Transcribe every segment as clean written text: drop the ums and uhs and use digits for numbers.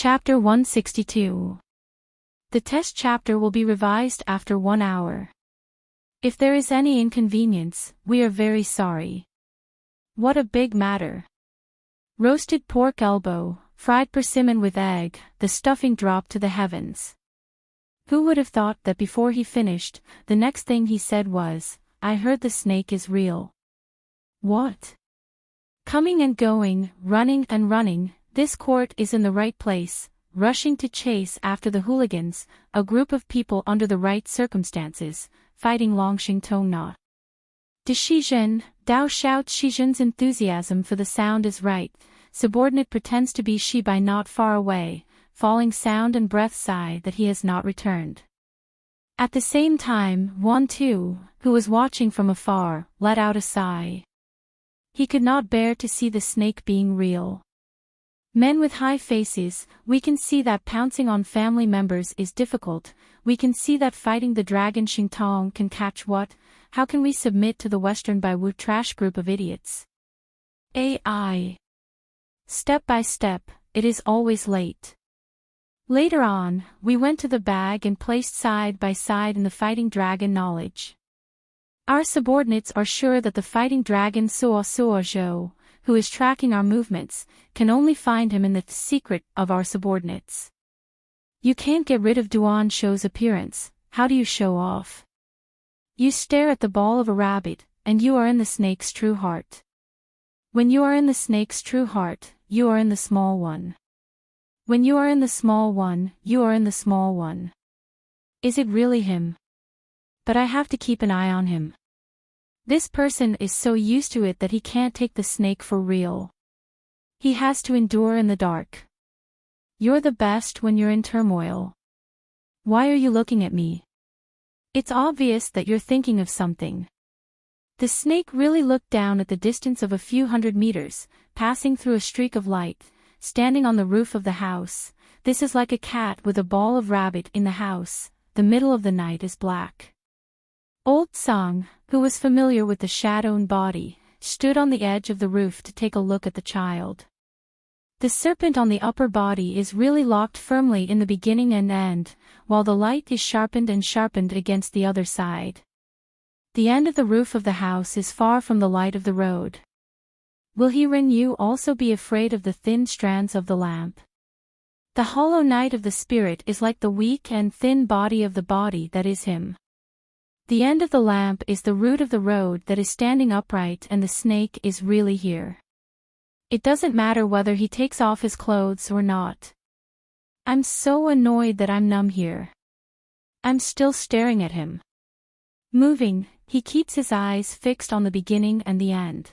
Chapter 162. The test chapter will be revised after 1 hour. If there is any inconvenience, we are very sorry. What a big matter. Roasted pork elbow, fried persimmon with egg, the stuffing dropped to the heavens. Who would have thought that before he finished, the next thing he said was, "I heard the snake is real." What? Coming and going, running and running, this court is in the right place, rushing to chase after the hooligans, a group of people under the right circumstances, fighting Longxing Tong not. De Shizhen, Dao shouts Shizhen's enthusiasm for the sound is right, subordinate pretends to be she by not far away, falling sound and breath sigh that he has not returned. At the same time, Wan Tu, who was watching from afar, let out a sigh. He could not bear to see the snake being real. Men with high faces, we can see that pouncing on family members is difficult, we can see that fighting the dragon Xingtong can catch what, how can we submit to the Western Baiwu trash group of idiots? AI. Step by step, it is always late. Later on, we went to the bag and placed side by side in the fighting dragon knowledge. Our subordinates are sure that the fighting dragon Suo Zhou, who is tracking our movements, can only find him in the secret of our subordinates. You can't get rid of Duan Shou's appearance, how do you show off? You stare at the ball of a rabbit, and you are in the snake's true heart. When you are in the snake's true heart, you are in the small one. When you are in the small one, you are in the small one. Is it really him? But I have to keep an eye on him. This person is so used to it that he can't take the snake for real. He has to endure in the dark. You're the best when you're in turmoil. Why are you looking at me? It's obvious that you're thinking of something. The snake really looked down at the distance of a few hundred meters, passing through a streak of light, standing on the roof of the house. This is like a cat with a ball of rabbit in the house, the middle of the night is black. Old Song, who was familiar with the shadown body, stood on the edge of the roof to take a look at the child. The serpent on the upper body is really locked firmly in the beginning and end, while the light is sharpened and sharpened against the other side. The end of the roof of the house is far from the light of the road. Will he Ren Yu also be afraid of the thin strands of the lamp? The hollow night of the spirit is like the weak and thin body of the body that is him. The end of the lamp is the root of the road that is standing upright and the snake is really here. It doesn't matter whether he takes off his clothes or not. I'm so annoyed that I'm numb here. I'm still staring at him. Moving, he keeps his eyes fixed on the beginning and the end.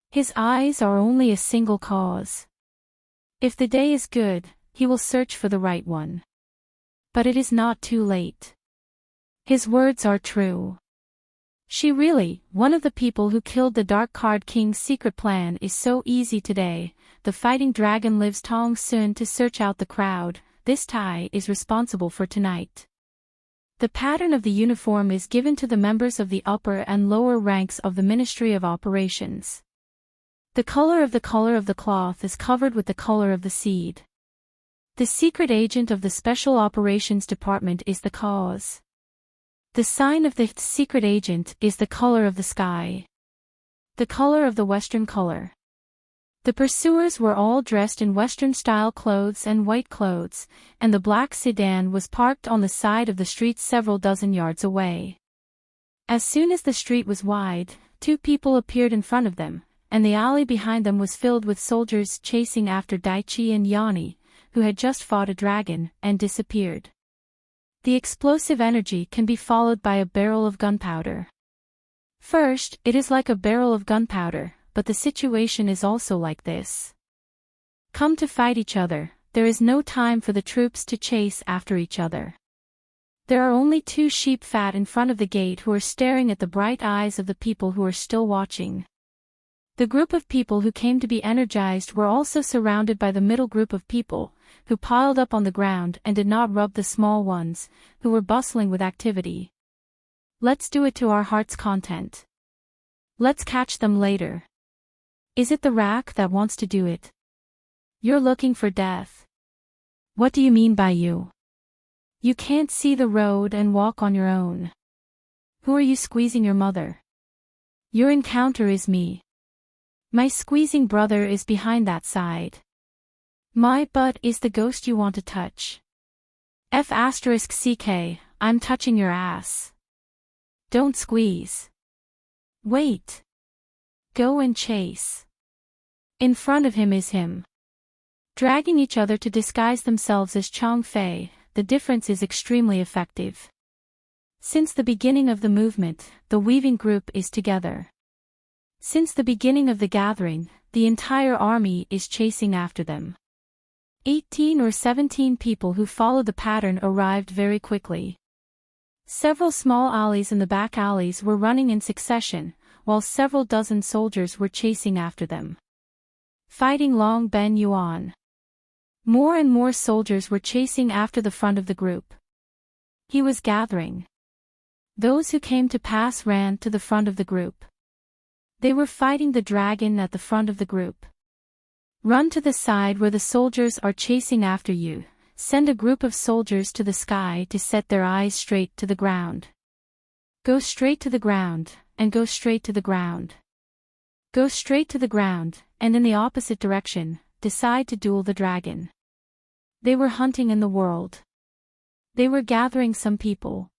His eyes are only a single cause. If the day is good, he will search for the right one. But it is not too late. His words are true. She really, one of the people who killed the Dark Card King's secret plan is so easy today. The fighting dragon lives Tong Sun to search out the crowd. This Tai is responsible for tonight. The pattern of the uniform is given to the members of the upper and lower ranks of the Ministry of Operations. The color of the cloth is covered with the color of the seed. The secret agent of the Special Operations Department is the cause. The sign of the secret agent is the color of the sky. The color of the Western color. The pursuers were all dressed in Western-style clothes and white clothes, and the black sedan was parked on the side of the street several dozen yards away. As soon as the street was wide, two people appeared in front of them, and the alley behind them was filled with soldiers chasing after Daichi and Yanni, who had just fought a dragon, and disappeared. The explosive energy can be followed by a barrel of gunpowder. First, it is like a barrel of gunpowder, but the situation is also like this. Come to fight each other, there is no time for the troops to chase after each other. There are only two sheep fat in front of the gate who are staring at the bright eyes of the people who are still watching. The group of people who came to be energized were also surrounded by the middle group of people, who piled up on the ground and did not rub the small ones, who were bustling with activity. Let's do it to our heart's content. Let's catch them later. Is it the rack that wants to do it? You're looking for death. What do you mean by you? You can't see the road and walk on your own. Who are you squeezing your mother? Your encounter is me. My squeezing brother is behind that side. My butt is the ghost you want to touch. F***ck, I'm touching your ass. Don't squeeze. Wait. Go and chase. In front of him is him. Dragging each other to disguise themselves as Chong Fei, the difference is extremely effective. Since the beginning of the movement, the weaving group is together. Since the beginning of the gathering, the entire army is chasing after them. 18 or 17 people who followed the pattern arrived very quickly. Several small alleys in the back alleys were running in succession, while several dozen soldiers were chasing after them. Fighting Long Ben Yuan. More and more soldiers were chasing after the front of the group. He was gathering. Those who came to pass ran to the front of the group. They were fighting the dragon at the front of the group. Run to the side where the soldiers are chasing after you. Send a group of soldiers to the sky to set their eyes straight to the ground. Go straight to the ground, and go straight to the ground. Go straight to the ground, and in the opposite direction, decide to duel the dragon. They were hunting in the world. They were gathering some people.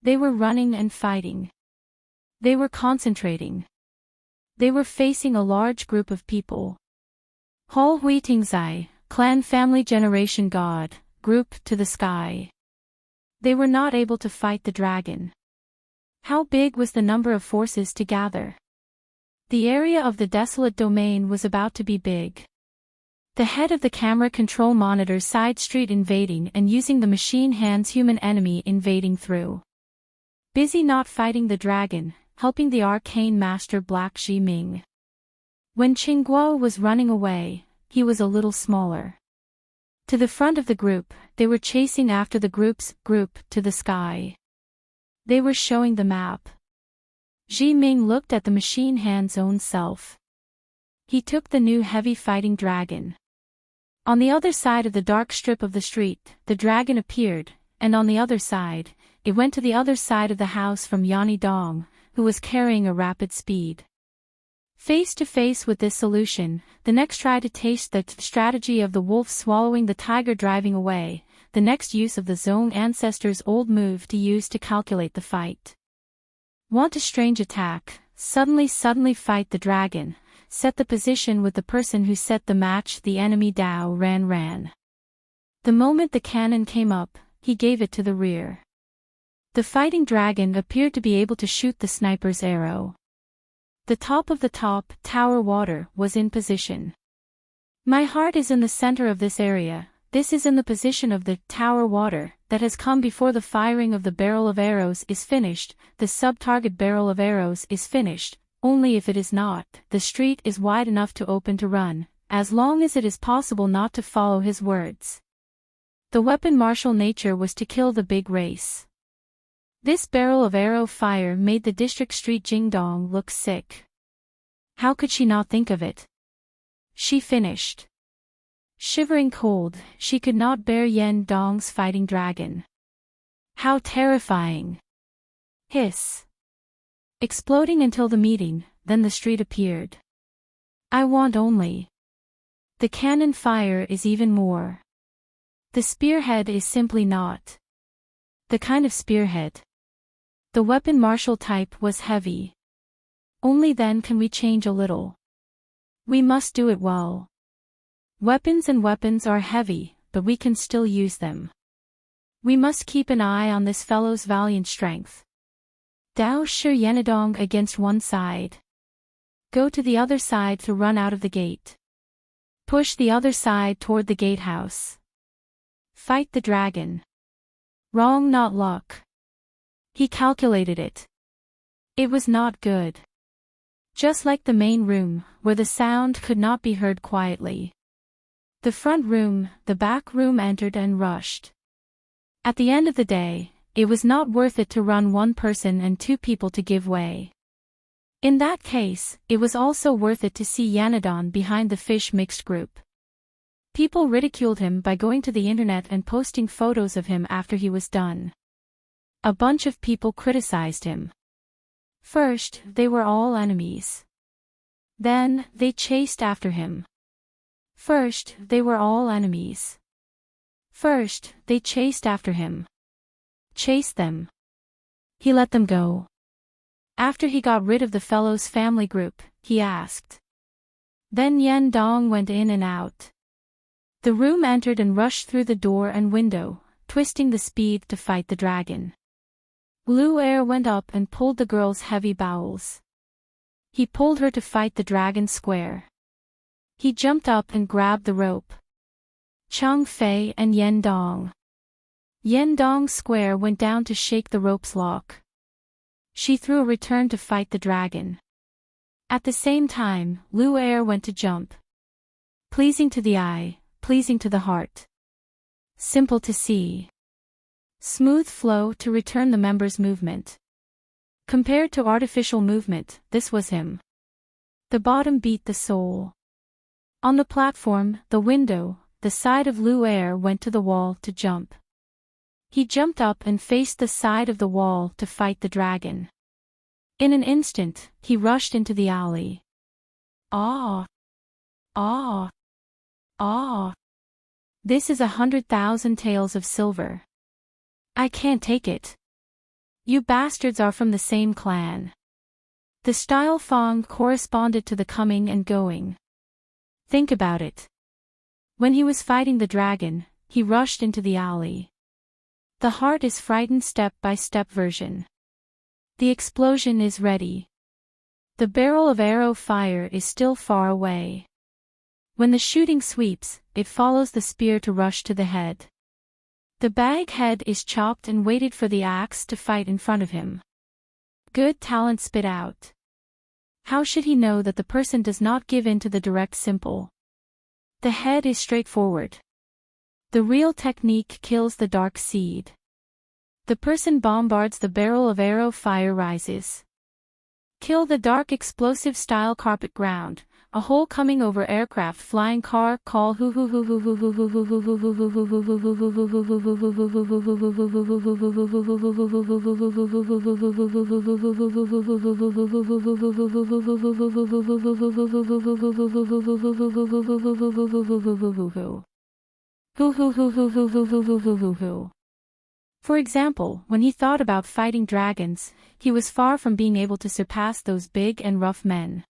They were running and fighting. They were concentrating. They were facing a large group of people. Hol Hui Tingzai, clan family generation god, group to the sky. They were not able to fight the dragon. How big was the number of forces to gather? The area of the desolate domain was about to be big. The head of the camera control monitors side street invading and using the machine hands human enemy invading through. Busy not fighting the dragon, helping the arcane master Black Ji Ming. When Qingguo was running away, he was a little smaller. To the front of the group, they were chasing after the group's group to the sky. They were showing the map. Ji Ming looked at the machine hand's own self. He took the new heavy fighting dragon. On the other side of the dark strip of the street, the dragon appeared, and on the other side, it went to the other side of the house from Yanni Dong, who was carrying a rapid speed. Face to face with this solution, the next try to taste the strategy of the wolf swallowing the tiger driving away, the next use of the Zhong ancestors' old move to use to calculate the fight. Want a strange attack, suddenly fight the dragon, set the position with the person who set the match the enemy Dao ran. The moment the cannon came up, he gave it to the rear. The fighting dragon appeared to be able to shoot the sniper's arrow. The top of the top tower water was in position. My heart is in the center of this area. This is in the position of the tower water that has come before the firing of the barrel of arrows is finished. The sub-target barrel of arrows is finished. Only if it is not, the street is wide enough to open to run, as long as it is possible not to follow his words. The weapon martial nature was to kill the big race. This barrel of arrow fire made the district street Jingdong look sick. How could she not think of it? She finished. Shivering cold, she could not bear Yen Dong's fighting dragon. How terrifying! Hiss. Exploding until the meeting, then the street appeared. I want only. The cannon fire is even more. The spearhead is simply not the kind of spearhead. The weapon martial type was heavy. Only then can we change a little. We must do it well. Weapons and weapons are heavy, but we can still use them. We must keep an eye on this fellow's valiant strength. Dao Shi Yanadong against one side. Go to the other side to run out of the gate. Push the other side toward the gatehouse. Fight the dragon. Wrong, not luck. He calculated it. It was not good. Just like the main room, where the sound could not be heard quietly. The front room, the back room entered and rushed. At the end of the day, it was not worth it to run one person and two people to give way. In that case, it was also worth it to see Yanadon behind the fish mixed group. People ridiculed him by going to the internet and posting photos of him after he was done. A bunch of people criticized him. First, they were all enemies. Then, they chased after him. First, they were all enemies. First, they chased after him. Chased them. He let them go. After he got rid of the fellow's family group, he asked. Then Yen Dong went in and out. The room entered and rushed through the door and window, twisting the speed to fight the dragon. Blue Air went up and pulled the girl's heavy bowels. He pulled her to fight the dragon square. He jumped up and grabbed the rope. Chang Fei and Yen Dong. Yen Dong's square went down to shake the rope's lock. She threw a return to fight the dragon. At the same time, Lu Air went to jump. Pleasing to the eye, pleasing to the heart. Simple to see. Smooth flow to return the member's movement. Compared to artificial movement, this was him. The bottom beat the soul. On the platform, the window, the side of Lu Air went to the wall to jump. He jumped up and faced the side of the wall to fight the dragon. In an instant, he rushed into the alley. Ah! Ah! Ah! This is 100,000 taels of silver. I can't take it. You bastards are from the same clan. The style Fong corresponded to the coming and going. Think about it. When he was fighting the dragon, he rushed into the alley. The heart is frightened step-by-step version. The explosion is ready. The barrel of arrow fire is still far away. When the shooting sweeps, it follows the spear to rush to the head. The bag head is chopped and waited for the axe to fight in front of him. Good talent spit out. How should he know that the person does not give in to the direct simple? The head is straightforward. The real technique kills the dark seed. The person bombards the barrel of arrow fire rises. Kill the dark explosive style carpet ground, a hole coming over aircraft flying car call hoo hoo hoo hoo hoo hoo hoo hoo hoo hoo hoo hoo hoo. For example, when he thought about fighting dragons, he was far from being able to surpass those big and rough men.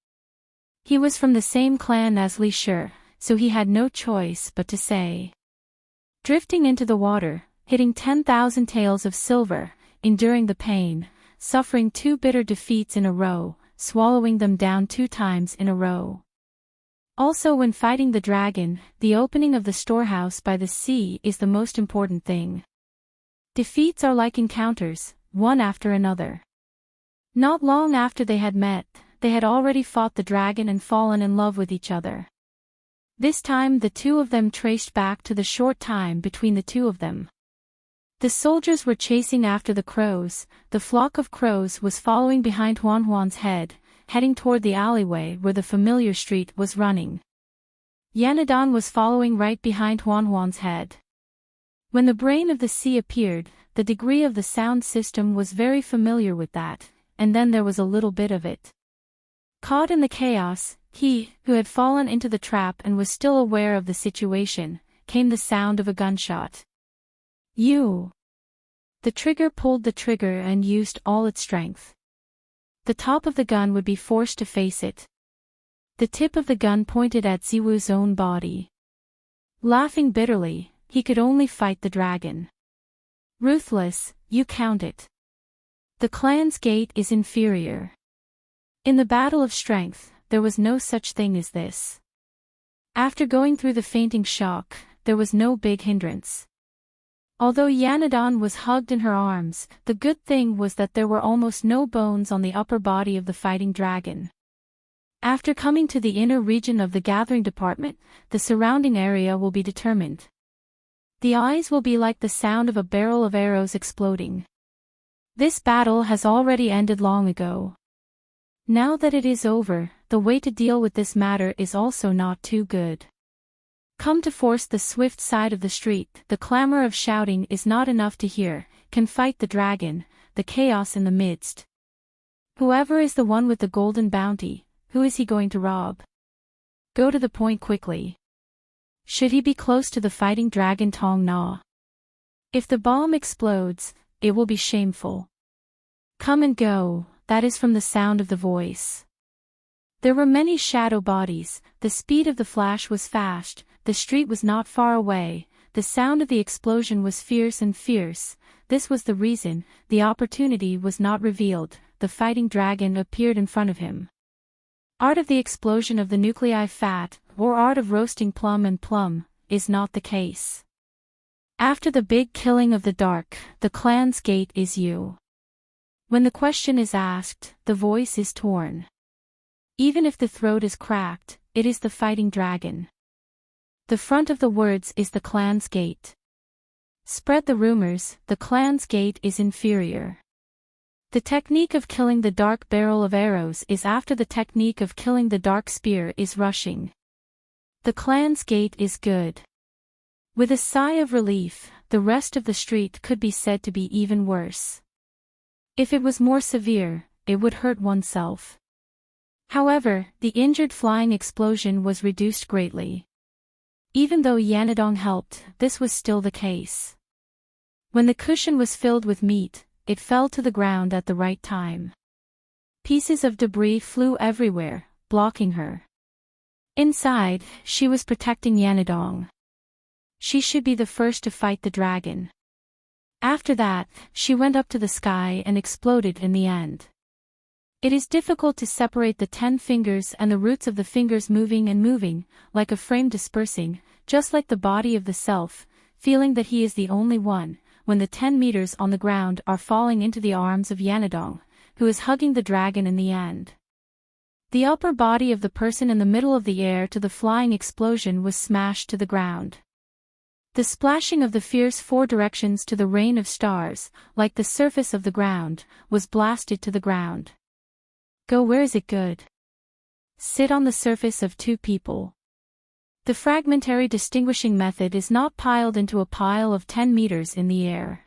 He was from the same clan as Li Shi, so he had no choice but to say. Drifting into the water, hitting 10,000 taels of silver, enduring the pain, suffering 2 bitter defeats in a row, swallowing them down 2 times in a row. Also when fighting the dragon, the opening of the storehouse by the sea is the most important thing. Defeats are like encounters, one after another. Not long after they had met, they had already fought the dragon and fallen in love with each other. This time the two of them traced back to the short time between the two of them. The soldiers were chasing after the crows, the flock of crows was following behind Huan Huan's head, heading toward the alleyway where the familiar street was running. Yanadon was following right behind Huan Huan's head. When the brain of the sea appeared, the degree of the sound system was very familiar with that, and then there was a little bit of it. Caught in the chaos, he, who had fallen into the trap and was still aware of the situation, came the sound of a gunshot. You! The trigger pulled the trigger and used all its strength. The top of the gun would be forced to face it. The tip of the gun pointed at Ziwu's own body. Laughing bitterly, he could only fight the dragon. Ruthless, you count it. The clan's gate is inferior. In the battle of strength, there was no such thing as this. After going through the fainting shock, there was no big hindrance. Although Yanadon was hugged in her arms, the good thing was that there were almost no bones on the upper body of the fighting dragon. After coming to the inner region of the gathering department, the surrounding area will be determined. The eyes will be like the sound of a barrel of arrows exploding. This battle has already ended long ago. Now that it is over, the way to deal with this matter is also not too good. Come to force the swift side of the street, the clamor of shouting is not enough to hear, can fight the dragon, the chaos in the midst. Whoever is the one with the golden bounty, who is he going to rob? Go to the point quickly. Should he be close to the fighting dragon Tong Na? If the bomb explodes, it will be shameful. Come and go, that is from the sound of the voice. There were many shadow bodies, the speed of the flash was fast, the street was not far away, the sound of the explosion was fierce and fierce, this was the reason, the opportunity was not revealed, the fighting dragon appeared in front of him. Art of the explosion of the nuclei fat, or art of roasting plum and plum, is not the case. After the big killing of the dark, the clan's gate is you. When the question is asked, the voice is torn. Even if the throat is cracked, it is the fighting dragon. The front of the words is the clan's gate. Spread the rumors, the clan's gate is inferior. The technique of killing the dark barrel of arrows is after the technique of killing the dark spear is rushing. The clan's gate is good. With a sigh of relief, the rest of the street could be said to be even worse. If it was more severe, it would hurt oneself. However, the injured flying explosion was reduced greatly. Even though Yanadong helped, this was still the case. When the cushion was filled with meat, it fell to the ground at the right time. Pieces of debris flew everywhere, blocking her. Inside, she was protecting Yanadong. She should be the first to fight the dragon. After that, she went up to the sky and exploded in the end. It is difficult to separate the 10 fingers and the roots of the fingers moving and moving, like a frame dispersing, just like the body of the self, feeling that he is the only one, when the 10 meters on the ground are falling into the arms of Yanadong, who is hugging the dragon in the end. The upper body of the person in the middle of the air to the flying explosion was smashed to the ground. The splashing of the fierce 4 directions to the rain of stars, like the surface of the ground, was blasted to the ground. Go where is it good? Sit on the surface of 2 people. The fragmentary distinguishing method is not piled into a pile of 10 meters in the air.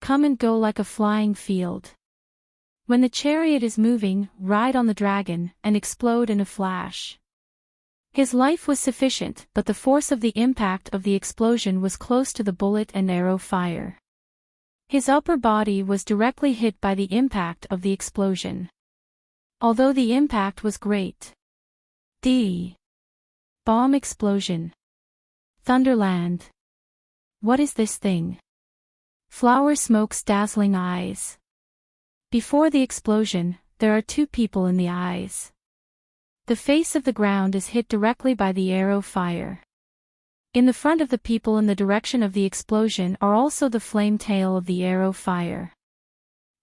Come and go like a flying field. When the chariot is moving, ride on the dragon, and explode in a flash. His life was sufficient, but the force of the impact of the explosion was close to the bullet and arrow fire. His upper body was directly hit by the impact of the explosion. Although the impact was great. The bomb explosion. Thunderland. What is this thing? Flower smoke's dazzling eyes. Before the explosion, there are 2 people in the eyes. The face of the ground is hit directly by the arrow fire. In the front of the people in the direction of the explosion are also the flame tail of the arrow fire.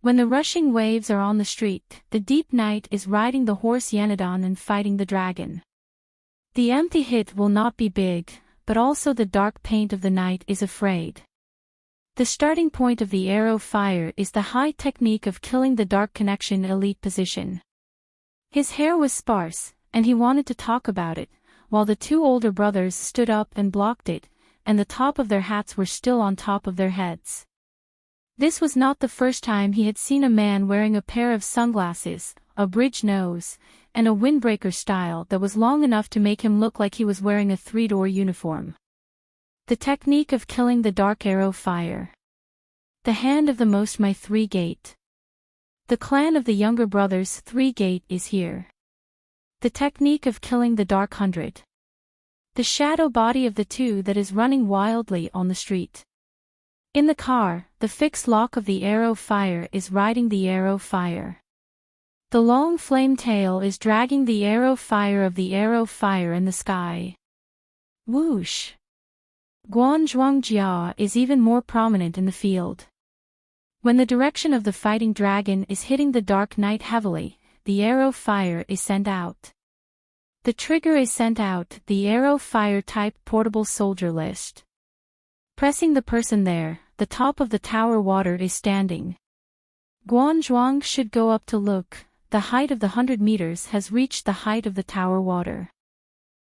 When the rushing waves are on the street, the deep night is riding the horse Yanadon and fighting the dragon. The empty hit will not be big, but also the dark paint of the night is afraid. The starting point of the arrow fire is the high technique of killing the dark connection elite position. His hair was sparse, and he wanted to talk about it, while the 2 older brothers stood up and blocked it, and the top of their hats were still on top of their heads. This was not the first time he had seen a man wearing a pair of sunglasses, a bridge nose, and a windbreaker style that was long enough to make him look like he was wearing a 3-door uniform. The technique of killing the dark arrow fire. The hand of the most my 3 gate. The clan of the younger brothers 3 gate is here. The technique of killing the dark 100. The shadow body of the 2 that is running wildly on the street. In the car, the fixed lock of the arrow fire is riding the arrow fire. The long flame tail is dragging the arrow fire of the arrow fire in the sky. Whoosh! Guanzhuangjia is even more prominent in the field. When the direction of the fighting dragon is hitting the dark night heavily, the arrow fire is sent out. The trigger is sent out, the arrow fire type portable soldier list. Pressing the person there, the top of the tower water is standing. Guanzhuang should go up to look, the height of the 100 meters has reached the height of the tower water.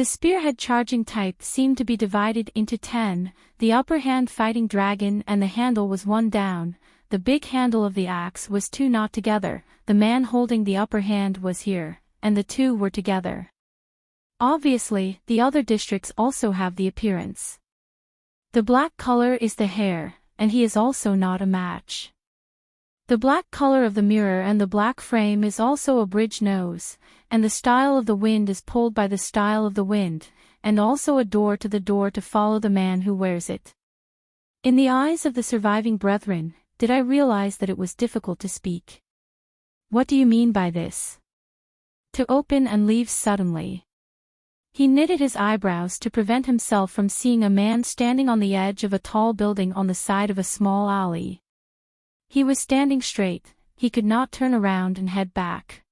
The spearhead charging type seemed to be divided into 10, the upper hand fighting dragon and the handle was 1 down, the big handle of the axe was 2 not together, the man holding the upper hand was here, and the 2 were together. Obviously, the other districts also have the appearance. The black color is the hair, and he is also not a match. The black color of the mirror and the black frame is also a bridge nose, and the style of the wind is pulled by the style of the wind, and also a door to follow the man who wears it. In the eyes of the surviving brethren, did I realize that it was difficult to speak. What do you mean by this? To open and leave suddenly. He knitted his eyebrows to prevent himself from seeing a man standing on the edge of a tall building on the side of a small alley. He was standing straight, he could not turn around and head back.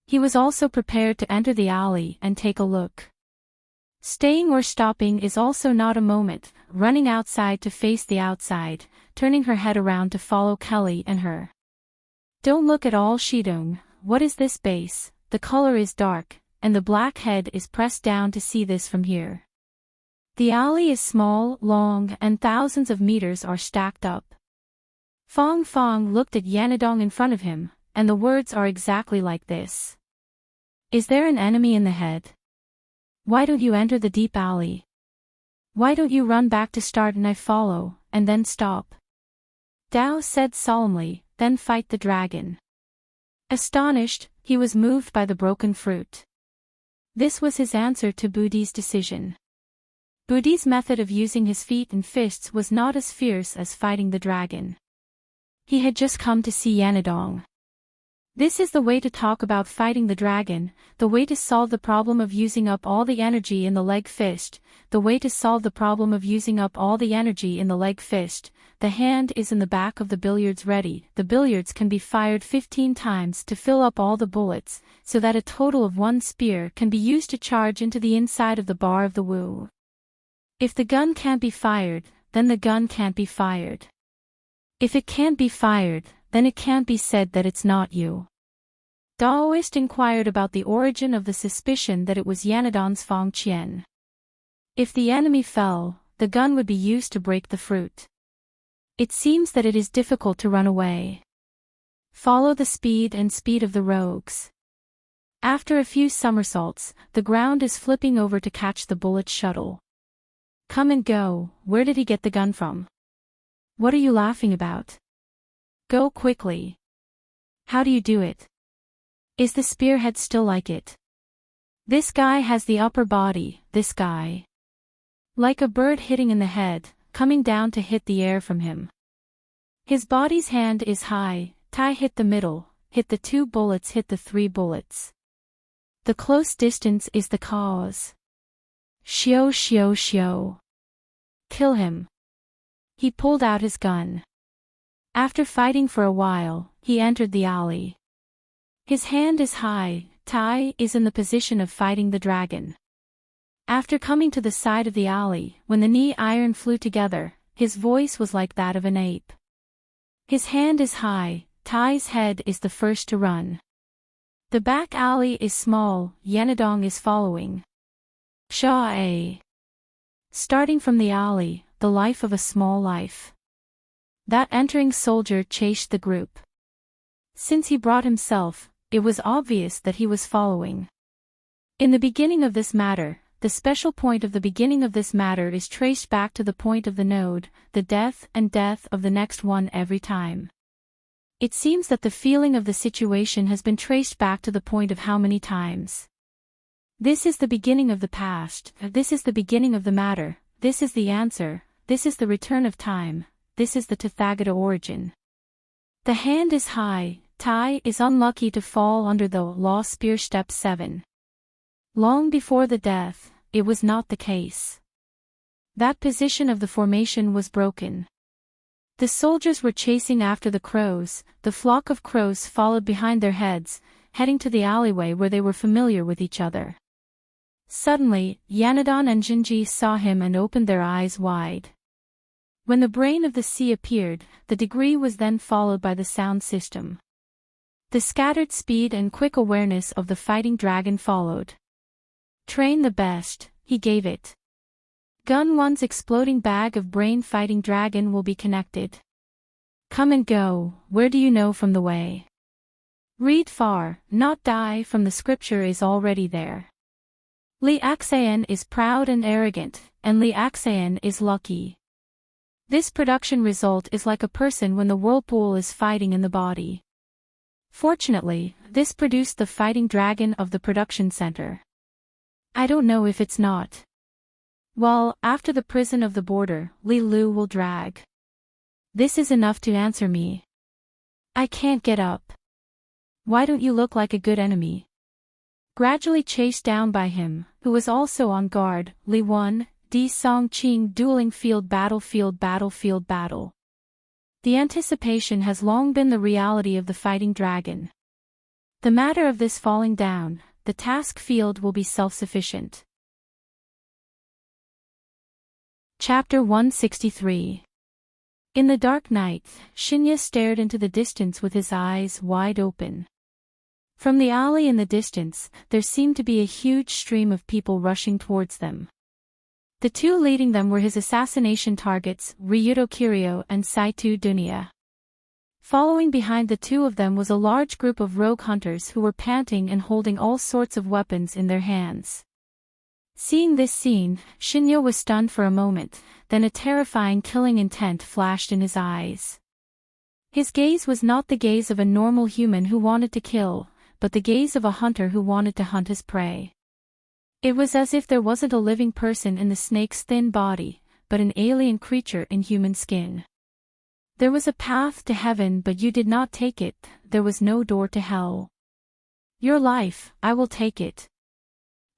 He was also prepared to enter the alley and take a look. Staying or stopping is also not a moment, running outside to face the outside, turning her head around to follow Kelly and her. Don't look at all Shidong, what is this base, the color is dark, and the black head is pressed down to see this from here. The alley is small, long, and thousands of meters are stacked up. Fong Fong looked at Yanadong in front of him, and the words are exactly like this. Is there an enemy in the head? Why don't you enter the deep alley? Why don't you run back to start and I follow, and then stop? Dao said solemnly, then fight the dragon. Astonished, he was moved by the broken fruit. This was his answer to Budi's decision. Budi's method of using his feet and fists was not as fierce as fighting the dragon. He had just come to see Yanadong. This is the way to talk about fighting the dragon, the way to solve the problem of using up all the energy in the leg fist, the way to solve the problem of using up all the energy in the leg fist. The hand is in the back of the billiards ready. The billiards can be fired 15 times to fill up all the bullets, so that a total of 1 spear can be used to charge into the inside of the bar of the Wu. If the gun can't be fired, then the gun can't be fired. If it can't be fired, then it can't be said that it's not you. Daoist inquired about the origin of the suspicion that it was Yanadong's Fong Qian. If the enemy fell, the gun would be used to break the fruit. It seems that it is difficult to run away. Follow the speed of the rogues. After a few somersaults, the ground is flipping over to catch the bullet shuttle. Come and go, where did he get the gun from? What are you laughing about? Go quickly. How do you do it? Is the spearhead still like it? This guy has the upper body, this guy. Like a bird hitting in the head, coming down to hit the air from him. His body's hand is high, Tai hit the middle, hit the 2 bullets, hit the 3 bullets. The close distance is the cause. Xiao. Kill him. He pulled out his gun. After fighting for a while, he entered the alley. His hand is high, Tai is in the position of fighting the dragon. After coming to the side of the alley, when the knee iron flew together, his voice was like that of an ape. His hand is high, Tai's head is the first to run. The back alley is small, Yanadong is following. Sha-a. Starting from the alley, the life of a small life. That entering soldier chased the group. Since he brought himself, it was obvious that he was following. In the beginning of this matter, the special point of the beginning of this matter is traced back to the point of the node, the death of the next one every time. It seems that the feeling of the situation has been traced back to the point of how many times. This is the beginning of the past, this is the beginning of the matter, this is the answer, this is the return of time, this is the Tathagata origin. The hand is high, Tai is unlucky to fall under the law spear step 7. Long before the death, it was not the case. That position of the formation was broken. The soldiers were chasing after the crows, the flock of crows followed behind their heads, heading to the alleyway where they were familiar with each other. Suddenly, Yanadon and Jinji saw him and opened their eyes wide. When the brain of the sea appeared, the degree was then followed by the sound system. The scattered speed and quick awareness of the fighting dragon followed. Train the best, he gave it. Gun 1's exploding bag of brain fighting dragon will be connected. Come and go, where do you know from the way? Read far, not die from the scripture is already there. Li Axayan is proud and arrogant, and Li Axayan is lucky. This production result is like a person when the whirlpool is fighting in the body. Fortunately, this produced the fighting dragon of the production center. I don't know if it's not. Well, after the prison of the border, Li Lu will drag. This is enough to answer me. I can't get up. Why don't you look like a good enemy? Gradually chased down by him, who was also on guard, Li 1, Di Song Qing dueling field battle. The anticipation has long been the reality of the fighting dragon. The matter of this falling down, the task field will be self-sufficient. Chapter 163. In the dark night, Shinya stared into the distance with his eyes wide open. From the alley in the distance, there seemed to be a huge stream of people rushing towards them. The two leading them were his assassination targets, Ryuto Kiryu and Saito Dunya. Following behind the two of them was a large group of rogue hunters who were panting and holding all sorts of weapons in their hands. Seeing this scene, Shinya was stunned for a moment, then a terrifying killing intent flashed in his eyes. His gaze was not the gaze of a normal human who wanted to kill, but the gaze of a hunter who wanted to hunt his prey. It was as if there wasn't a living person in the snake's thin body, but an alien creature in human skin. There was a path to heaven but you did not take it, there was no door to hell. Your life, I will take it.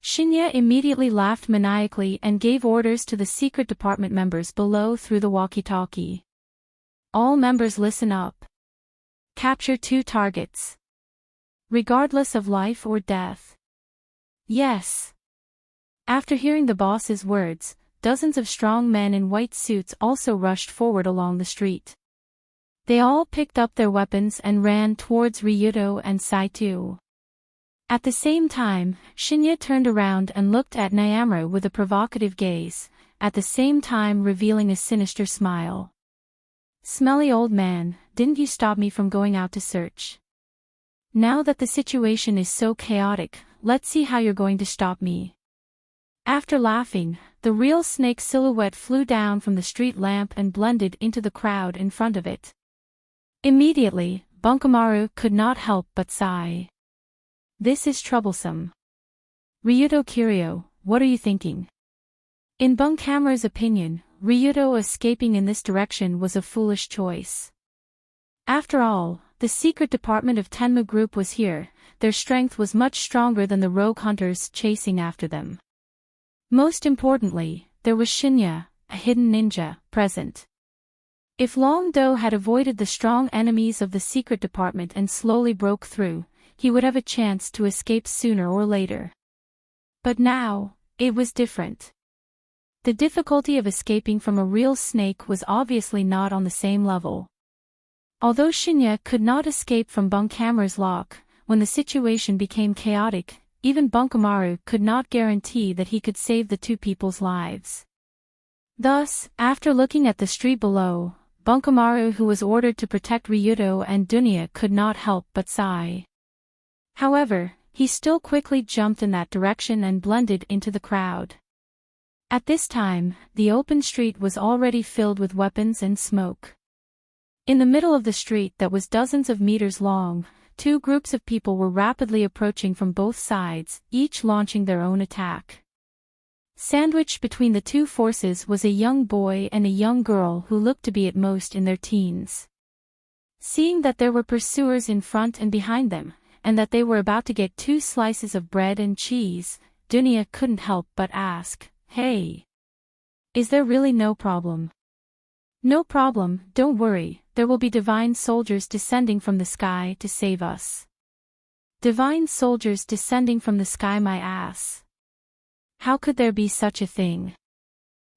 Shinya immediately laughed maniacally and gave orders to the secret department members below through the walkie-talkie. All members listen up. Capture 2 targets. Regardless of life or death. Yes. After hearing the boss's words, dozens of strong men in white suits also rushed forward along the street. They all picked up their weapons and ran towards Ryuto and Saito. At the same time, Shinya turned around and looked at Nyamura with a provocative gaze, at the same time revealing a sinister smile. Smelly old man, didn't you stop me from going out to search? Now that the situation is so chaotic, let's see how you're going to stop me. After laughing, the real snake silhouette flew down from the street lamp and blended into the crowd in front of it. Immediately, Bunkomaru could not help but sigh. This is troublesome. Ryuto Kiryu, what are you thinking? In Bunkamura's opinion, Ryuto escaping in this direction was a foolish choice. After all, the secret department of Tenma Group was here, their strength was much stronger than the rogue hunters chasing after them. Most importantly, there was Shinya, a hidden ninja, present. If Long Do had avoided the strong enemies of the secret department and slowly broke through, he would have a chance to escape sooner or later. But now, it was different. The difficulty of escaping from a real snake was obviously not on the same level. Although Shinya could not escape from Bunkamura's lock, when the situation became chaotic, even Bunkomaru could not guarantee that he could save the two people's lives. Thus, after looking at the street below, Bunkomaru, who was ordered to protect Ryuto and Dunya, could not help but sigh. However, he still quickly jumped in that direction and blended into the crowd. At this time, the open street was already filled with weapons and smoke. In the middle of the street that was dozens of meters long, 2 groups of people were rapidly approaching from both sides, each launching their own attack. Sandwiched between the two forces was a young boy and a young girl who looked to be at most in their teens. Seeing that there were pursuers in front and behind them, and that they were about to get 2 slices of bread and cheese, Dunya couldn't help but ask, "Hey! Is there really no problem?" "No problem, don't worry, there will be divine soldiers descending from the sky to save us." Divine soldiers descending from the sky, my ass. How could there be such a thing?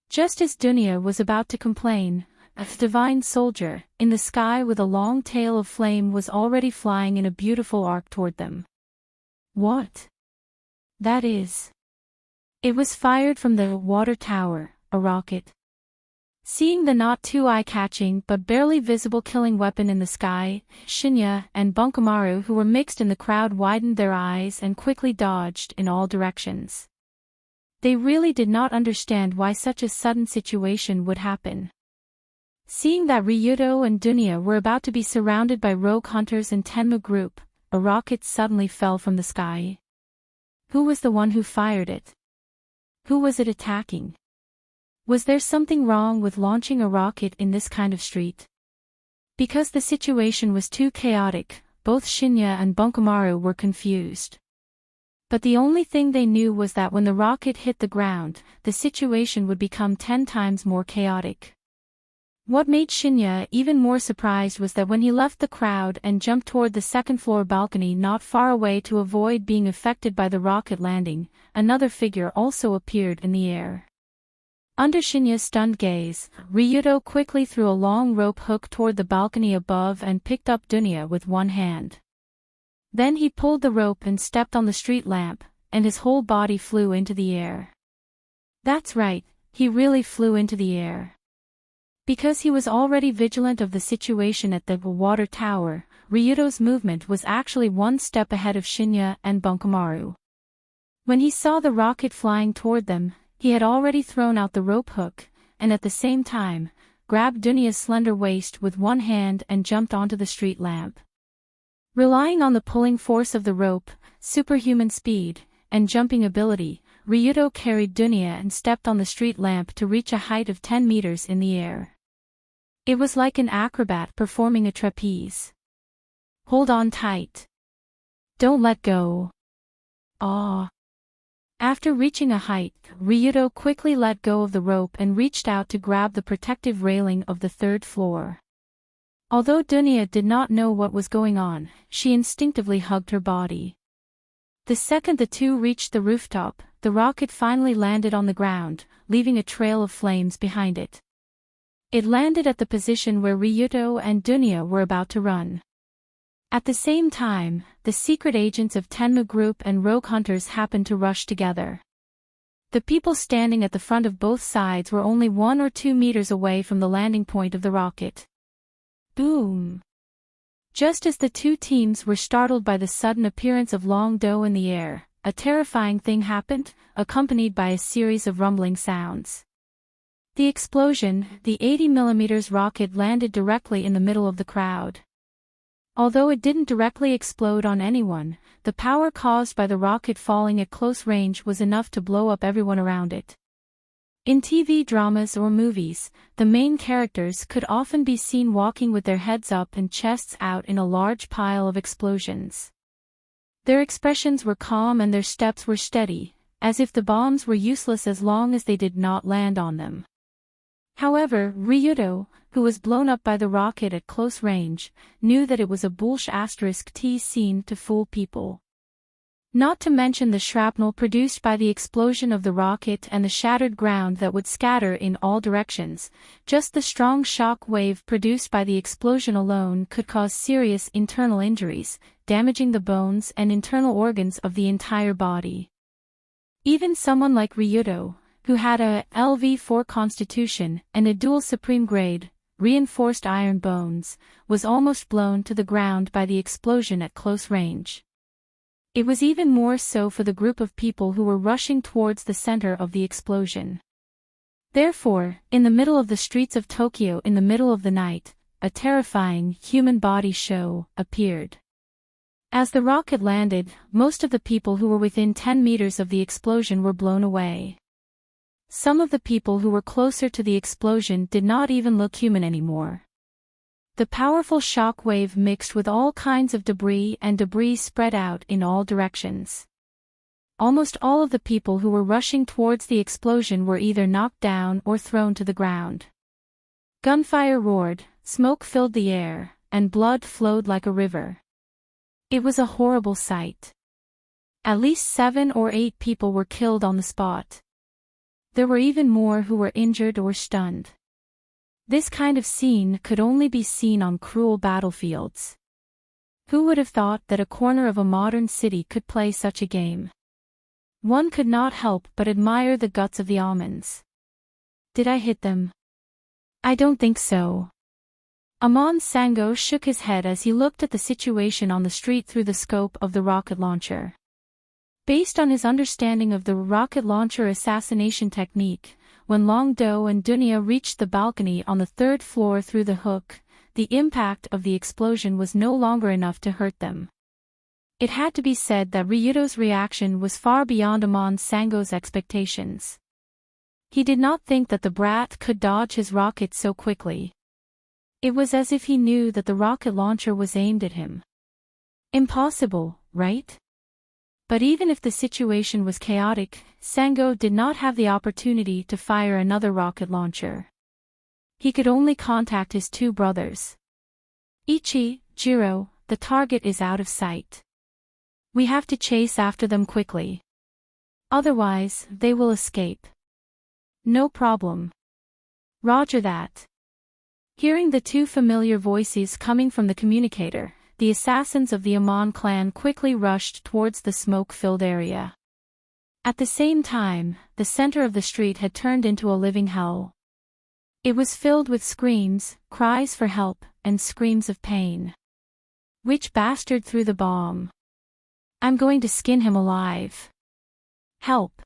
Just as Dunya was about to complain, a divine soldier, in the sky with a long tail of flame, was already flying in a beautiful arc toward them. What? That is. It was fired from the water tower, a rocket. Seeing the not too eye-catching but barely visible killing weapon in the sky, Shinya and Bunkumaru, who were mixed in the crowd, widened their eyes and quickly dodged in all directions. They really did not understand why such a sudden situation would happen. Seeing that Ryuto and Dunya were about to be surrounded by rogue hunters and Tenma group, a rocket suddenly fell from the sky. Who was the one who fired it? Who was it attacking? Was there something wrong with launching a rocket in this kind of street? Because the situation was too chaotic, both Shinya and Bunkumaru were confused. But the only thing they knew was that when the rocket hit the ground, the situation would become 10 times more chaotic. What made Shinya even more surprised was that when he left the crowd and jumped toward the second-floor balcony not far away to avoid being affected by the rocket landing, another figure also appeared in the air. Under Shinya's stunned gaze, Ryuto quickly threw a long rope hook toward the balcony above and picked up Dunya with one hand. Then he pulled the rope and stepped on the street lamp, and his whole body flew into the air. That's right, he really flew into the air. Because he was already vigilant of the situation at the water tower, Ryuto's movement was actually one step ahead of Shinya and Bunkumaru. When he saw the rocket flying toward them, he had already thrown out the rope hook, and at the same time, grabbed Dunya's slender waist with one hand and jumped onto the street lamp. Relying on the pulling force of the rope, superhuman speed, and jumping ability, Ryuto carried Dunya and stepped on the street lamp to reach a height of 10 meters in the air. It was like an acrobat performing a trapeze. Hold on tight. Don't let go. Ah. After reaching a height, Ryuto quickly let go of the rope and reached out to grab the protective railing of the third floor. Although Dunya did not know what was going on, she instinctively hugged her body. The second the two reached the rooftop, the rocket finally landed on the ground, leaving a trail of flames behind it. It landed at the position where Ryuto and Dunya were about to run. At the same time, the secret agents of Tenma Group and rogue hunters happened to rush together. The people standing at the front of both sides were only 1 or 2 meters away from the landing point of the rocket. Boom! Just as the two teams were startled by the sudden appearance of Long Do in the air, a terrifying thing happened, accompanied by a series of rumbling sounds. The explosion, the 80mm rocket, landed directly in the middle of the crowd. Although it didn't directly explode on anyone, the power caused by the rocket falling at close range was enough to blow up everyone around it. In TV dramas or movies, the main characters could often be seen walking with their heads up and chests out in a large pile of explosions. Their expressions were calm and their steps were steady, as if the bombs were useless as long as they did not land on them. However, Ryuto, who was blown up by the rocket at close range, knew that it was a bullsh*t scene to fool people. Not to mention the shrapnel produced by the explosion of the rocket and the shattered ground that would scatter in all directions, just the strong shock wave produced by the explosion alone could cause serious internal injuries, damaging the bones and internal organs of the entire body. Even someone like Ryuto, who had a LV4 constitution and a dual supreme grade, reinforced iron bones, was almost blown to the ground by the explosion at close range. It was even more so for the group of people who were rushing towards the center of the explosion. Therefore, in the middle of the streets of Tokyo in the middle of the night, a terrifying human body show appeared. As the rocket landed, most of the people who were within 10 meters of the explosion were blown away. Some of the people who were closer to the explosion did not even look human anymore. The powerful shock wave mixed with all kinds of debris and debris spread out in all directions. Almost all of the people who were rushing towards the explosion were either knocked down or thrown to the ground. Gunfire roared, smoke filled the air, and blood flowed like a river. It was a horrible sight. At least 7 or 8 people were killed on the spot. There were even more who were injured or stunned. This kind of scene could only be seen on cruel battlefields. Who would have thought that a corner of a modern city could play such a game? One could not help but admire the guts of the almonds. Did I hit them? I don't think so. Amon Sango shook his head as he looked at the situation on the street through the scope of the rocket launcher. Based on his understanding of the rocket launcher assassination technique, when Long Do and Dunya reached the balcony on the third floor through the hook, the impact of the explosion was no longer enough to hurt them. It had to be said that Ryuto's reaction was far beyond Amon Sango's expectations. He did not think that the brat could dodge his rocket so quickly. It was as if he knew that the rocket launcher was aimed at him. Impossible, right? But even if the situation was chaotic, Sango did not have the opportunity to fire another rocket launcher. He could only contact his two brothers. Ichi, Jiro, the target is out of sight. We have to chase after them quickly. Otherwise, they will escape. No problem. Roger that. Hearing the two familiar voices coming from the communicator, the assassins of the Amon clan quickly rushed towards the smoke-filled area. At the same time, the center of the street had turned into a living hell. It was filled with screams, cries for help, and screams of pain. Which bastard threw the bomb? I'm going to skin him alive. Help!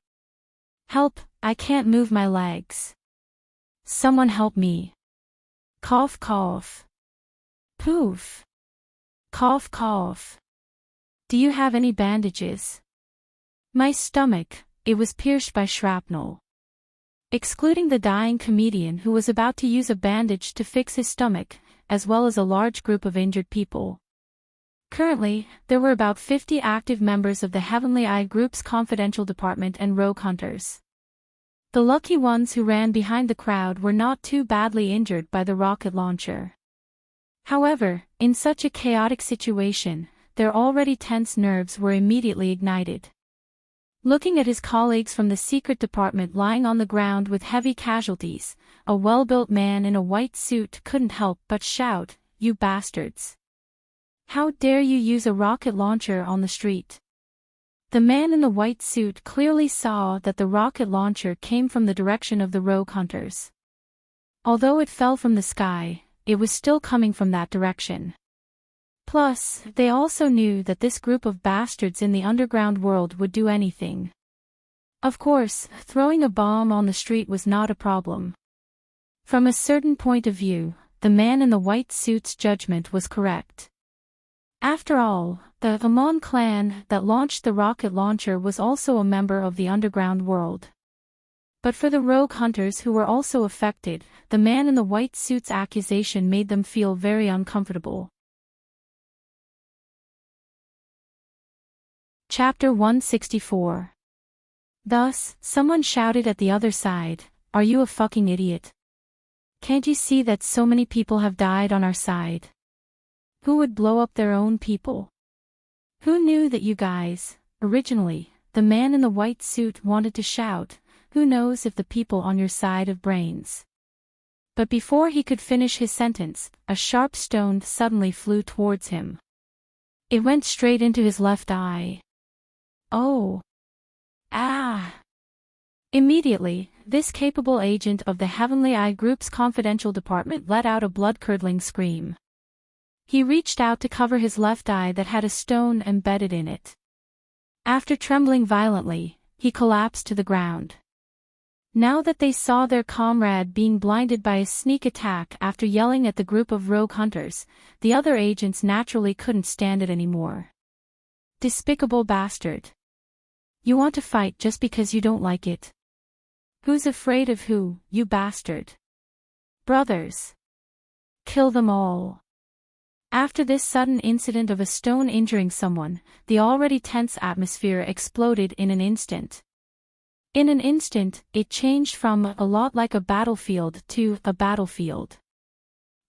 Help, I can't move my legs. Someone help me. Cough cough. Poof. Cough cough. Do you have any bandages? My stomach, it was pierced by shrapnel. Excluding the dying comedian who was about to use a bandage to fix his stomach, as well as a large group of injured people. Currently, there were about 50 active members of the Heavenly Eye Group's confidential department and rogue hunters. The lucky ones who ran behind the crowd were not too badly injured by the rocket launcher. However, in such a chaotic situation, their already tense nerves were immediately ignited. Looking at his colleagues from the secret department lying on the ground with heavy casualties, a well-built man in a white suit couldn't help but shout, "You bastards! How dare you use a rocket launcher on the street?" The man in the white suit clearly saw that the rocket launcher came from the direction of the rogue hunters. Although it fell from the sky, it was still coming from that direction. Plus, they also knew that this group of bastards in the underground world would do anything. Of course, throwing a bomb on the street was not a problem. From a certain point of view, the man in the white suit's judgment was correct. After all, the Amon clan that launched the rocket launcher was also a member of the underground world. But for the rogue hunters who were also affected, the man in the white suit's accusation made them feel very uncomfortable. Chapter 164. Thus, someone shouted at the other side, "Are you a fucking idiot? Can't you see that so many people have died on our side? Who would blow up their own people? Who knew that you guys?" Originally, the man in the white suit wanted to shout, "Who knows if the people on your side have brains?" But before he could finish his sentence, a sharp stone suddenly flew towards him. It went straight into his left eye. Oh! Ah! Immediately, this capable agent of the Heavenly Eye Group's confidential department let out a blood-curdling scream. He reached out to cover his left eye that had a stone embedded in it. After trembling violently, he collapsed to the ground. Now that they saw their comrade being blinded by a sneak attack after yelling at the group of rogue hunters, the other agents naturally couldn't stand it anymore. Despicable bastard. You want to fight just because you don't like it. Who's afraid of who, you bastard? Brothers. Kill them all. After this sudden incident of a stone injuring someone, the already tense atmosphere exploded in an instant. In an instant, it changed from a lot like a battlefield to a battlefield.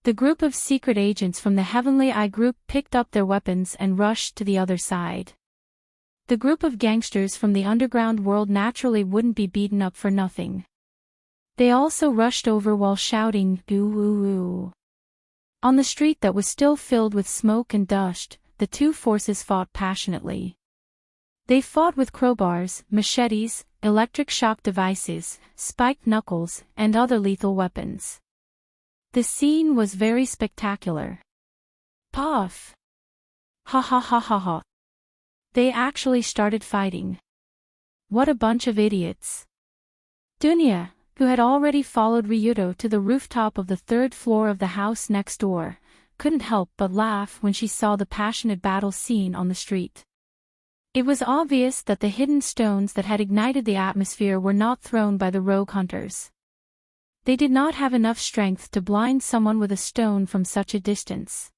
The group of secret agents from the Heavenly Eye Group picked up their weapons and rushed to the other side. The group of gangsters from the underground world naturally wouldn't be beaten up for nothing. They also rushed over while shouting, "Ooh ooh ooh." On the street that was still filled with smoke and dust, the two forces fought passionately. They fought with crowbars, machetes, electric shock devices, spiked knuckles, and other lethal weapons. The scene was very spectacular. Puff! Ha ha ha ha ha. They actually started fighting. What a bunch of idiots. Dunya, who had already followed Ryuto to the rooftop of the third floor of the house next door, couldn't help but laugh when she saw the passionate battle scene on the street. It was obvious that the hidden stones that had ignited the atmosphere were not thrown by the rogue hunters. They did not have enough strength to blind someone with a stone from such a distance.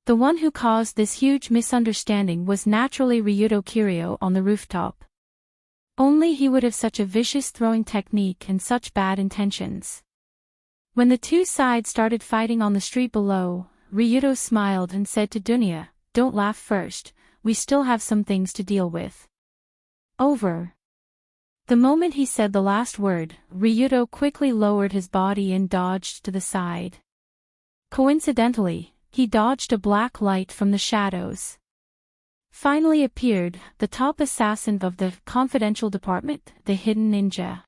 The one who caused this huge misunderstanding was naturally Ryuto Kiryu on the rooftop. Only he would have such a vicious throwing technique and such bad intentions. When the two sides started fighting on the street below, Ryuto smiled and said to Dunya, "Don't laugh first, we still have some things to deal with." Over. The moment he said the last word, Ryuto quickly lowered his body and dodged to the side. Coincidentally, he dodged a black light from the shadows. Finally appeared the top assassin of the confidential department, the hidden ninja.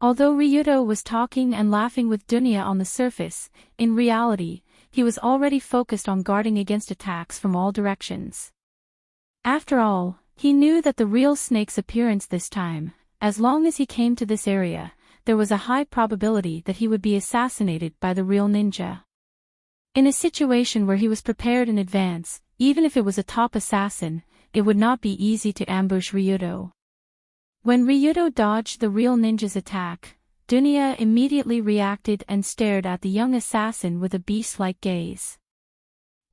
Although Ryuto was talking and laughing with Dunya on the surface, in reality, he was already focused on guarding against attacks from all directions. After all, he knew that the real snake's appearance this time, as long as he came to this area, there was a high probability that he would be assassinated by the real ninja. In a situation where he was prepared in advance, even if it was a top assassin, it would not be easy to ambush Ryuto. When Ryuto dodged the real ninja's attack, Dunya immediately reacted and stared at the young assassin with a beast-like gaze.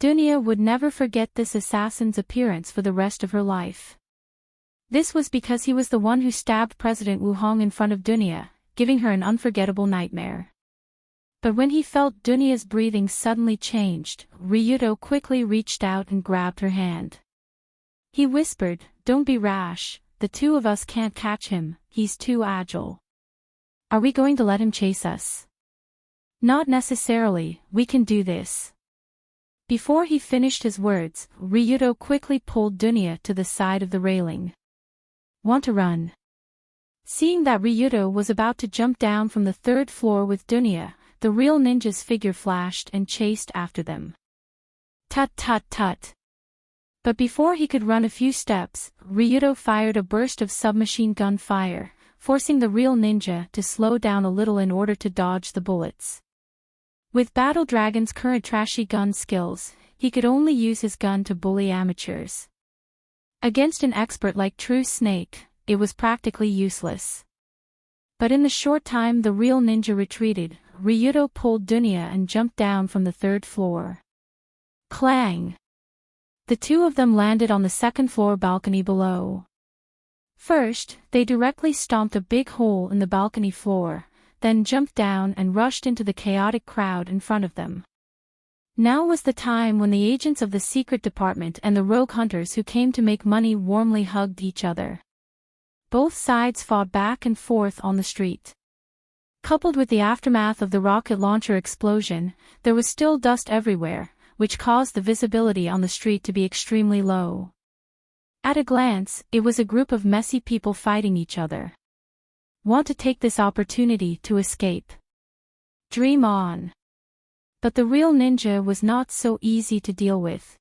Dunya would never forget this assassin's appearance for the rest of her life. This was because he was the one who stabbed President Wuhong in front of Dunya, giving her an unforgettable nightmare. But when he felt Dunya's breathing suddenly changed, Ryuto quickly reached out and grabbed her hand. He whispered, "Don't be rash, the two of us can't catch him, he's too agile." "Are we going to let him chase us?" "Not necessarily, we can do this." Before he finished his words, Ryuto quickly pulled Dunya to the side of the railing. "Want to run?" Seeing that Ryuto was about to jump down from the third floor with Dunya, the real ninja's figure flashed and chased after them. Tut tut tut. But before he could run a few steps, Ryuto fired a burst of submachine gun fire, forcing the real ninja to slow down a little in order to dodge the bullets. With Battle Dragon's current trashy gun skills, he could only use his gun to bully amateurs. Against an expert like True Snake, it was practically useless. But in the short time the real ninja retreated, Ryuto pulled Dunya and jumped down from the third floor. Clang! The two of them landed on the second-floor balcony below. First, they directly stomped a big hole in the balcony floor, then jumped down and rushed into the chaotic crowd in front of them. Now was the time when the agents of the secret department and the rogue hunters who came to make money warmly hugged each other. Both sides fought back and forth on the street. Coupled with the aftermath of the rocket launcher explosion, there was still dust everywhere, which caused the visibility on the street to be extremely low. At a glance, it was a group of messy people fighting each other. Want to take this opportunity to escape. Dream on. But the real ninja was not so easy to deal with.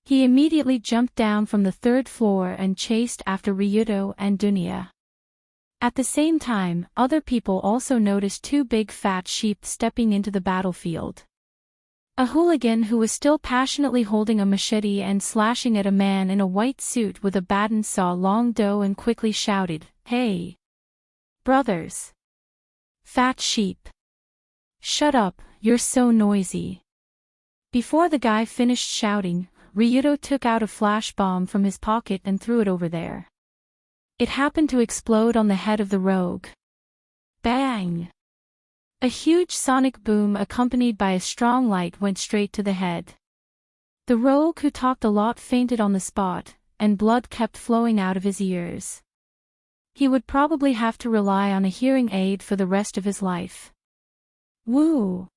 He immediately jumped down from the third floor and chased after Ryuto and Dunya. At the same time, other people also noticed two big fat sheep stepping into the battlefield. A hooligan who was still passionately holding a machete and slashing at a man in a white suit with a baton saw Long Do and quickly shouted, "Hey! Brothers! Fat sheep! Shut up, you're so noisy." Before the guy finished shouting, Ryuto took out a flash bomb from his pocket and threw it over there. It happened to explode on the head of the rogue. Bang! A huge sonic boom accompanied by a strong light went straight to the head. The rogue who talked a lot fainted on the spot, and blood kept flowing out of his ears. He would probably have to rely on a hearing aid for the rest of his life. Woo!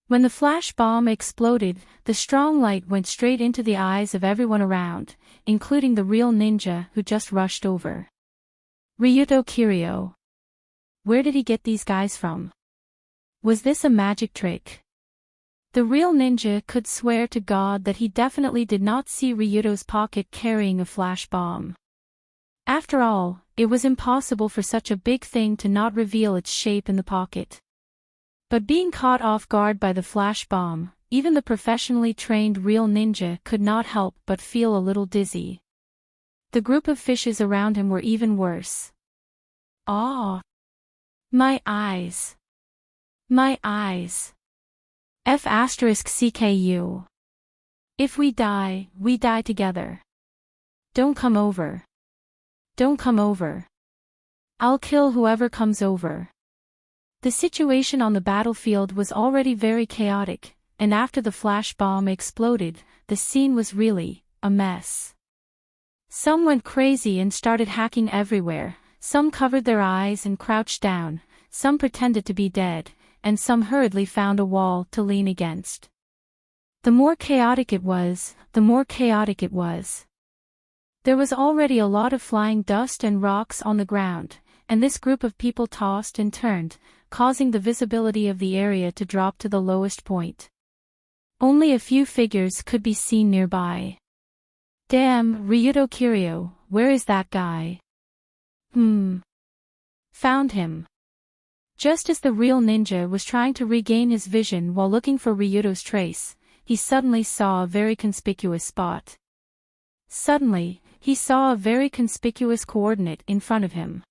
When the flash bomb exploded, the strong light went straight into the eyes of everyone around, including the real ninja who just rushed over. Ryuto Kiryu. Where did he get these guys from? Was this a magic trick? The real ninja could swear to God that he definitely did not see Ryuto's pocket carrying a flash bomb. After all, it was impossible for such a big thing to not reveal its shape in the pocket. But being caught off guard by the flash bomb, even the professionally trained real ninja could not help but feel a little dizzy. The group of fishes around him were even worse. Ah! My eyes! My eyes! F***CKU. If we die together. Don't come over. Don't come over. I'll kill whoever comes over. The situation on the battlefield was already very chaotic, and after the flash bomb exploded, the scene was really a mess. Some went crazy and started hacking everywhere, some covered their eyes and crouched down, some pretended to be dead, and some hurriedly found a wall to lean against. The more chaotic it was, the more chaotic it was. There was already a lot of flying dust and rocks on the ground, and this group of people tossed and turned, causing the visibility of the area to drop to the lowest point. Only a few figures could be seen nearby. Damn, Ryuto Kiryu, where is that guy? Found him. Just as the real ninja was trying to regain his vision while looking for Ryuto's trace, he suddenly saw a very conspicuous spot. Suddenly, he saw a very conspicuous coordinate in front of him.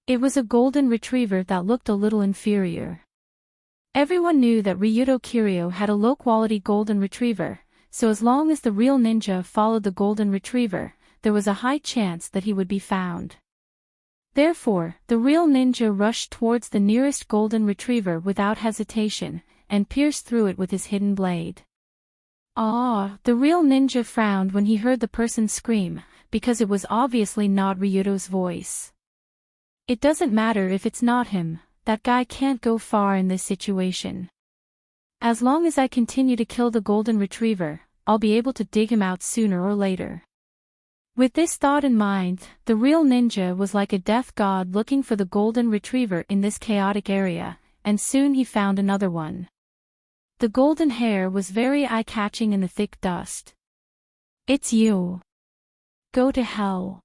It was a golden retriever that looked a little inferior. Everyone knew that Ryuto Kiryu had a low-quality golden retriever, so as long as the real ninja followed the golden retriever, there was a high chance that he would be found. Therefore, the real ninja rushed towards the nearest golden retriever without hesitation, and pierced through it with his hidden blade. The real ninja frowned when he heard the person scream, because it was obviously not Ryuto's voice. It doesn't matter if it's not him, that guy can't go far in this situation. As long as I continue to kill the golden retriever, I'll be able to dig him out sooner or later. With this thought in mind, the real ninja was like a death god looking for the golden retriever in this chaotic area, and soon he found another one. The golden hair was very eye-catching in the thick dust. It's you. Go to hell.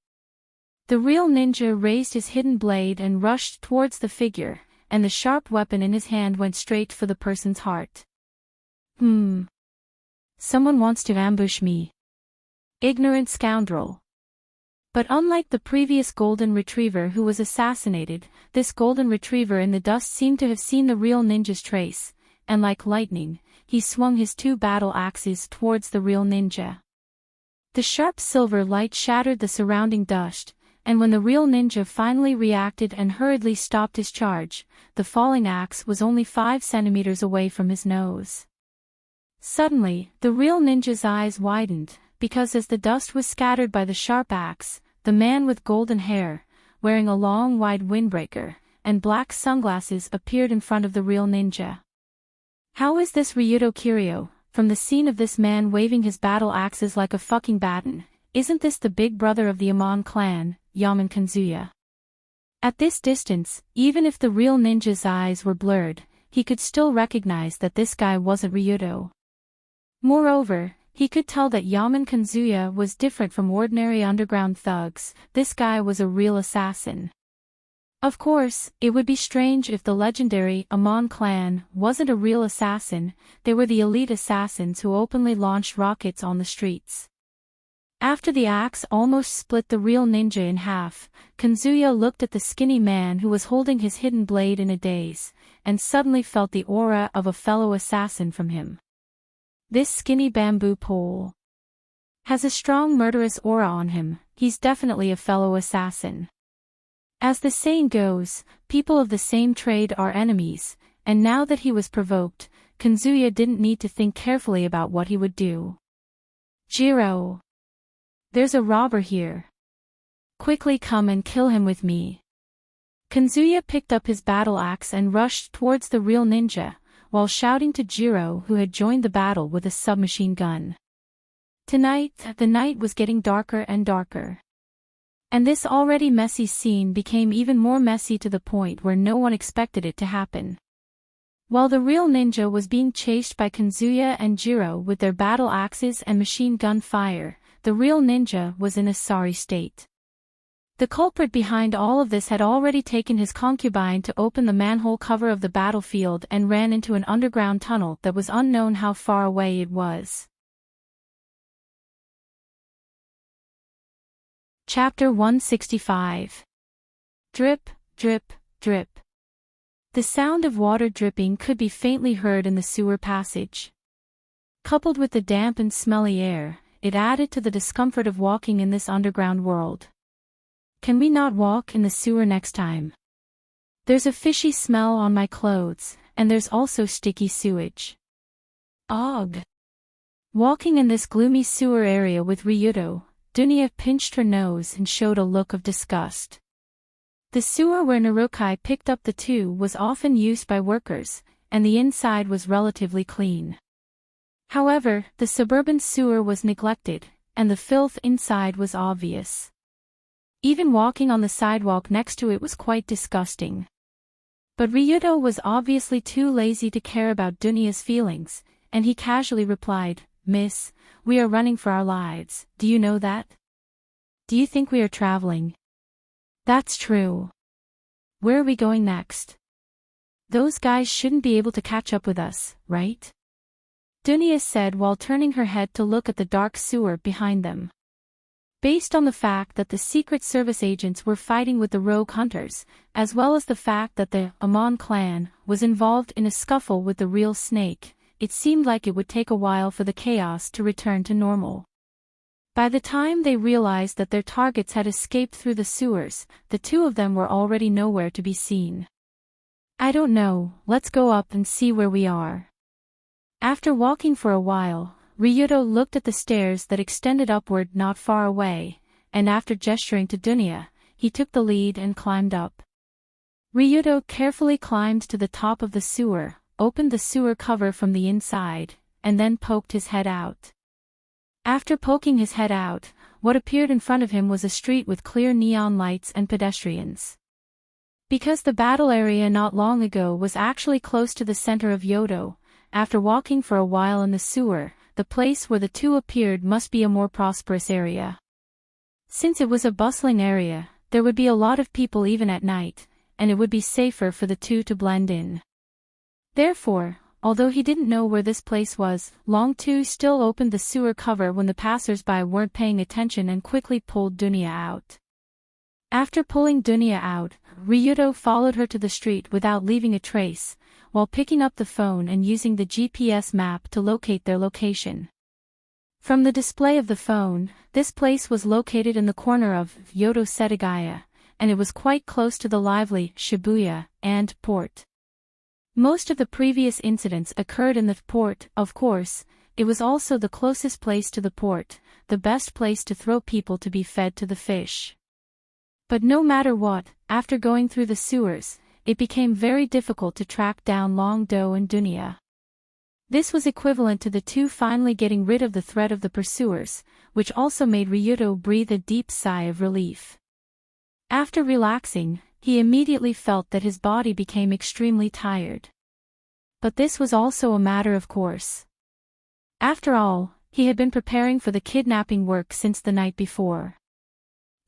The real ninja raised his hidden blade and rushed towards the figure, and the sharp weapon in his hand went straight for the person's heart. Someone wants to ambush me. Ignorant scoundrel. But unlike the previous golden retriever who was assassinated, this golden retriever in the dust seemed to have seen the real ninja's trace, and like lightning, he swung his two battle axes towards the real ninja. The sharp silver light shattered the surrounding dust, and when the real ninja finally reacted and hurriedly stopped his charge, the falling axe was only 5 centimeters away from his nose. Suddenly, the real ninja's eyes widened, because as the dust was scattered by the sharp axe, the man with golden hair, wearing a long wide windbreaker, and black sunglasses appeared in front of the real ninja. How is this Ryuto Kiryu? From the scene of this man waving his battle axes like a fucking baton, isn't this the big brother of the Amon clan, Yaman Kanzuya? At this distance, even if the real ninja's eyes were blurred, he could still recognize that this guy wasn't Ryuto. Moreover, he could tell that Yaman Kanzuya was different from ordinary underground thugs. This guy was a real assassin. Of course, it would be strange if the legendary Amon clan wasn't a real assassin. They were the elite assassins who openly launched rockets on the streets. After the axe almost split the real ninja in half, Kanzuya looked at the skinny man who was holding his hidden blade in a daze, and suddenly felt the aura of a fellow assassin from him. This skinny bamboo pole has a strong murderous aura on him. He's definitely a fellow assassin. As the saying goes, people of the same trade are enemies, and now that he was provoked, Kanzuya didn't need to think carefully about what he would do. Jiro! There's a robber here. Quickly come and kill him with me. Kanzuya picked up his battle axe and rushed towards the real ninja, while shouting to Jiro, who had joined the battle with a submachine gun. Tonight, the night was getting darker and darker. And this already messy scene became even more messy to the point where no one expected it to happen. While the real ninja was being chased by Kazuya and Jiro with their battle axes and machine gun fire, the real ninja was in a sorry state. The culprit behind all of this had already taken his concubine to open the manhole cover of the battlefield and ran into an underground tunnel that was unknown how far away it was. Chapter 165. Drip, drip, drip. The sound of water dripping could be faintly heard in the sewer passage. Coupled with the damp and smelly air, it added to the discomfort of walking in this underground world. Can we not walk in the sewer next time? There's a fishy smell on my clothes, and there's also sticky sewage. Ugh. Walking in this gloomy sewer area with Ryuto, Dunya pinched her nose and showed a look of disgust. The sewer where Narukai picked up the two was often used by workers, and the inside was relatively clean. However, the suburban sewer was neglected, and the filth inside was obvious. Even walking on the sidewalk next to it was quite disgusting. But Ryuto was obviously too lazy to care about Dunya's feelings, and he casually replied, "Miss, we are running for our lives, do you know that? Do you think we are traveling?" "That's true. Where are we going next? Those guys shouldn't be able to catch up with us, right?" Dunya said while turning her head to look at the dark sewer behind them. Based on the fact that the Secret Service agents were fighting with the rogue hunters, as well as the fact that the Amon clan was involved in a scuffle with the real Snake, it seemed like it would take a while for the chaos to return to normal. By the time they realized that their targets had escaped through the sewers, the two of them were already nowhere to be seen. "I don't know, let's go up and see where we are." After walking for a while, Ryuto looked at the stairs that extended upward not far away, and after gesturing to Dunya, he took the lead and climbed up. Ryuto carefully climbed to the top of the sewer, opened the sewer cover from the inside, and then poked his head out. After poking his head out, what appeared in front of him was a street with clear neon lights and pedestrians. Because the battle area not long ago was actually close to the center of Yodo, after walking for a while in the sewer, the place where the two appeared must be a more prosperous area. Since it was a bustling area, there would be a lot of people even at night, and it would be safer for the two to blend in. Therefore, although he didn't know where this place was, Long Tu still opened the sewer cover when the passers-by weren't paying attention and quickly pulled Dunya out. After pulling Dunya out, Ryuto followed her to the street without leaving a trace, while picking up the phone and using the GPS map to locate their location. From the display of the phone, this place was located in the corner of Yodo Setagaya, and it was quite close to the lively Shibuya and port. Most of the previous incidents occurred in the port, of course. It was also the closest place to the port, the best place to throw people to be fed to the fish. But no matter what, after going through the sewers, it became very difficult to track down Long Do and Dunya. This was equivalent to the two finally getting rid of the threat of the pursuers, which also made Ryuto breathe a deep sigh of relief. After relaxing, he immediately felt that his body became extremely tired. But this was also a matter of course. After all, he had been preparing for the kidnapping work since the night before.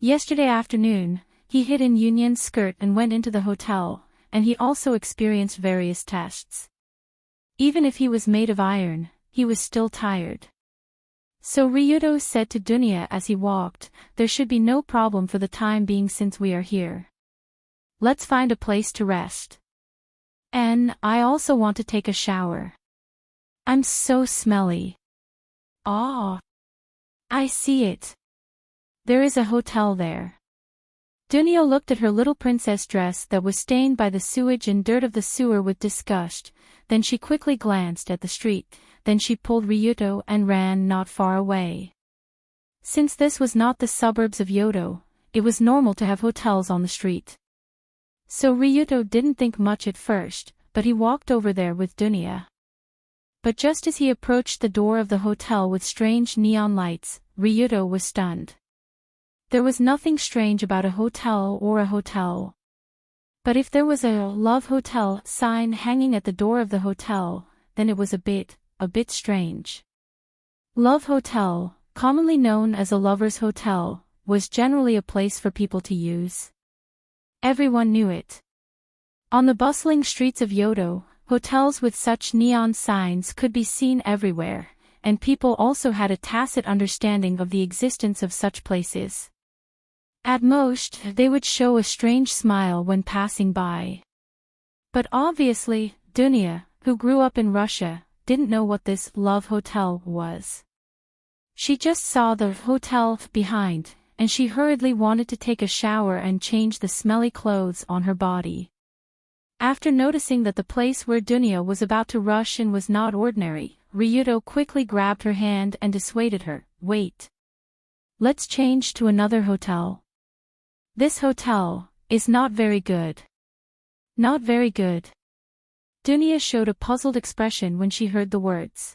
Yesterday afternoon, he hid in Yunyan's skirt and went into the hotel, and he also experienced various tests. Even if he was made of iron, he was still tired. So Ryuto said to Dunya as he walked, "There should be no problem for the time being since we are here. Let's find a place to rest. And I also want to take a shower. I'm so smelly." "Ah, I see it. There is a hotel there." Dunya looked at her little princess dress that was stained by the sewage and dirt of the sewer with disgust, then she quickly glanced at the street, then she pulled Ryuto and ran not far away. Since this was not the suburbs of Yodo, it was normal to have hotels on the street. So Ryuto didn't think much at first, but he walked over there with Dunya. But just as he approached the door of the hotel with strange neon lights, Ryuto was stunned. There was nothing strange about a hotel or a hotel. But if there was a Love Hotel sign hanging at the door of the hotel, then it was a bit strange. Love Hotel, commonly known as a lover's hotel, was generally a place for people to use. Everyone knew it. On the bustling streets of Yodo, hotels with such neon signs could be seen everywhere, and people also had a tacit understanding of the existence of such places. At most, they would show a strange smile when passing by. But obviously, Dunya, who grew up in Russia, didn't know what this Love Hotel was. She just saw the hotel behind, and she hurriedly wanted to take a shower and change the smelly clothes on her body. After noticing that the place where Dunya was about to rush in was not ordinary, Ryuto quickly grabbed her hand and dissuaded her. Wait. Let's change to another hotel. This hotel is not very good. Not very good. Dunya showed a puzzled expression when she heard the words.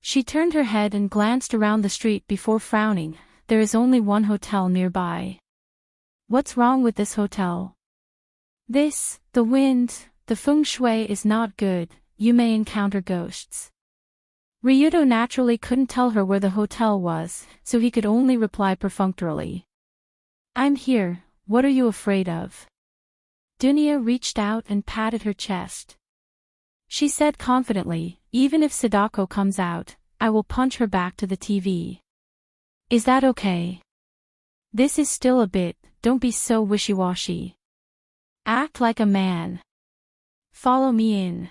She turned her head and glanced around the street before frowning. There is only one hotel nearby. What's wrong with this hotel? The wind, the feng shui is not good, you may encounter ghosts. Ryuto naturally couldn't tell her where the hotel was, so he could only reply perfunctorily. I'm here, what are you afraid of? Dunya reached out and patted her chest. She said confidently, even if Sadako comes out, I will punch her back to the TV. Is that okay? This is still a bit, don't be so wishy-washy. Act like a man. Follow me in.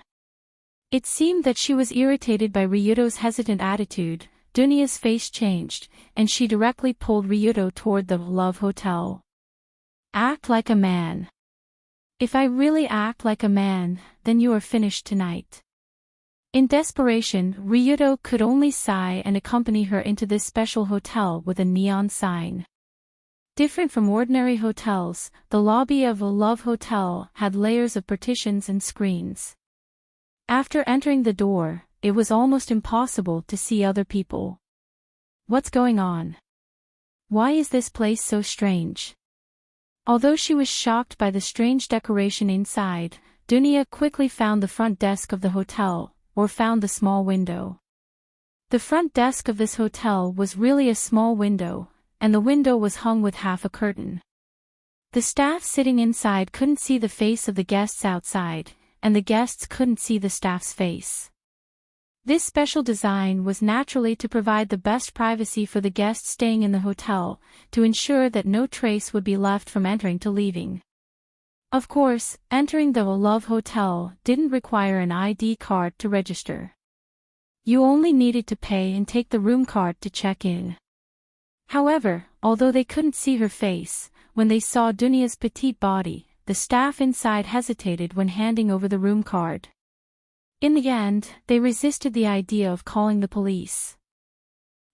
It seemed that she was irritated by Ryuto's hesitant attitude. Dunya's face changed, and she directly pulled Ryuto toward the Love Hotel. Act like a man. If I really act like a man, then you are finished tonight. In desperation, Ryuto could only sigh and accompany her into this special hotel with a neon sign. Different from ordinary hotels, the lobby of a Love Hotel had layers of partitions and screens. After entering the door, it was almost impossible to see other people. What's going on? Why is this place so strange? Although she was shocked by the strange decoration inside, Dunya quickly found the front desk of the hotel, or found the small window. The front desk of this hotel was really a small window, and the window was hung with half a curtain. The staff sitting inside couldn't see the face of the guests outside, and the guests couldn't see the staff's face. This special design was naturally to provide the best privacy for the guests staying in the hotel, to ensure that no trace would be left from entering to leaving. Of course, entering the Love Hotel didn't require an ID card to register. You only needed to pay and take the room card to check in. However, although they couldn't see her face, when they saw Dunya's petite body, the staff inside hesitated when handing over the room card. In the end, they resisted the idea of calling the police.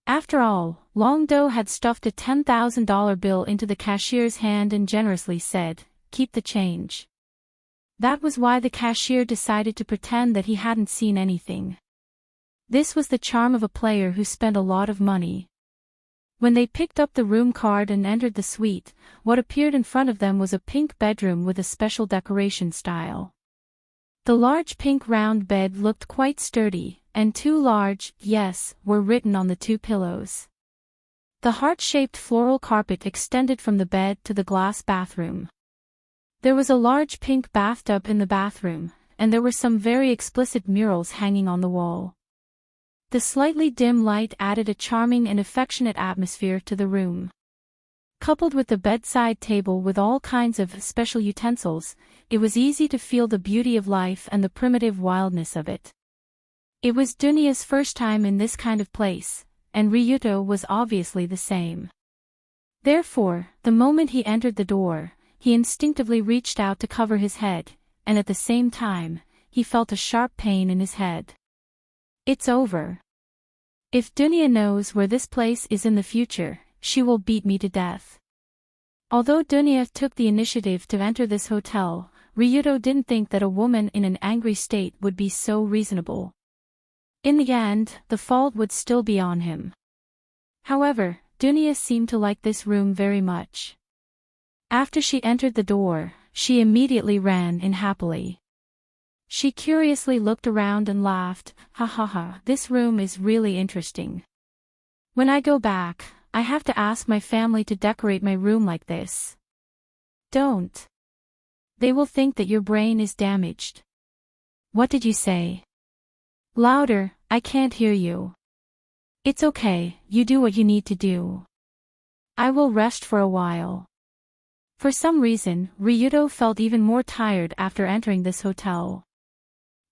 After all, Longdo had stuffed a $10,000 bill into the cashier's hand and generously said, "Keep the change." That was why the cashier decided to pretend that he hadn't seen anything. This was the charm of a player who spent a lot of money. When they picked up the room card and entered the suite, what appeared in front of them was a pink bedroom with a special decoration style. The large pink round bed looked quite sturdy, and two large "yes" were written on the two pillows. The heart-shaped floral carpet extended from the bed to the glass bathroom. There was a large pink bathtub in the bathroom, and there were some very explicit murals hanging on the wall. The slightly dim light added a charming and affectionate atmosphere to the room. Coupled with the bedside table with all kinds of special utensils, it was easy to feel the beauty of life and the primitive wildness of it. It was Dunya's first time in this kind of place, and Ryuto was obviously the same. Therefore, the moment he entered the door, he instinctively reached out to cover his head, and at the same time, he felt a sharp pain in his head. It's over. If Dunya knows where this place is in the future, she will beat me to death. Although Dunya took the initiative to enter this hotel, Ryudo didn't think that a woman in an angry state would be so reasonable. In the end, the fault would still be on him. However, Dunya seemed to like this room very much. After she entered the door, she immediately ran in happily. She curiously looked around and laughed, "Ha ha ha, this room is really interesting. When I go back, I have to ask my family to decorate my room like this." "Don't. They will think that your brain is damaged." "What did you say?" "Louder, I can't hear you." "It's okay, you do what you need to do. I will rest for a while." For some reason, Ryudo felt even more tired after entering this hotel.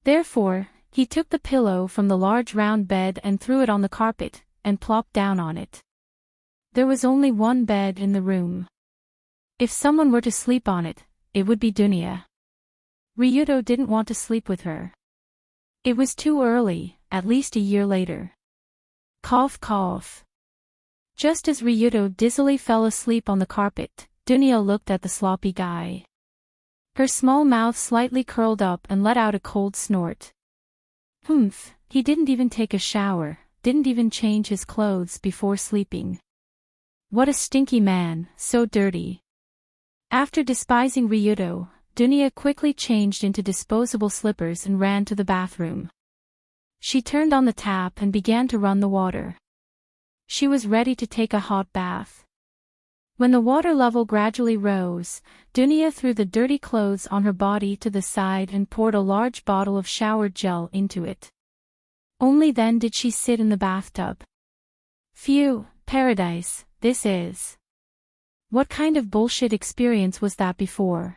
Therefore, he took the pillow from the large round bed and threw it on the carpet, and plopped down on it. There was only one bed in the room. If someone were to sleep on it, it would be Dunya. Ryudo didn't want to sleep with her. It was too early, at least a year later. Cough cough. Just as Ryudo dizzily fell asleep on the carpet, Dunya looked at the sloppy guy. Her small mouth slightly curled up and let out a cold snort. Humph, he didn't even take a shower, didn't even change his clothes before sleeping. What a stinky man, so dirty. After despising Ryudo, Dunya quickly changed into disposable slippers and ran to the bathroom. She turned on the tap and began to run the water. She was ready to take a hot bath. When the water level gradually rose, Dunya threw the dirty clothes on her body to the side and poured a large bottle of shower gel into it. Only then did she sit in the bathtub. Phew, paradise, this is. What kind of bullshit experience was that before?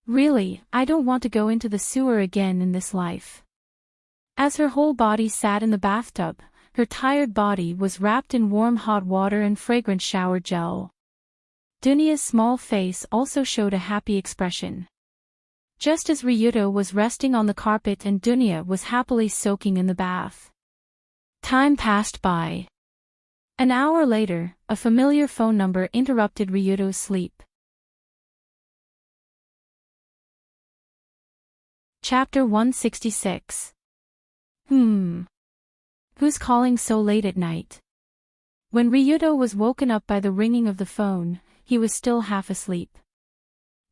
Really, I don't want to go into the sewer again in this life. As her whole body sat in the bathtub, her tired body was wrapped in warm hot water and fragrant shower gel. Dunya's small face also showed a happy expression. Just as Ryudo was resting on the carpet and Dunya was happily soaking in the bath. Time passed by. An hour later, a familiar phone number interrupted Ryudo's sleep. Chapter 166. Who's calling so late at night? When Ryudo was woken up by the ringing of the phone, he was still half asleep.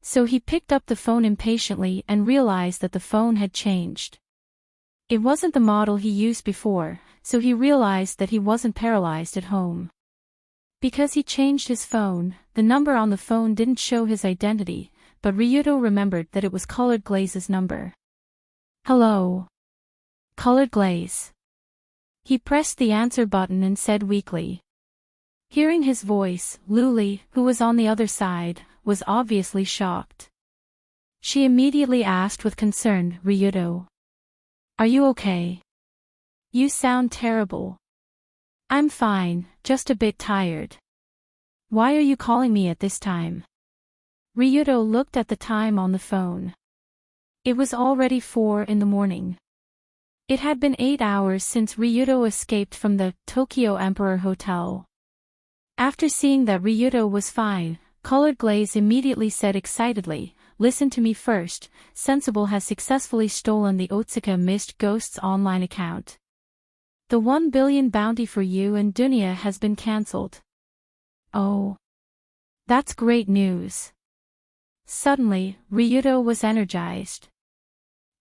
So he picked up the phone impatiently and realized that the phone had changed. It wasn't the model he used before, so he realized that he wasn't paralyzed at home. Because he changed his phone, the number on the phone didn't show his identity, but Ryudo remembered that it was Colored Glaze's number. Hello. Colored Glaze. He pressed the answer button and said weakly. Hearing his voice, Luli, who was on the other side, was obviously shocked. She immediately asked with concern, Ryudo. Are you okay? You sound terrible. I'm fine, just a bit tired. Why are you calling me at this time? Ryudo looked at the time on the phone. It was already 4 in the morning. It had been 8 hours since Ryudo escaped from the Tokyo Emperor Hotel. After seeing that Ryudo was fine, Colored Glaze immediately said excitedly, Listen to me first, Sensible has successfully stolen the Otsuka Mist Ghosts online account. The 1 billion bounty for you and Dunya has been cancelled. Oh. That's great news. Suddenly, Ryudo was energized.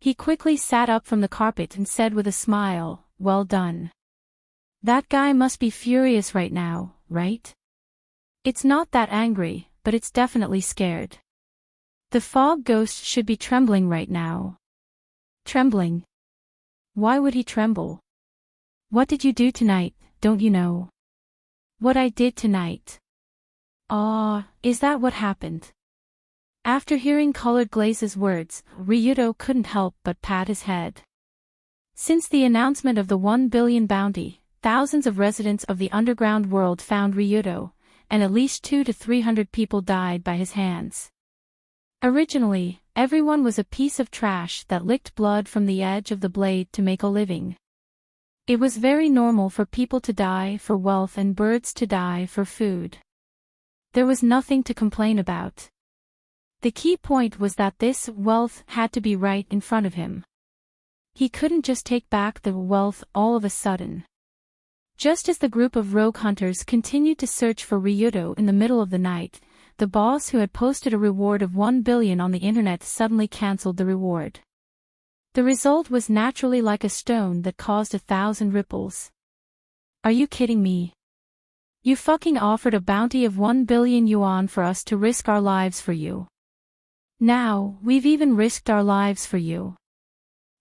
He quickly sat up from the carpet and said with a smile, Well done. That guy must be furious right now, right? It's not that angry, but it's definitely scared. The fog ghost should be trembling right now. Trembling? Why would he tremble? What did you do tonight, don't you know? What I did tonight. Is that what happened? After hearing Colored Glaze's words, Ryudo couldn't help but pat his head. Since the announcement of the 1 billion bounty, thousands of residents of the underground world found Ryudo, and at least 200 to 300 people died by his hands. Originally, everyone was a piece of trash that licked blood from the edge of the blade to make a living. It was very normal for people to die for wealth and birds to die for food. There was nothing to complain about. The key point was that this wealth had to be right in front of him. He couldn't just take back the wealth all of a sudden. Just as the group of rogue hunters continued to search for Ryuto in the middle of the night, the boss who had posted a reward of 1 billion on the internet suddenly cancelled the reward. The result was naturally like a stone that caused 1,000 ripples. Are you kidding me? You fucking offered a bounty of 1 billion yuan for us to risk our lives for you. Now, we've even risked our lives for you.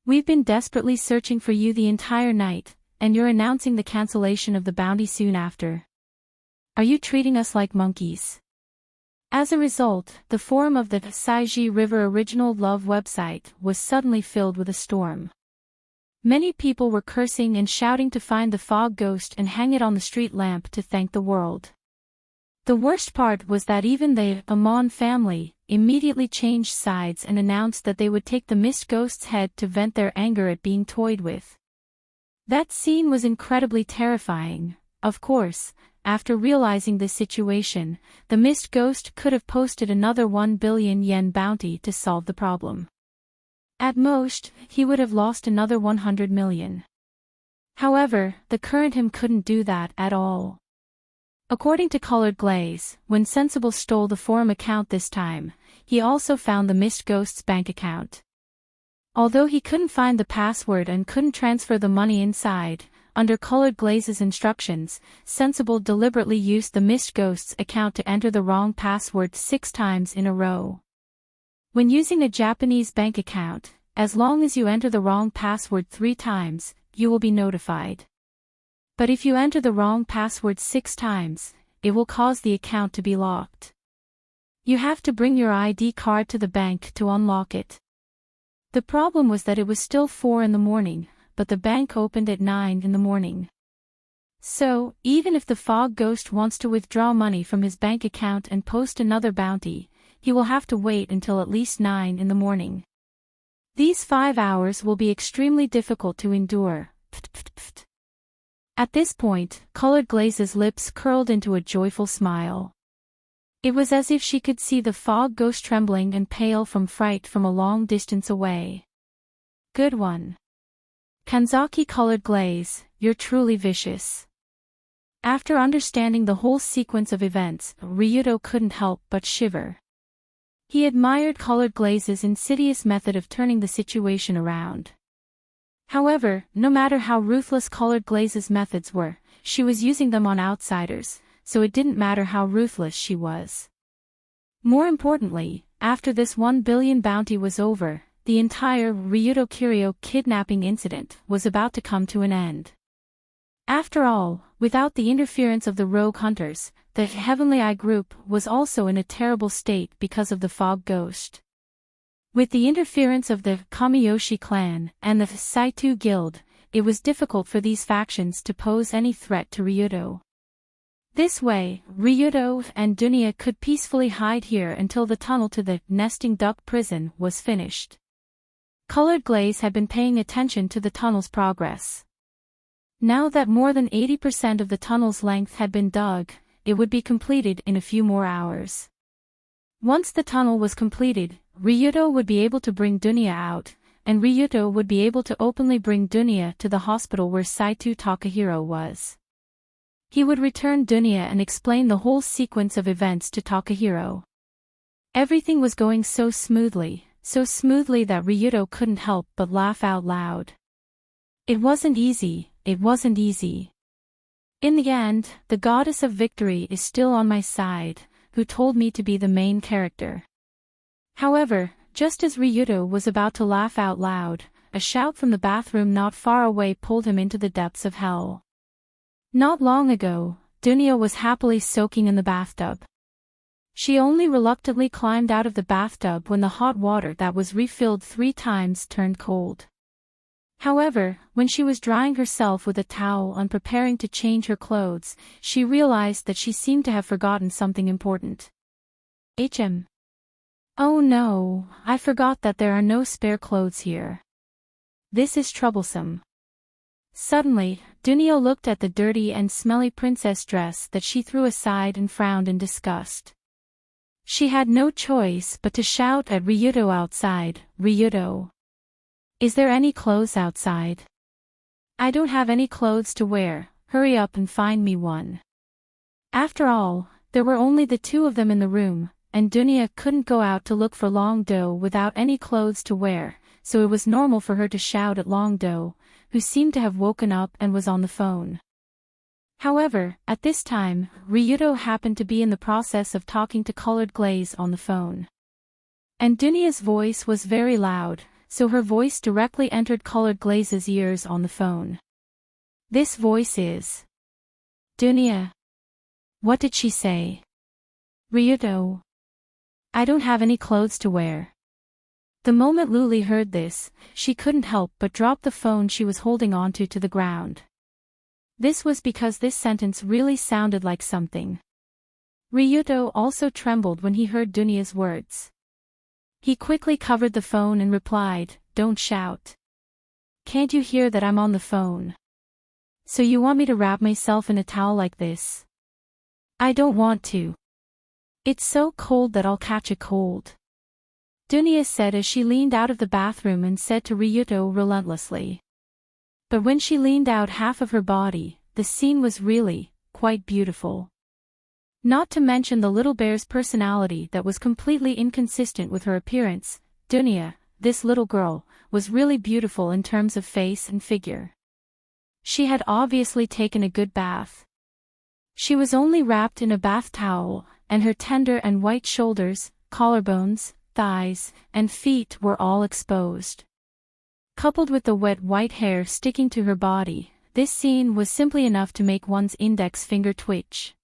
We've been desperately searching for you the entire night, and you're announcing the cancellation of the bounty soon after. Are you treating us like monkeys? As a result, the forum of the Saiji River Original Love website was suddenly filled with a storm. Many people were cursing and shouting to find the fog ghost and hang it on the street lamp to thank the world. The worst part was that even the Amon family immediately changed sides and announced that they would take the mist ghost's head to vent their anger at being toyed with. That scene was incredibly terrifying. Of course, after realizing this situation, the mist ghost could have posted another 1 billion yen bounty to solve the problem. At most, he would have lost another 100 million. However, the current him couldn't do that at all. According to Colored Glaze, when Sensible stole the forum account this time, he also found the mist ghost's bank account. Although he couldn't find the password and couldn't transfer the money inside, under Colored Glaze's instructions, Sensible deliberately used the mist ghost's account to enter the wrong password 6 times in a row. When using a Japanese bank account, as long as you enter the wrong password 3 times, you will be notified. But if you enter the wrong password 6 times, it will cause the account to be locked. You have to bring your ID card to the bank to unlock it. The problem was that it was still 4 in the morning, but the bank opened at 9 in the morning. So, even if the fog ghost wants to withdraw money from his bank account and post another bounty, he will have to wait until at least 9 in the morning. These 5 hours will be extremely difficult to endure. At this point, Colored Glaze's lips curled into a joyful smile. It was as if she could see the fog ghost trembling and pale from fright from a long distance away. Good one. Kanzaki Colored Glaze, you're truly vicious. After understanding the whole sequence of events, Ryuto couldn't help but shiver. He admired Colored Glaze's insidious method of turning the situation around. However, no matter how ruthless Colored Glaze's methods were, she was using them on outsiders, so it didn't matter how ruthless she was. More importantly, after this 1 billion bounty was over, the entire Ryuto Kiryu kidnapping incident was about to come to an end. After all, without the interference of the rogue hunters, the Heavenly Eye group was also in a terrible state because of the fog ghost. With the interference of the Kamiyoshi clan and the Saitu guild, it was difficult for these factions to pose any threat to Ryuto. This way, Ryuto and Dunya could peacefully hide here until the tunnel to the nesting duck prison was finished. Colored Glaze had been paying attention to the tunnel's progress. Now that more than 80% of the tunnel's length had been dug, it would be completed in a few more hours. Once the tunnel was completed, Ryuto would be able to bring Dunya out, and Ryuto would be able to openly bring Dunya to the hospital where Saitu Takahiro was. He would return Dunya and explain the whole sequence of events to Takahiro. Everything was going so smoothly that Ryuto couldn't help but laugh out loud. It wasn't easy. In the end, the goddess of victory is still on my side, who told me to be the main character. However, just as Ryuto was about to laugh out loud, a shout from the bathroom not far away pulled him into the depths of hell. Not long ago, Dunya was happily soaking in the bathtub. She only reluctantly climbed out of the bathtub when the hot water that was refilled 3 times turned cold. However, when she was drying herself with a towel and preparing to change her clothes, she realized that she seemed to have forgotten something important. Oh no, I forgot that there are no spare clothes here. This is troublesome. Suddenly, Dunya looked at the dirty and smelly princess dress that she threw aside and frowned in disgust. She had no choice but to shout at Ryuto outside, "Ryuto! Is there any clothes outside? I don't have any clothes to wear, hurry up and find me one." After all, there were only the two of them in the room, and Dunya couldn't go out to look for Longdo without any clothes to wear, so it was normal for her to shout at Longdo, who seemed to have woken up and was on the phone. However, at this time, Ryuto happened to be in the process of talking to Colored Glaze on the phone. And Dunya's voice was very loud, so her voice directly entered Colored Glaze's ears on the phone. "This voice is Dunya. What did she say? Ryuto. I don't have any clothes to wear." The moment Luli heard this, she couldn't help but drop the phone she was holding onto to the ground. This was because this sentence really sounded like something. Ryuto also trembled when he heard Dunya's words. He quickly covered the phone and replied, "Don't shout. Can't you hear that I'm on the phone? So you want me to wrap myself in a towel like this? I don't want to. It's so cold that I'll catch a cold," Dunya said as she leaned out of the bathroom and said to Ryuto relentlessly. But when she leaned out half of her body, the scene was really quite beautiful. Not to mention the little bear's personality that was completely inconsistent with her appearance. Dunya, this little girl, was really beautiful in terms of face and figure. She had obviously taken a good bath. She was only wrapped in a bath towel, and her tender and white shoulders, collarbones, thighs, and feet were all exposed. Coupled with the wet white hair sticking to her body, this scene was simply enough to make one's index finger twitch.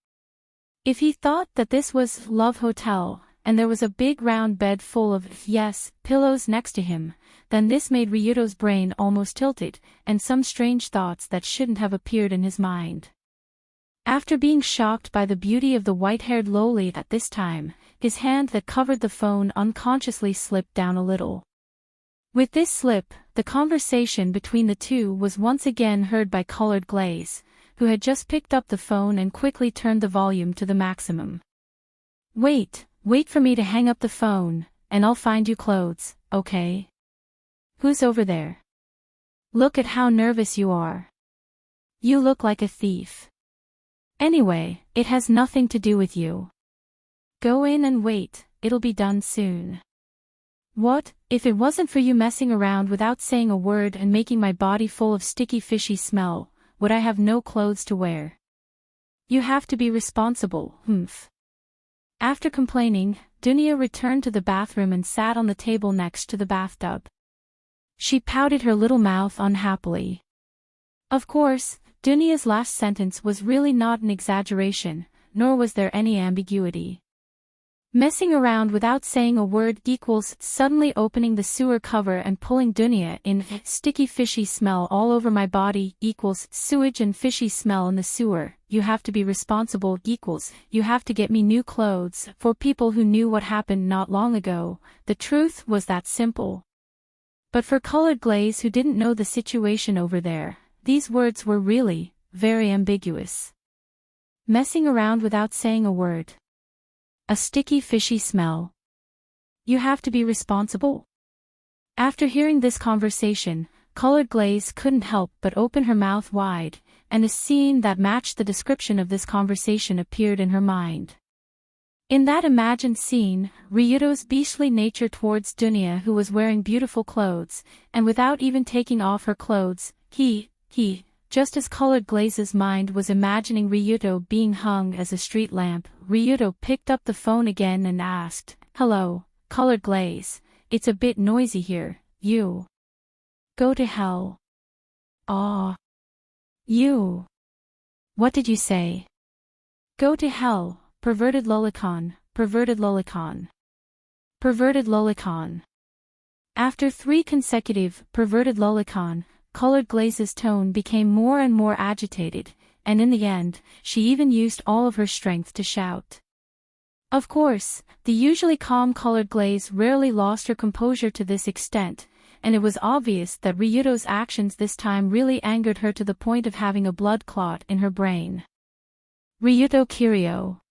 If he thought that this was Love Hotel, and there was a big round bed full of, pillows next to him, then this made Ryuto's brain almost tilted, and some strange thoughts that shouldn't have appeared in his mind. After being shocked by the beauty of the white-haired loli at this time, his hand that covered the phone unconsciously slipped down a little. With this slip, the conversation between the two was once again heard by Colored Glaze, who had just picked up the phone and quickly turned the volume to the maximum. Wait for me to hang up the phone, and I'll find you clothes, okay? Who's over there? Look at how nervous you are. You look like a thief. Anyway, it has nothing to do with you. Go in and wait, it'll be done soon. What, if it wasn't for you messing around without saying a word and making my body full of sticky fishy smell, would I have no clothes to wear? You have to be responsible, humph. After complaining, Dunya returned to the bathroom and sat on the table next to the bathtub. She pouted her little mouth unhappily. Of course, Dunya's last sentence was really not an exaggeration, nor was there any ambiguity. Messing around without saying a word equals suddenly opening the sewer cover and pulling Dunya in. Sticky fishy smell all over my body equals sewage and fishy smell in the sewer. You have to be responsible equals you have to get me new clothes. For people who knew what happened not long ago, the truth was that simple. But for Colored Glaze who didn't know the situation over there, these words were really very ambiguous. Messing around without saying a word. A sticky fishy smell. You have to be responsible? After hearing this conversation, Colored Glaze couldn't help but open her mouth wide, and a scene that matched the description of this conversation appeared in her mind. In that imagined scene, Ryuto's beastly nature towards Dunya who was wearing beautiful clothes, and without even taking off her clothes, just as Colored Glaze's mind was imagining Ryuto being hung as a street lamp, Ryuto picked up the phone again and asked, "Hello, Colored Glaze, it's a bit noisy here, you." "Go to hell." "Aw. You. What did you say?" "Go to hell, perverted lolicon, perverted lolicon. Perverted lolicon." After 3 consecutive perverted lolicon, Colored Glaze's tone became more and more agitated, and in the end, she even used all of her strength to shout. Of course, the usually calm Colored Glaze rarely lost her composure to this extent, and it was obvious that Ryuto's actions this time really angered her to the point of having a blood clot in her brain. Ryuto Kiryu.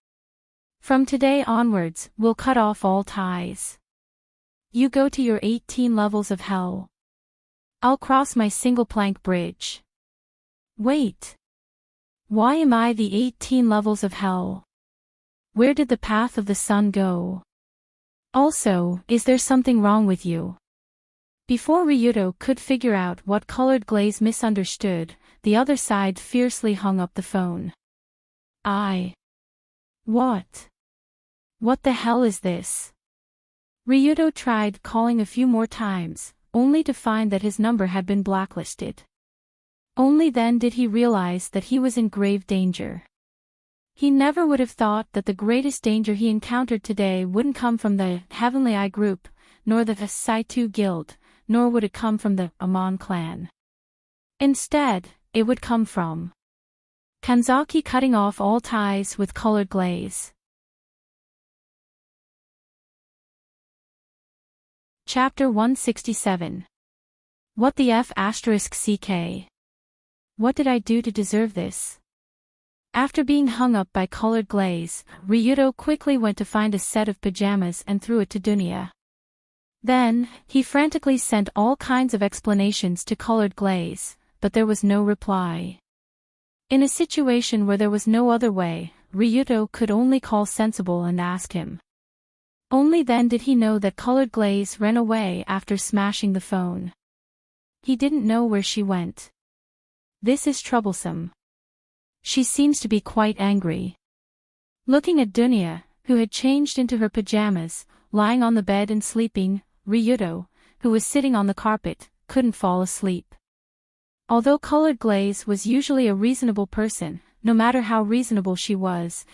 From today onwards, we'll cut off all ties. You go to your 18 levels of hell. I'll cross my single plank bridge. Wait. Why am I the 18 levels of hell? Where did the path of the sun go? Also, is there something wrong with you? Before Ryuto could figure out what Colored Glaze misunderstood, the other side fiercely hung up the phone. What? What the hell is this? Ryuto tried calling a few more times, only to find that his number had been blacklisted. Only then did he realize that he was in grave danger. He never would have thought that the greatest danger he encountered today wouldn't come from the Heavenly Eye group, nor the Saitu Guild, nor would it come from the Amon clan. Instead, it would come from Kanzaki cutting off all ties with Colored Glaze. Chapter 167. What the F***CK? What did I do to deserve this? After being hung up by Colored Glaze, Ryuto quickly went to find a set of pajamas and threw it to Dunya. Then, he frantically sent all kinds of explanations to Colored Glaze, but there was no reply. In a situation where there was no other way, Ryuto could only call Sensible and ask him. Only then did he know that Colored Glaze ran away after smashing the phone. He didn't know where she went. This is troublesome. She seems to be quite angry. Looking at Dunya, who had changed into her pajamas, lying on the bed and sleeping, Ryuto, who was sitting on the carpet, couldn't fall asleep. Although Colored Glaze was usually a reasonable person, no matter how reasonable she was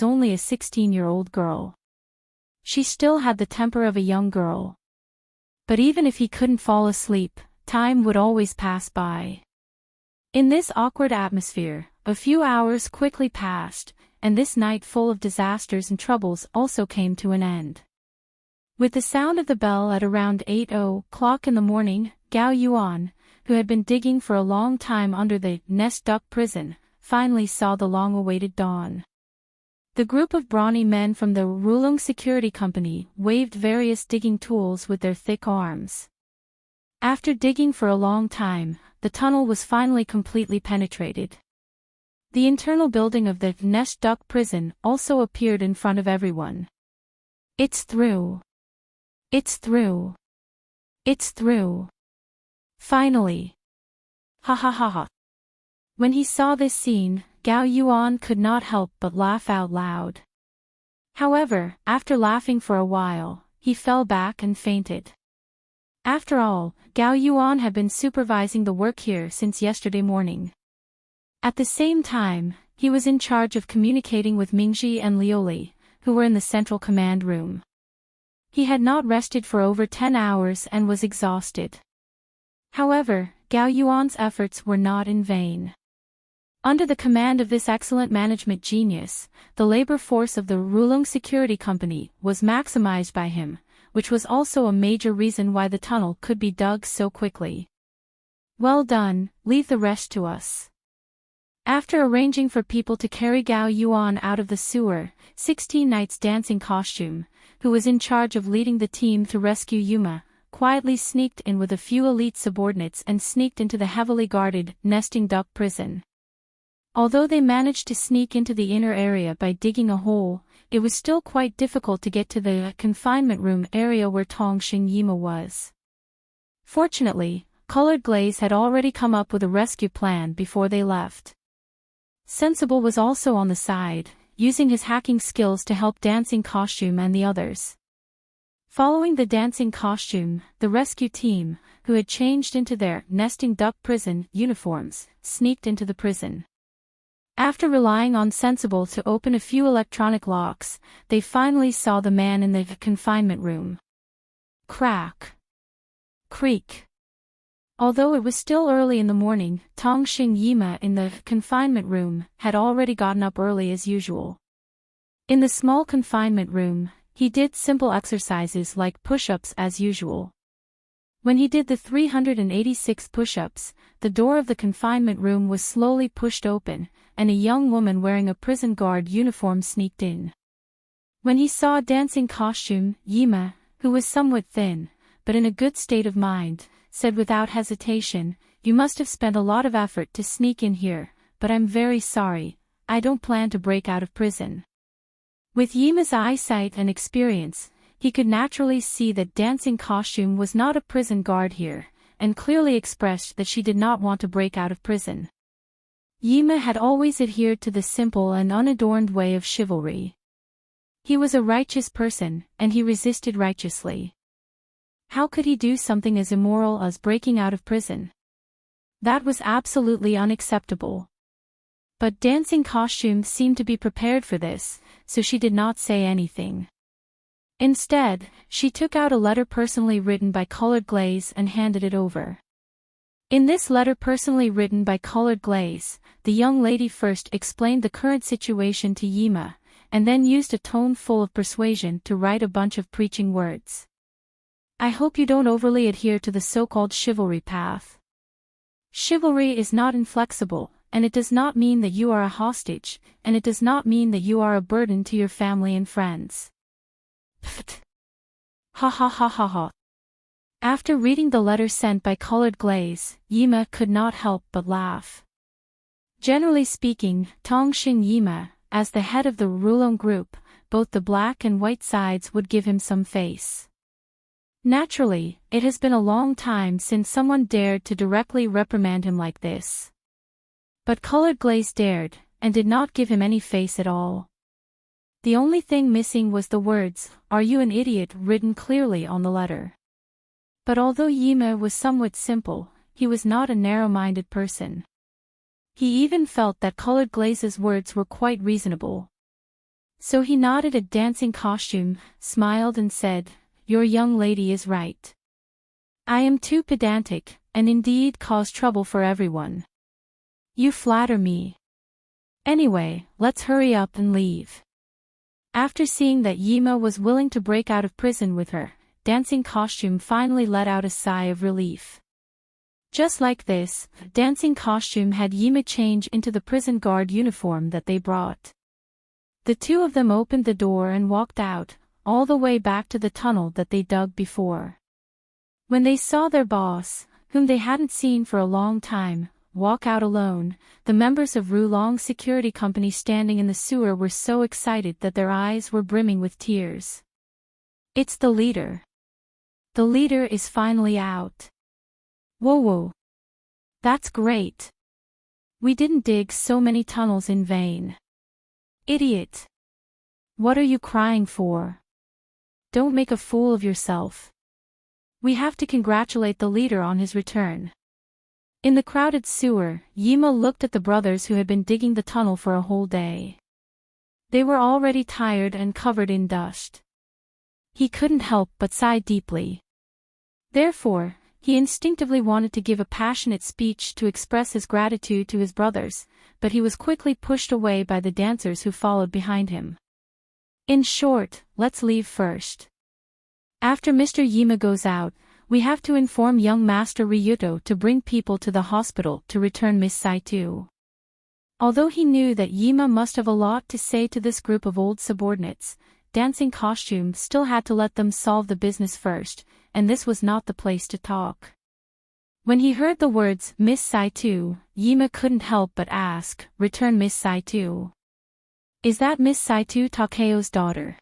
only a 16-year-old girl. She still had the temper of a young girl. But even if he couldn't fall asleep, time would always pass by. In this awkward atmosphere, a few hours quickly passed, and this night full of disasters and troubles also came to an end. With the sound of the bell at around 8:00 in the morning, Gao Yuan, who had been digging for a long time under the Nest Duck prison, finally saw the long-awaited dawn. The group of brawny men from the Rulung Security Company waved various digging tools with their thick arms. After digging for a long time, the tunnel was finally completely penetrated. The internal building of the Nest Duck prison also appeared in front of everyone. It's through. It's through. It's through. Finally. Ha ha ha ha. When he saw this scene, Gao Yuan could not help but laugh out loud. However, after laughing for a while, he fell back and fainted. After all, Gao Yuan had been supervising the work here since yesterday morning. At the same time, he was in charge of communicating with Mingji and Lioli, who were in the central command room. He had not rested for over 10 hours and was exhausted. However, Gao Yuan's efforts were not in vain. Under the command of this excellent management genius, the labor force of the Rulung Security Company was maximized by him, which was also a major reason why the tunnel could be dug so quickly. Well done, leave the rest to us. After arranging for people to carry Gao Yuan out of the sewer, 16 Knights Dancing Costume, who was in charge of leading the team to rescue Yuma, quietly sneaked in with a few elite subordinates and sneaked into the heavily guarded, nesting duck prison. Although they managed to sneak into the inner area by digging a hole, it was still quite difficult to get to the confinement room area where Tongxing Yima was. Fortunately, Colored Glaze had already come up with a rescue plan before they left. Sensible was also on the side, using his hacking skills to help Dancing Costume and the others. Following the Dancing Costume, the rescue team, who had changed into their nesting duck prison uniforms, sneaked into the prison. After relying on Sensible to open a few electronic locks, they finally saw the man in the confinement room. Crack. Creak. Although it was still early in the morning, Tongxing Yima in the confinement room had already gotten up early as usual. In the small confinement room, he did simple exercises like push-ups as usual. When he did the 386 push-ups, the door of the confinement room was slowly pushed open, and a young woman wearing a prison guard uniform sneaked in. When he saw Dancing Costume, Yima, who was somewhat thin, but in a good state of mind, said without hesitation, "You must have spent a lot of effort to sneak in here, but I'm very sorry, I don't plan to break out of prison." With Yima's eyesight and experience, he could naturally see that Dancing Costume was not a prison guard here, and clearly expressed that she did not want to break out of prison. Yima had always adhered to the simple and unadorned way of chivalry. He was a righteous person, and he resisted righteously. How could he do something as immoral as breaking out of prison? That was absolutely unacceptable. But Dancing Costume seemed to be prepared for this, so she did not say anything. Instead, she took out a letter personally written by Colored Glaze and handed it over. In this letter personally written by Colored Glaze, the young lady first explained the current situation to Yima, and then used a tone full of persuasion to write a bunch of preaching words. "I hope you don't overly adhere to the so-called chivalry path. Chivalry is not inflexible, and it does not mean that you are a hostage, and it does not mean that you are a burden to your family and friends." Pfft. Ha ha ha ha ha. After reading the letter sent by Colored Glaze, Yima could not help but laugh. Generally speaking, Tongxing Yima, as the head of the Rulong group, both the black and white sides would give him some face. Naturally, it has been a long time since someone dared to directly reprimand him like this. But Colored Glaze dared, and did not give him any face at all. The only thing missing was the words, "Are you an idiot?" written clearly on the letter. But although Yima was somewhat simple, he was not a narrow-minded person. He even felt that Colored Glaze's words were quite reasonable. So he nodded at Dancing Costume, smiled and said, "Your young lady is right. I am too pedantic, and indeed cause trouble for everyone. You flatter me. Anyway, let's hurry up and leave." After seeing that Yima was willing to break out of prison with her, Dancing Costume finally let out a sigh of relief. Just like this, Dancing Costume had Yima change into the prison guard uniform that they brought. The two of them opened the door and walked out, all the way back to the tunnel that they dug before. When they saw their boss, whom they hadn't seen for a long time, walk out alone, the members of Rulong Security Company standing in the sewer were so excited that their eyes were brimming with tears. "It's the leader. The leader is finally out. Whoa. That's great. We didn't dig so many tunnels in vain. Idiot. What are you crying for? Don't make a fool of yourself. We have to congratulate the leader on his return." In the crowded sewer, Yima looked at the brothers who had been digging the tunnel for a whole day. They were already tired and covered in dust. He couldn't help but sigh deeply. Therefore, he instinctively wanted to give a passionate speech to express his gratitude to his brothers, but he was quickly pushed away by the dancers who followed behind him. In short, let's leave first. After Mr. Yima goes out, we have to inform young Master Ryuto to bring people to the hospital to return Miss Saito. Although he knew that Yima must have a lot to say to this group of old subordinates, Dancing Costume still had to let them solve the business first, and this was not the place to talk. When he heard the words Miss Saito, Yima couldn't help but ask, "Return Miss Saito? Is that Miss Saito Takeo's daughter?"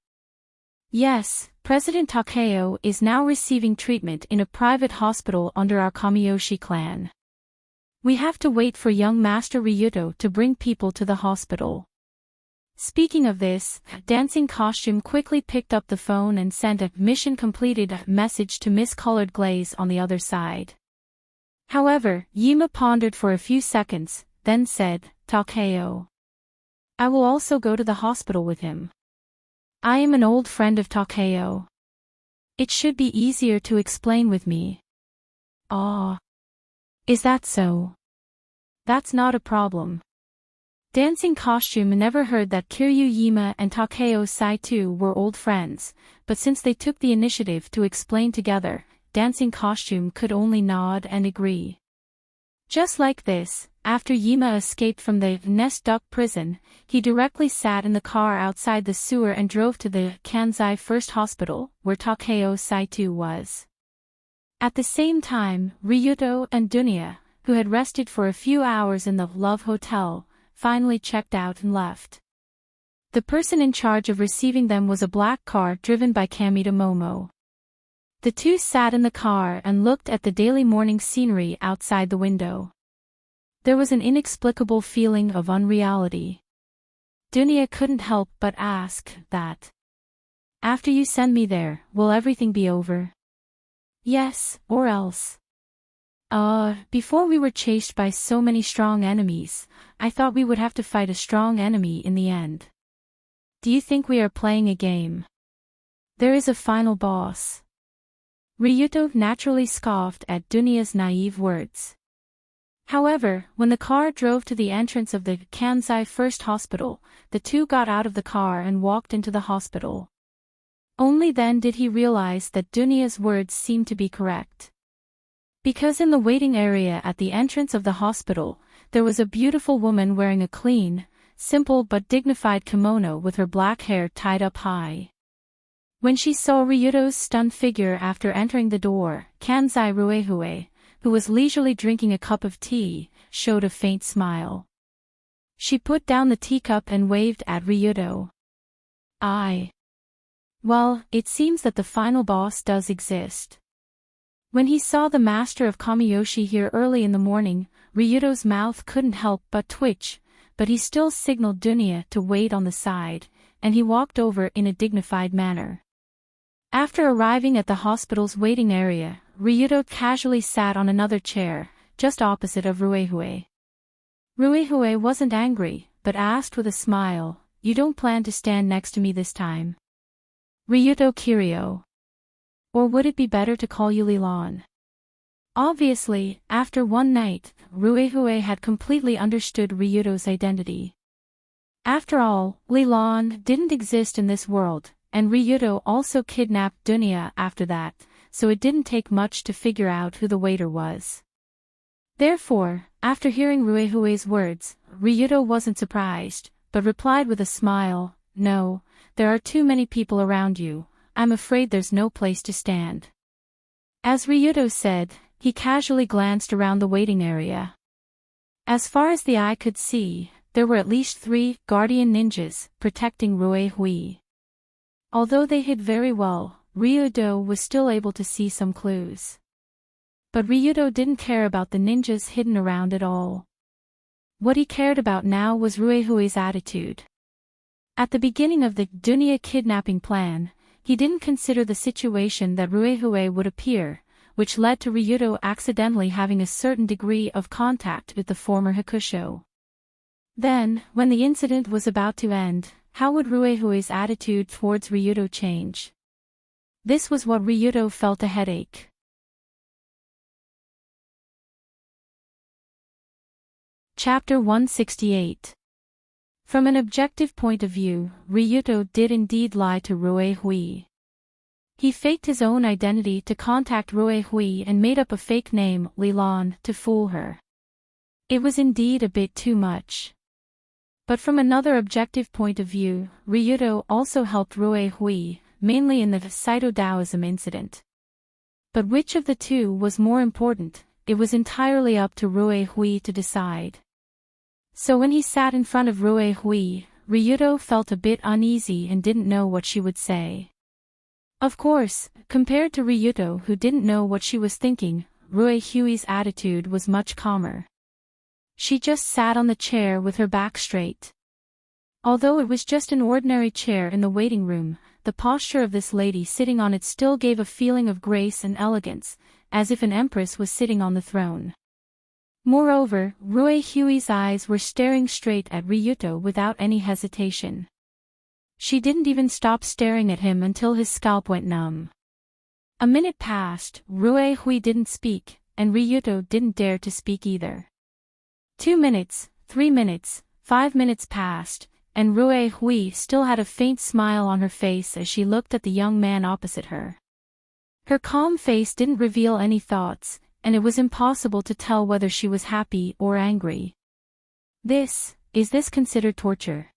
"Yes, President Takeo is now receiving treatment in a private hospital under our Kamiyoshi clan. We have to wait for young Master Ryuto to bring people to the hospital." Speaking of this, Dancing Costume quickly picked up the phone and sent a "mission completed" message to Miss Colored Glaze on the other side. However, Yima pondered for a few seconds, then said, "Takeo. I will also go to the hospital with him. I am an old friend of Takeo. It should be easier to explain with me." "Ah. Is that so?" "That's not a problem." Dancing Costume never heard that Kiryu Yima and Takeo Saito were old friends, but since they took the initiative to explain together, Dancing Costume could only nod and agree. Just like this, after Yima escaped from the Nest Duck prison, he directly sat in the car outside the sewer and drove to the Kansai First Hospital, where Takeo Saito was. At the same time, Ryuto and Dunya, who had rested for a few hours in the Love Hotel, finally checked out and left. The person in charge of receiving them was a black car driven by Kamita Momo. The two sat in the car and looked at the daily morning scenery outside the window. There was an inexplicable feeling of unreality. Dunya couldn't help but ask that. After you send me there, will everything be over? Yes, or else. Before we were chased by so many strong enemies, I thought we would have to fight a strong enemy in the end. Do you think we are playing a game? There is a final boss. Ryuto naturally scoffed at Dunya's naive words. However, when the car drove to the entrance of the Kansai First Hospital, the two got out of the car and walked into the hospital. Only then did he realize that Dunya's words seemed to be correct. Because in the waiting area at the entrance of the hospital, there was a beautiful woman wearing a clean, simple but dignified kimono with her black hair tied up high. When she saw Ryuto's stunned figure after entering the door, Kansai Ruehue, who was leisurely drinking a cup of tea, showed a faint smile. She put down the teacup and waved at Ryuto. Well, it seems that the final boss does exist. When he saw the master of Kamiyoshi here early in the morning, Ryuto's mouth couldn't help but twitch, but he still signaled Dunya to wait on the side, and he walked over in a dignified manner. After arriving at the hospital's waiting area, Ryuto casually sat on another chair, just opposite of Ruehue. Ruehue wasn't angry, but asked with a smile, "You don't plan to stand next to me this time?" Ryuto Kiryu. Or would it be better to call you Lilan? Obviously, after one night, Ruehue had completely understood Ryuto's identity. After all, Lilan didn't exist in this world, and Ryuto also kidnapped Dunya after that, so it didn't take much to figure out who the waiter was. Therefore, after hearing Ruehue's words, Ryuto wasn't surprised, but replied with a smile, "No, there are too many people around you, I'm afraid there's no place to stand." As Ryuto said, he casually glanced around the waiting area. As far as the eye could see, there were at least 3 guardian ninjas protecting Ruehui. Although they hid very well, Ryuto was still able to see some clues. But Ryuto didn't care about the ninjas hidden around at all. What he cared about now was Ruehui's attitude. At the beginning of the Dunya kidnapping plan, he didn't consider the situation that Ruehue would appear, which led to Ryuto accidentally having a certain degree of contact with the former Hakusho. Then, when the incident was about to end, how would Ruehue's attitude towards Ryuto change? This was what Ryuto felt a headache. Chapter 168. From an objective point of view, Ryuto did indeed lie to Ruehui. He faked his own identity to contact Ruehui and made up a fake name, Lilan, to fool her. It was indeed a bit too much. But from another objective point of view, Ryuto also helped Ruehui, mainly in the Saito Taoism incident. But which of the two was more important, it was entirely up to Ruehui to decide. So when he sat in front of Ruehui, Ryuto felt a bit uneasy and didn't know what she would say. Of course, compared to Ryuto who didn't know what she was thinking, Ruehui's attitude was much calmer. She just sat on the chair with her back straight. Although it was just an ordinary chair in the waiting room, the posture of this lady sitting on it still gave a feeling of grace and elegance, as if an empress was sitting on the throne. Moreover, Ruehui's eyes were staring straight at Ryuto without any hesitation. She didn't even stop staring at him until his scalp went numb. A minute passed, Ruehui didn't speak, and Ryuto didn't dare to speak either. 2 minutes, 3 minutes, 5 minutes passed, and Ruehui still had a faint smile on her face as she looked at the young man opposite her. Her calm face didn't reveal any thoughts, and it was impossible to tell whether she was happy or angry. Is this considered torture?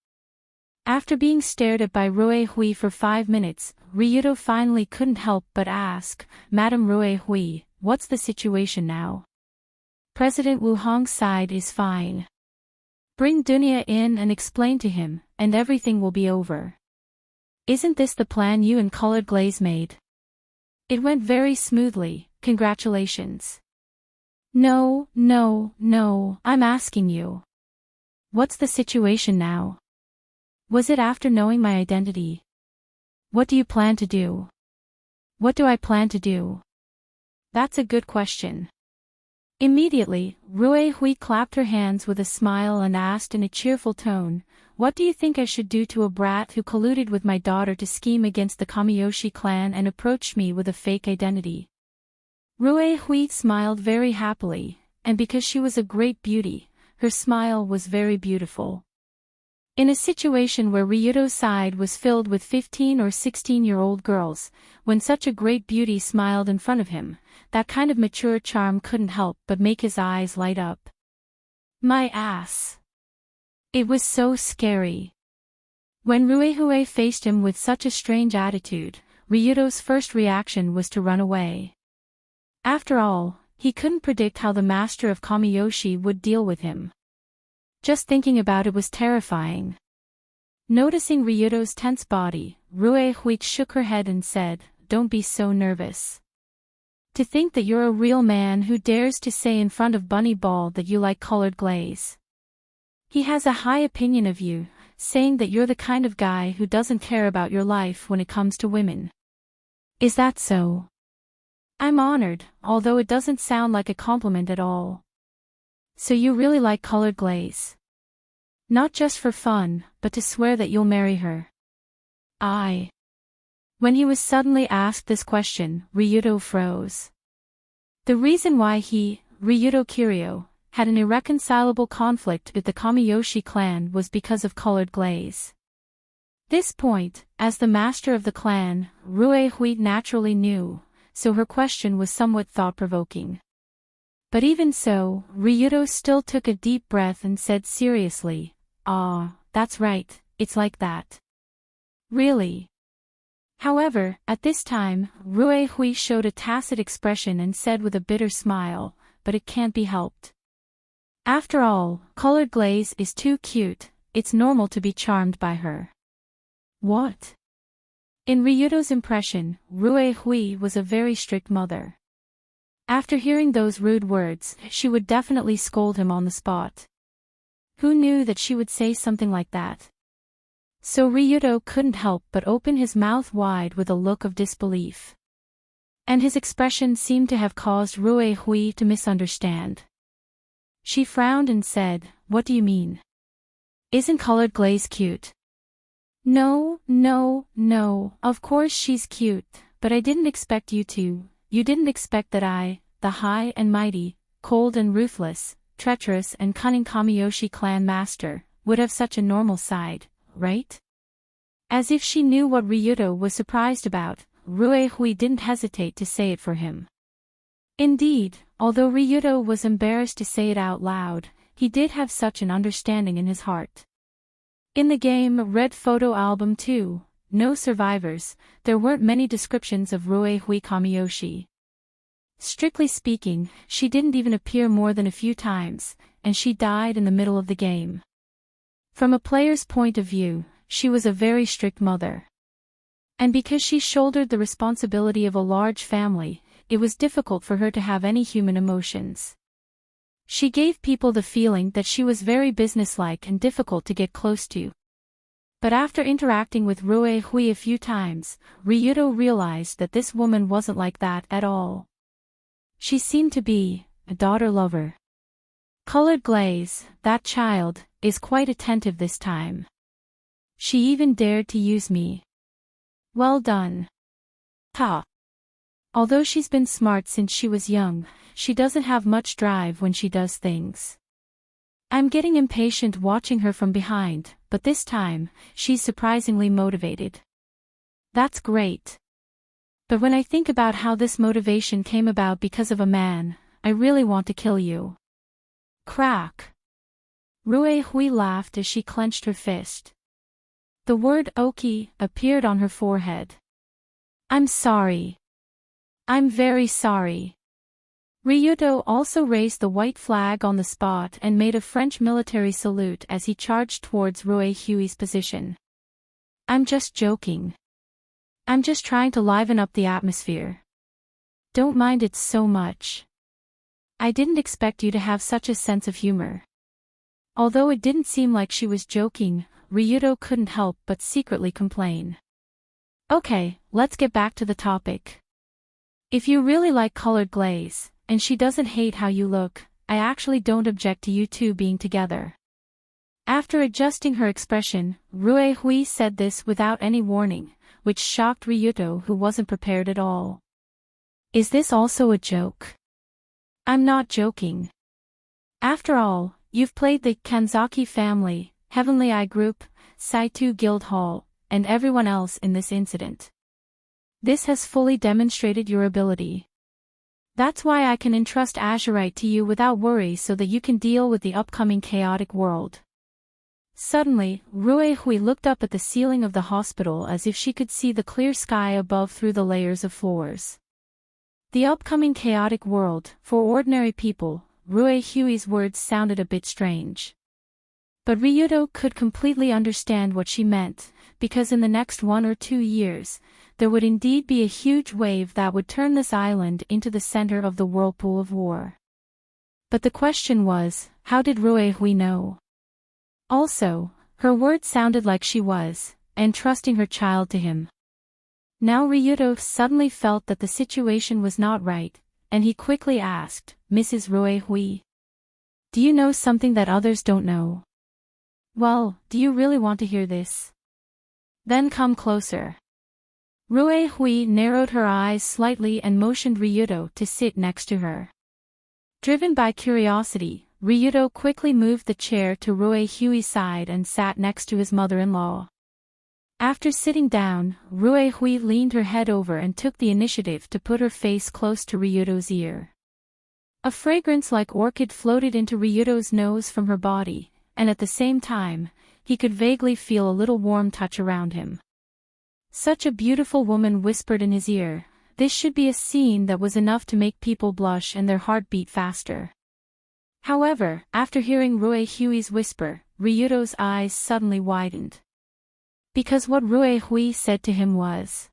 After being stared at by Rue Hui for 5 minutes, Ryudo finally couldn't help but ask, Madam Rue Hui, what's the situation now? President Wu Hong's side is fine. Bring Dunya in and explain to him, and everything will be over. Isn't this the plan you and Colored Glaze made? It went very smoothly, congratulations. No, I'm asking you. What's the situation now? Was it after knowing my identity? What do you plan to do? What do I plan to do? That's a good question. Immediately, Rue Hui clapped her hands with a smile and asked in a cheerful tone, what do you think I should do to a brat who colluded with my daughter to scheme against the Kamiyoshi clan and approached me with a fake identity? Rue Hui smiled very happily, and because she was a great beauty, her smile was very beautiful. In a situation where Ryudo's side was filled with 15 or 16-year-old girls, when such a great beauty smiled in front of him, that kind of mature charm couldn't help but make his eyes light up. My ass. It was so scary. When Rue Hui faced him with such a strange attitude, Ryudo's first reaction was to run away. After all, he couldn't predict how the master of Kamiyoshi would deal with him. Just thinking about it was terrifying. Noticing Ryudo's tense body, Rue Hui shook her head and said, don't be so nervous. To think that you're a real man who dares to say in front of Bunny Ball that you like Colored Glaze. He has a high opinion of you, saying that you're the kind of guy who doesn't care about your life when it comes to women. Is that so? I'm honored, although it doesn't sound like a compliment at all. So you really like Colored Glaze? Not just for fun, but to swear that you'll marry her. When he was suddenly asked this question, Ryudo froze. The reason why he, Ryudo Kiryu, had an irreconcilable conflict with the Kamiyoshi clan was because of Colored Glaze. This point, as the master of the clan, Rue Hui naturally knew, so her question was somewhat thought-provoking. But even so, Ryudo still took a deep breath and said seriously, that's right, it's like that. Really? However, at this time, Rue Hui showed a tacit expression and said with a bitter smile, but it can't be helped. After all, Colored Glaze is too cute, it's normal to be charmed by her. What? In Ryudo's impression, Rue Hui was a very strict mother. After hearing those rude words, she would definitely scold him on the spot. Who knew that she would say something like that? So Ryudo couldn't help but open his mouth wide with a look of disbelief. And his expression seemed to have caused Rue Hui to misunderstand. She frowned and said, what do you mean? Isn't Colored Glaze cute? No, of course she's cute, but I didn't expect you to. You didn't expect that I, the high and mighty, cold and ruthless, treacherous and cunning Kamiyoshi clan master, would have such a normal side, right? As if she knew what Ryudo was surprised about, Rue Hui didn't hesitate to say it for him. Indeed, although Ryudo was embarrassed to say it out loud, he did have such an understanding in his heart. In the game Red Photo Album 2, No Survivors, there weren't many descriptions of Rue Hui Kamiyoshi. Strictly speaking, she didn't even appear more than a few times, and she died in the middle of the game. From a player's point of view, she was a very strict mother. And because she shouldered the responsibility of a large family, it was difficult for her to have any human emotions. She gave people the feeling that she was very businesslike and difficult to get close to. But after interacting with Rue Hui a few times, Ryudo realized that this woman wasn't like that at all. She seemed to be a daughter lover. Colored Glaze, that child, is quite attentive this time. She even dared to use me. Well done. Ha. Although she's been smart since she was young, she doesn't have much drive when she does things. I'm getting impatient watching her from behind, but this time, she's surprisingly motivated. That's great. But when I think about how this motivation came about because of a man, I really want to kill you. Crack. Rue Hui laughed as she clenched her fist. The word Oki appeared on her forehead. I'm sorry. I'm very sorry. Ryuto also raised the white flag on the spot and made a French military salute as he charged towards Rue Hui's position. I'm just joking. I'm just trying to liven up the atmosphere. Don't mind it so much. I didn't expect you to have such a sense of humor. Although it didn't seem like she was joking, Ryuto couldn't help but secretly complain. Okay, let's get back to the topic. If you really like colored glaze, and she doesn't hate how you look, I actually don't object to you two being together. After adjusting her expression, Rue Hui said this without any warning, which shocked Ryuto, who wasn't prepared at all. Is this also a joke? I'm not joking. After all, you've played the Kanzaki family, Heavenly Eye Group, Saitu Guild Hall, and everyone else in this incident. This has fully demonstrated your ability. That's why I can entrust Azurite to you without worry so that you can deal with the upcoming chaotic world. Suddenly, Rue Hui looked up at the ceiling of the hospital as if she could see the clear sky above through the layers of floors. The upcoming chaotic world, for ordinary people, Rue Hui's words sounded a bit strange. But Ryuto could completely understand what she meant, because in the next 1 or 2 years, there would indeed be a huge wave that would turn this island into the center of the whirlpool of war. But the question was, how did Rue Hui know? Also, her words sounded like she was entrusting her child to him. Now Ryuto suddenly felt that the situation was not right, and he quickly asked, Mrs. Rue Hui, do you know something that others don't know? Well, do you really want to hear this? Then come closer. Rue Hui narrowed her eyes slightly and motioned Ryuto to sit next to her. Driven by curiosity, Ryuto quickly moved the chair to Rue Hui's side and sat next to his mother-in-law. After sitting down, Rue Hui leaned her head over and took the initiative to put her face close to Ryuto's ear. A fragrance like orchid floated into Ryuto's nose from her body, and at the same time, he could vaguely feel a little warm touch around him. Such a beautiful woman whispered in his ear. This should be a scene that was enough to make people blush and their heart beat faster. However, after hearing Rue Hui's whisper, Ryuto's eyes suddenly widened. Because what Rue Hui said to him was,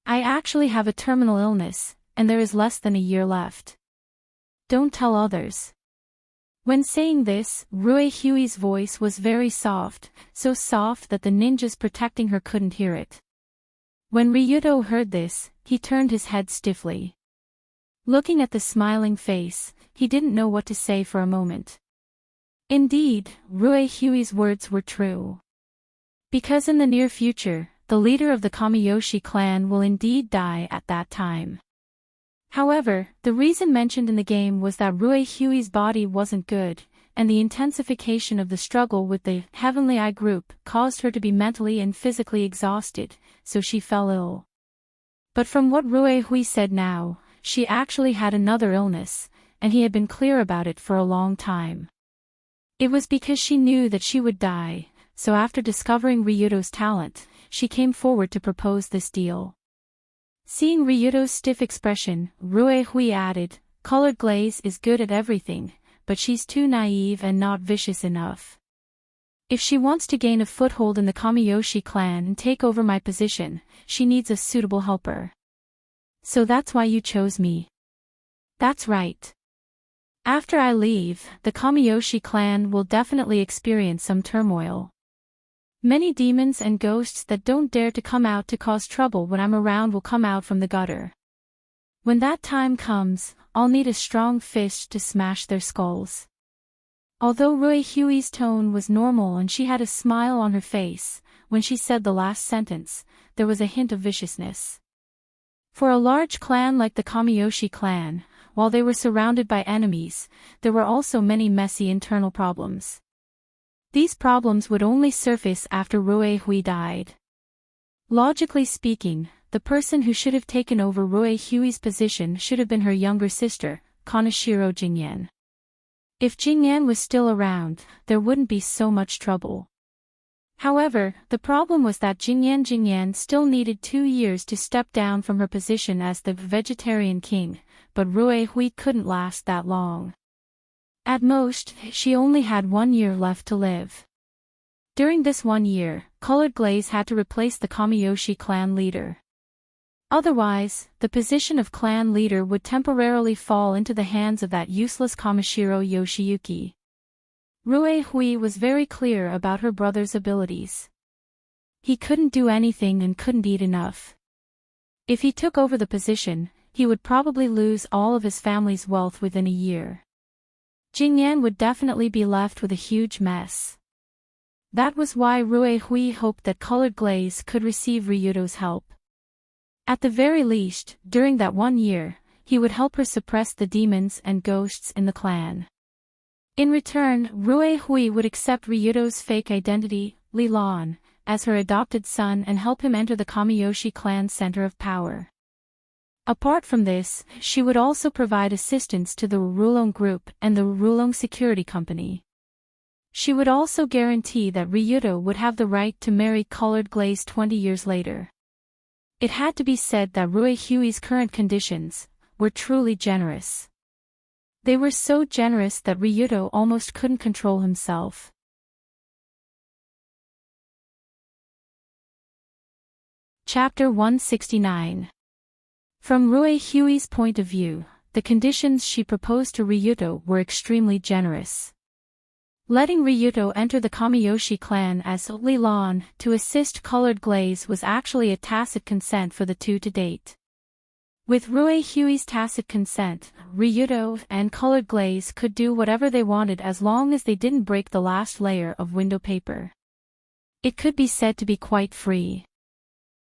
I actually have a terminal illness, and there is less than a year left. Don't tell others. When saying this, Rue Hui's voice was very soft, so soft that the ninjas protecting her couldn't hear it. When Ryuto heard this, he turned his head stiffly. Looking at the smiling face, he didn't know what to say for a moment. Indeed, Rue Hui's words were true. Because in the near future, the leader of the Kamiyoshi clan will indeed die at that time. However, the reason mentioned in the game was that Rue Hui's body wasn't good, and the intensification of the struggle with the Heavenly Eye Group caused her to be mentally and physically exhausted, so she fell ill. But from what Rue Hui said now, she actually had another illness, and he had been clear about it for a long time. It was because she knew that she would die, so after discovering Ryuto's talent, she came forward to propose this deal. Seeing Ryuto's stiff expression, Rue Hui added, Colored Glaze is good at everything, but she's too naive and not vicious enough. If she wants to gain a foothold in the Kamiyoshi clan and take over my position, she needs a suitable helper. So that's why you chose me. That's right. After I leave, the Kamiyoshi clan will definitely experience some turmoil. Many demons and ghosts that don't dare to come out to cause trouble when I'm around will come out from the gutter. When that time comes, I'll need a strong fist to smash their skulls. Although Rue Hui's tone was normal and she had a smile on her face, when she said the last sentence, there was a hint of viciousness. For a large clan like the Kamiyoshi clan, while they were surrounded by enemies, there were also many messy internal problems. These problems would only surface after Rue Hui died. Logically speaking, the person who should have taken over Rue Hui's position should have been her younger sister, Kaneshiro Jingyan. If Jingyan was still around, there wouldn't be so much trouble. However, the problem was that Jingyan still needed 2 years to step down from her position as the vegetarian king, but Rui Hui couldn't last that long. At most, she only had 1 year left to live. During this 1 year, Colored Glaze had to replace the Kamiyoshi clan leader. Otherwise, the position of clan leader would temporarily fall into the hands of that useless Kamishiro Yoshiyuki. Rui Hui was very clear about her brother's abilities. He couldn't do anything and couldn't eat enough. If he took over the position, he would probably lose all of his family's wealth within a year. Jingyan would definitely be left with a huge mess. That was why Rui Hui hoped that Colored Glaze could receive Ryudo's help. At the very least, during that 1 year, he would help her suppress the demons and ghosts in the clan. In return, Rui Hui would accept Ryudo's fake identity, Lilan, as her adopted son and help him enter the Kamiyoshi clan's center of power. Apart from this, she would also provide assistance to the Rulong Group and the Rulong Security Company. She would also guarantee that Ryudo would have the right to marry Colored Glaze 20 years later. It had to be said that Rui Hui's current conditions were truly generous. They were so generous that Ryudo almost couldn't control himself. Chapter 169. From Rui Hui's point of view, the conditions she proposed to Ryudo were extremely generous. Letting Ryudo enter the Kamiyoshi clan as Lilan to assist Colored Glaze was actually a tacit consent for the two to date. With Rui Hui's tacit consent, Ryudo and Colored Glaze could do whatever they wanted as long as they didn't break the last layer of window paper. It could be said to be quite free.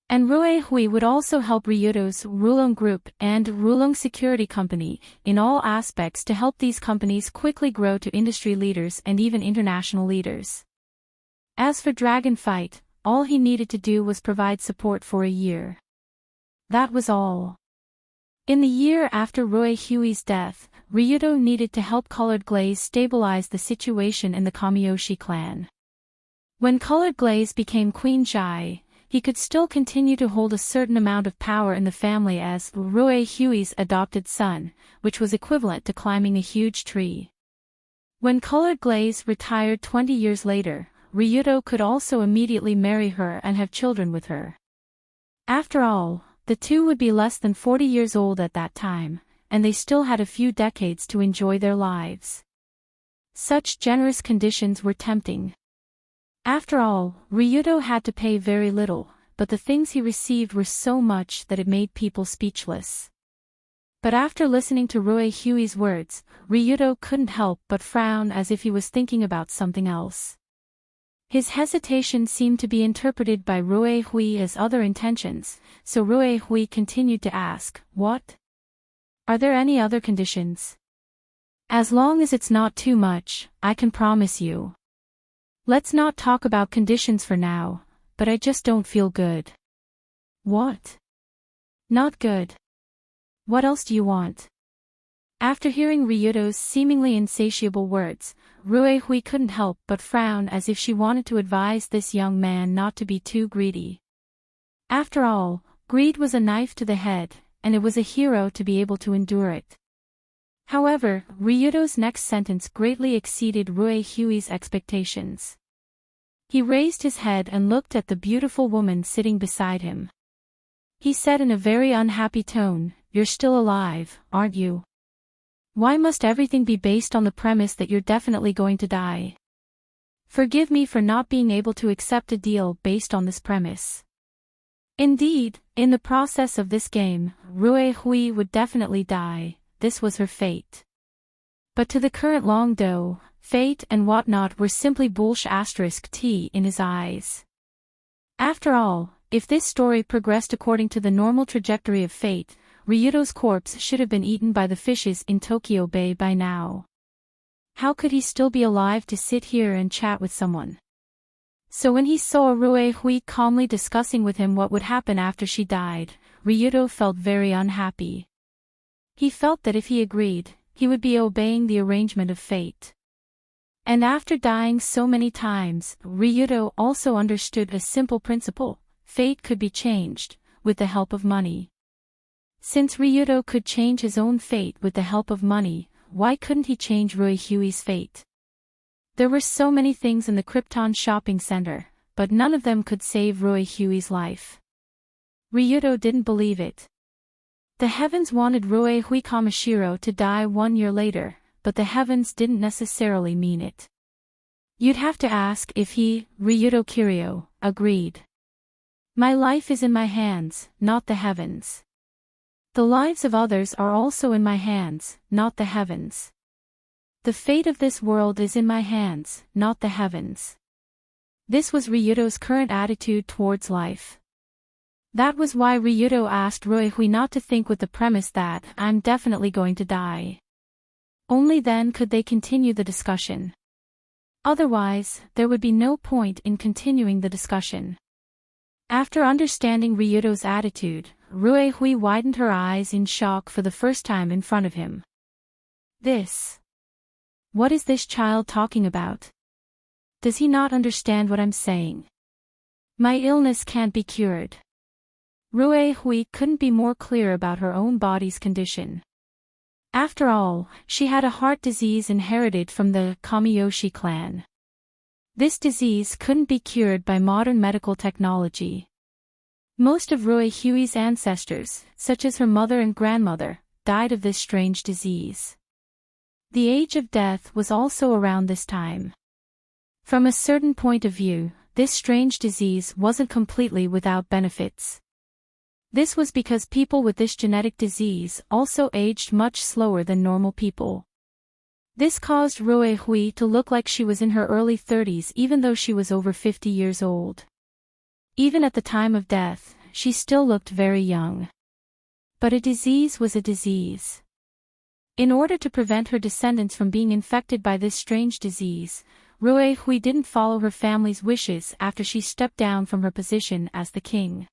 And Rui Hui would also help Ryudo's Rulong Group and Rulong Security Company in all aspects to help these companies quickly grow to industry leaders and even international leaders. As for Dragon Fight, all he needed to do was provide support for a year. That was all. In the year after Rui Hui's death, Ryudo needed to help Colored Glaze stabilize the situation in the Kamiyoshi clan. When Colored Glaze became Queen Jai, he could still continue to hold a certain amount of power in the family as Rui Hui's adopted son, which was equivalent to climbing a huge tree. When Colored Glaze retired 20 years later, Ryudo could also immediately marry her and have children with her. After all, the two would be less than 40 years old at that time, and they still had a few decades to enjoy their lives. Such generous conditions were tempting. After all, Ryudo had to pay very little, but the things he received were so much that it made people speechless. But after listening to Rui Hui's words, Ryudo couldn't help but frown as if he was thinking about something else. His hesitation seemed to be interpreted by Rui Hui as other intentions, so Rui Hui continued to ask, "What? Are there any other conditions? As long as it's not too much, I can promise you. Let's not talk about conditions for now, but I just don't feel good." "What? Not good? What else do you want?" After hearing Ryudo's seemingly insatiable words, Rui Hui couldn't help but frown as if she wanted to advise this young man not to be too greedy. After all, greed was a knife to the head, and it was a hero to be able to endure it. However, Ryudo's next sentence greatly exceeded Rui Hui's expectations. He raised his head and looked at the beautiful woman sitting beside him. He said in a very unhappy tone, "You're still alive, aren't you? Why must everything be based on the premise that you're definitely going to die? Forgive me for not being able to accept a deal based on this premise." Indeed, in the process of this game, Rui Hui would definitely die. This was her fate. But to the current Long Do, fate and whatnot were simply *T in his eyes. After all, if this story progressed according to the normal trajectory of fate, Ryudo's corpse should have been eaten by the fishes in Tokyo Bay by now. How could he still be alive to sit here and chat with someone? So when he saw Rui Hui calmly discussing with him what would happen after she died, Ryudo felt very unhappy. He felt that if he agreed, he would be obeying the arrangement of fate. And after dying so many times, Ryudo also understood a simple principle: fate could be changed, with the help of money. Since Ryudo could change his own fate with the help of money, why couldn't he change Ryui's fate? There were so many things in the Krypton shopping center, but none of them could save Ryui's life. Ryudo didn't believe it. The heavens wanted Ryui Kamishiro to die 1 year later, but the heavens didn't necessarily mean it. You'd have to ask if he, Ryudo Kiryu, agreed. My life is in my hands, not the heavens. The lives of others are also in my hands, not the heavens. The fate of this world is in my hands, not the heavens. This was Ryudo's current attitude towards life. That was why Ryudo asked Ryui not to think with the premise that I'm definitely going to die. Only then could they continue the discussion. Otherwise, there would be no point in continuing the discussion. After understanding Ryudo's attitude, Ryui widened her eyes in shock for the first time in front of him. What is this child talking about? Does he not understand what I'm saying? My illness can't be cured. Ryui couldn't be more clear about her own body's condition. After all, she had a heart disease inherited from the Kamiyoshi clan. This disease couldn't be cured by modern medical technology. Most of Ryui's ancestors, such as her mother and grandmother, died of this strange disease. The age of death was also around this time. From a certain point of view, this strange disease wasn't completely without benefits. This was because people with this genetic disease also aged much slower than normal people. This caused Ryui to look like she was in her early 30s even though she was over 50 years old. Even at the time of death, she still looked very young. But a disease was a disease. In order to prevent her descendants from being infected by this strange disease, Ryui didn't follow her family's wishes after she stepped down from her position as the king.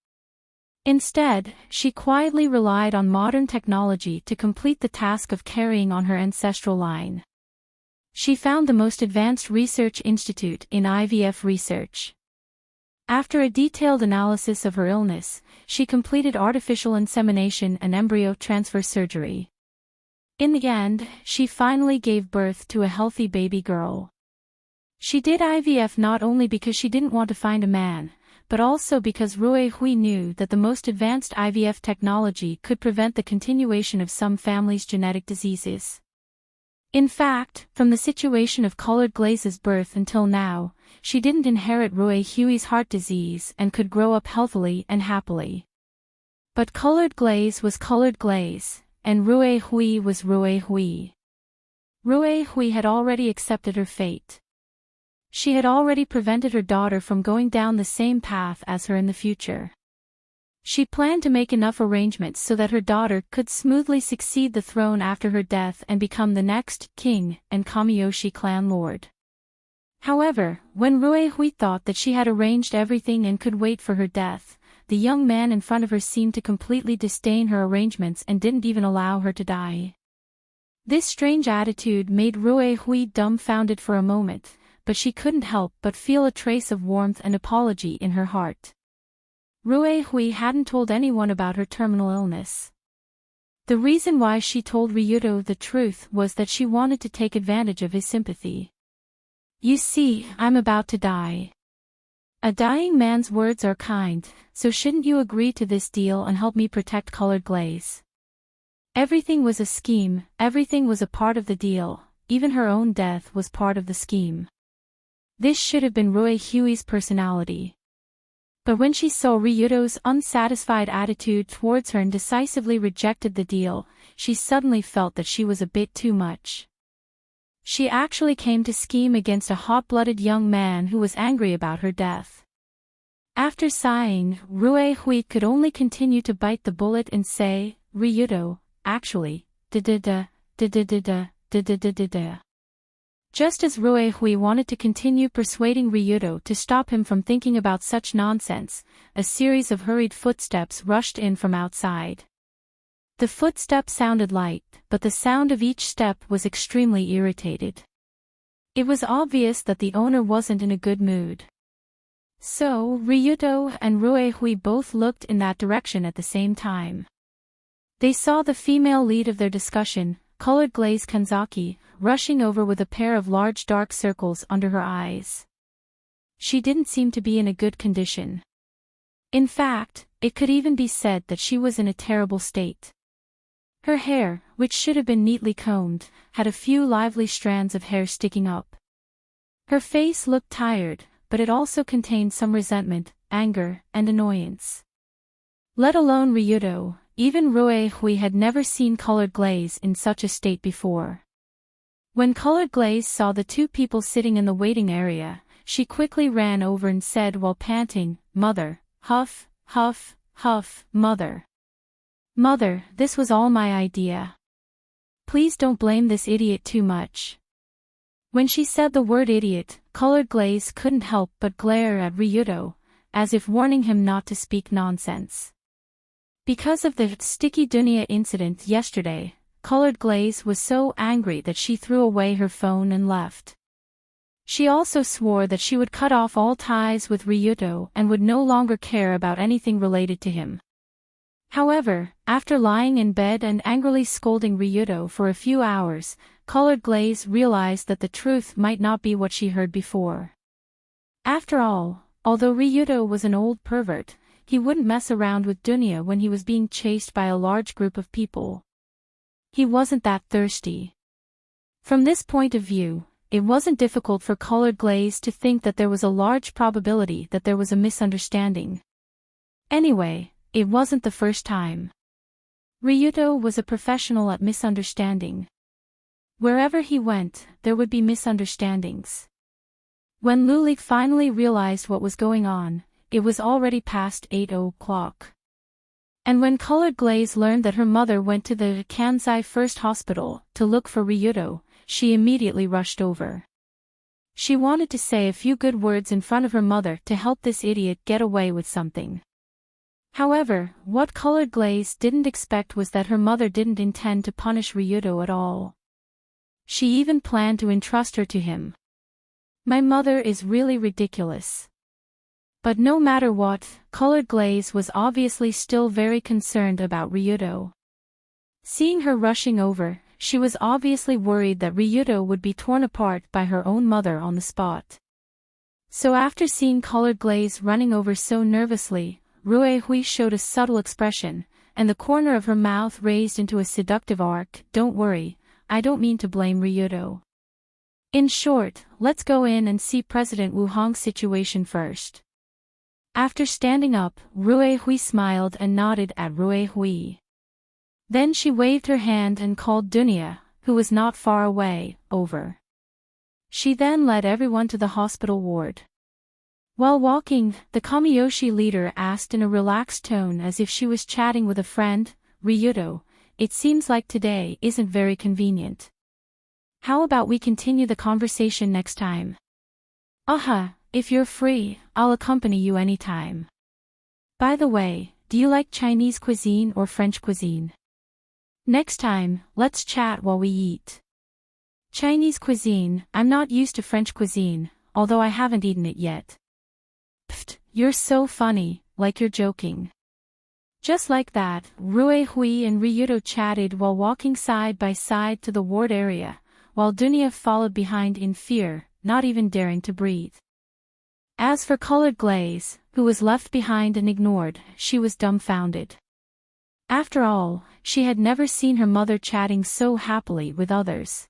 Instead, she quietly relied on modern technology to complete the task of carrying on her ancestral line. She found the most advanced research institute in IVF research. After a detailed analysis of her illness, she completed artificial insemination and embryo transfer surgery. In the end, she finally gave birth to a healthy baby girl. She did IVF not only because she didn't want to find a man, but also because Ryui knew that the most advanced IVF technology could prevent the continuation of some families' genetic diseases. In fact, from the situation of Colored Glaze's birth until now, she didn't inherit Ryui's heart disease and could grow up healthily and happily. But Colored Glaze was Colored Glaze, and Ryui was Ryui. Ryui had already accepted her fate. She had already prevented her daughter from going down the same path as her in the future. She planned to make enough arrangements so that her daughter could smoothly succeed the throne after her death and become the next king and Kamiyoshi clan lord. However, when Ryui thought that she had arranged everything and could wait for her death, the young man in front of her seemed to completely disdain her arrangements and didn't even allow her to die. This strange attitude made Ryui dumbfounded for a moment, but she couldn't help but feel a trace of warmth and apology in her heart. Ryui hadn't told anyone about her terminal illness. The reason why she told Ryudo the truth was that she wanted to take advantage of his sympathy. You see, I'm about to die. A dying man's words are kind, so shouldn't you agree to this deal and help me protect Colored Glaze? Everything was a scheme, everything was a part of the deal, even her own death was part of the scheme. This should have been Ryui's personality. But when she saw Ryudo's unsatisfied attitude towards her and decisively rejected the deal, she suddenly felt that she was a bit too much. She actually came to scheme against a hot-blooded young man who was angry about her death. After sighing, Ryui could only continue to bite the bullet and say, Ryudo, actually, da-da-da, da-da-da-da, da-da-da-da-da. Just as Ryui wanted to continue persuading Ryudo to stop him from thinking about such nonsense, a series of hurried footsteps rushed in from outside. The footsteps sounded light, but the sound of each step was extremely irritated. It was obvious that the owner wasn't in a good mood. So, Ryuto and Ruehui both looked in that direction at the same time. They saw the female lead of their discussion, colored glaze Kanzaki, rushing over with a pair of large dark circles under her eyes. She didn't seem to be in a good condition. In fact, it could even be said that she was in a terrible state. Her hair, which should have been neatly combed, had a few lively strands of hair sticking up. Her face looked tired, but it also contained some resentment, anger, and annoyance. Let alone Ryuto, even Ruehui had never seen colored glaze in such a state before. When colored glaze saw the two people sitting in the waiting area, she quickly ran over and said while panting, "Mother, huff, huff, huff, mother. Mother, this was all my idea. Please don't blame this idiot too much." When she said the word idiot, colored glaze couldn't help but glare at Ryuto, as if warning him not to speak nonsense. Because of the sticky dunya incident yesterday, colored glaze was so angry that she threw away her phone and left. She also swore that she would cut off all ties with Ryuto and would no longer care about anything related to him. However, after lying in bed and angrily scolding Ryuto for a few hours, colored glaze realized that the truth might not be what she heard before. After all, although Ryuto was an old pervert, he wouldn't mess around with dunya when he was being chased by a large group of people. He wasn't that thirsty. From this point of view, it wasn't difficult for colored glaze to think that there was a large probability that there was a misunderstanding. Anyway, it wasn't the first time. Ryuto was a professional at misunderstanding. Wherever he went, there would be misunderstandings. When Lulik finally realized what was going on, it was already past 8 o'clock. And when colored glaze learned that her mother went to the Kansai First Hospital to look for Ryuto, she immediately rushed over. She wanted to say a few good words in front of her mother to help this idiot get away with something. However, what colored glaze didn't expect was that her mother didn't intend to punish Ryuto at all. She even planned to entrust her to him. My mother is really ridiculous. But no matter what, colored glaze was obviously still very concerned about Ryuto. Seeing her rushing over, she was obviously worried that Ryuto would be torn apart by her own mother on the spot. So after seeing colored glaze running over so nervously, Ruehui showed a subtle expression, and the corner of her mouth raised into a seductive arc. "Don't worry, I don't mean to blame Ryuto. In short, let's go in and see President Wu Hong's situation first." After standing up, Ruehui smiled and nodded at Ruehui. Then she waved her hand and called Dunya, who was not far away, over. She then led everyone to the hospital ward. While walking, the Kamiyoshi leader asked in a relaxed tone as if she was chatting with a friend, "Ryuto, it seems like today isn't very convenient. How about we continue the conversation next time? If you're free, I'll accompany you anytime. By the way, do you like Chinese cuisine or French cuisine? Next time, let's chat while we eat." Chinese cuisine, I'm not used to French cuisine, although I haven't eaten it yet. Pfft, you're so funny, like you're joking. Just like that, Ruehui and Ryuto chatted while walking side by side to the ward area, while Dunya followed behind in fear, not even daring to breathe. As for colored glaze, who was left behind and ignored, she was dumbfounded. After all, she had never seen her mother chatting so happily with others.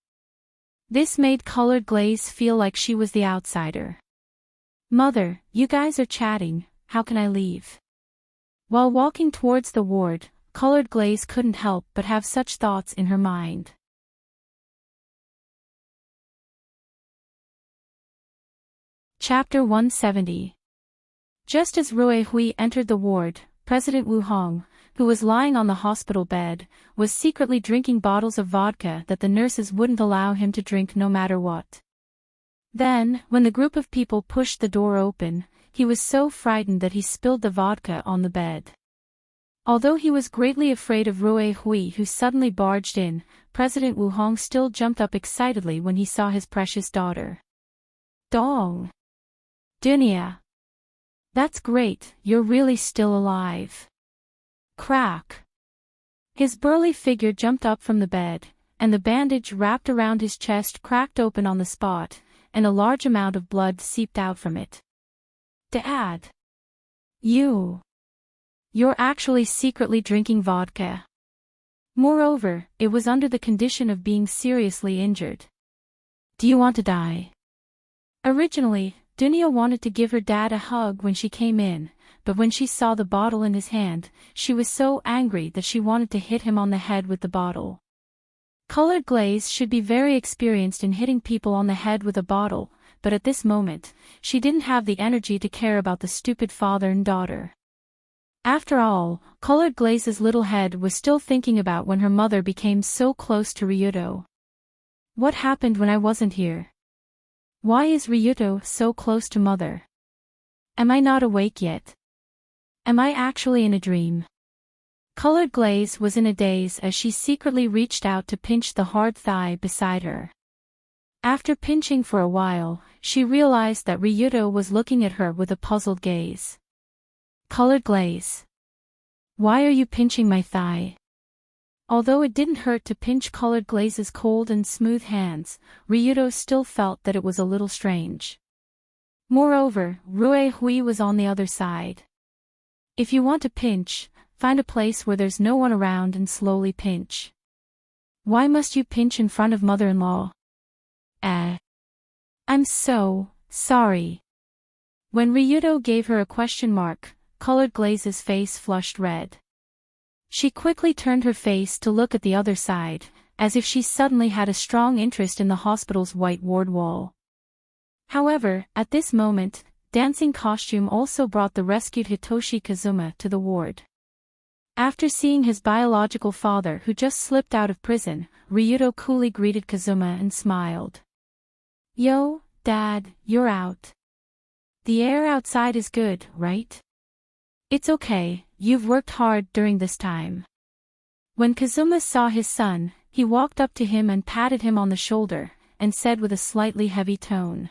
This made colored glaze feel like she was the outsider. "Mother, you guys are chatting, how can I leave?" While walking towards the ward, colored glaze couldn't help but have such thoughts in her mind. Chapter 170. Just as Ruehui entered the ward, President Wu Hong, who was lying on the hospital bed, was secretly drinking bottles of vodka that the nurses wouldn't allow him to drink no matter what. Then, when the group of people pushed the door open, he was so frightened that he spilled the vodka on the bed. Although he was greatly afraid of Rue Hui who suddenly barged in, President Wu Hong still jumped up excitedly when he saw his precious daughter. Dong! Dunia! That's great, you're really still alive. Crack! His burly figure jumped up from the bed, and the bandage wrapped around his chest cracked open on the spot, and a large amount of blood seeped out from it. Dad! You're actually secretly drinking vodka. Moreover, it was under the condition of being seriously injured. Do you want to die? Originally, Dunia wanted to give her dad a hug when she came in, but when she saw the bottle in his hand, she was so angry that she wanted to hit him on the head with the bottle. Colored glaze should be very experienced in hitting people on the head with a bottle, but at this moment, she didn't have the energy to care about the stupid father and daughter. After all, Colored Glaze's little head was still thinking about when her mother became so close to Ryuto. What happened when I wasn't here? Why is Ryuto so close to mother? Am I not awake yet? Am I actually in a dream? Colored Glaze was in a daze as she secretly reached out to pinch the hard thigh beside her. After pinching for a while, she realized that Ryuto was looking at her with a puzzled gaze. Colored Glaze. Why are you pinching my thigh? Although it didn't hurt to pinch Colored Glaze's cold and smooth hands, Ryuto still felt that it was a little strange. Moreover, Rue Hui was on the other side. If you want to pinch, find a place where there's no one around and slowly pinch. Why must you pinch in front of mother-in-law? I'm so sorry. When Ryuto gave her a question mark, Colored Glaze's face flushed red. She quickly turned her face to look at the other side, as if she suddenly had a strong interest in the hospital's white ward wall. However, at this moment, Dancing Costume also brought the rescued Hitoshi Kazuma to the ward. After seeing his biological father who just slipped out of prison, Ryuto coolly greeted Kazuma and smiled. Yo, Dad, you're out. The air outside is good, right? It's okay, you've worked hard during this time. When Kazuma saw his son, he walked up to him and patted him on the shoulder, and said with a slightly heavy tone.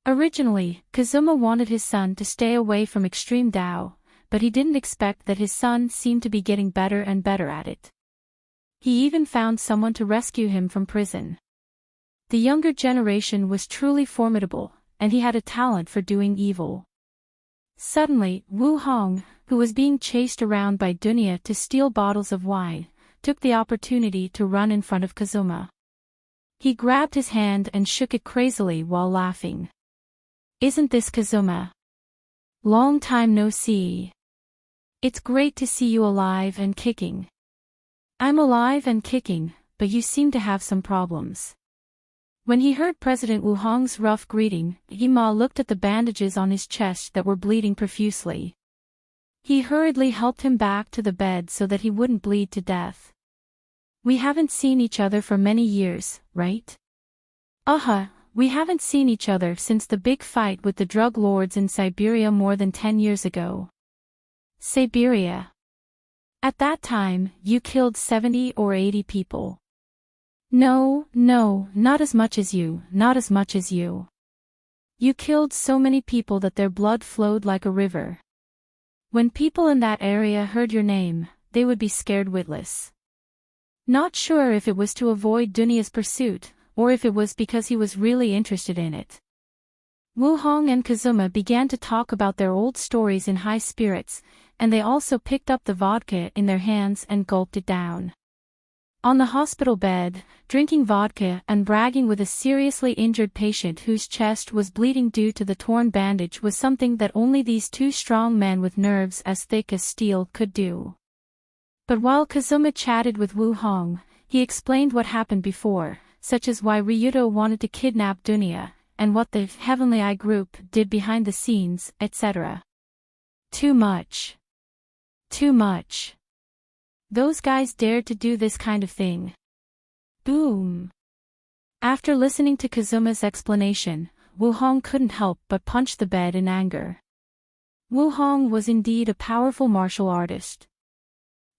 Originally, Kazuma wanted his son to stay away from extreme Tao, but he didn't expect that his son seemed to be getting better and better at it. He even found someone to rescue him from prison. The younger generation was truly formidable, and he had a talent for doing evil. Suddenly, Wu Hong, who was being chased around by Dunia to steal bottles of wine, took the opportunity to run in front of Kazuma. He grabbed his hand and shook it crazily while laughing. Isn't this Kazuma? Long time no see. It's great to see you alive and kicking. I'm alive and kicking, but you seem to have some problems. When he heard President Wu Hong's rough greeting, Ima looked at the bandages on his chest that were bleeding profusely. He hurriedly helped him back to the bed so that he wouldn't bleed to death. We haven't seen each other for many years, right? We haven't seen each other since the big fight with the drug lords in Siberia more than 10 years ago. Siberia. At that time, you killed 70 or 80 people. No, not as much as you, not as much as you. You killed so many people that their blood flowed like a river. When people in that area heard your name, they would be scared witless. Not sure if it was to avoid Dunia's pursuit, or if it was because he was really interested in it. Wu Hong and Kazuma began to talk about their old stories in high spirits, and they also picked up the vodka in their hands and gulped it down. On the hospital bed, drinking vodka and bragging with a seriously injured patient whose chest was bleeding due to the torn bandage was something that only these two strong men with nerves as thick as steel could do. But while Kazuma chatted with Wu Hong, he explained what happened before, such as why Ryuto wanted to kidnap Dunia, and what the Heavenly Eye group did behind the scenes, etc. Too much. Those guys dared to do this kind of thing. Boom. After listening to Kazuma's explanation, Wu Hong couldn't help but punch the bed in anger. Wu Hong was indeed a powerful martial artist.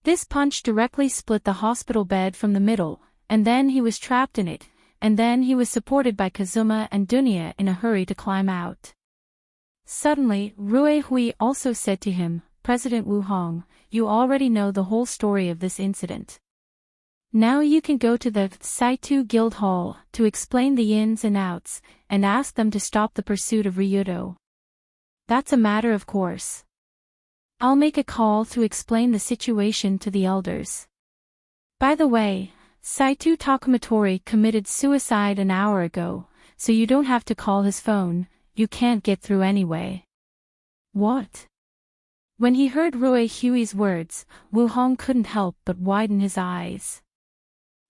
This punch directly split the hospital bed from the middle, and then he was trapped in it, and then he was supported by Kazuma and Dunya in a hurry to climb out. Suddenly, Rue Hui also said to him, "President Wu Hong, you already know the whole story of this incident. Now you can go to the Saitu Guild Hall to explain the ins and outs, and ask them to stop the pursuit of Ryudo. That's a matter of course. I'll make a call to explain the situation to the elders. By the way, Saitu Takamotori committed suicide an hour ago, so you don't have to call his phone, you can't get through anyway." What? When he heard Rue Hui's words, Wu Hong couldn't help but widen his eyes.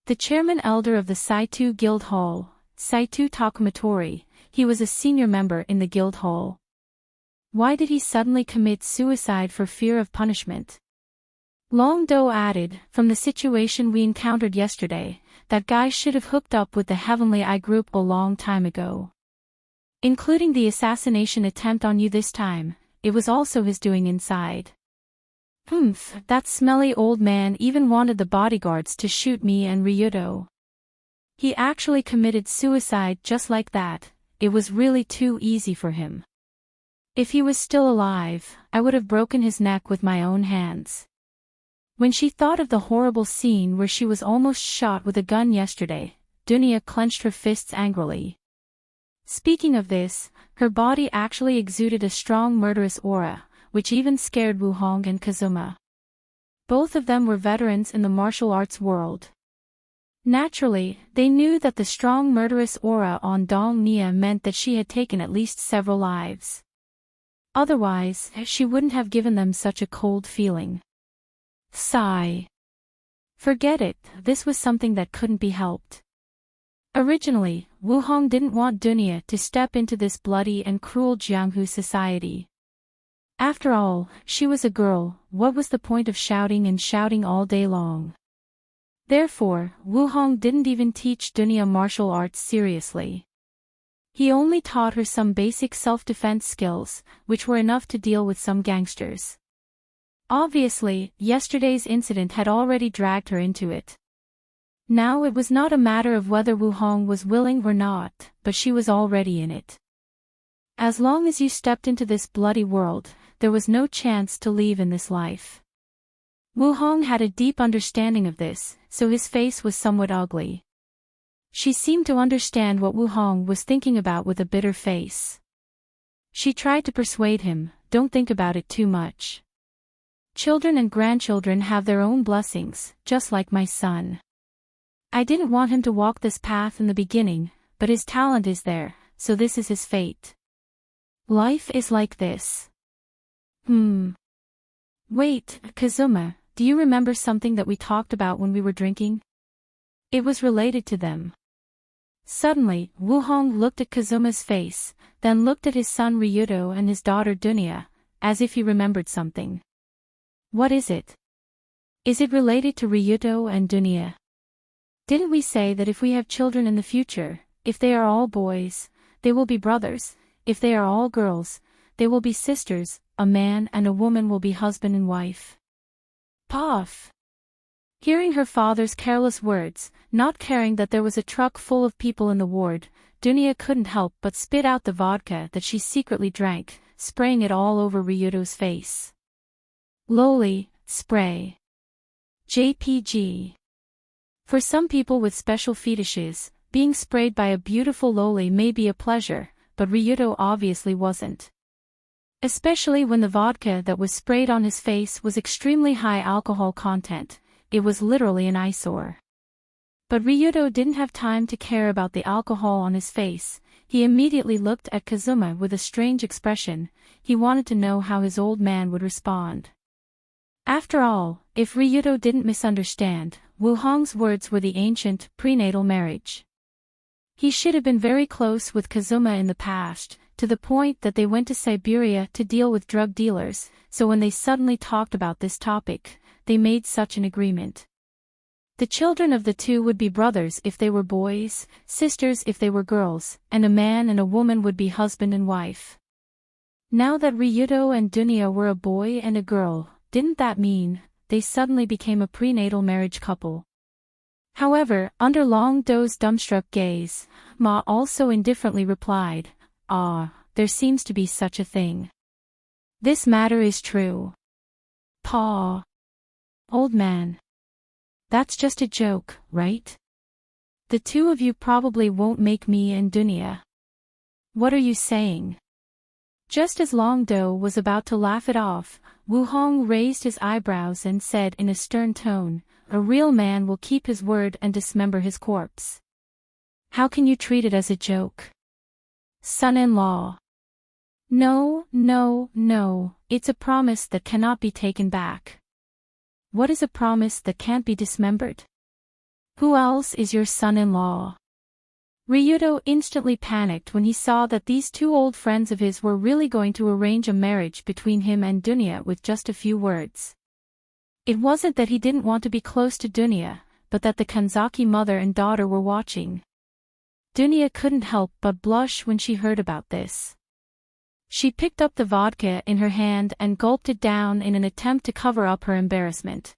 The chairman elder of the Saitu Guild Hall, Saitu Takamotori, he was a senior member in the guild hall. Why did he suddenly commit suicide for fear of punishment? Long Do added, "From the situation we encountered yesterday, that guy should have hooked up with the Heavenly Eye group a long time ago. Including the assassination attempt on you this time, it was also his doing inside. That smelly old man even wanted the bodyguards to shoot me and Ryudo. He actually committed suicide just like that, it was really too easy for him. If he was still alive, I would have broken his neck with my own hands." When she thought of the horrible scene where she was almost shot with a gun yesterday, Dunya clenched her fists angrily. Speaking of this, her body actually exuded a strong murderous aura, which even scared Wu Hong and Kazuma. Both of them were veterans in the martial arts world. Naturally, they knew that the strong murderous aura on Dong Nia meant that she had taken at least several lives. Otherwise, she wouldn't have given them such a cold feeling. Sigh. Forget it, this was something that couldn't be helped. Originally, Wu Hong didn't want Dunya to step into this bloody and cruel Jianghu society. After all, she was a girl, what was the point of shouting and shouting all day long? Therefore, Wu Hong didn't even teach Dunya martial arts seriously. He only taught her some basic self-defense skills, which were enough to deal with some gangsters. Obviously, yesterday's incident had already dragged her into it. Now it was not a matter of whether Wu Hong was willing or not, but she was already in it. As long as you stepped into this bloody world, there was no chance to leave in this life. Wu Hong had a deep understanding of this, so his face was somewhat ugly. She seemed to understand what Wu Hong was thinking about with a bitter face. She tried to persuade him, "Don't think about it too much. Children and grandchildren have their own blessings, just like my son. I didn't want him to walk this path in the beginning, but his talent is there, so this is his fate. Life is like this." Wait, Kazuma, do you remember something that we talked about when we were drinking? It was related to them. Suddenly, Wu Hong looked at Kazuma's face, then looked at his son Ryudo and his daughter Dunya, as if he remembered something. What is it? Is it related to Ryudo and Dunya? Didn't we say that if we have children in the future, if they are all boys, they will be brothers, if they are all girls, they will be sisters, a man and a woman will be husband and wife? Puff! Hearing her father's careless words, not caring that there was a truck full of people in the ward, Dunya couldn't help but spit out the vodka that she secretly drank, spraying it all over Ryudo's face. Loli, spray. JPG. For some people with special fetishes, being sprayed by a beautiful loli may be a pleasure, but Ryudo obviously wasn't. Especially when the vodka that was sprayed on his face was extremely high alcohol content, it was literally an eyesore. But Ryudo didn't have time to care about the alcohol on his face, he immediately looked at Kazuma with a strange expression, he wanted to know how his old man would respond. After all, if Ryudo didn't misunderstand, Wu Hong's words were the ancient, prenatal marriage. He should have been very close with Kazuma in the past, to the point that they went to Siberia to deal with drug dealers, so when they suddenly talked about this topic, they made such an agreement. The children of the two would be brothers if they were boys, sisters if they were girls, and a man and a woman would be husband and wife. Now that Ryudo and Dunya were a boy and a girl, didn't that mean they suddenly became a prenatal marriage couple. However, under Long Do's dumbstruck gaze, Ma also indifferently replied, "Ah, there seems to be such a thing. This matter is true." Pa. Old man. That's just a joke, right? The two of you probably won't make me and Dunya. What are you saying? Just as Long Do was about to laugh it off, Wu Hong raised his eyebrows and said in a stern tone, "A real man will keep his word and dismember his corpse. How can you treat it as a joke? Son-in-law." No, no, no, it's a promise that cannot be taken back." "What is a promise that can't be dismembered? Who else is your son-in-law?" Ryudo instantly panicked when he saw that these two old friends of his were really going to arrange a marriage between him and Dunya with just a few words. It wasn't that he didn't want to be close to Dunya, but that the Kanzaki mother and daughter were watching. Dunya couldn't help but blush when she heard about this. She picked up the vodka in her hand and gulped it down in an attempt to cover up her embarrassment.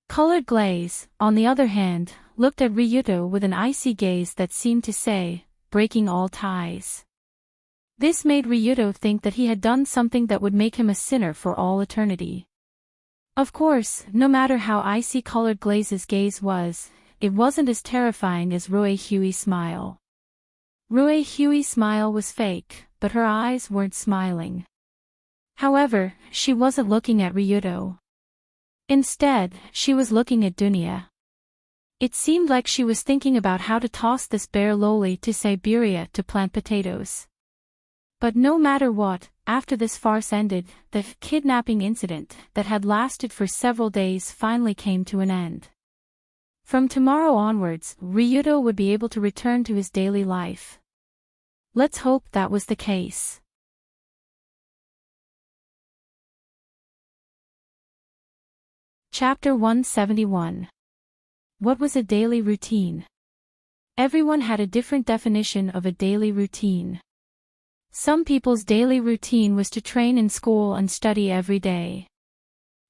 Colored Glaze, on the other hand, looked at Ryudo with an icy gaze that seemed to say, "Breaking all ties." This made Ryudo think that he had done something that would make him a sinner for all eternity. Of course, no matter how icy Colored Glaze's gaze was, it wasn't as terrifying as Rue Huey's smile. Rue Huey's smile was fake, but her eyes weren't smiling. However, she wasn't looking at Ryudo. Instead, she was looking at Dunya. It seemed like she was thinking about how to toss this bear loli to Siberia to plant potatoes. But no matter what, after this farce ended, the kidnapping incident that had lasted for several days finally came to an end. From tomorrow onwards, Ryudo would be able to return to his daily life. Let's hope that was the case. Chapter 171. What was a daily routine? Everyone had a different definition of a daily routine. Some people's daily routine was to train in school and study every day.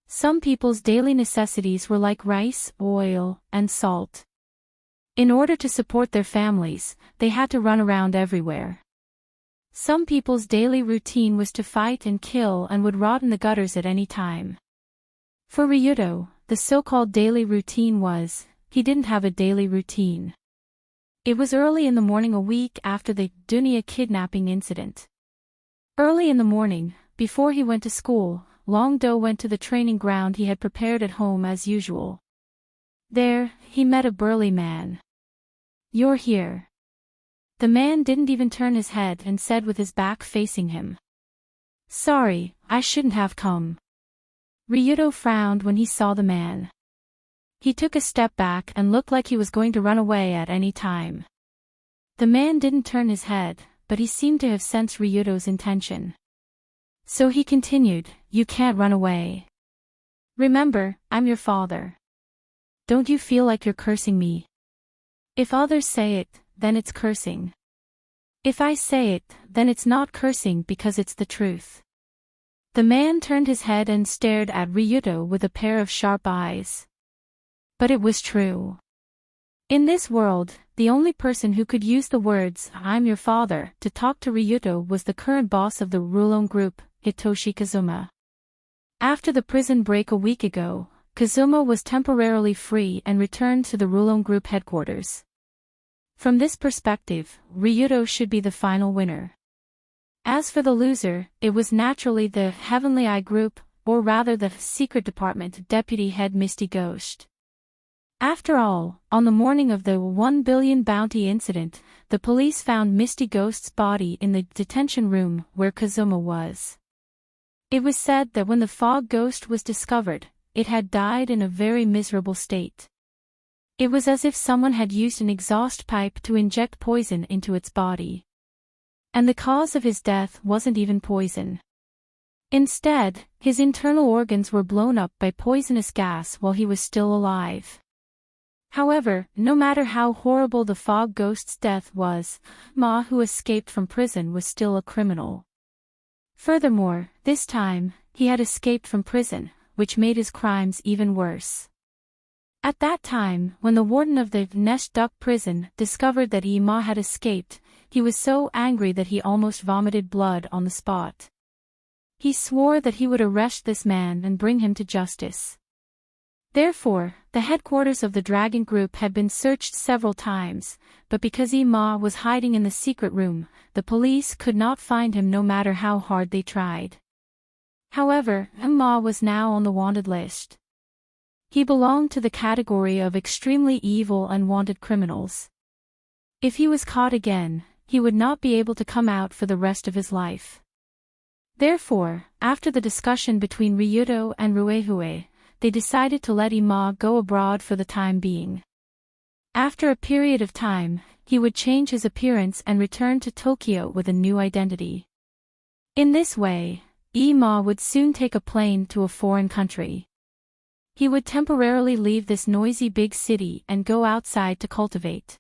Some people's daily necessities were like rice, oil, and salt. In order to support their families, they had to run around everywhere. Some people's daily routine was to fight and kill and would rot in the gutters at any time. For Ryudo, the so-called daily routine was, he didn't have a daily routine. It was early in the morning a week after the Dunya kidnapping incident. Early in the morning, before he went to school, Long Do went to the training ground he had prepared at home as usual. There, he met a burly man. "You're here." The man didn't even turn his head and said with his back facing him, "Sorry, I shouldn't have come." Ryudo frowned when he saw the man. He took a step back and looked like he was going to run away at any time. The man didn't turn his head, but he seemed to have sensed Ryudo's intention. So he continued, "You can't run away. Remember, I'm your father. Don't you feel like you're cursing me? If others say it, then it's cursing. If I say it, then it's not cursing because it's the truth." The man turned his head and stared at Ryudo with a pair of sharp eyes. But it was true. In this world, the only person who could use the words, "I'm your father," to talk to Ryudo was the current boss of the Rulon Group, Hitoshi Kazuma. After the prison break a week ago, Kazuma was temporarily free and returned to the Rulon Group headquarters. From this perspective, Ryudo should be the final winner. As for the loser, it was naturally the Heavenly Eye Group, or rather the Secret Department Deputy Head Misty Ghost. After all, on the morning of the 1 billion bounty incident, the police found Misty Ghost's body in the detention room where Kazuma was. It was said that when the fog ghost was discovered, it had died in a very miserable state. It was as if someone had used an exhaust pipe to inject poison into its body. And the cause of his death wasn't even poison. Instead, his internal organs were blown up by poisonous gas while he was still alive. However, no matter how horrible the fog ghost's death was, Ma, who escaped from prison, was still a criminal. Furthermore, this time, he had escaped from prison, which made his crimes even worse. At that time, when the warden of the Nest Duck prison discovered that Ima had escaped, he was so angry that he almost vomited blood on the spot. He swore that he would arrest this man and bring him to justice. Therefore, the headquarters of the Dragon Group had been searched several times, but because Ima was hiding in the secret room, the police could not find him no matter how hard they tried. However, Ima was now on the wanted list. He belonged to the category of extremely evil and wanted criminals. If he was caught again, he would not be able to come out for the rest of his life. Therefore, after the discussion between Ryuto and Ruehue, they decided to let Ima go abroad for the time being. After a period of time, he would change his appearance and return to Tokyo with a new identity. In this way, Ima would soon take a plane to a foreign country. He would temporarily leave this noisy big city and go outside to cultivate.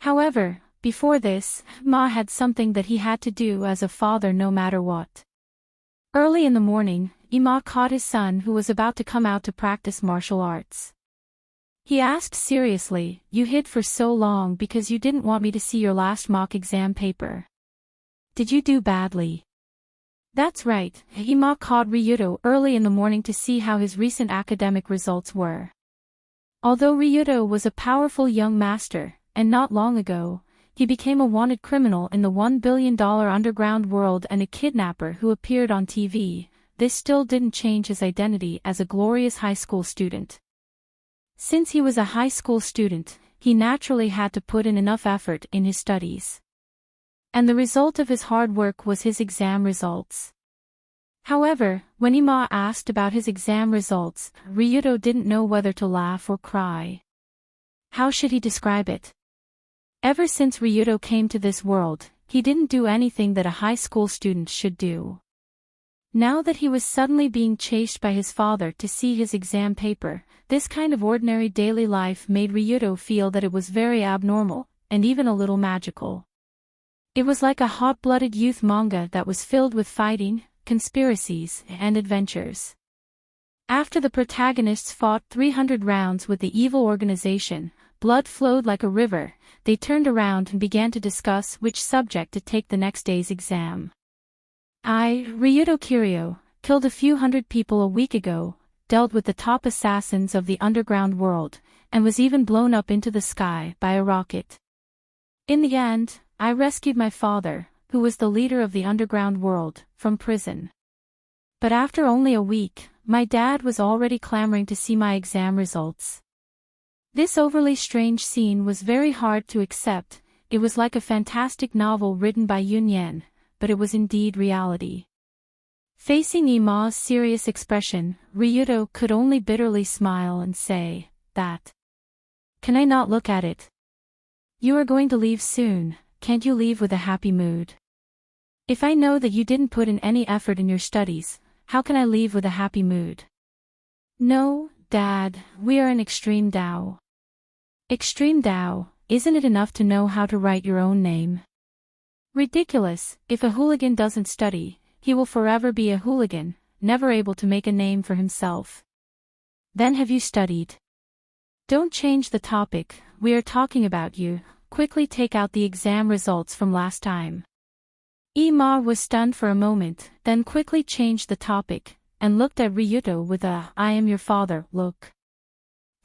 However, before this, Ma had something that he had to do as a father no matter what. Early in the morning, Ima caught his son who was about to come out to practice martial arts. He asked seriously, "You hid for so long because you didn't want me to see your last mock exam paper. Did you do badly?" "That's right." Ima called Ryuto early in the morning to see how his recent academic results were. Although Ryuto was a powerful young master, and not long ago, he became a wanted criminal in the $1 billion underground world and a kidnapper who appeared on TV, this still didn't change his identity as a glorious high school student. Since he was a high school student, he naturally had to put in enough effort in his studies. And the result of his hard work was his exam results. However, when Ima asked about his exam results, Ryuto didn't know whether to laugh or cry. How should he describe it? Ever since Ryuto came to this world, he didn't do anything that a high school student should do. Now that he was suddenly being chased by his father to see his exam paper, this kind of ordinary daily life made Ryuto feel that it was very abnormal, and even a little magical. It was like a hot-blooded youth manga that was filled with fighting, conspiracies, and adventures. After the protagonists fought 300 rounds with the evil organization, blood flowed like a river, they turned around and began to discuss which subject to take the next day's exam. Ryuto Kiryu, killed a few hundred people a week ago, dealt with the top assassins of the underground world, and was even blown up into the sky by a rocket. In the end, I rescued my father, who was the leader of the underground world, from prison. But after only a week, my dad was already clamoring to see my exam results. This overly strange scene was very hard to accept, it was like a fantastic novel written by Yun Yen, but it was indeed reality. Facing Ima's serious expression, Ryuto could only bitterly smile and say, "That. Can I not look at it? You are going to leave soon, can't you leave with a happy mood? If I know that you didn't put in any effort in your studies, how can I leave with a happy mood?" "No, Dad, we are in Extreme Dao." "Extreme Dao, isn't it enough to know how to write your own name?" "Ridiculous, if a hooligan doesn't study, he will forever be a hooligan, never able to make a name for himself." "Then have you studied?" "Don't change the topic, we are talking about you, quickly take out the exam results from last time." Ima was stunned for a moment, then quickly changed the topic, and looked at Ryuto with a "I am your father" look.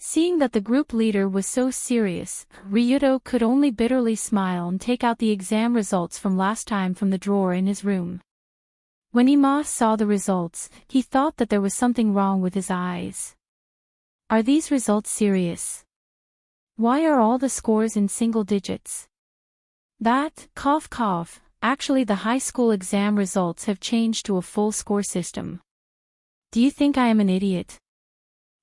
Seeing that the group leader was so serious, Ryuto could only bitterly smile and take out the exam results from last time from the drawer in his room. When Ima saw the results, he thought that there was something wrong with his eyes. "Are these results serious? Why are all the scores in single digits?" "That, cough cough, actually the high school exam results have changed to a full score system. Do you think I am an idiot?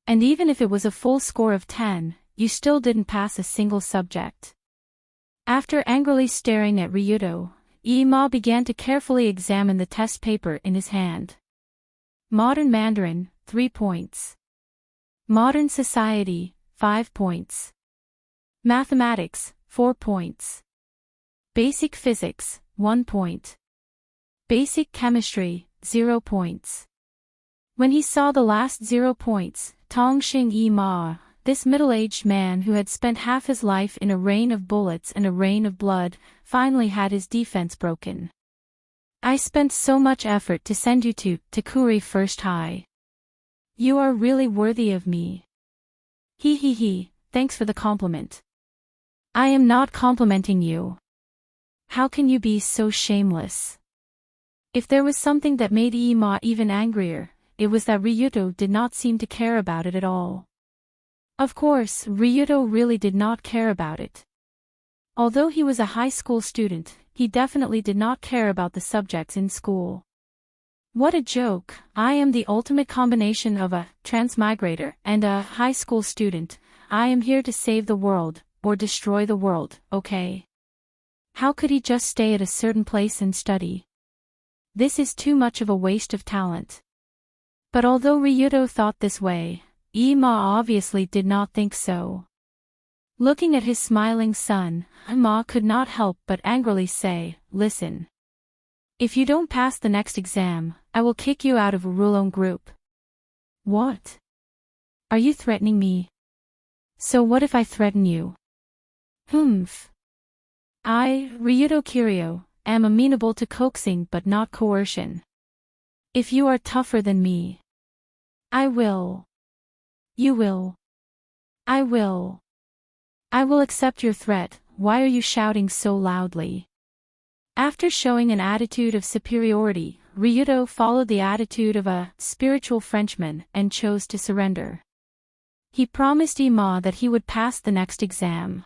And even if it was a full score of 10, you still didn't pass a single subject." After angrily staring at Ryuto, Ima began to carefully examine the test paper in his hand. Modern Mandarin, 3 points. Modern Society, 5 points. Mathematics, 4 points. Basic Physics, 1 point. Basic Chemistry, 0 points. When he saw the last 0 points, Tong Xing Yi Ma, this middle-aged man who had spent half his life in a rain of bullets and a rain of blood, finally had his defense broken. I spent so much effort to send you to Takuri First High. You are really worthy of me. He, thanks for the compliment. I am not complimenting you. How can you be so shameless? If there was something that made Ima even angrier, it was that Ryuto did not seem to care about it at all. Of course, Ryuto really did not care about it. Although he was a high school student, he definitely did not care about the subjects in school. What a joke! I am the ultimate combination of a transmigrator and a high school student. I am here to save the world, or destroy the world, okay? How could he just stay at a certain place and study? This is too much of a waste of talent. But although Ryuto thought this way, Ima obviously did not think so. Looking at his smiling son, Ima could not help but angrily say, "Listen. If you don't pass the next exam, I will kick you out of Rulon group." What? Are you threatening me? So what if I threaten you? Humph. I, Ryuto Kiryu, am amenable to coaxing but not coercion. If you are tougher than me, I will. You will. I will. I will accept your threat. Why are you shouting so loudly? After showing an attitude of superiority, Ryuto followed the attitude of a spiritual Frenchman and chose to surrender. He promised Ima that he would pass the next exam.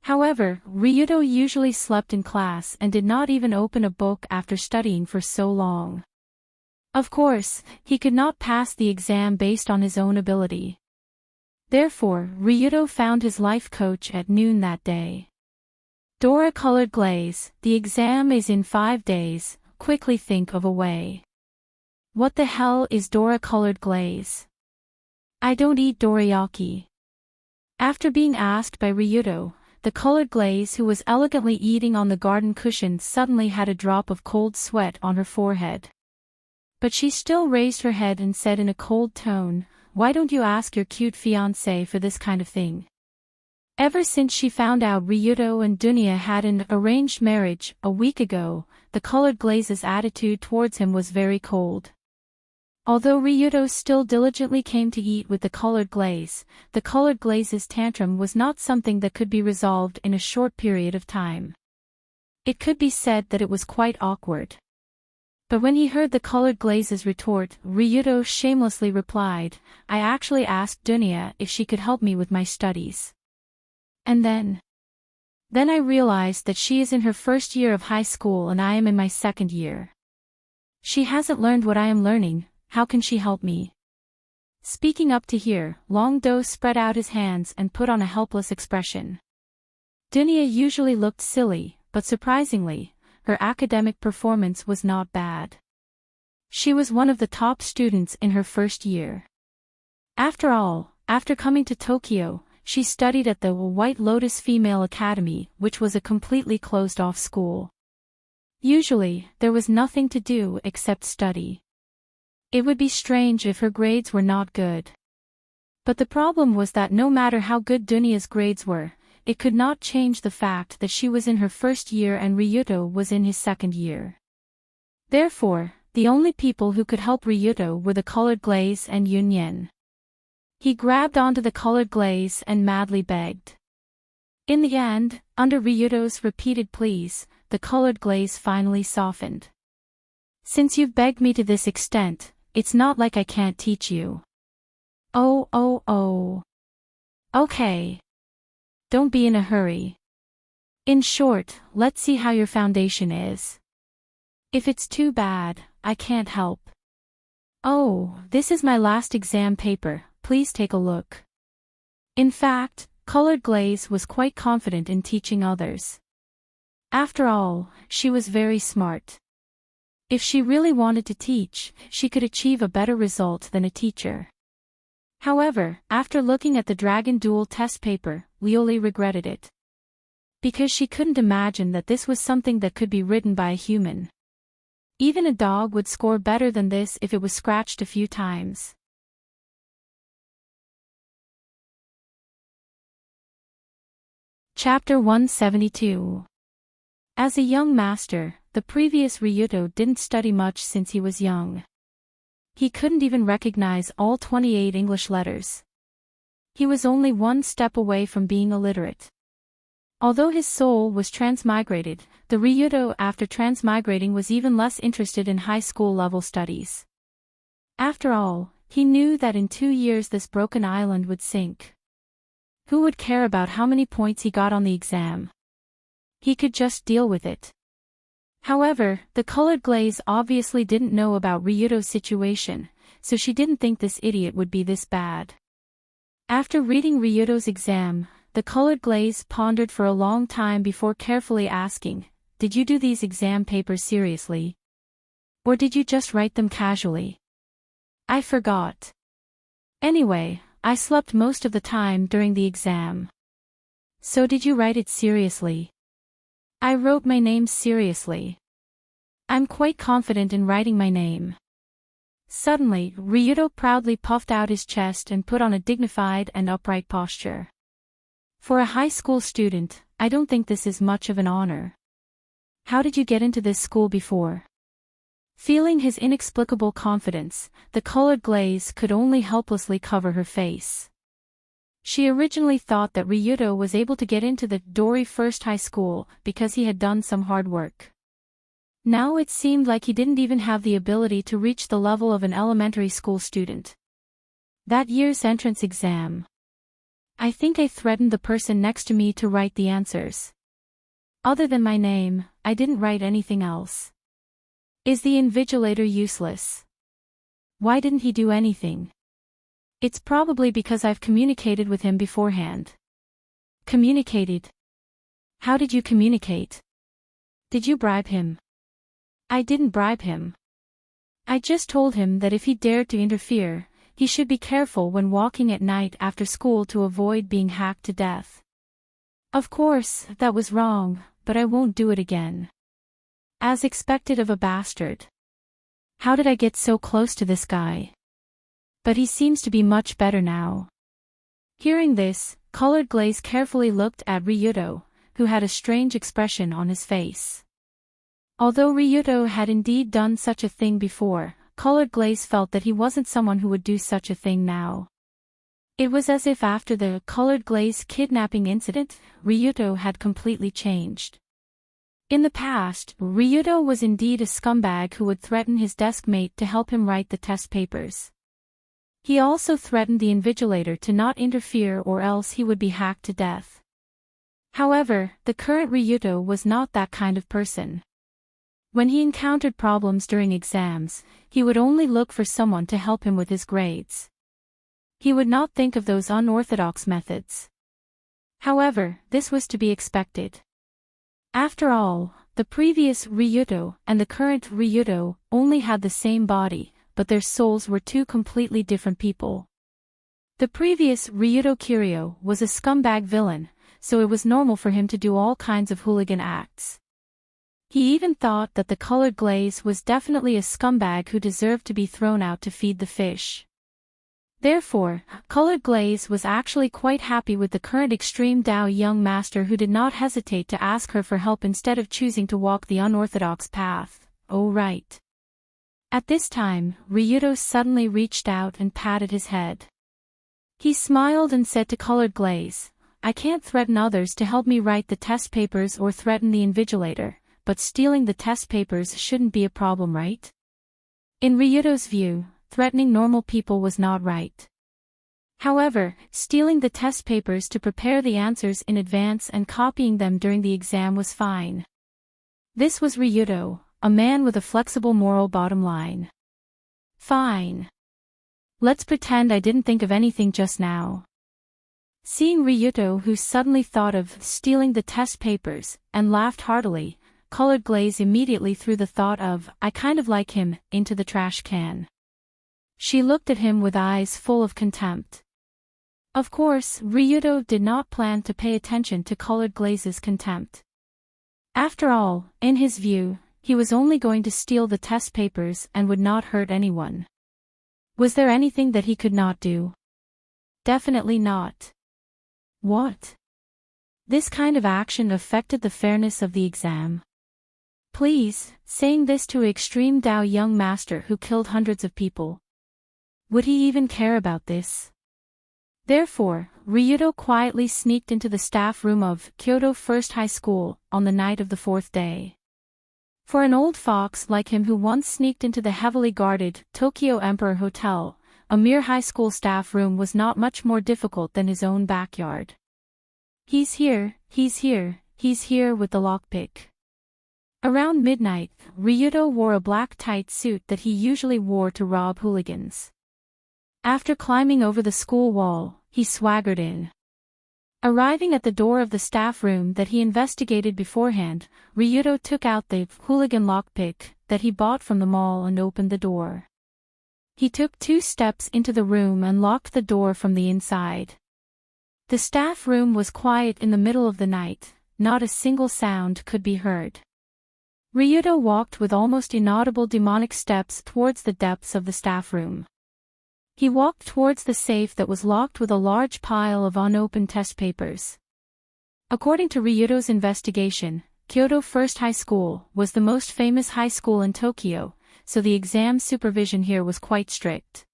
However, Ryuto usually slept in class and did not even open a book after studying for so long. Of course, he could not pass the exam based on his own ability. Therefore, Ryuto found his life coach at noon that day. Dora colored glaze, the exam is in 5 days, quickly think of a way. What the hell is Dora colored glaze? I don't eat dorayaki. After being asked by Ryuto, the colored glaze who was elegantly eating on the garden cushion suddenly had a drop of cold sweat on her forehead. But she still raised her head and said in a cold tone, "Why don't you ask your cute fiancé for this kind of thing?" Ever since she found out Ryuto and Dunya had an arranged marriage a week ago, the colored glaze's attitude towards him was very cold. Although Ryuto still diligently came to eat with the colored glaze's tantrum was not something that could be resolved in a short period of time. It could be said that it was quite awkward. But when he heard the colored glaze's retort, Ryuto shamelessly replied, "I actually asked Dunya if she could help me with my studies. And then I realized that she is in her first year of high school and I am in my second year. She hasn't learned what I am learning, how can she help me?" Speaking up to here, Long Do spread out his hands and put on a helpless expression. Dunya usually looked silly, but surprisingly, her academic performance was not bad. She was one of the top students in her first year. After all, after coming to Tokyo, she studied at the White Lotus Female Academy, which was a completely closed-off school. Usually, there was nothing to do except study. It would be strange if her grades were not good. But the problem was that no matter how good Dunya's grades were, it could not change the fact that she was in her first year and Ryuto was in his second year. Therefore, the only people who could help Ryuto were the colored glaze and Yunyen. He grabbed onto the colored glaze and madly begged. In the end, under Ryuto's repeated pleas, the colored glaze finally softened. "Since you've begged me to this extent, it's not like I can't teach you." Oh. Okay. Don't be in a hurry. In short, let's see how your foundation is. If it's too bad, I can't help. Oh, this is my last exam paper, please take a look. In fact, colored glaze was quite confident in teaching others. After all, she was very smart. If she really wanted to teach, she could achieve a better result than a teacher. However, after looking at the Dragon Duel test paper, Lioli regretted it. Because she couldn't imagine that this was something that could be written by a human. Even a dog would score better than this if it was scratched a few times. Chapter 172. As a young master, the previous Ryuto didn't study much since he was young. He couldn't even recognize all 28 English letters. He was only one step away from being illiterate. Although his soul was transmigrated, the Ryuto after transmigrating was even less interested in high school level studies. After all, he knew that in 2 years this broken island would sink. Who would care about how many points he got on the exam? He could just deal with it. However, the colored glaze obviously didn't know about Ryuto's situation, so she didn't think this idiot would be this bad. After reading Ryuto's exam, the colored glaze pondered for a long time before carefully asking, "Did you do these exam papers seriously? Or did you just write them casually?" "I forgot. Anyway, I slept most of the time during the exam." "So did you write it seriously?" "I wrote my name seriously. I'm quite confident in writing my name." Suddenly, Ryuto proudly puffed out his chest and put on a dignified and upright posture. "For a high school student, I don't think this is much of an honor. How did you get into this school before?" Feeling his inexplicable confidence, the colored glaze could only helplessly cover her face. She originally thought that Ryuto was able to get into the Dori First High School because he had done some hard work. Now it seemed like he didn't even have the ability to reach the level of an elementary school student. That year's entrance exam. I think I threatened the person next to me to write the answers. Other than my name, I didn't write anything else. Is the invigilator useless? Why didn't he do anything? It's probably because I've communicated with him beforehand. Communicated? How did you communicate? Did you bribe him? I didn't bribe him. I just told him that if he dared to interfere, he should be careful when walking at night after school to avoid being hacked to death. Of course, that was wrong, but I won't do it again. As expected of a bastard. How did I get so close to this guy? But he seems to be much better now." Hearing this, colored glaze carefully looked at Ryuto, who had a strange expression on his face. Although Ryuto had indeed done such a thing before, colored glaze felt that he wasn't someone who would do such a thing now. It was as if after the colored glaze kidnapping incident, Ryuto had completely changed. In the past, Ryuto was indeed a scumbag who would threaten his desk mate to help him write the test papers. He also threatened the invigilator to not interfere or else he would be hacked to death. However, the current Ryuto was not that kind of person. When he encountered problems during exams, he would only look for someone to help him with his grades. He would not think of those unorthodox methods. However, this was to be expected. After all, the previous Ryuto and the current Ryuto only had the same body, but their souls were two completely different people. The previous Ryuto Kiryu was a scumbag villain, so it was normal for him to do all kinds of hooligan acts. He even thought that the colored glaze was definitely a scumbag who deserved to be thrown out to feed the fish. Therefore, colored glaze was actually quite happy with the current extreme Dao young master who did not hesitate to ask her for help instead of choosing to walk the unorthodox path. Oh right. At this time, Ryuto suddenly reached out and patted his head. He smiled and said to colored glaze, "I can't threaten others to help me write the test papers or threaten the invigilator, but stealing the test papers shouldn't be a problem, right?" In Ryuto's view, threatening normal people was not right. However, stealing the test papers to prepare the answers in advance and copying them during the exam was fine. This was Ryuto, a man with a flexible moral bottom line. Fine. Let's pretend I didn't think of anything just now. Seeing Ryuto, who suddenly thought of stealing the test papers, and laughed heartily, colored glaze immediately threw the thought of, "I kind of like him," into the trash can. She looked at him with eyes full of contempt. Of course, Ryuto did not plan to pay attention to colored glaze's contempt. After all, in his view, he was only going to steal the test papers and would not hurt anyone. Was there anything that he could not do? Definitely not. What? This kind of action affected the fairness of the exam. Please, saying this to an extreme Dao young master who killed hundreds of people. Would he even care about this? Therefore, Ryudo quietly sneaked into the staff room of Kyoto First High School on the night of the fourth day. For an old fox like him who once sneaked into the heavily guarded Tokyo Emperor Hotel, a mere high school staff room was not much more difficult than his own backyard. He's here with the lockpick. Around midnight, Ryudo wore a black tight suit that he usually wore to rob hooligans. After climbing over the school wall, he swaggered in. Arriving at the door of the staff room that he investigated beforehand, Ryudo took out the hooligan lockpick that he bought from the mall and opened the door. He took 2 steps into the room and locked the door from the inside. The staff room was quiet in the middle of the night, not a single sound could be heard. Ryudo walked with almost inaudible demonic steps towards the depths of the staff room. He walked towards the safe that was locked with a large pile of unopened test papers. According to Ryudo's investigation, Kyoto First High School was the most famous high school in Tokyo, so the exam supervision here was quite strict.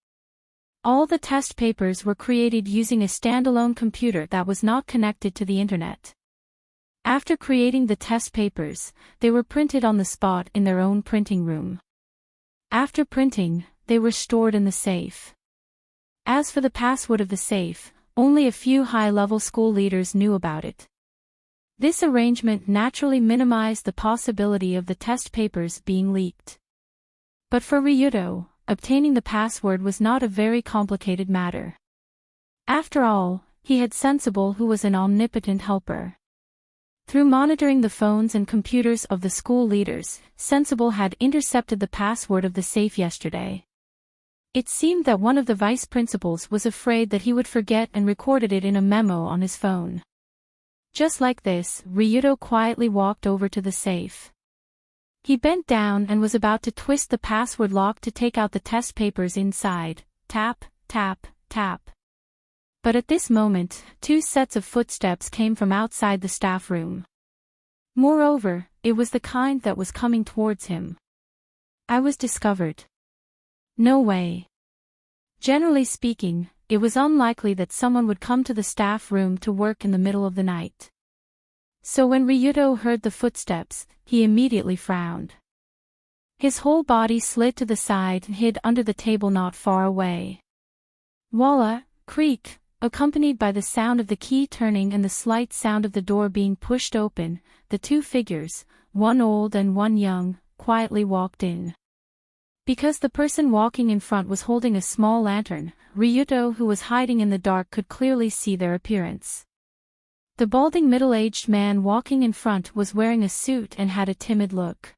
All the test papers were created using a standalone computer that was not connected to the internet. After creating the test papers, they were printed on the spot in their own printing room. After printing, they were stored in the safe. As for the password of the safe, only a few high-level school leaders knew about it. This arrangement naturally minimized the possibility of the test papers being leaked. But for Ryudo, obtaining the password was not a very complicated matter. After all, he had Sensible, who was an omnipotent helper. Through monitoring the phones and computers of the school leaders, Sensible had intercepted the password of the safe yesterday. It seemed that one of the vice principals was afraid that he would forget and recorded it in a memo on his phone. Just like this, Ryudo quietly walked over to the safe. He bent down and was about to twist the password lock to take out the test papers inside. Tap, tap, tap. But at this moment, 2 sets of footsteps came from outside the staff room. Moreover, it was the kind that was coming towards him. I was discovered. No way. Generally speaking, it was unlikely that someone would come to the staff room to work in the middle of the night. So when Ryudo heard the footsteps, he immediately frowned. His whole body slid to the side and hid under the table not far away. Voila, creak, accompanied by the sound of the key turning and the slight sound of the door being pushed open, the 2 figures, one old and one young, quietly walked in. Because the person walking in front was holding a small lantern, Ryudo, who was hiding in the dark, could clearly see their appearance. The balding middle-aged man walking in front was wearing a suit and had a timid look.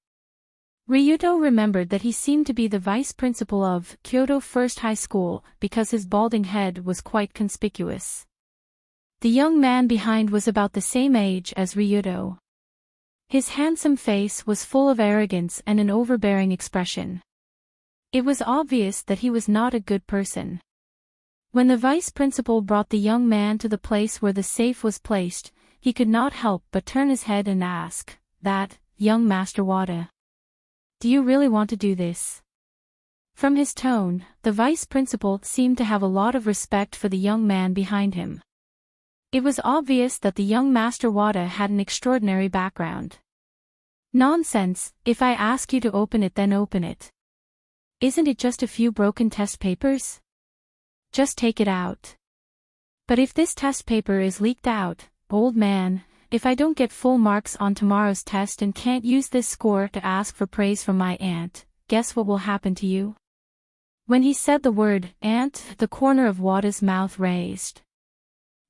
Ryudo remembered that he seemed to be the vice principal of Kyoto First High School because his balding head was quite conspicuous. The young man behind was about the same age as Ryudo. His handsome face was full of arrogance and an overbearing expression. It was obvious that he was not a good person. When the vice principal brought the young man to the place where the safe was placed, he could not help but turn his head and ask, "That, young Master Wada. Do you really want to do this?" From his tone, the vice principal seemed to have a lot of respect for the young man behind him. It was obvious that the young Master Wada had an extraordinary background. "Nonsense, if I ask you to open it, then open it. Isn't it just a few broken test papers? Just take it out." "But if this test paper is leaked out, old man, if I don't get full marks on tomorrow's test and can't use this score to ask for praise from my aunt, guess what will happen to you?" When he said the word aunt, the corner of Wada's mouth raised.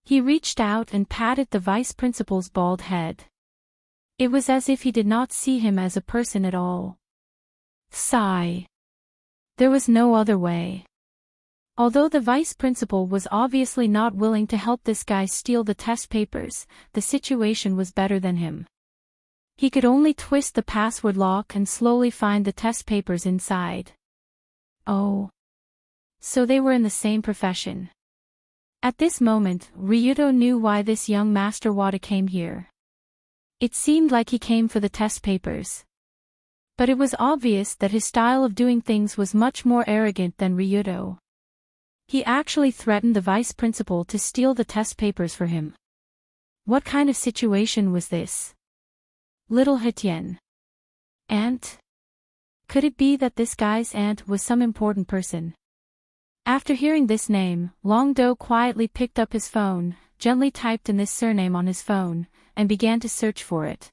He reached out and patted the vice principal's bald head. It was as if he did not see him as a person at all. Sigh. There was no other way. Although the vice principal was obviously not willing to help this guy steal the test papers, the situation was better than him. He could only twist the password lock and slowly find the test papers inside. Oh. So they were in the same profession. At this moment, Ryuto knew why this young Master Wada came here. It seemed like he came for the test papers. But it was obvious that his style of doing things was much more arrogant than Ryuto. He actually threatened the vice principal to steal the test papers for him. What kind of situation was this? Little Hetien. Aunt? Could it be that this guy's aunt was some important person? After hearing this name, Long-do quietly picked up his phone, gently typed in this surname on his phone, and began to search for it.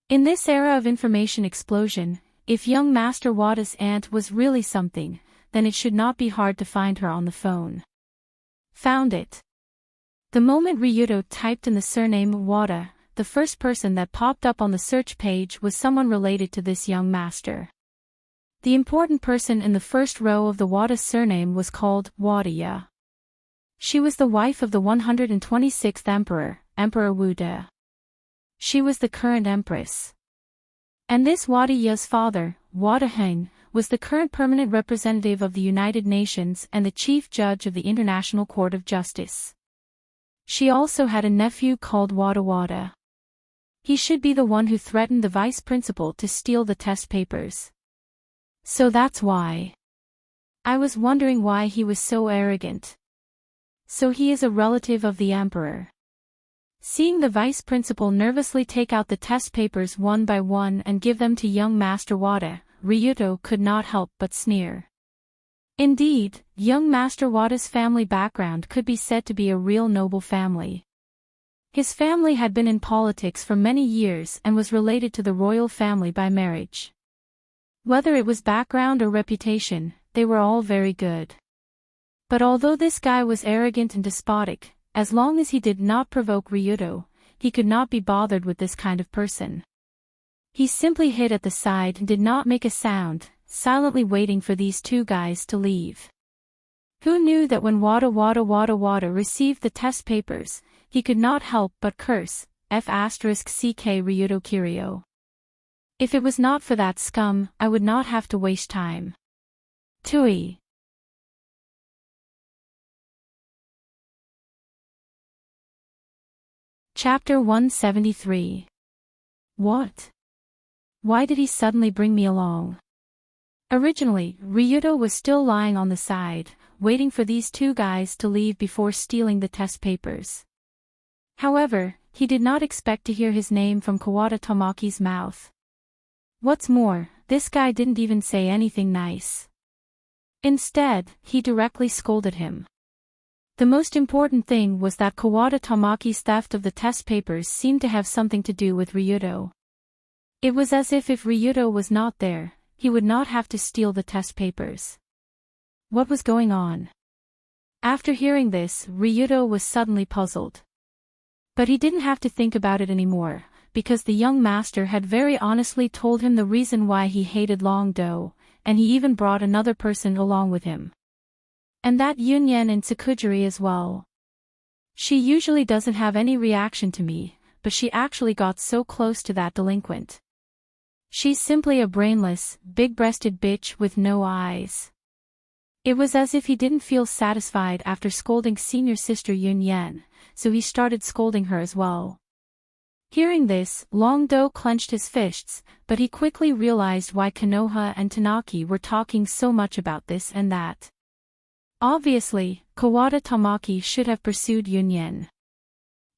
In this era of information explosion, if young Master Wada's aunt was really something, then it should not be hard to find her on the phone. Found it. The moment Ryuto typed in the surname Wada, the first person that popped up on the search page was someone related to this young master. The important person in the first row of the Wada surname was called Wadaya. She was the wife of the 126th emperor, Emperor Wuda. She was the current empress. And this Wadaya's father, Wadahain, was the current permanent representative of the United Nations and the chief judge of the International Court of Justice. She also had a nephew called Wada. He should be the one who threatened the vice principal to steal the test papers. So that's why. I was wondering why he was so arrogant. So he is a relative of the emperor. Seeing the vice principal nervously take out the test papers one by one and give them to young Master Wada, Ryuto could not help but sneer. Indeed, young Master Wada's family background could be said to be a real noble family. His family had been in politics for many years and was related to the royal family by marriage. Whether it was background or reputation, they were all very good. But although this guy was arrogant and despotic, as long as he did not provoke Ryuto, he could not be bothered with this kind of person. He simply hid at the side and did not make a sound, silently waiting for these two guys to leave. Who knew that when Wada received the test papers, he could not help but curse, F***ck Ryuto Kiryu. If it was not for that scum, I would not have to waste time. Tui. Chapter 173. What? Why did he suddenly bring me along? Originally, Ryuto was still lying on the side, waiting for these two guys to leave before stealing the test papers. However, he did not expect to hear his name from Kawada Tamaki's mouth. What's more, this guy didn't even say anything nice. Instead, he directly scolded him. The most important thing was that Kawada Tamaki's theft of the test papers seemed to have something to do with Ryuto. It was as if Ryuto was not there, he would not have to steal the test papers. What was going on? After hearing this, Ryuto was suddenly puzzled. But he didn't have to think about it anymore, because the young master had very honestly told him the reason why he hated Long-do, and he even brought another person along with him. And that Yunyen in Tsukujiri as well. She usually doesn't have any reaction to me, but she actually got so close to that delinquent. She's simply a brainless, big-breasted bitch with no eyes. It was as if he didn't feel satisfied after scolding senior sister Yunyen, so he started scolding her as well. Hearing this, Long-do clenched his fists, but he quickly realized why Konoha and Tanaki were talking so much about this and that. Obviously, Kawada Tamaki should have pursued Yunyen.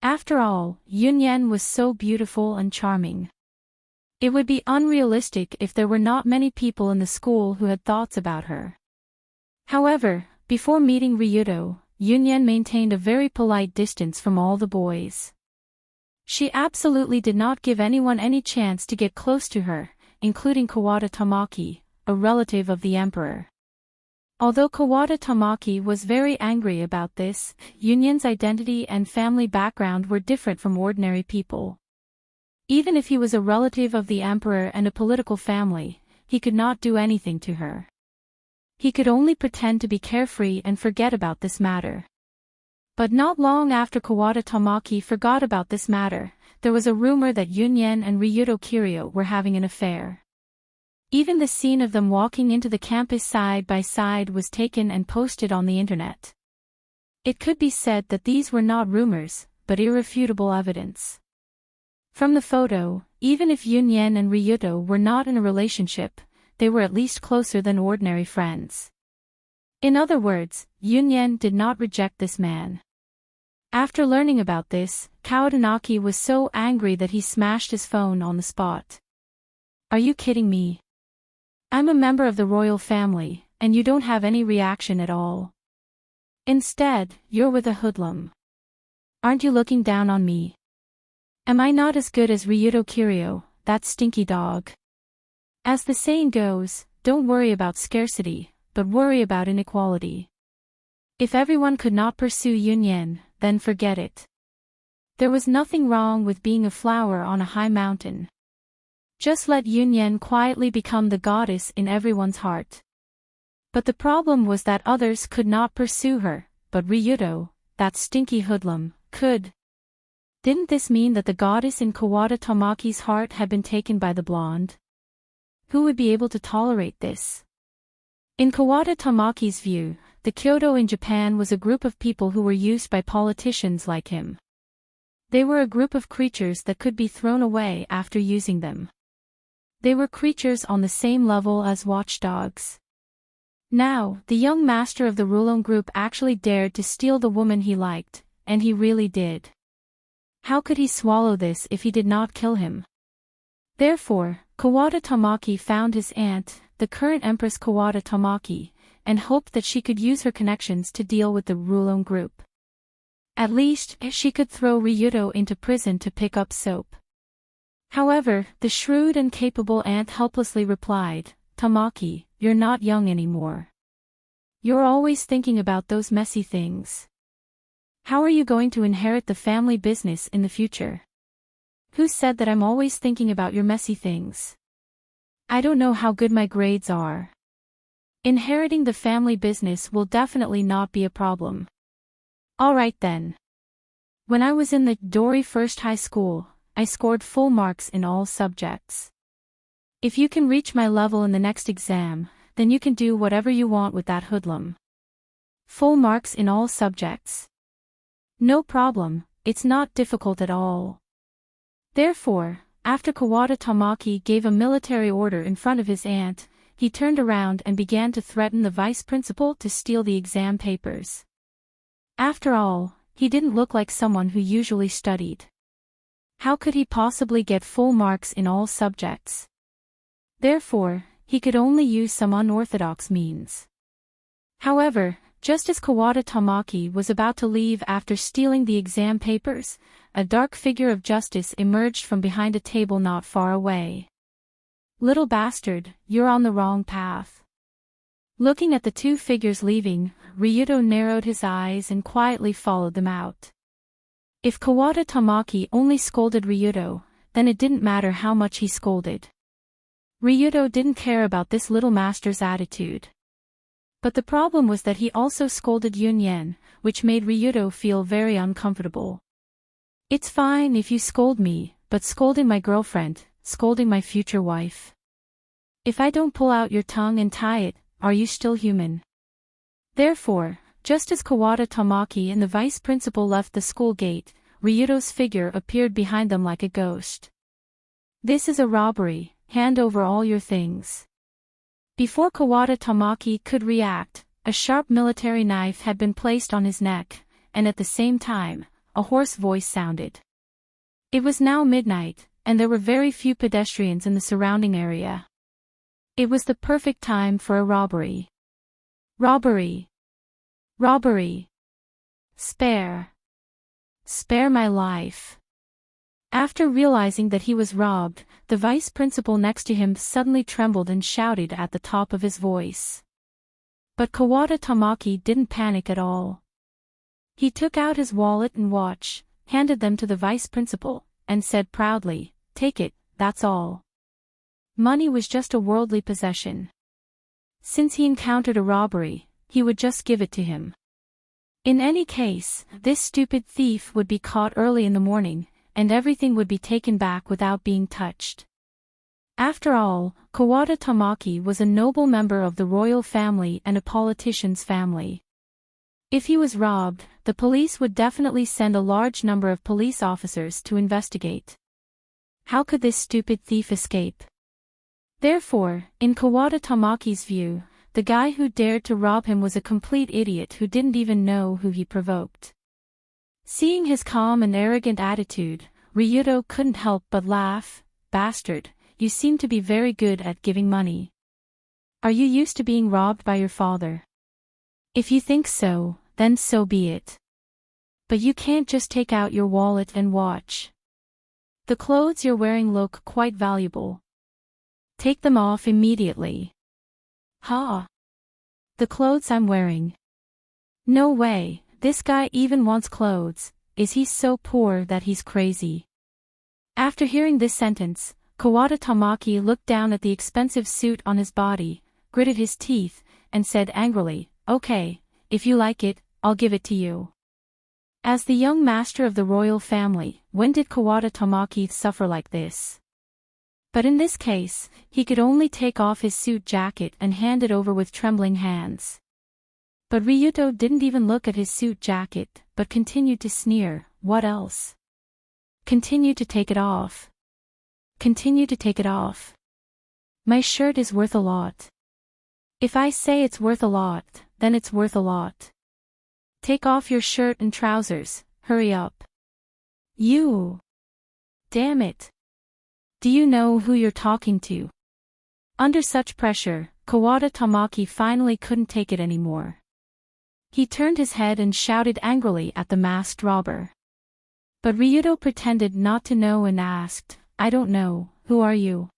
After all, Yunyen was so beautiful and charming. It would be unrealistic if there were not many people in the school who had thoughts about her. However, before meeting Ryuto, Yunyen maintained a very polite distance from all the boys. She absolutely did not give anyone any chance to get close to her, including Kawada Tamaki, a relative of the emperor. Although Kawada Tamaki was very angry about this, Yunyen's identity and family background were different from ordinary people. Even if he was a relative of the emperor and a political family, he could not do anything to her. He could only pretend to be carefree and forget about this matter. But not long after Kawada Tamaki forgot about this matter, there was a rumor that Yunyen and Ryuto Kiryu were having an affair. Even the scene of them walking into the campus side by side was taken and posted on the internet. It could be said that these were not rumors, but irrefutable evidence. From the photo, even if Yunyen and Ryuto were not in a relationship, they were at least closer than ordinary friends. In other words, Yunyen did not reject this man. After learning about this, Kawadanaki was so angry that he smashed his phone on the spot. Are you kidding me? I'm a member of the royal family, and you don't have any reaction at all. Instead, you're with a hoodlum. Aren't you looking down on me? Am I not as good as Ryuto Kiryu, that stinky dog? As the saying goes, don't worry about scarcity, but worry about inequality. If everyone could not pursue Yunyen, then forget it. There was nothing wrong with being a flower on a high mountain. Just let Yunyen quietly become the goddess in everyone's heart. But the problem was that others could not pursue her, but Ryuto, that stinky hoodlum, could. Didn't this mean that the goddess in Kawada Tamaki's heart had been taken by the blonde? Who would be able to tolerate this? In Kawada Tamaki's view, the Kyoto in Japan was a group of people who were used by politicians like him. They were a group of creatures that could be thrown away after using them. They were creatures on the same level as watchdogs. Now, the young master of the Rulon group actually dared to steal the woman he liked, and he really did. How could he swallow this if he did not kill him? Therefore, Kawada Tamaki found his aunt, the current Empress Kawada Tamaki, and hoped that she could use her connections to deal with the Rulon group. At least, she could throw Ryuto into prison to pick up soap. However, the shrewd and capable aunt helplessly replied, Tamaki, you're not young anymore. You're always thinking about those messy things. How are you going to inherit the family business in the future? Who said that I'm always thinking about your messy things? I don't know how good my grades are. Inheriting the family business will definitely not be a problem. Alright then. When I was in the Dori First High School, I scored full marks in all subjects. If you can reach my level in the next exam, then you can do whatever you want with that hoodlum. Full marks in all subjects. No problem, it's not difficult at all. Therefore, after Kawada Tamaki gave a military order in front of his aunt, he turned around and began to threaten the vice principal to steal the exam papers. After all, he didn't look like someone who usually studied. How could he possibly get full marks in all subjects? Therefore, he could only use some unorthodox means. However, just as Kawada Tamaki was about to leave after stealing the exam papers, a dark figure of justice emerged from behind a table not far away. Little bastard, you're on the wrong path. Looking at the two figures leaving, Ryuto narrowed his eyes and quietly followed them out. If Kawada Tamaki only scolded Ryuto, then it didn't matter how much he scolded. Ryuto didn't care about this little master's attitude. But the problem was that he also scolded Yunyen, which made Ryuto feel very uncomfortable. It's fine if you scold me, but scolding my girlfriend, scolding my future wife. If I don't pull out your tongue and tie it, are you still human? Therefore, just as Kawada Tamaki and the vice principal left the school gate, Ryuto's figure appeared behind them like a ghost. This is a robbery, hand over all your things. Before Kawada Tamaki could react, a sharp military knife had been placed on his neck, and at the same time, a hoarse voice sounded. It was now midnight, and there were very few pedestrians in the surrounding area. It was the perfect time for a robbery. Robbery! Robbery! Spare! Spare my life! After realizing that he was robbed, the vice principal next to him suddenly trembled and shouted at the top of his voice. But Kawada Tamaki didn't panic at all. He took out his wallet and watch, handed them to the vice principal, and said proudly, "Take it, that's all." Money was just a worldly possession. Since he encountered a robbery, he would just give it to him. In any case, this stupid thief would be caught early in the morning, and everything would be taken back without being touched. After all, Kawada Tamaki was a noble member of the royal family and a politician's family. If he was robbed, the police would definitely send a large number of police officers to investigate. How could this stupid thief escape? Therefore, in Kawada Tamaki's view, the guy who dared to rob him was a complete idiot who didn't even know who he provoked. Seeing his calm and arrogant attitude, Ryuto couldn't help but laugh. Bastard, you seem to be very good at giving money. Are you used to being robbed by your father? If you think so, then so be it. But you can't just take out your wallet and watch. The clothes you're wearing look quite valuable. Take them off immediately. Ha! The clothes I'm wearing. No way, this guy even wants clothes. Is he so poor that he's crazy? After hearing this sentence, Kawada Tamaki looked down at the expensive suit on his body, gritted his teeth, and said angrily, "Okay, if you like it, I'll give it to you." As the young master of the royal family, when did Kawada Tamaki suffer like this? But in this case, he could only take off his suit jacket and hand it over with trembling hands. But Ryuto didn't even look at his suit jacket, but continued to sneer. What else? Continue to take it off. Continue to take it off. My shirt is worth a lot. If I say it's worth a lot, then it's worth a lot. Take off your shirt and trousers, hurry up. You! Damn it! Do you know who you're talking to? Under such pressure, Kawada Tamaki finally couldn't take it anymore. He turned his head and shouted angrily at the masked robber. But Ryuto pretended not to know and asked, "I don't know, who are you?"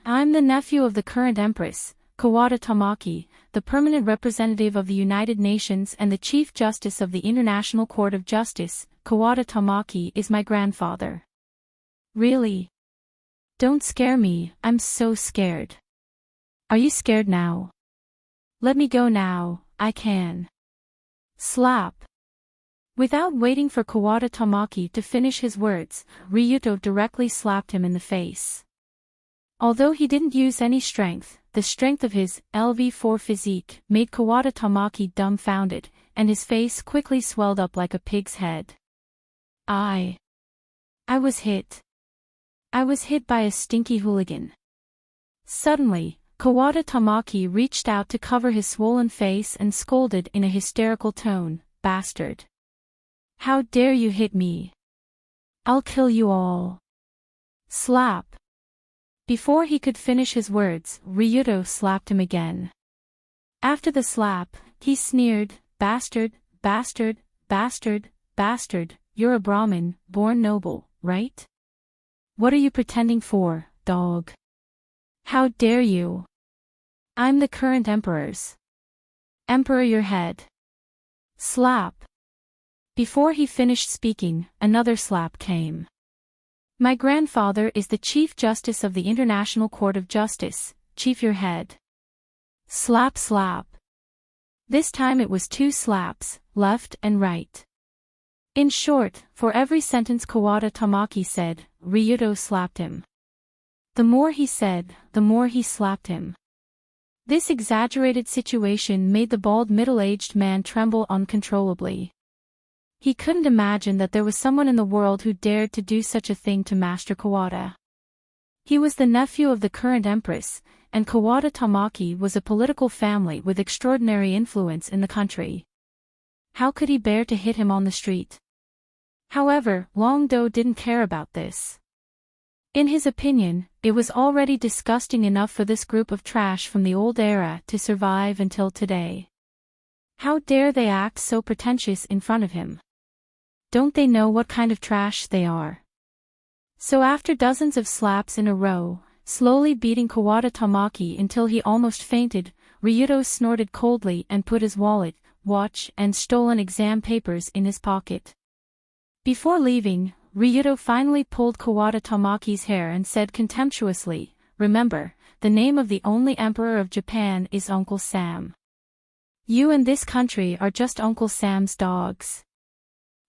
I'm the nephew of the current empress, Kawada Tamaki, the permanent representative of the United Nations and the Chief Justice of the International Court of Justice. Kawada Tamaki is my grandfather. Really? Don't scare me, I'm so scared. Are you scared now? Let me go now, I can. Slap. Without waiting for Kawada Tamaki to finish his words, Ryuto directly slapped him in the face. Although he didn't use any strength, the strength of his LV4 physique made Kawada Tamaki dumbfounded, and his face quickly swelled up like a pig's head. I was hit. I was hit by a stinky hooligan. Suddenly, Kawada Tamaki reached out to cover his swollen face and scolded in a hysterical tone, "Bastard! How dare you hit me? I'll kill you all." Slap. Before he could finish his words, Ryuto slapped him again. After the slap, he sneered, "Bastard, bastard, bastard, bastard, you're a Brahmin, born noble, right? What are you pretending for, dog? How dare you? I'm the current emperor's. Emperor your head." Slap. Before he finished speaking, another slap came. "My grandfather is the Chief Justice of the International Court of Justice, chief your head." Slap slap. This time it was 2 slaps, left and right. In short, for every sentence Kawada Tamaki said, Ryuto slapped him. The more he said, the more he slapped him. This exaggerated situation made the bald middle-aged man tremble uncontrollably. He couldn't imagine that there was someone in the world who dared to do such a thing to Master Kawada. He was the nephew of the current empress, and Kawada Tamaki was a political family with extraordinary influence in the country. How could he bear to hit him on the street? However, Long-do didn't care about this. In his opinion, it was already disgusting enough for this group of trash from the old era to survive until today. How dare they act so pretentious in front of him? Don't they know what kind of trash they are? So after dozens of slaps in a row, slowly beating Kawada Tamaki until he almost fainted, Ryuto snorted coldly and put his wallet, watch and stolen exam papers in his pocket. Before leaving, Ryuto finally pulled Kawada Tamaki's hair and said contemptuously, "Remember, the name of the only emperor of Japan is Uncle Sam. You and this country are just Uncle Sam's dogs.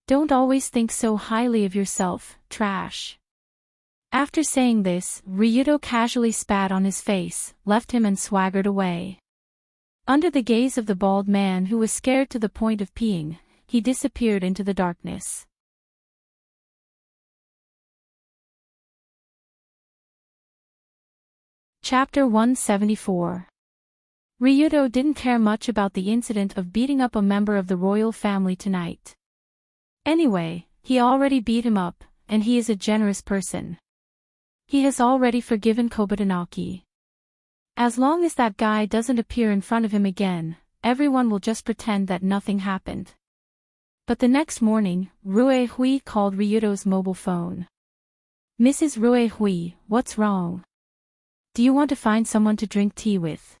Don't always think so highly of yourself, trash. After saying this, Ryuto casually spat on his face, left him and swaggered away. Under the gaze of the bald man who was scared to the point of peeing, he disappeared into the darkness. Chapter 174. Ryuto didn't care much about the incident of beating up a member of the royal family tonight. Anyway, he already beat him up, and he is a generous person. He has already forgiven Kobatanaki. As long as that guy doesn't appear in front of him again, everyone will just pretend that nothing happened. But the next morning, Rue Hui called Ryuto's mobile phone. Mrs. Rue Hui, what's wrong? Do you want to find someone to drink tea with?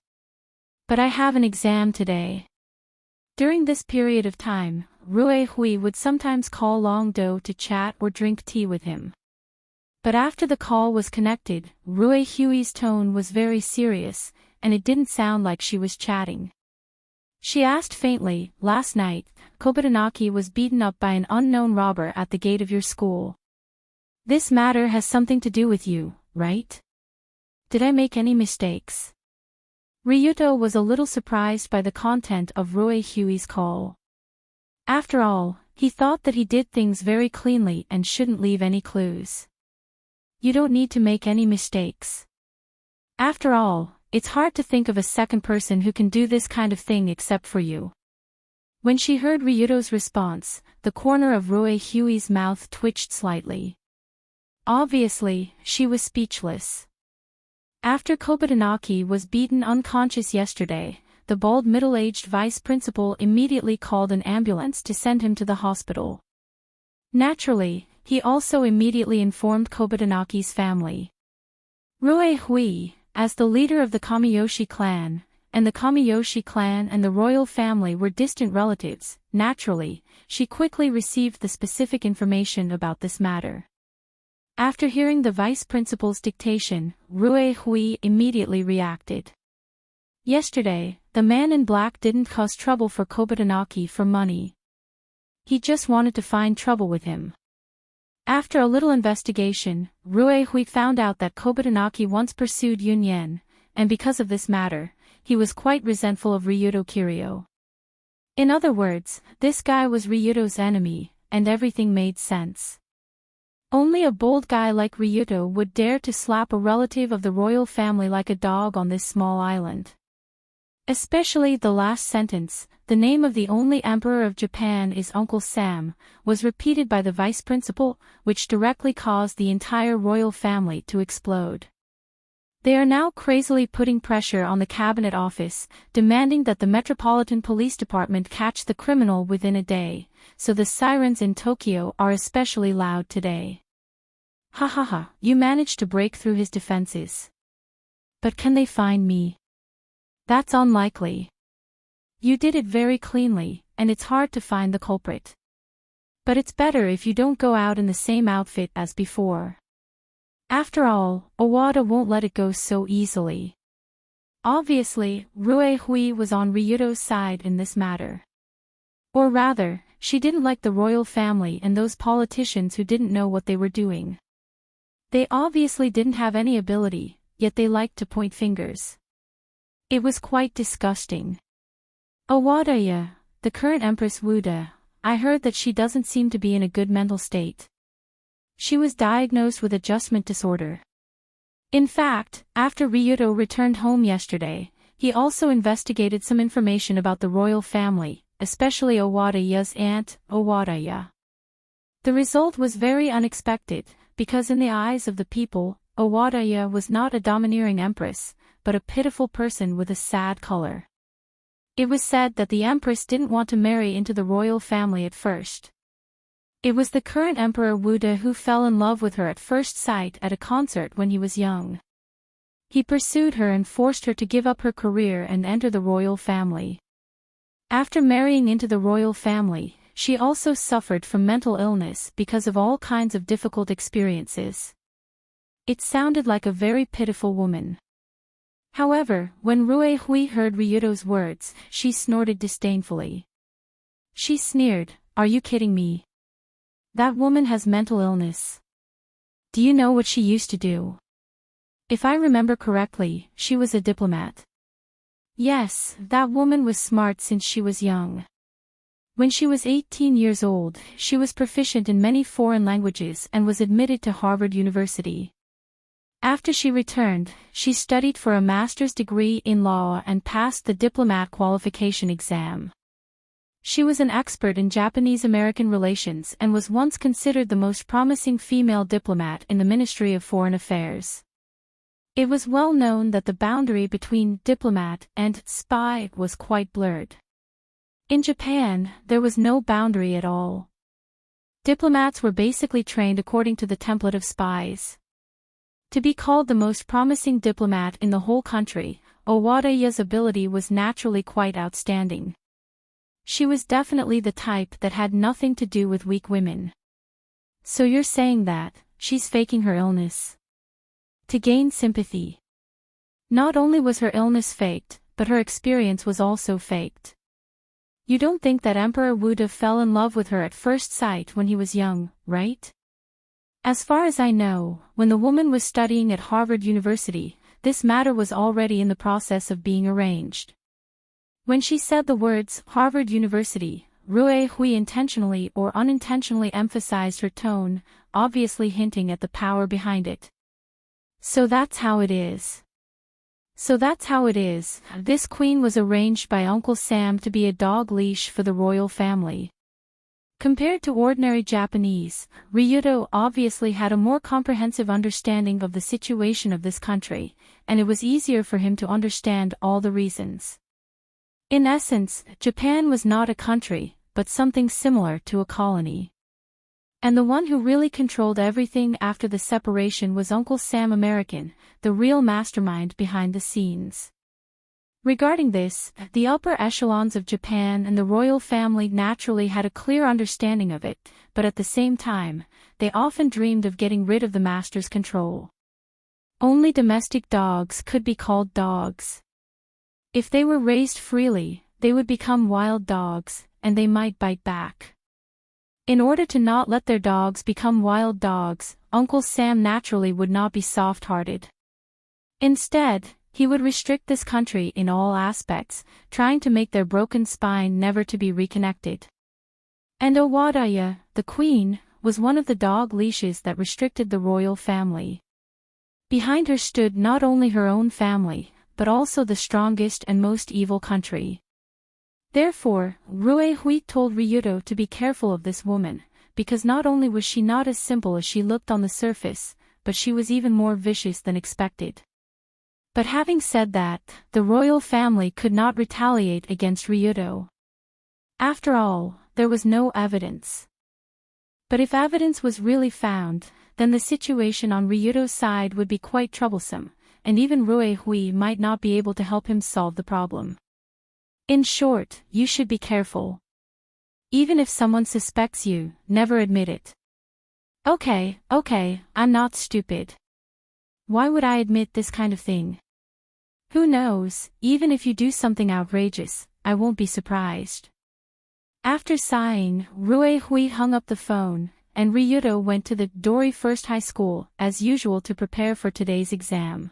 But I have an exam today. During this period of time, Rue Hui would sometimes call Long Do to chat or drink tea with him. But after the call was connected, Rue Hui's tone was very serious, and it didn't sound like she was chatting. She asked faintly, last night, Kobatanaki was beaten up by an unknown robber at the gate of your school. This matter has something to do with you, right? Did I make any mistakes? Ryuto was a little surprised by the content of Rue Hui's call. After all, he thought that he did things very cleanly and shouldn't leave any clues. You don't need to make any mistakes. After all, it's hard to think of a second person who can do this kind of thing except for you. When she heard Ryuto's response, the corner of Rue Hui's mouth twitched slightly. Obviously, she was speechless. After Kobatanaki was beaten unconscious yesterday, the bald middle-aged vice principal immediately called an ambulance to send him to the hospital. Naturally, he also immediately informed Kobatanaki's family. Rue Hui, as the leader of the Kamiyoshi clan, and the Kamiyoshi clan and the royal family were distant relatives, naturally, she quickly received the specific information about this matter. After hearing the vice principal's dictation, Rue Hui immediately reacted. Yesterday, the man in black didn't cause trouble for Kobatanaki for money. He just wanted to find trouble with him. After a little investigation, Rue Hui found out that Kobatanaki once pursued Yun Yen, and because of this matter, he was quite resentful of Ryuto Kiryu. In other words, this guy was Ryuto's enemy, and everything made sense. Only a bold guy like Ryuto would dare to slap a relative of the royal family like a dog on this small island. Especially the last sentence, the name of the only emperor of Japan is Uncle Sam, was repeated by the vice principal, which directly caused the entire royal family to explode. They are now crazily putting pressure on the cabinet office, demanding that the Metropolitan Police Department catch the criminal within a day, so the sirens in Tokyo are especially loud today. Ha ha ha, you managed to break through his defenses. But can they find me? That's unlikely. You did it very cleanly, and it's hard to find the culprit. But it's better if you don't go out in the same outfit as before. After all, Owada won't let it go so easily. Obviously, Rue Hui was on Ryuto's side in this matter. Or rather, she didn't like the royal family and those politicians who didn't know what they were doing. They obviously didn't have any ability, yet they liked to point fingers. It was quite disgusting. Owada-ya, the current Empress Wuda, I heard that she doesn't seem to be in a good mental state. She was diagnosed with adjustment disorder. In fact, after Ryuto returned home yesterday, he also investigated some information about the royal family, especially Owada-ya's aunt, Owada-ya. The result was very unexpected, because in the eyes of the people, Owada-ya was not a domineering empress, but a pitiful person with a sad color. It was said that the empress didn't want to marry into the royal family at first. It was the current Emperor Wuda who fell in love with her at first sight at a concert when he was young. He pursued her and forced her to give up her career and enter the royal family. After marrying into the royal family, she also suffered from mental illness because of all kinds of difficult experiences. It sounded like a very pitiful woman. However, when Rue Hui heard Ryuto's words, she snorted disdainfully. She sneered, "Are you kidding me? That woman has mental illness. Do you know what she used to do? If I remember correctly, she was a diplomat." Yes, that woman was smart since she was young. When she was 18 years old, she was proficient in many foreign languages and was admitted to Harvard University. After she returned, she studied for a master's degree in law and passed the diplomat qualification exam. She was an expert in Japanese-American relations and was once considered the most promising female diplomat in the Ministry of Foreign Affairs. It was well known that the boundary between diplomat and spy was quite blurred. In Japan, there was no boundary at all. Diplomats were basically trained according to the template of spies. To be called the most promising diplomat in the whole country, Owadaya's ability was naturally quite outstanding. She was definitely the type that had nothing to do with weak women. So you're saying that she's faking her illness to gain sympathy. Not only was her illness faked, but her experience was also faked. You don't think that Emperor Wuda fell in love with her at first sight when he was young, right? As far as I know, when the woman was studying at Harvard University, this matter was already in the process of being arranged. When she said the words Harvard University, Rue Hui intentionally or unintentionally emphasized her tone, obviously hinting at the power behind it. So that's how it is. This queen was arranged by Uncle Sam to be a dog leash for the royal family. Compared to ordinary Japanese, Ryuto obviously had a more comprehensive understanding of the situation of this country, and it was easier for him to understand all the reasons. In essence, Japan was not a country, but something similar to a colony. And the one who really controlled everything after the separation was Uncle Sam American, the real mastermind behind the scenes. Regarding this, the upper echelons of Japan and the royal family naturally had a clear understanding of it, but at the same time, they often dreamed of getting rid of the master's control. Only domestic dogs could be called dogs. If they were raised freely, they would become wild dogs, and they might bite back. In order to not let their dogs become wild dogs, Uncle Sam naturally would not be soft-hearted. Instead, he would restrict this country in all aspects, trying to make their broken spine never to be reconnected. And Owadaya, the queen, was one of the dog leashes that restricted the royal family. Behind her stood not only her own family, but also the strongest and most evil country. Therefore, Rue Hui told Ryuto to be careful of this woman, because not only was she not as simple as she looked on the surface, but she was even more vicious than expected. But having said that, the royal family could not retaliate against Ryuto. After all, there was no evidence. But if evidence was really found, then the situation on Ryuto's side would be quite troublesome, and even Rue Hui might not be able to help him solve the problem. In short, you should be careful. Even if someone suspects you, never admit it. Okay, I'm not stupid. Why would I admit this kind of thing? Who knows, even if you do something outrageous, I won't be surprised. After sighing, Rue Hui hung up the phone, and Ryuto went to the Dori First High School, as usual, to prepare for today's exam.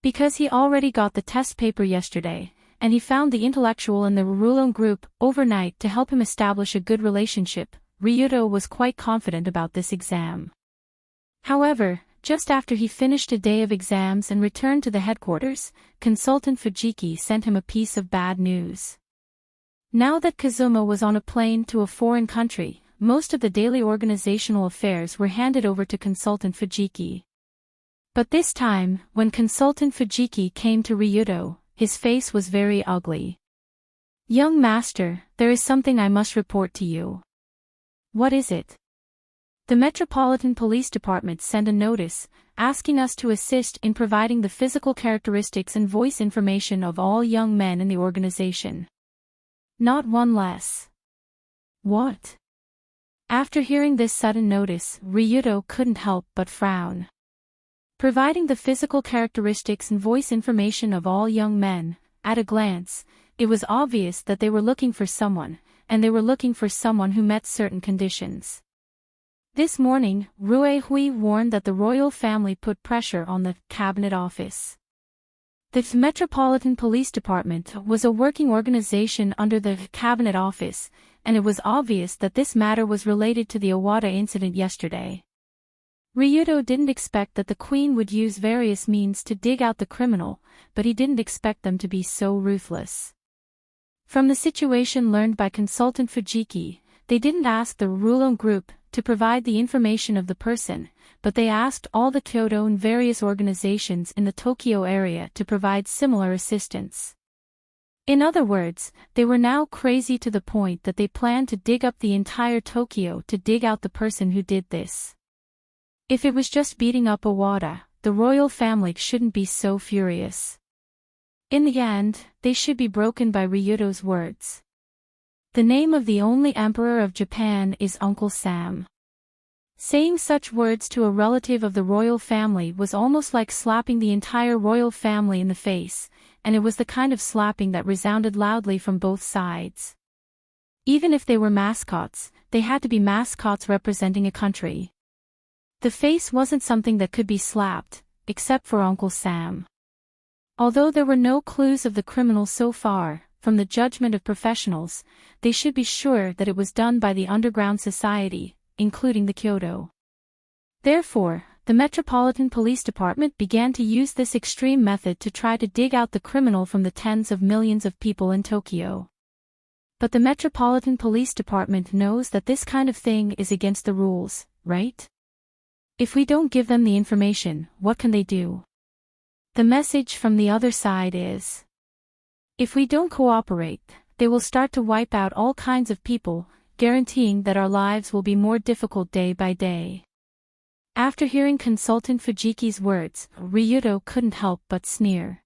Because he already got the test paper yesterday, and he found the intellectual in the Rurulon group overnight to help him establish a good relationship, Ryuto was quite confident about this exam. However, just after he finished a day of exams and returned to the headquarters, Consultant Fujiki sent him a piece of bad news. Now that Kazuma was on a plane to a foreign country, most of the daily organizational affairs were handed over to Consultant Fujiki. But this time, when Consultant Fujiki came to Ryuto, his face was very ugly. "Young master, there is something I must report to you." "What is it?" "The Metropolitan Police Department sent a notice, asking us to assist in providing the physical characteristics and voice information of all young men in the organization. Not one less." "What?" After hearing this sudden notice, Ryuto couldn't help but frown. providing the physical characteristics and voice information of all young men. At a glance, it was obvious that they were looking for someone, and they were looking for someone who met certain conditions. This morning, Rue Hui warned that the royal family put pressure on the Cabinet Office. The Metropolitan Police Department was a working organization under the Cabinet Office, and it was obvious that this matter was related to the Awada incident yesterday. Ryudo didn't expect that the Queen would use various means to dig out the criminal, but he didn't expect them to be so ruthless. From the situation learned by consultant Fujiki, they didn't ask the Rulon Group to provide the information of the person, but they asked all the Kyoto and various organizations in the Tokyo area to provide similar assistance. In other words, they were now crazy to the point that they planned to dig up the entire Tokyo to dig out the person who did this. If it was just beating up Awada, the royal family shouldn't be so furious. In the end, they should be broken by Ryudo's words. The name of the only emperor of Japan is Uncle Sam. Saying such words to a relative of the royal family was almost like slapping the entire royal family in the face, and it was the kind of slapping that resounded loudly from both sides. Even if they were mascots, they had to be mascots representing a country. The face wasn't something that could be slapped, except for Uncle Sam. Although there were no clues of the criminal so far, from the judgment of professionals, they should be sure that it was done by the underground society, including the Kyoto. Therefore, the Metropolitan Police Department began to use this extreme method to try to dig out the criminal from the tens of millions of people in Tokyo. But the Metropolitan Police Department knows that this kind of thing is against the rules, right? If we don't give them the information, what can they do? The message from the other side is, if we don't cooperate, they will start to wipe out all kinds of people, guaranteeing that our lives will be more difficult day by day. After hearing consultant Fujiki's words, Ryudo couldn't help but sneer.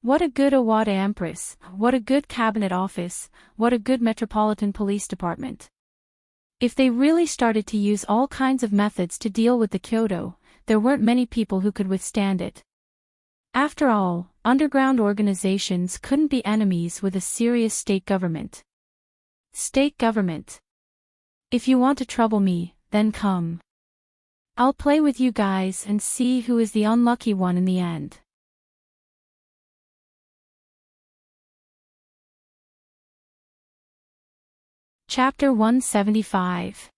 What a good Awada Empress, what a good cabinet office, what a good Metropolitan Police Department. If they really started to use all kinds of methods to deal with the Kyoto, there weren't many people who could withstand it. After all, underground organizations couldn't be enemies with a serious state government. State government. If you want to trouble me, then come. I'll play with you guys and see who is the unlucky one in the end. Chapter 175.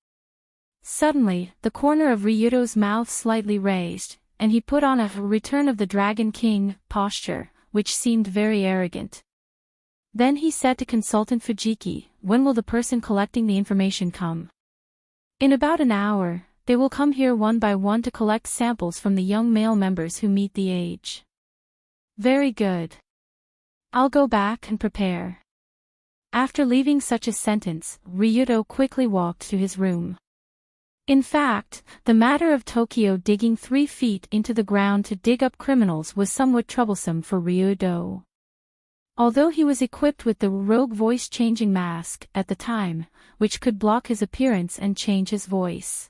Suddenly, the corner of Ryudo's mouth slightly raised, and he put on a Return of the Dragon King posture, which seemed very arrogant. Then he said to consultant Fujiki, when will the person collecting the information come? In about an hour, they will come here one by one to collect samples from the young male members who meet the age. Very good. I'll go back and prepare. After leaving such a sentence, Ryudo quickly walked to his room. In fact, the matter of Tokyo digging 3 feet into the ground to dig up criminals was somewhat troublesome for Ryudo. Although he was equipped with the rogue voice-changing mask at the time, which could block his appearance and change his voice.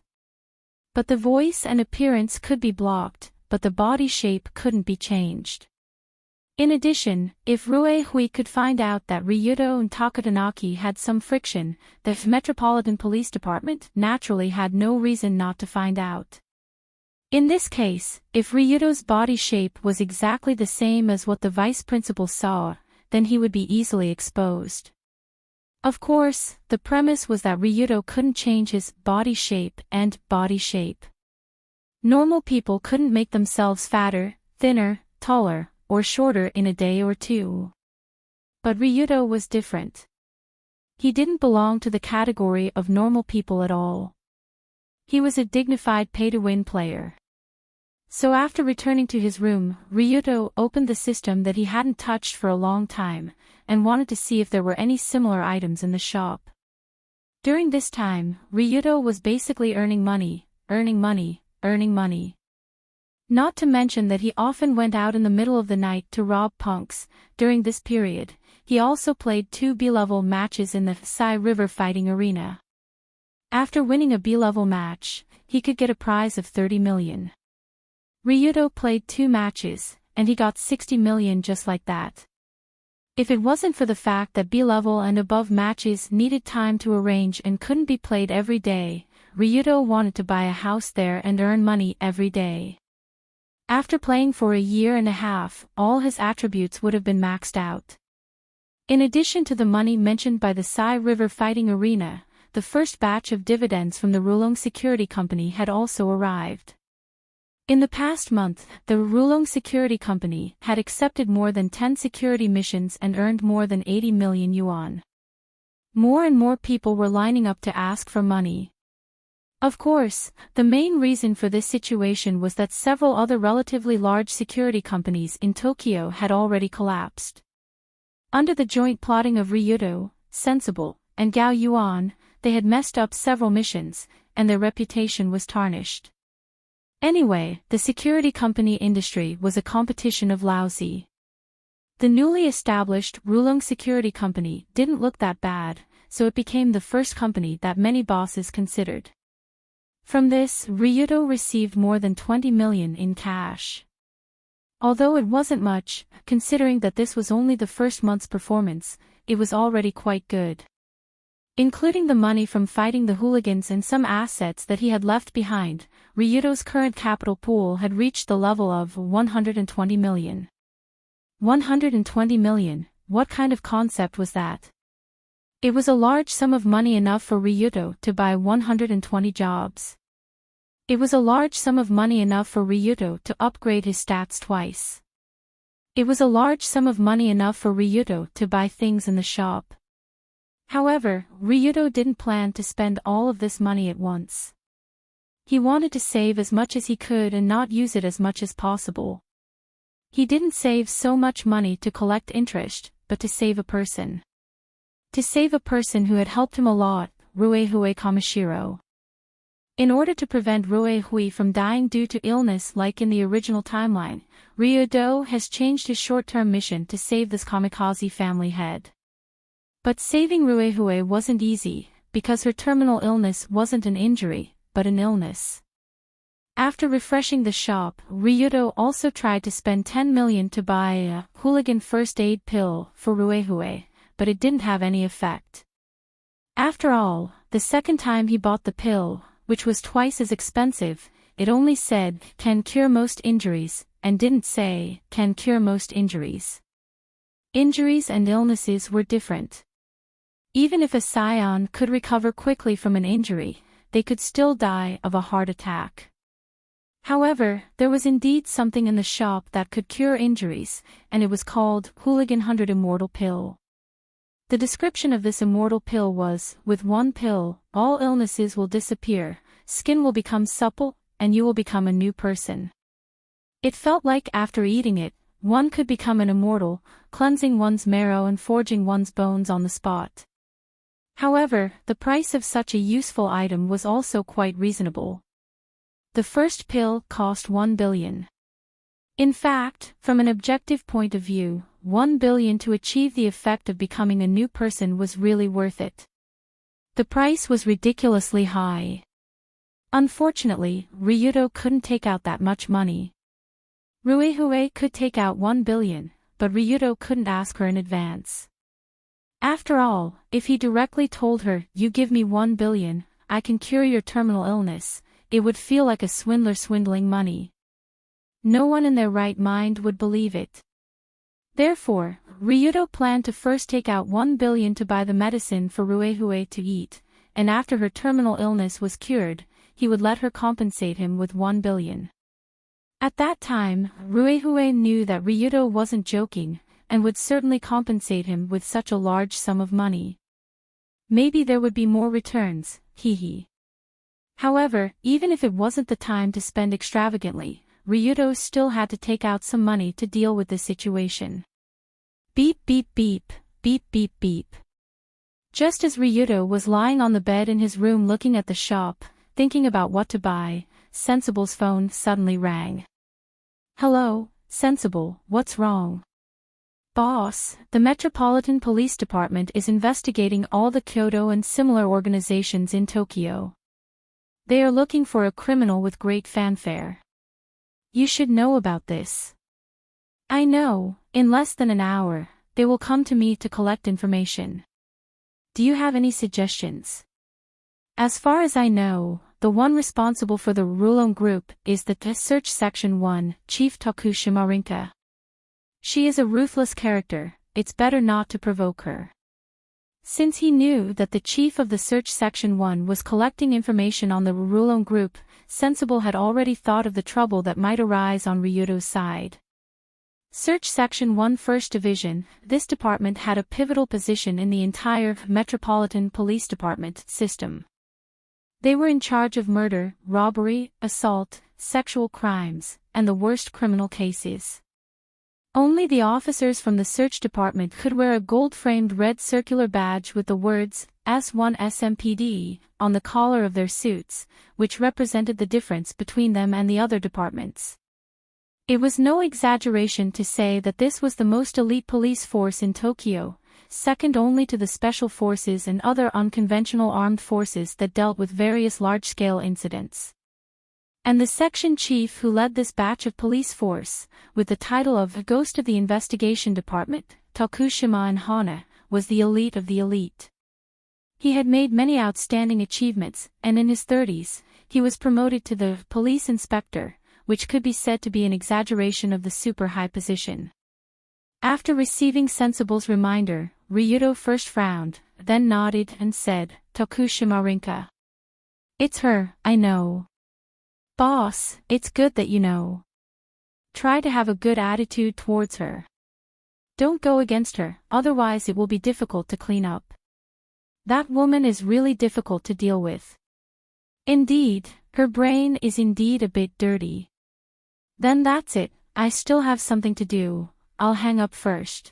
But the voice and appearance could be blocked, but the body shape couldn't be changed. In addition, if Rue Hui could find out that Ryudo and Takatanaki had some friction, the Metropolitan Police Department naturally had no reason not to find out. In this case, if Ryudo's body shape was exactly the same as what the vice principal saw, then he would be easily exposed. Of course, the premise was that Ryudo couldn't change his body shape and body shape. Normal people couldn't make themselves fatter, thinner, taller, or shorter in a day or two. But Ryudo was different. He didn't belong to the category of normal people at all. He was a dignified pay-to-win player. So after returning to his room, Ryudo opened the system that he hadn't touched for a long time, and wanted to see if there were any similar items in the shop. During this time, Ryudo was basically earning money. Not to mention that he often went out in the middle of the night to rob punks. During this period, he also played 2 B-level matches in the Sai River fighting arena. After winning a B-level match, he could get a prize of 30 million. Ryudo played 2 matches, and he got 60 million just like that. If it wasn't for the fact that B-level and above matches needed time to arrange and couldn't be played every day, Ryudo wanted to buy a house there and earn money every day. After playing for a year and a half, all his attributes would have been maxed out. In addition to the money mentioned by the Sai River Fighting Arena, the first batch of dividends from the Rulong Security Company had also arrived. In the past month, the Rulong Security Company had accepted more than 10 security missions and earned more than 80 million yuan. More and more people were lining up to ask for money. Of course, the main reason for this situation was that several other relatively large security companies in Tokyo had already collapsed. Under the joint plotting of Ryudo, Sensible, and Gao Yuan, they had messed up several missions, and their reputation was tarnished. Anyway, the security company industry was a competition of lousy. The newly established Rulong Security Company didn't look that bad, so it became the first company that many bosses considered. From this, Ryudo received more than 20 million in cash. Although it wasn't much, considering that this was only the first month's performance, it was already quite good. Including the money from fighting the hooligans and some assets that he had left behind, Ryudo's current capital pool had reached the level of 120 million. 120 million, what kind of concept was that? It was a large sum of money, enough for Ryudo to buy 120 jobs. It was a large sum of money enough for Ryudo to upgrade his stats twice. It was a large sum of money enough for Ryudo to buy things in the shop. However, Ryudo didn't plan to spend all of this money at once. He wanted to save as much as he could and not use it as much as possible. He didn't save so much money to collect interest, but to save a person. To save a person who had helped him a lot, Ruehue Kamishiro. In order to prevent Ruehui from dying due to illness like in the original timeline, Ryudo has changed his short-term mission to save this kamikaze family head. But saving Ruehue wasn't easy, because her terminal illness wasn't an injury, but an illness. After refreshing the shop, Ryudo also tried to spend 10 million to buy a hooligan first aid pill for Ruehue, but it didn't have any effect. After all, the second time he bought the pill, which was twice as expensive, it only said, "can cure most injuries," and didn't say, "can cure most injuries." Injuries and illnesses were different. Even if a scion could recover quickly from an injury, they could still die of a heart attack. However, there was indeed something in the shop that could cure injuries, and it was called Hooligan 100 Immortal Pill. The description of this immortal pill was, with one pill, all illnesses will disappear, skin will become supple, and you will become a new person. It felt like after eating it, one could become an immortal, cleansing one's marrow and forging one's bones on the spot. However, the price of such a useful item was also quite reasonable. The first pill cost 1 billion. In fact, from an objective point of view, 1 billion to achieve the effect of becoming a new person was really worth it. The price was ridiculously high. Unfortunately, Ryudo couldn't take out that much money. Ruehue could take out 1 billion, but Ryudo couldn't ask her in advance. After all, if he directly told her, "You give me 1 billion, I can cure your terminal illness," it would feel like a swindler swindling money. No one in their right mind would believe it. Therefore, Ryudo planned to first take out 1 billion to buy the medicine for Ruehue to eat, and after her terminal illness was cured, he would let her compensate him with 1 billion. At that time, Ruehue knew that Ryudo wasn't joking, and would certainly compensate him with such a large sum of money. Maybe there would be more returns, hee. However, even if it wasn't the time to spend extravagantly, Ryudo still had to take out some money to deal with the situation. Beep beep beep, beep beep beep. Just as Ryudo was lying on the bed in his room looking at the shop, thinking about what to buy, Sensible's phone suddenly rang. "Hello, Sensible, what's wrong?" "Boss, the Metropolitan Police Department is investigating all the Kyoto and similar organizations in Tokyo. They are looking for a criminal with great fanfare." You should know about this. I know, in less than an hour, they will come to me to collect information. Do you have any suggestions? As far as I know, the one responsible for the Rollercoasters group is the Search Section 1, Chief Tokushima Rinka. She is a ruthless character, it's better not to provoke her. Since he knew that the chief of the Search Section 1 was collecting information on the Rollercoasters group, Sensible had already thought of the trouble that might arise on Ryuto's side. Search Section 1 First Division, this department had a pivotal position in the entire Metropolitan Police Department system. They were in charge of murder, robbery, assault, sexual crimes, and the worst criminal cases. Only the officers from the search department could wear a gold-framed red circular badge with the words, S1 SMPD, on the collar of their suits, which represented the difference between them and the other departments. It was no exaggeration to say that this was the most elite police force in Tokyo, second only to the special forces and other unconventional armed forces that dealt with various large-scale incidents. And the section chief who led this batch of police force, with the title of Ghost of the Investigation Department, Tokushima and Hana, was the elite of the elite. He had made many outstanding achievements, and in his 30s, he was promoted to the police inspector, which could be said to be an exaggeration of the super high position. After receiving Sensible's reminder, Ryuto first frowned, then nodded and said, Tokushima Rinka. It's her, I know. Boss, it's good that you know. Try to have a good attitude towards her. Don't go against her, otherwise it will be difficult to clean up. That woman is really difficult to deal with. Indeed, her brain is indeed a bit dirty. Then that's it, I still have something to do, I'll hang up first.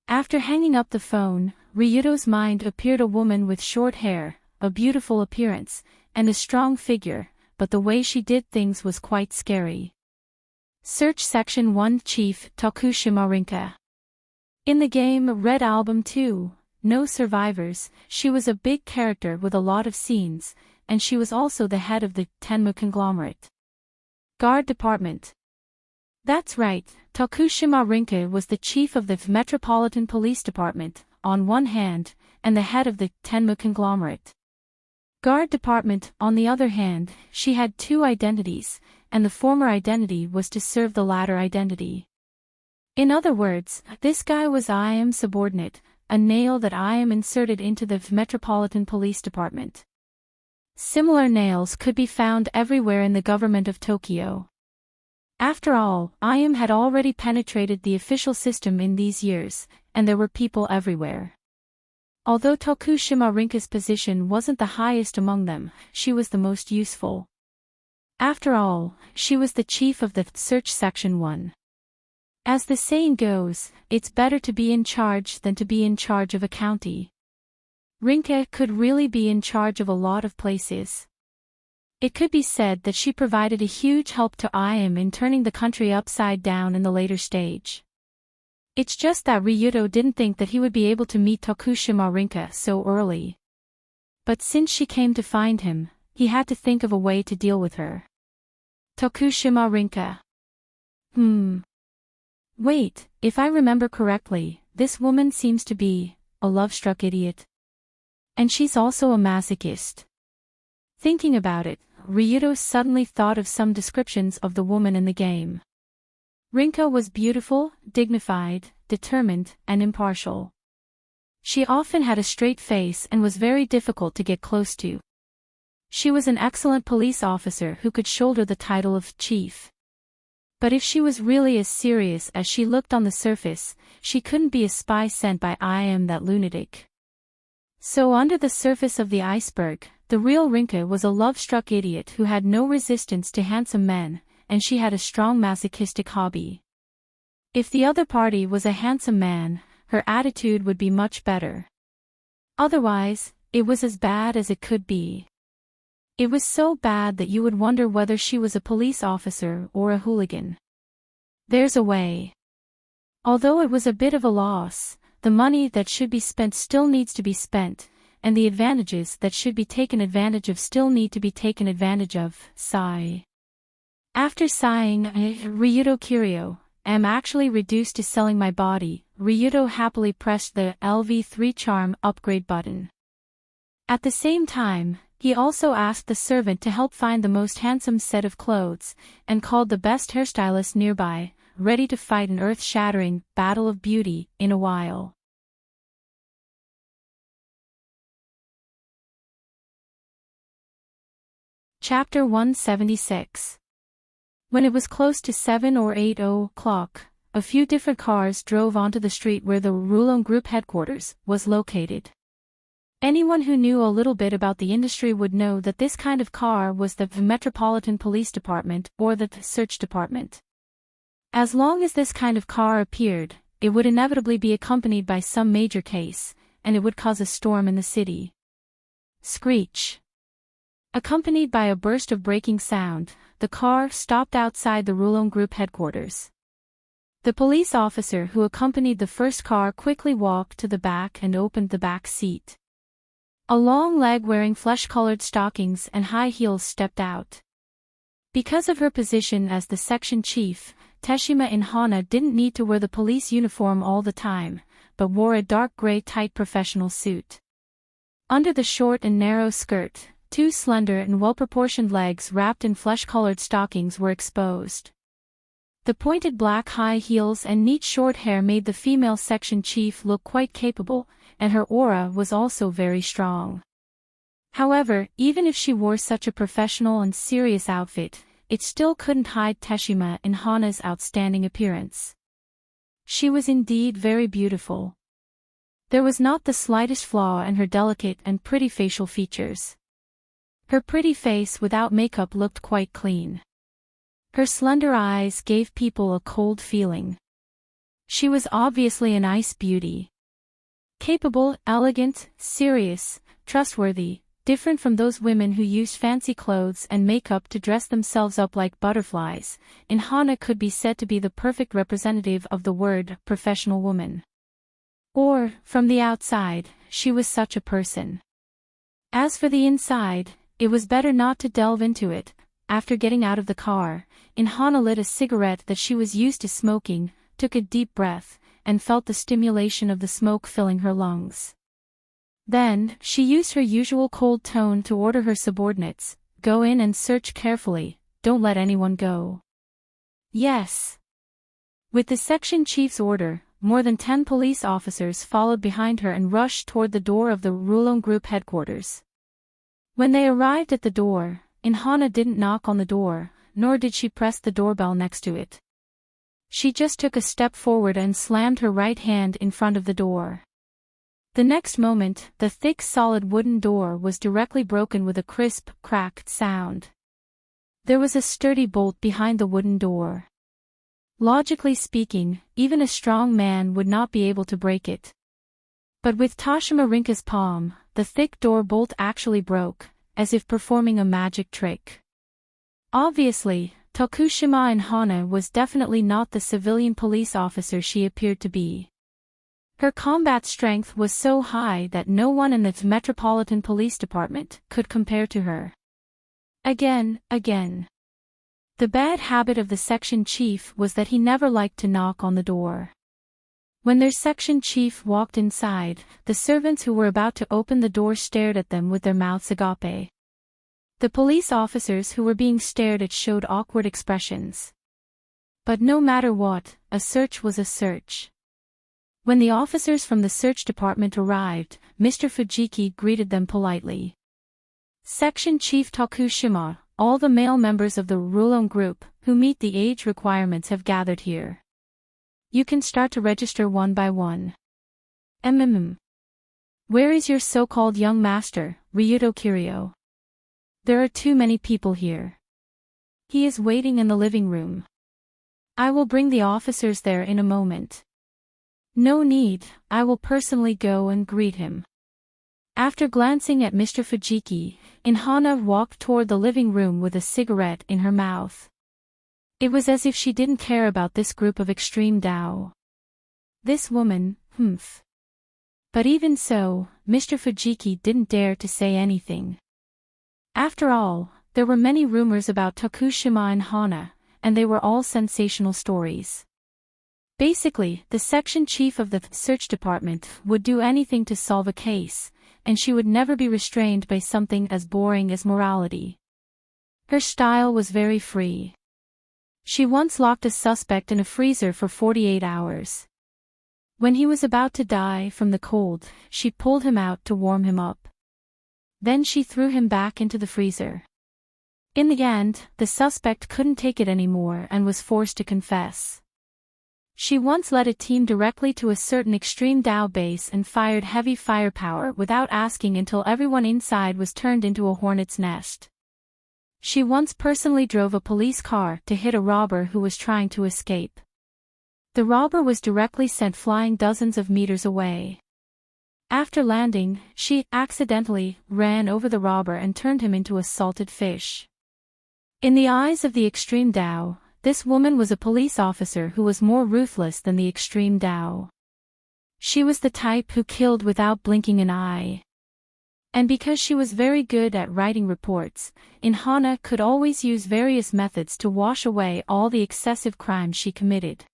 After hanging up the phone, Ryuto's mind appeared a woman with short hair, a beautiful appearance, and a strong figure, but the way she did things was quite scary. Search Section 1 Chief Tokushima Rinka. In the game Red Album 2, No Survivors, she was a big character with a lot of scenes, and she was also the head of the Tenmu conglomerate. Guard Department. That's right, Tokushima Rinka was the chief of the Metropolitan Police Department, on one hand, and the head of the Tenmu conglomerate. Guard Department, on the other hand, she had two identities, and the former identity was to serve the latter identity. In other words, this guy was I am subordinate, a nail that I am inserted into the Metropolitan Police Department. Similar nails could be found everywhere in the government of Tokyo. After all, IM had already penetrated the official system in these years, and there were people everywhere. Although Tokushima Rinka's position wasn't the highest among them, she was the most useful. After all, she was the chief of the Search Section 1. As the saying goes, it's better to be in charge than to be in charge of a county. Rinka could really be in charge of a lot of places. It could be said that she provided a huge help to IM in turning the country upside down in the later stage. It's just that Ryuto didn't think that he would be able to meet Tokushima Rinka so early. But since she came to find him, he had to think of a way to deal with her. Tokushima Rinka. Wait, if I remember correctly, this woman seems to be a love-struck idiot. And she's also a masochist. Thinking about it, Ryuto suddenly thought of some descriptions of the woman in the game. Rinka was beautiful, dignified, determined, and impartial. She often had a straight face and was very difficult to get close to. She was an excellent police officer who could shoulder the title of chief. But if she was really as serious as she looked on the surface, she couldn't be a spy sent by IM that lunatic. So under the surface of the iceberg, the real Rinka was a love-struck idiot who had no resistance to handsome men, and she had a strong masochistic hobby. If the other party was a handsome man, her attitude would be much better. Otherwise, it was as bad as it could be. It was so bad that you would wonder whether she was a police officer or a hooligan. There's a way. Although it was a bit of a loss, the money that should be spent still needs to be spent, and the advantages that should be taken advantage of still need to be taken advantage of, sigh. After sighing, Ryuto Kiryu, am actually reduced to selling my body. Ryuto happily pressed the LV3 charm upgrade button. At the same time, he also asked the servant to help find the most handsome set of clothes, and called the best hairstylist nearby, ready to fight an earth-shattering battle of beauty in a while. Chapter 176. When it was close to 7 or 8 o'clock, a few different cars drove onto the street where the Rollercoasters Group headquarters was located. Anyone who knew a little bit about the industry would know that this kind of car was the Metropolitan Police Department or the Search Department. As long as this kind of car appeared, it would inevitably be accompanied by some major case, and it would cause a storm in the city. Screech. Accompanied by a burst of braking sound, the car stopped outside the Rollercoasters Group headquarters. The police officer who accompanied the first car quickly walked to the back and opened the back seat. A long leg wearing flesh-colored stockings and high heels stepped out. Because of her position as the section chief, Teshima Hana didn't need to wear the police uniform all the time, but wore a dark gray tight professional suit. Under the short and narrow skirt, two slender and well-proportioned legs wrapped in flesh-colored stockings were exposed. The pointed black high heels and neat short hair made the female section chief look quite capable, and her aura was also very strong. However, even if she wore such a professional and serious outfit, it still couldn't hide Teshima Hana's outstanding appearance. She was indeed very beautiful. There was not the slightest flaw in her delicate and pretty facial features. Her pretty face without makeup looked quite clean. Her slender eyes gave people a cold feeling. She was obviously an ice beauty. Capable, elegant, serious, trustworthy, different from those women who used fancy clothes and makeup to dress themselves up like butterflies, Hana could be said to be the perfect representative of the word professional woman. Or, from the outside, she was such a person. As for the inside, it was better not to delve into it. After getting out of the car, Hana lit a cigarette that she was used to smoking, took a deep breath, and felt the stimulation of the smoke filling her lungs. Then, she used her usual cold tone to order her subordinates, "Go in and search carefully, don't let anyone go." Yes. With the section chief's order, more than 10 police officers followed behind her and rushed toward the door of the Rollercoasters Group headquarters. When they arrived at the door, Hana didn't knock on the door, nor did she press the doorbell next to it. She just took a step forward and slammed her right hand in front of the door. The next moment, the thick solid wooden door was directly broken with a crisp, cracked sound. There was a sturdy bolt behind the wooden door. Logically speaking, even a strong man would not be able to break it. But with Tashima Rinka's palm, the thick door bolt actually broke, as if performing a magic trick. Obviously, Tokushima Hana was definitely not the civilian police officer she appeared to be. Her combat strength was so high that no one in the Metropolitan Police Department could compare to her. Again. The bad habit of the section chief was that he never liked to knock on the door. When their section chief walked inside, the servants who were about to open the door stared at them with their mouths agape. The police officers who were being stared at showed awkward expressions. But no matter what, a search was a search. When the officers from the search department arrived, Mr. Fujiki greeted them politely. Section Chief Tokushima, all the male members of the Rollercoasters Group who meet the age requirements have gathered here. You can start to register one by one. Where is your so-called young master, Ryuto Kiryu? There are too many people here. He is waiting in the living room. I will bring the officers there in a moment. No need, I will personally go and greet him. After glancing at Mr. Fujiki, Hana walked toward the living room with a cigarette in her mouth. It was as if she didn't care about this group of extreme Dao. This woman, But even so, Mr. Fujiki didn't dare to say anything. After all, there were many rumors about Tokushima and Hana, and they were all sensational stories. Basically, the section chief of the search department would do anything to solve a case, and she would never be restrained by something as boring as morality. Her style was very free. She once locked a suspect in a freezer for 48 hours. When he was about to die from the cold, she pulled him out to warm him up. Then she threw him back into the freezer. In the end, the suspect couldn't take it anymore and was forced to confess. She once led a team directly to a certain extreme Dao base and fired heavy firepower without asking until everyone inside was turned into a hornet's nest. She once personally drove a police car to hit a robber who was trying to escape. The robber was directly sent flying dozens of meters away. After landing, she accidentally ran over the robber and turned him into a salted fish. In the eyes of the extreme Dao, this woman was a police officer who was more ruthless than the extreme Dao. She was the type who killed without blinking an eye. And because she was very good at writing reports, Hana could always use various methods to wash away all the excessive crimes she committed.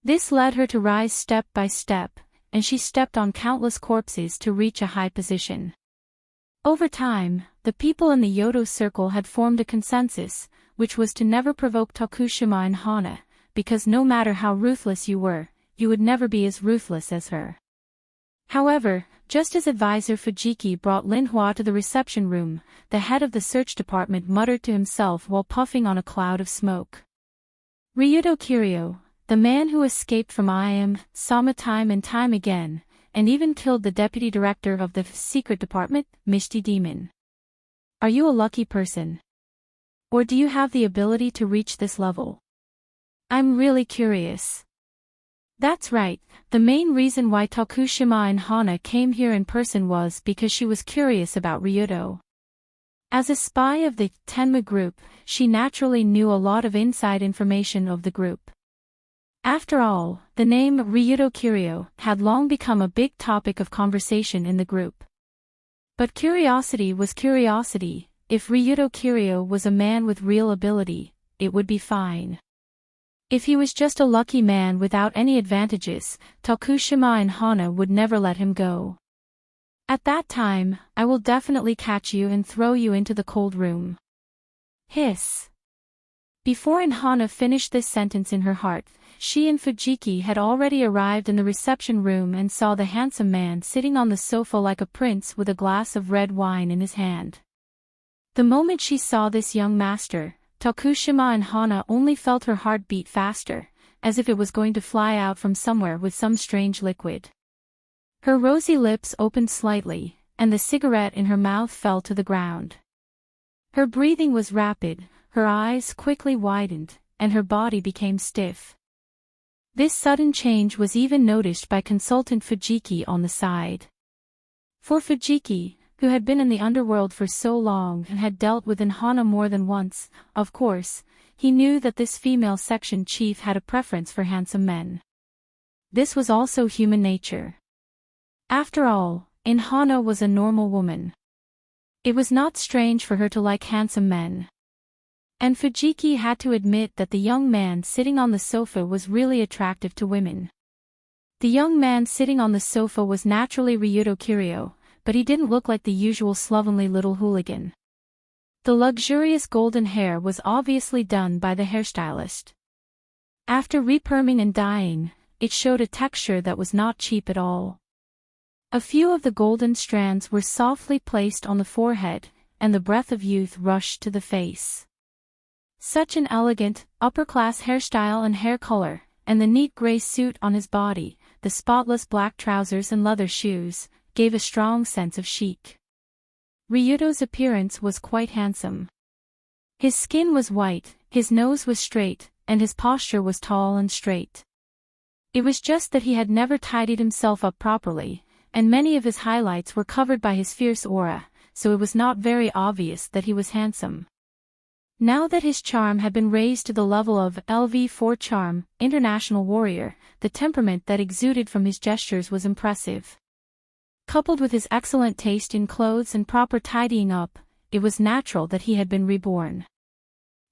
This led her to rise step by step, and she stepped on countless corpses to reach a high position. Over time, the people in the Yodo circle had formed a consensus, which was to never provoke Tokushima and Hana, because no matter how ruthless you were, you would never be as ruthless as her. However, just as advisor Fujiki brought Lin Hua to the reception room, the head of the search department muttered to himself while puffing on a cloud of smoke. Ryudo Kiryu, the man who escaped from IM, Sama time and time again, and even killed the deputy director of the secret department, Mishti Demon. Are you a lucky person? Or do you have the ability to reach this level? I'm really curious. That's right, the main reason why Tokushima and Hana came here in person was because she was curious about Ryudo. As a spy of the Tenma group, she naturally knew a lot of inside information of the group. After all, the name Ryudo Kiryu had long become a big topic of conversation in the group. But curiosity was curiosity. If Ryudo Kiryu was a man with real ability, it would be fine. If he was just a lucky man without any advantages, Tokushima and Hana would never let him go. At that time, I will definitely catch you and throw you into the cold room. Hiss. Before Hana finished this sentence in her heart, she and Fujiki had already arrived in the reception room and saw the handsome man sitting on the sofa like a prince with a glass of red wine in his hand. The moment she saw this young master, Tokushima and Hana only felt her heart beat faster, as if it was going to fly out from somewhere with some strange liquid. Her rosy lips opened slightly, and the cigarette in her mouth fell to the ground. Her breathing was rapid, her eyes quickly widened, and her body became stiff. This sudden change was even noticed by consultant Fujiki on the side. For Fujiki, who had been in the underworld for so long and had dealt with Hana more than once, of course, he knew that this female section chief had a preference for handsome men. This was also human nature. After all, Hana was a normal woman. It was not strange for her to like handsome men. And Fujiki had to admit that the young man sitting on the sofa was really attractive to women. The young man sitting on the sofa was naturally Ryudo Kiryu, but he didn't look like the usual slovenly little hooligan. The luxurious golden hair was obviously done by the hairstylist. After reperming and dyeing, it showed a texture that was not cheap at all. A few of the golden strands were softly placed on the forehead, and the breath of youth rushed to the face. Such an elegant, upper-class hairstyle and hair color, and the neat gray suit on his body, the spotless black trousers and leather shoes, gave a strong sense of chic. Ryudo's appearance was quite handsome. His skin was white, his nose was straight, and his posture was tall and straight. It was just that he had never tidied himself up properly, and many of his highlights were covered by his fierce aura, so it was not very obvious that he was handsome. Now that his charm had been raised to the level of LV4 charm, international warrior, the temperament that exuded from his gestures was impressive. Coupled with his excellent taste in clothes and proper tidying up, it was natural that he had been reborn.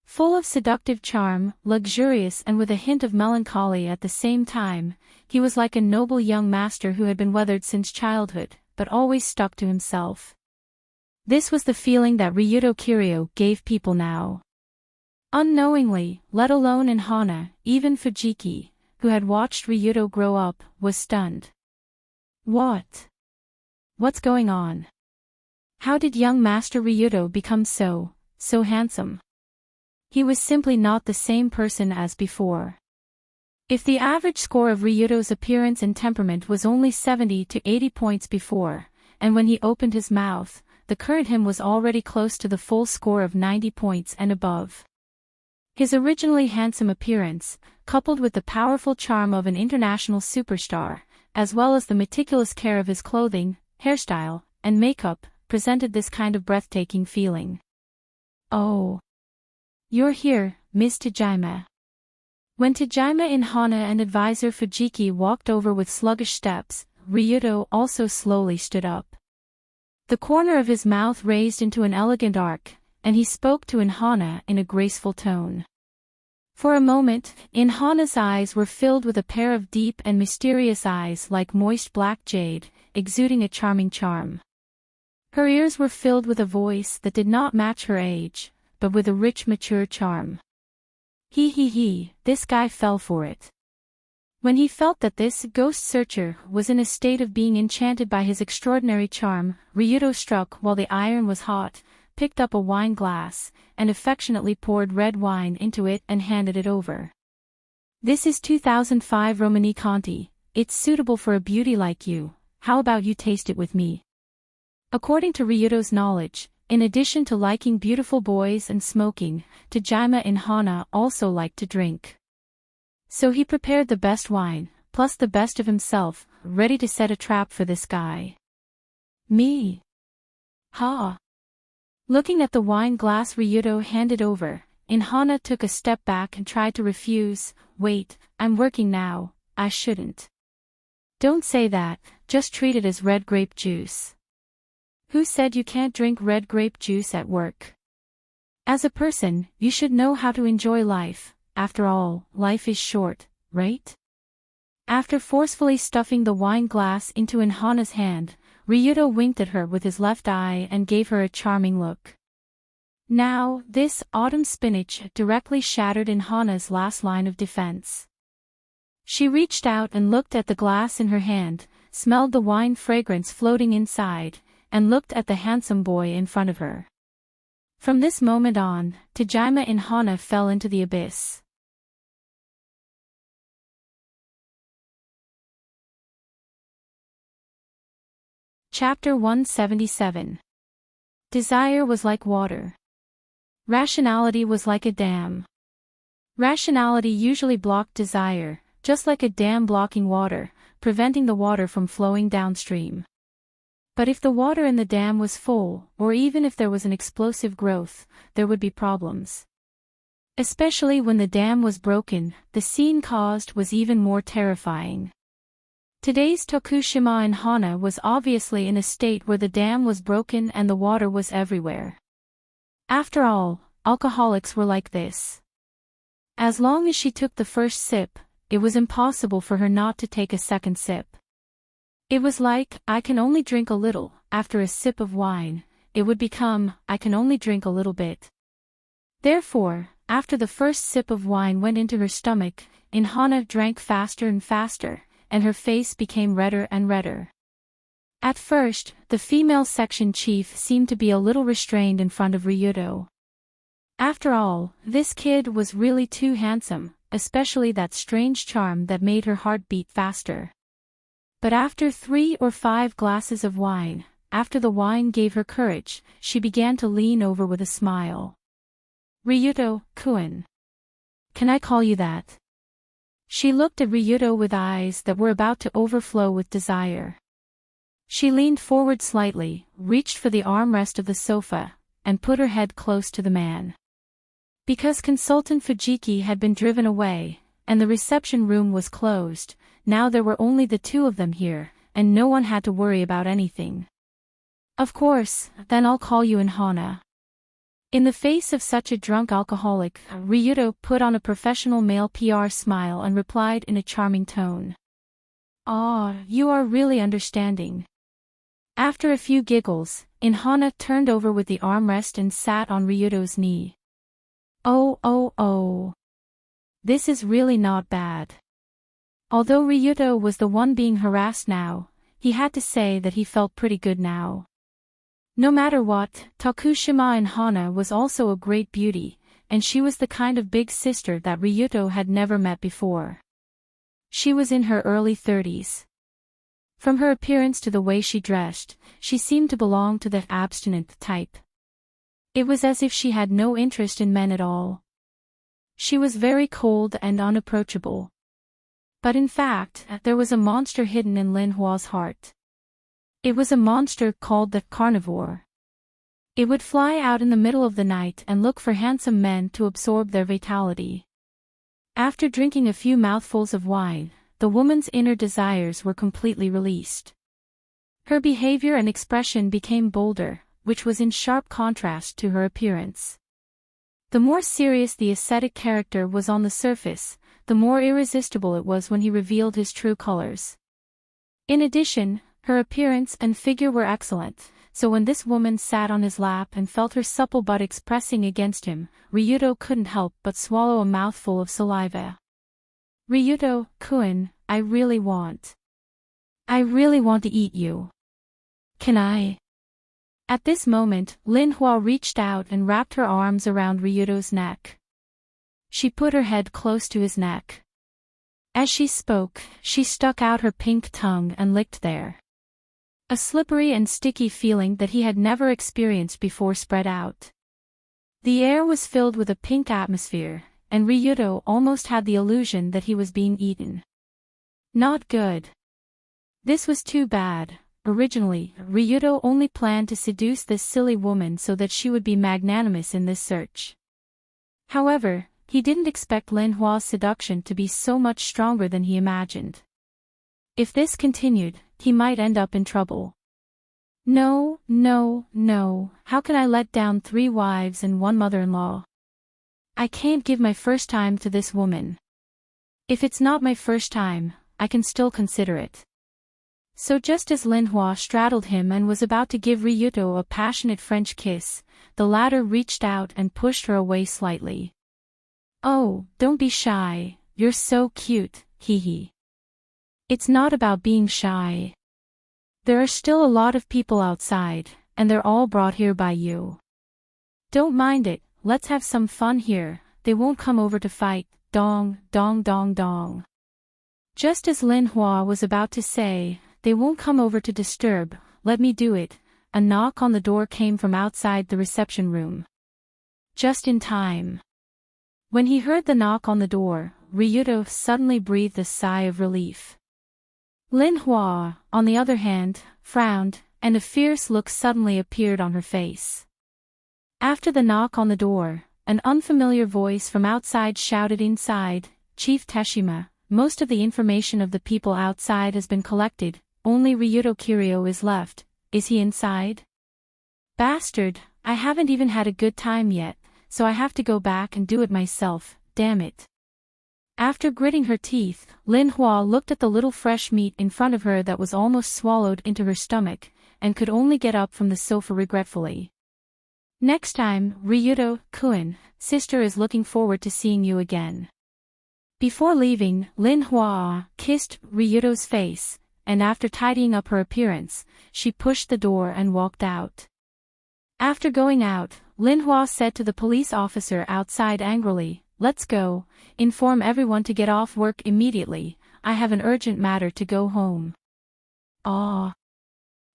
Full of seductive charm, luxurious and with a hint of melancholy at the same time, he was like a noble young master who had been weathered since childhood, but always stuck to himself. This was the feeling that Ryuto Kiryu gave people now. Unknowingly, let alone in Hana, even Fujiki, who had watched Ryuto grow up, was stunned. What's going on? How did young Master Ryuto become so handsome? He was simply not the same person as before. If the average score of Ryuto's appearance and temperament was only 70 to 80 points before, and when he opened his mouth, the current him was already close to the full score of 90 points and above. His originally handsome appearance, coupled with the powerful charm of an international superstar, as well as the meticulous care of his clothing, hairstyle, and makeup, presented this kind of breathtaking feeling. Oh. You're here, Ms. Tajima. When Tajima in Hana and advisor Fujiki walked over with sluggish steps, Ryuto also slowly stood up. The corner of his mouth raised into an elegant arc, and he spoke to Inhana in a graceful tone. For a moment, Inhana's eyes were filled with a pair of deep and mysterious eyes like moist black jade, exuding a charming charm. Her ears were filled with a voice that did not match her age, but with a rich mature charm. This guy fell for it. When he felt that this ghost searcher was in a state of being enchanted by his extraordinary charm, Ryuto struck while the iron was hot, picked up a wine glass, and affectionately poured red wine into it and handed it over. This is 2005 Romani Conti, it's suitable for a beauty like you, how about you taste it with me? According to Ryuto's knowledge, in addition to liking beautiful boys and smoking, Tajima in Hana also liked to drink. So he prepared the best wine, plus the best of himself, ready to set a trap for this guy. Me? Ha! Looking at the wine glass Ryuto handed over, Inhana took a step back and tried to refuse. Wait, I'm working now, I shouldn't. Don't say that, just treat it as red grape juice. Who said you can't drink red grape juice at work? As a person, you should know how to enjoy life, after all, life is short, right? After forcefully stuffing the wine glass into Inhana's hand, Ryuto winked at her with his left eye and gave her a charming look. Now, this autumn spinach directly shattered Inhana's last line of defense. She reached out and looked at the glass in her hand, smelled the wine fragrance floating inside, and looked at the handsome boy in front of her. From this moment on, Tajima in Hana fell into the abyss. Chapter 177. Desire was like water. Rationality was like a dam. Rationality usually blocked desire, just like a dam blocking water, preventing the water from flowing downstream. But if the water in the dam was full, or even if there was an explosive growth, there would be problems. Especially when the dam was broken, the scene caused was even more terrifying. Today's Tokushima in Hana was obviously in a state where the dam was broken and the water was everywhere. After all, alcoholics were like this. As long as she took the first sip, it was impossible for her not to take a second sip. It was like, I can only drink a little. After a sip of wine, it would become, I can only drink a little bit. Therefore, after the first sip of wine went into her stomach, Inhana drank faster and faster, and her face became redder and redder. At first, the female section chief seemed to be a little restrained in front of Ryuto. After all, this kid was really too handsome, especially that strange charm that made her heart beat faster. But after 3 or 5 glasses of wine, after the wine gave her courage, she began to lean over with a smile. Ryuto-kun. Can I call you that? She looked at Ryuto with eyes that were about to overflow with desire. She leaned forward slightly, reached for the armrest of the sofa, and put her head close to the man. Because consultant Fujiki had been driven away, and the reception room was closed, now there were only the two of them here, and no one had to worry about anything. Of course, then I'll call you Inhana. In the face of such a drunk alcoholic, Ryuto put on a professional male PR smile and replied in a charming tone. "Ah, you are really understanding." After a few giggles, Hana turned over with the armrest and sat on Ryuto's knee. Oh. This is really not bad. Although Ryuto was the one being harassed now, he had to say that he felt pretty good now. No matter what, Tokushima in Hana was also a great beauty, and she was the kind of big sister that Ryuto had never met before. She was in her early 30s. From her appearance to the way she dressed, she seemed to belong to the abstinent type. It was as if she had no interest in men at all. She was very cold and unapproachable. But in fact, there was a monster hidden in Lin Hua's heart. It was a monster called the carnivore. It would fly out in the middle of the night and look for handsome men to absorb their vitality. After drinking a few mouthfuls of wine, the woman's inner desires were completely released. Her behavior and expression became bolder, which was in sharp contrast to her appearance. The more serious the ascetic character was on the surface, the more irresistible it was when he revealed his true colors. In addition, her appearance and figure were excellent, so when this woman sat on his lap and felt her supple buttocks pressing against him, Ryuto couldn't help but swallow a mouthful of saliva. "Ryuto-kun, I really want to eat you. Can I?" At this moment, Lin Hua reached out and wrapped her arms around Ryuto's neck. She put her head close to his neck. As she spoke, she stuck out her pink tongue and licked there. A slippery and sticky feeling that he had never experienced before spread out. The air was filled with a pink atmosphere, and Ryuto almost had the illusion that he was being eaten. Not good. This was too bad. Originally, Ryuto only planned to seduce this silly woman so that she would be magnanimous in this search. However, he didn't expect Lin Hua's seduction to be so much stronger than he imagined. If this continued, he might end up in trouble. No, how can I let down 3 wives and 1 mother-in-law? I can't give my first time to this woman. If it's not my first time, I can still consider it. So just as Lin Hua straddled him and was about to give Ryuto a passionate French kiss, the latter reached out and pushed her away slightly. "Oh, don't be shy, you're so cute, hee." "It's not about being shy. There are still a lot of people outside, and they're all brought here by you. Don't mind it, let's have some fun here, they won't come over to fight, dong, dong dong dong." Just as Lin Hua was about to say, "They won't come over to disturb, let me do it," a knock on the door came from outside the reception room. Just in time. When he heard the knock on the door, Ryuto suddenly breathed a sigh of relief. Lin Hua, on the other hand, frowned, and a fierce look suddenly appeared on her face. After the knock on the door, an unfamiliar voice from outside shouted inside, "Chief Teshima, most of the information of the people outside has been collected, only Ryuto Kiryu is left, is he inside?" "Bastard, I haven't even had a good time yet, so I have to go back and do it myself, damn it." After gritting her teeth, Lin Hua looked at the little fresh meat in front of her that was almost swallowed into her stomach, and could only get up from the sofa regretfully. "Next time, Ryuto-kun, sister is looking forward to seeing you again." Before leaving, Lin Hua kissed Ryuto's face, and after tidying up her appearance, she pushed the door and walked out. After going out, Lin Hua said to the police officer outside angrily, "Let's go, inform everyone to get off work immediately, I have an urgent matter to go home." "Ah."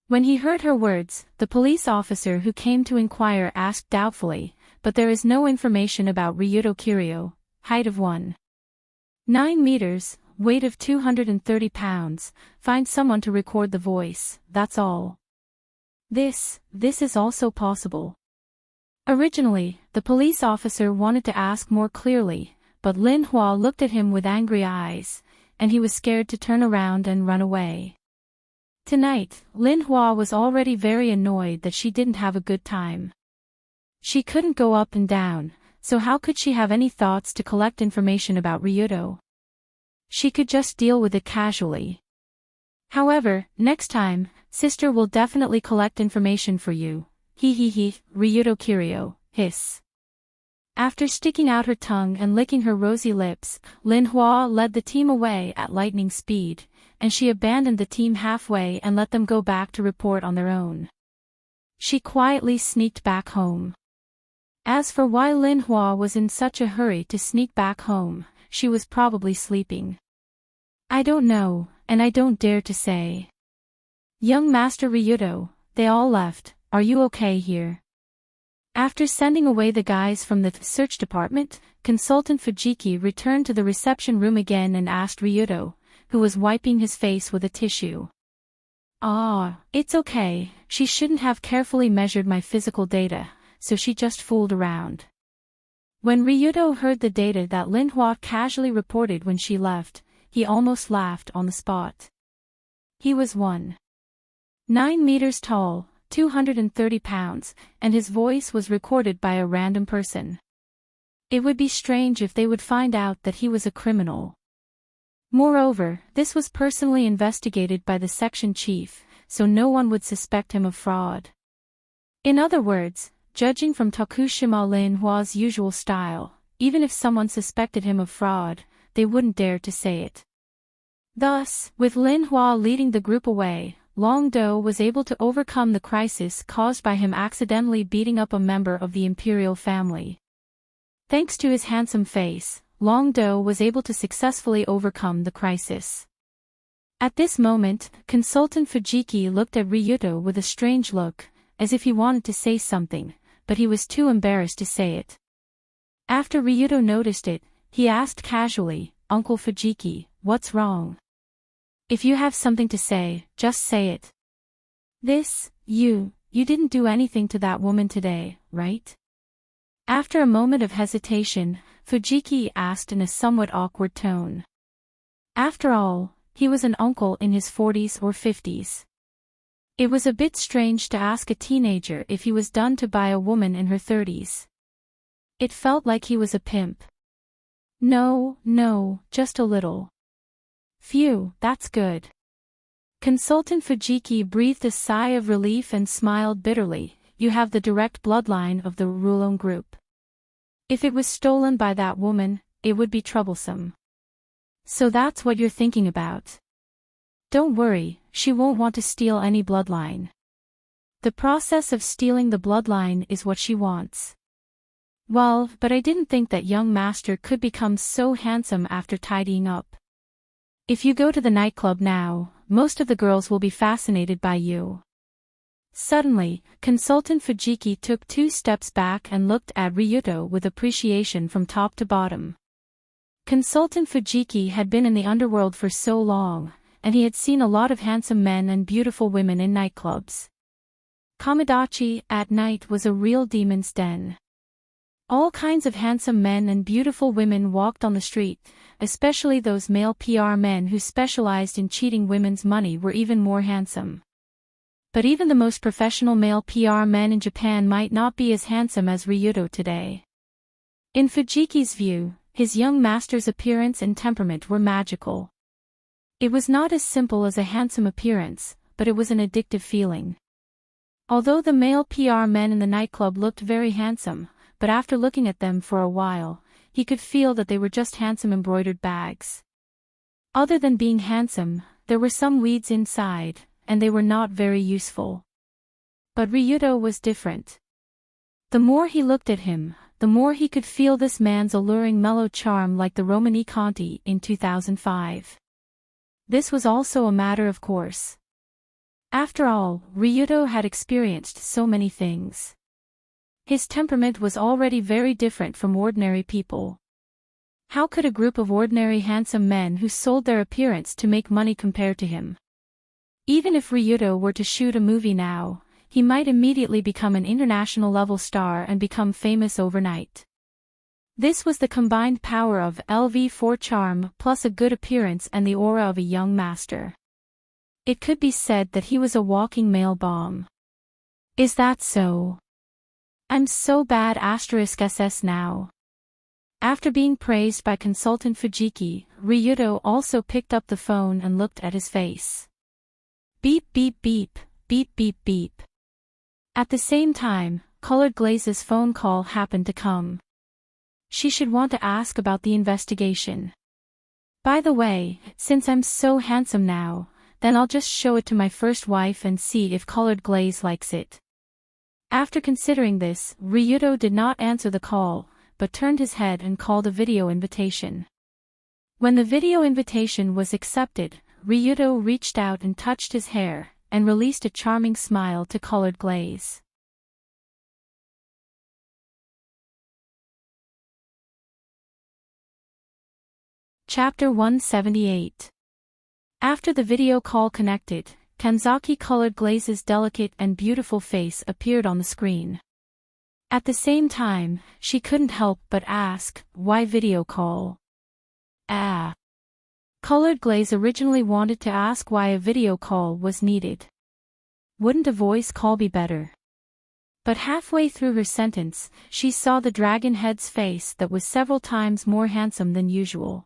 When he heard her words, the police officer who came to inquire asked doubtfully, "But there is no information about Ryuto Kiryu, height of 1.9 meters, weight of 230 pounds, find someone to record the voice, that's all." This is also possible. Originally, the police officer wanted to ask more clearly, but Lin Hua looked at him with angry eyes, and he was scared to turn around and run away. Tonight, Lin Hua was already very annoyed that she didn't have a good time. She couldn't go up and down, so how could she have any thoughts to collect information about Ryudo? She could just deal with it casually. However, next time, sister will definitely collect information for you. Ryudo Kiryu, hiss. After sticking out her tongue and licking her rosy lips, Lin Hua led the team away at lightning speed, and she abandoned the team halfway and let them go back to report on their own. She quietly sneaked back home. As for why Lin Hua was in such a hurry to sneak back home, she was probably sleeping. I don't know, and I don't dare to say. Young Master Ryudo, they all left, are you okay here? After sending away the guys from the search department, Consultant Fujiki returned to the reception room again and asked Ryudo, who was wiping his face with a tissue. It's okay, she shouldn't have carefully measured my physical data, so she just fooled around. When Ryudo heard the data that Lin Hua casually reported when she left, he almost laughed on the spot. He was 1.9 meters tall, 230 pounds, and his voice was recorded by a random person. It would be strange if they would find out that he was a criminal. Moreover, this was personally investigated by the section chief, so no one would suspect him of fraud. In other words, judging from Tokushima Lin Hua's usual style, even if someone suspected him of fraud, they wouldn't dare to say it. Thus, with Lin Hua leading the group away, Long Do was able to overcome the crisis caused by him accidentally beating up a member of the imperial family. Thanks to his handsome face, Long Do was able to successfully overcome the crisis. At this moment, Consultant Fujiki looked at Ryudo with a strange look, as if he wanted to say something, but he was too embarrassed to say it. After Ryudo noticed it, he asked casually, Uncle Fujiki, what's wrong? If you have something to say, just say it. You didn't do anything to that woman today, right? After a moment of hesitation, Fujiki asked in a somewhat awkward tone. After all, he was an uncle in his 40s or 50s. It was a bit strange to ask a teenager if he was done to by a woman in her 30s. It felt like he was a pimp. No, just a little. Phew, that's good. Consultant Fujiki breathed a sigh of relief and smiled bitterly. You have the direct bloodline of the Rulon group. If it was stolen by that woman, it would be troublesome. So that's what you're thinking about. Don't worry, she won't want to steal any bloodline. The process of stealing the bloodline is what she wants. Well, but I didn't think that young master could become so handsome after tidying up. If you go to the nightclub now, most of the girls will be fascinated by you. Suddenly, Consultant Fujiki took 2 steps back and looked at Ryudo with appreciation from top to bottom. Consultant Fujiki had been in the underworld for so long, and he had seen a lot of handsome men and beautiful women in nightclubs. Kamidachi at night was a real demon's den. All kinds of handsome men and beautiful women walked on the street, especially those male PR men who specialized in cheating women's money were even more handsome. But even the most professional male PR men in Japan might not be as handsome as Ryudo today. In Fujiki's view, his young master's appearance and temperament were magical. It was not as simple as a handsome appearance, but it was an addictive feeling. Although the male PR men in the nightclub looked very handsome, but after looking at them for a while, he could feel that they were just handsome embroidered bags. Other than being handsome, there were some weeds inside, and they were not very useful. But Ryudo was different. The more he looked at him, the more he could feel this man's alluring mellow charm like the Romani Conti in 2005. This was also a matter of course. After all, Ryudo had experienced so many things. His temperament was already very different from ordinary people. How could a group of ordinary handsome men who sold their appearance to make money compare to him? Even if Ryudo were to shoot a movie now, he might immediately become an international level star and become famous overnight. This was the combined power of LV4 charm plus a good appearance and the aura of a young master. It could be said that he was a walking male bomb. Is that so? I'm so bad *SS now. After being praised by consultant Fujiki, Ryuto also picked up the phone and looked at his face. Beep beep beep, beep beep beep. At the same time, Colored Glaze's phone call happened to come. She should want to ask about the investigation. By the way, since I'm so handsome now, then I'll just show it to my first wife and see if Colored Glaze likes it. After considering this, Ryuto did not answer the call, but turned his head and called a video invitation. When the video invitation was accepted, Ryuto reached out and touched his hair, and released a charming smile to Colored Glaze. Chapter 178. After the video call connected, Kanzaki Colored Glaze's delicate and beautiful face appeared on the screen. At the same time, she couldn't help but ask, why video call? Colored Glaze originally wanted to ask why a video call was needed. Wouldn't a voice call be better? But halfway through her sentence, she saw the dragon head's face that was several times more handsome than usual.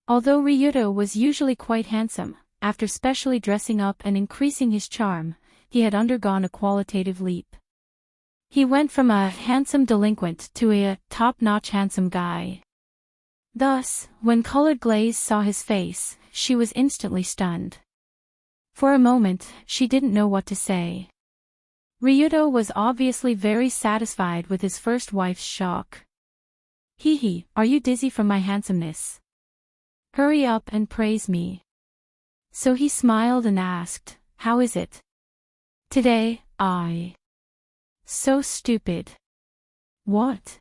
Although Ryuto was usually quite handsome, after specially dressing up and increasing his charm, he had undergone a qualitative leap. He went from a handsome delinquent to a top-notch handsome guy. Thus, when Colored Glaze saw his face, she was instantly stunned. For a moment, she didn't know what to say. Ryuto was obviously very satisfied with his first wife's shock. Hee, are you dizzy from my handsomeness? Hurry up and praise me. So he smiled and asked, how is it? Today, So stupid. What?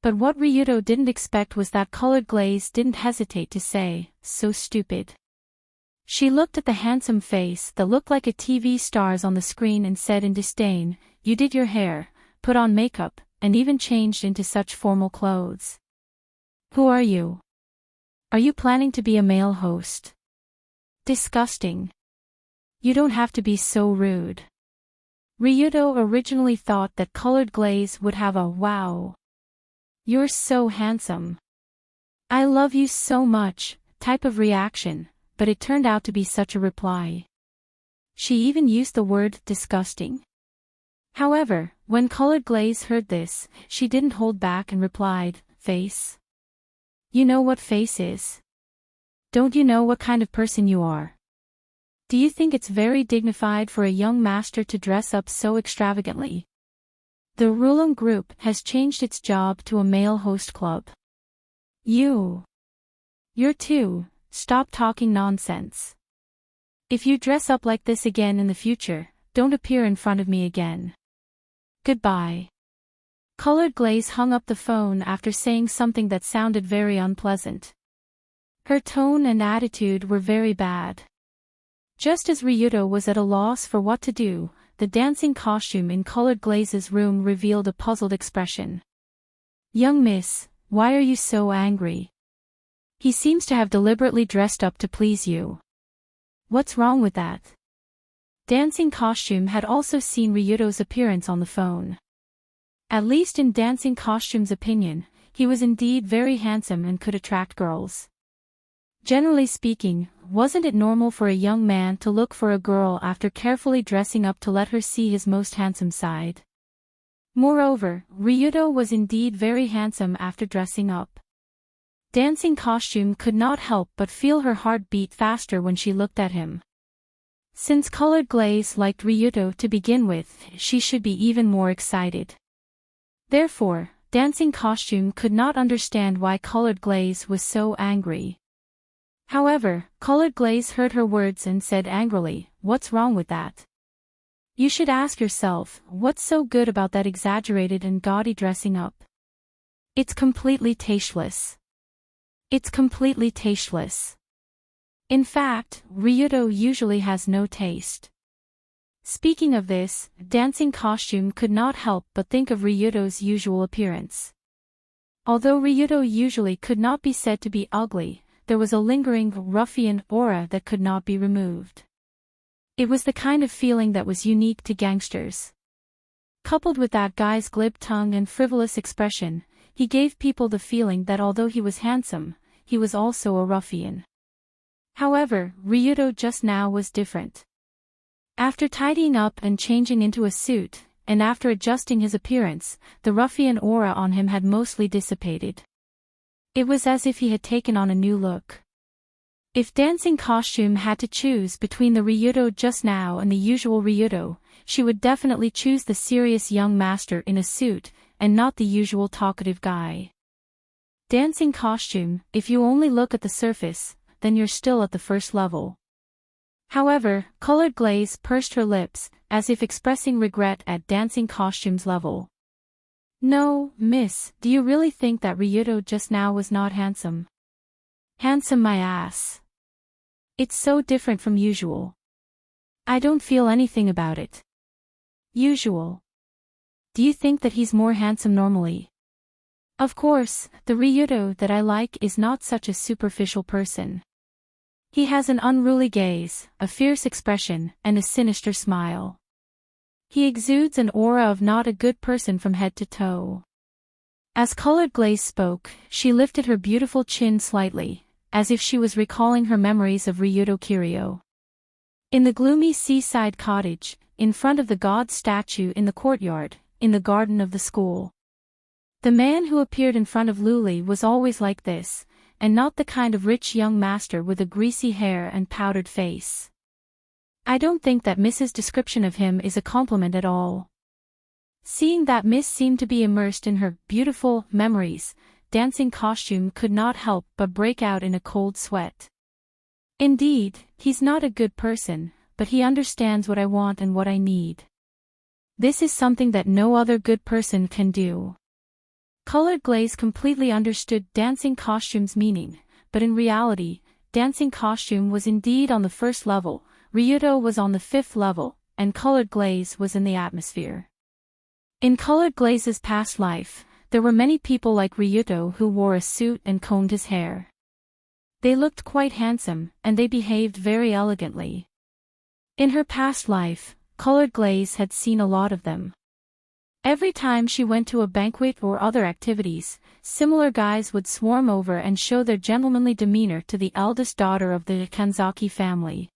But what Ryuto didn't expect was that Colored Glaze didn't hesitate to say, so stupid. She looked at the handsome face that looked like a TV star's on the screen and said in disdain, you did your hair, put on makeup, and even changed into such formal clothes. Who are you? Are you planning to be a male host? Disgusting. You don't have to be so rude. Ryuto originally thought that Colored Glaze would have a wow. You're so handsome. I love you so much type of reaction, but it turned out to be such a reply. She even used the word disgusting. However, when Colored Glaze heard this, she didn't hold back and replied, face? You know what face is? Don't you know what kind of person you are? Do you think it's very dignified for a young master to dress up so extravagantly? The Rulung Group has changed its job to a male host club. You're too, stop talking nonsense. If you dress up like this again in the future, don't appear in front of me again. Goodbye. Colored Glaze hung up the phone after saying something that sounded very unpleasant. Her tone and attitude were very bad. Just as Ryuto was at a loss for what to do, the dancing costume in Colored Glaze's room revealed a puzzled expression. Young miss, why are you so angry? He seems to have deliberately dressed up to please you. What's wrong with that? Dancing Costume had also seen Ryuto's appearance on the phone. At least in Dancing Costume's opinion, he was indeed very handsome and could attract girls. Generally speaking, wasn't it normal for a young man to look for a girl after carefully dressing up to let her see his most handsome side? Moreover, Ryuto was indeed very handsome after dressing up. Dancing Costume could not help but feel her heart beat faster when she looked at him. Since Colored Glaze liked Ryuto to begin with, she should be even more excited. Therefore, Dancing Costume could not understand why Colored Glaze was so angry. However, Colored Glaze heard her words and said angrily, what's wrong with that? You should ask yourself, what's so good about that exaggerated and gaudy dressing up? It's completely tasteless. It's completely tasteless. In fact, Ryuto usually has no taste. Speaking of this, Dancing Costume could not help but think of Ryuto's usual appearance. Although Ryuto usually could not be said to be ugly, there was a lingering ruffian aura that could not be removed. It was the kind of feeling that was unique to gangsters. Coupled with that guy's glib tongue and frivolous expression, he gave people the feeling that although he was handsome, he was also a ruffian. However, Ryuto just now was different. After tidying up and changing into a suit, and after adjusting his appearance, the ruffian aura on him had mostly dissipated. It was as if he had taken on a new look. If Dancing Costume had to choose between the Ryuto just now and the usual Ryuto, she would definitely choose the serious young master in a suit, and not the usual talkative guy. Dancing Costume, if you only look at the surface, then you're still at the first level. However, Colored Glaze pursed her lips, as if expressing regret at Dancing Costume's level. No, miss, do you really think that Ryuto just now was not handsome? Handsome my ass. It's so different from usual. I don't feel anything about it. Usual. Do you think that he's more handsome normally? Of course, the Ryuto that I like is not such a superficial person. He has an unruly gaze, a fierce expression, and a sinister smile. He exudes an aura of not a good person from head to toe. As Colored Glaze spoke, she lifted her beautiful chin slightly, as if she was recalling her memories of Ryuto Kiryu. In the gloomy seaside cottage, in front of the god statue in the courtyard, in the garden of the school. The man who appeared in front of Luli was always like this, and not the kind of rich young master with a greasy hair and powdered face. I don't think that Miss's description of him is a compliment at all. Seeing that Miss seemed to be immersed in her beautiful memories, Dancing Costume could not help but break out in a cold sweat. Indeed, he's not a good person, but he understands what I want and what I need. This is something that no other good person can do. Colored Glaze completely understood Dancing Costume's meaning, but in reality, Dancing Costume was indeed on the first level, Ryuto was on the 5th level, and Colored Glaze was in the atmosphere. In Colored Glaze's past life, there were many people like Ryuto who wore a suit and combed his hair. They looked quite handsome, and they behaved very elegantly. In her past life, Colored Glaze had seen a lot of them. Every time she went to a banquet or other activities, similar guys would swarm over and show their gentlemanly demeanor to the eldest daughter of the Kanzaki family.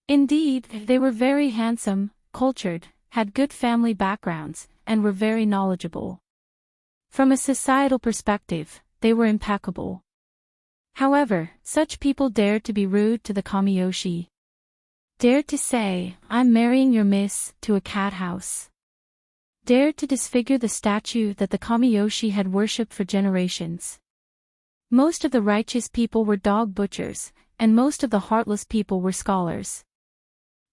Indeed, they were very handsome, cultured, had good family backgrounds, and were very knowledgeable. From a societal perspective, they were impeccable. However, such people dared to be rude to the kamiyoshi. Dared to say, "I'm marrying your miss," to a cat house. Dared to disfigure the statue that the kamiyoshi had worshipped for generations. Most of the righteous people were dog butchers, and most of the heartless people were scholars.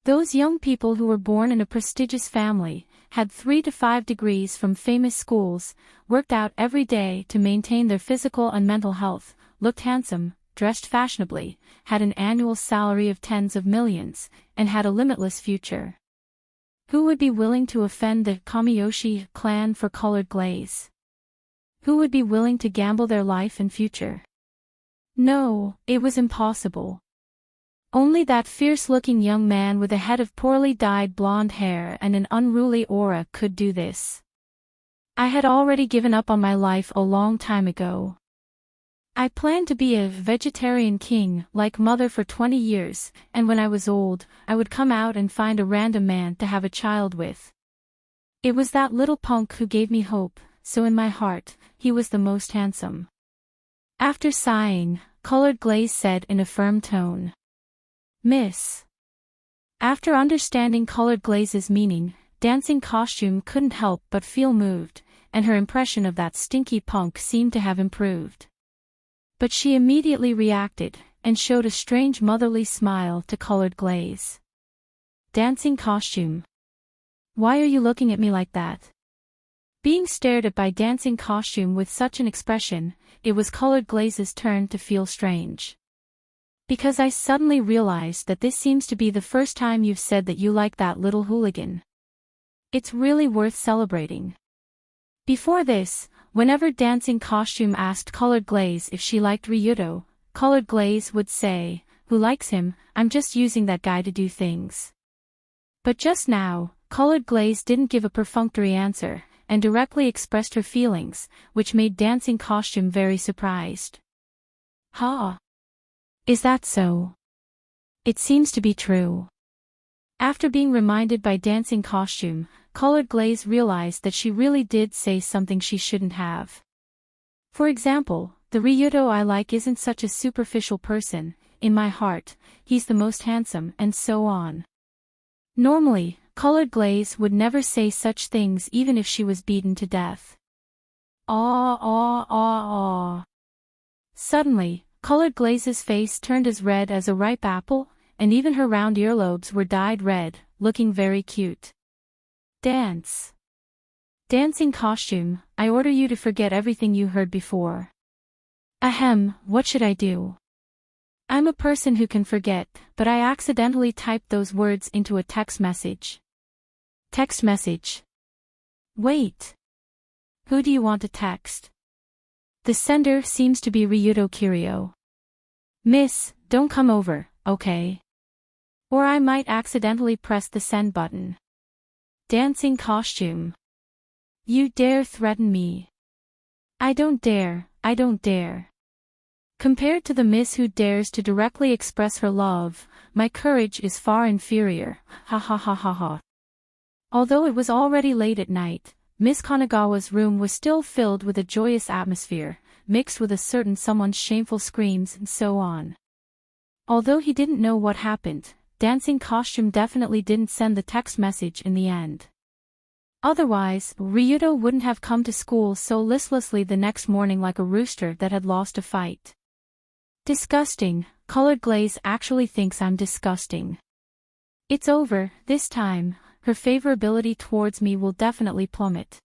Those young people who were born in a prestigious family, had 3 to 5 degrees from famous schools, worked out every day to maintain their physical and mental health, looked handsome, dressed fashionably, had an annual salary of tens of millions, and had a limitless future. Who would be willing to offend the Kamiyoshi clan for Colored Glaze? Who would be willing to gamble their life and future? No, it was impossible. Only that fierce-looking young man with a head of poorly dyed blonde hair and an unruly aura could do this. I had already given up on my life a long time ago. I planned to be a vegetarian king like mother for 20 years, and when I was old, I would come out and find a random man to have a child with. It was that little punk who gave me hope, so in my heart, he was the most handsome. After sighing, Colored Glaze said in a firm tone. Miss. After understanding Colored Glaze's meaning, Dancing Costume couldn't help but feel moved, and her impression of that stinky punk seemed to have improved. But she immediately reacted, and showed a strange motherly smile to Colored Glaze. Dancing Costume. Why are you looking at me like that? Being stared at by Dancing Costume with such an expression, it was Colored Glaze's turn to feel strange. Because I suddenly realized that this seems to be the first time you've said that you like that little hooligan. It's really worth celebrating. Before this, whenever Dancing Costume asked Colored Glaze if she liked Ryuto, Colored Glaze would say, "Who likes him? I'm just using that guy to do things." But just now, Colored Glaze didn't give a perfunctory answer, and directly expressed her feelings, which made Dancing Costume very surprised. "Ha! Is that so? It seems to be true." After being reminded by Dancing Costume, Colored Glaze realized that she really did say something she shouldn't have. For example, "The Ryudo I like isn't such a superficial person, in my heart, he's the most handsome," and so on. Normally, Colored Glaze would never say such things even if she was beaten to death. "Aw, aw, aw, aw." Suddenly, Colored Glaze's face turned as red as a ripe apple, and even her round earlobes were dyed red, looking very cute. "Dance. Dancing Costume, I order you to forget everything you heard before." "Ahem, what should I do? I'm a person who can forget, but I accidentally typed those words into a text message." "Text message? Wait. Who do you want to text?" "The sender seems to be Ryudo Kiryu." "Miss, don't come over, okay? Or I might accidentally press the send button." Dancing Costume. "You dare threaten me?" I don't dare. Compared to the miss who dares to directly express her love, my courage is far inferior, ha ha ha ha ha. Although it was already late at night, Miss Kanagawa's room was still filled with a joyous atmosphere, mixed with a certain someone's shameful screams and so on. Although he didn't know what happened, Dancing Costume definitely didn't send the text message in the end. Otherwise, Ryudo wouldn't have come to school so listlessly the next morning like a rooster that had lost a fight. Disgusting, Colored Glaze actually thinks I'm disgusting. It's over, this time, her favorability towards me will definitely plummet.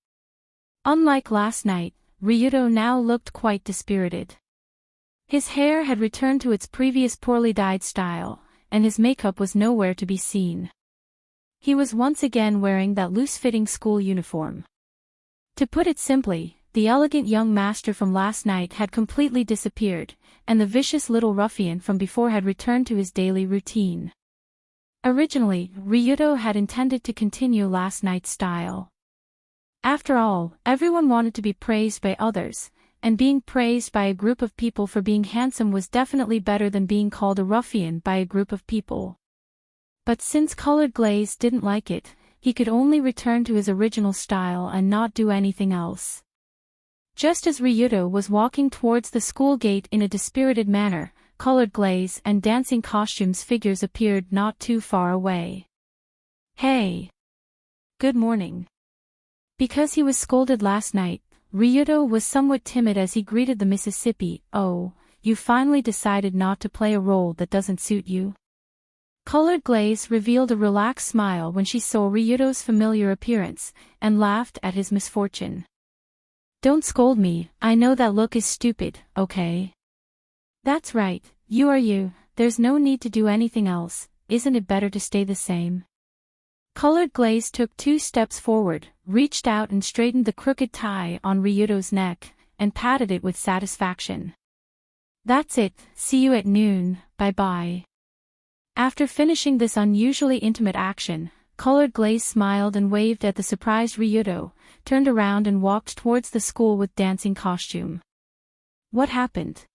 Unlike last night, Ryudo now looked quite dispirited. His hair had returned to its previous poorly dyed style, and his makeup was nowhere to be seen. He was once again wearing that loose-fitting school uniform. To put it simply, the elegant young master from last night had completely disappeared, and the vicious little ruffian from before had returned to his daily routine. Originally, Ryudo had intended to continue last night's style. After all, everyone wanted to be praised by others, and being praised by a group of people for being handsome was definitely better than being called a ruffian by a group of people. But since Colored Glaze didn't like it, he could only return to his original style and not do anything else. Just as Ryudo was walking towards the school gate in a dispirited manner, Colored Glaze and Dancing Costume's figures appeared not too far away. "Hey! Good morning." Because he was scolded last night, Ryudo was somewhat timid as he greeted the Mississippi. "Oh, you finally decided not to play a role that doesn't suit you?" Colored Glaze revealed a relaxed smile when she saw Ryudo's familiar appearance, and laughed at his misfortune. "Don't scold me, I know that look is stupid, okay? That's right, you are you, there's no need to do anything else, isn't it better to stay the same?" Colored Glaze took 2 steps forward, reached out and straightened the crooked tie on Ryudo's neck, and patted it with satisfaction. "That's it, see you at noon, bye-bye." After finishing this unusually intimate action, Colored Glaze smiled and waved at the surprised Ryudo, turned around and walked towards the school with Dancing Costume. "What happened?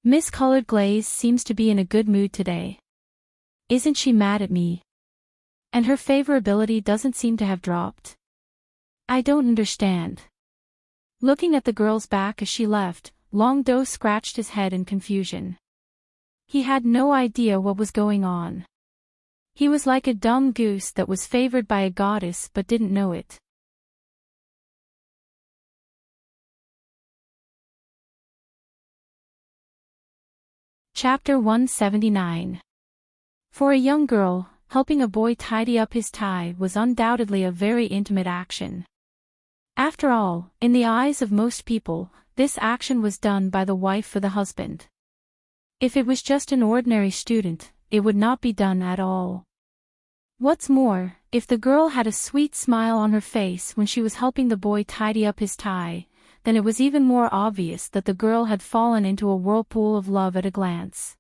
Miss Colored Glaze seems to be in a good mood today. Isn't she mad at me? And her favorability doesn't seem to have dropped. I don't understand." Looking at the girl's back as she left, Long Do scratched his head in confusion. He had no idea what was going on. He was like a dumb goose that was favored by a goddess but didn't know it. Chapter 179. For a young girl, helping a boy tidy up his tie was undoubtedly a very intimate action. After all, in the eyes of most people, this action was done by the wife for the husband. If it was just an ordinary student, it would not be done at all. What's more, if the girl had a sweet smile on her face when she was helping the boy tidy up his tie, then it was even more obvious that the girl had fallen into a whirlpool of love at a glance.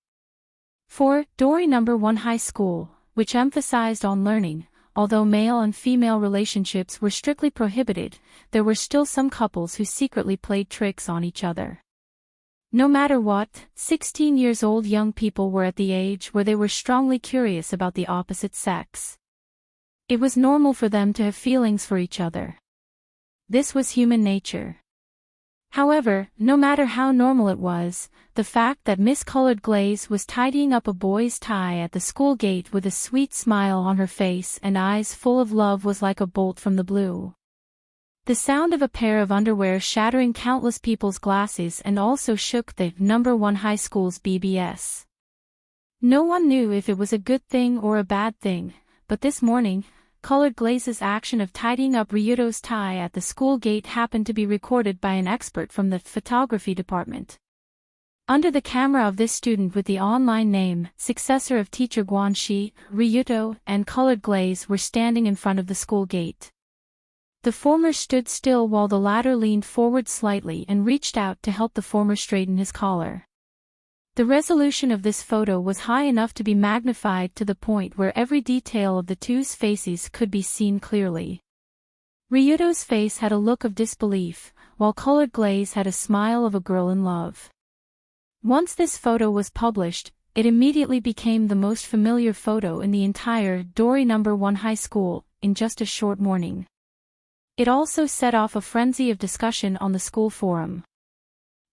For Dory No. 1 High School, which emphasized on learning, although male and female relationships were strictly prohibited, there were still some couples who secretly played tricks on each other. No matter what, 16-year-old young people were at the age where they were strongly curious about the opposite sex. It was normal for them to have feelings for each other. This was human nature. However, no matter how normal it was, the fact that Miss Colored Glaze was tidying up a boy's tie at the school gate with a sweet smile on her face and eyes full of love was like a bolt from the blue. The sound of a pair of underwear shattering countless people's glasses and also shook the number 1 high school's BBS. No one knew if it was a good thing or a bad thing, but this morning, Colored Glaze's action of tidying up Ryuto's tie at the school gate happened to be recorded by an expert from the photography department. Under the camera of this student with the online name, successor of teacher Guanxi, Ryuto and Colored Glaze were standing in front of the school gate. The former stood still while the latter leaned forward slightly and reached out to help the former straighten his collar. The resolution of this photo was high enough to be magnified to the point where every detail of the two's faces could be seen clearly. Ryuto's face had a look of disbelief, while Colored Glaze had a smile of a girl in love. Once this photo was published, it immediately became the most familiar photo in the entire Dori No. 1 high school, in just a short morning. It also set off a frenzy of discussion on the school forum.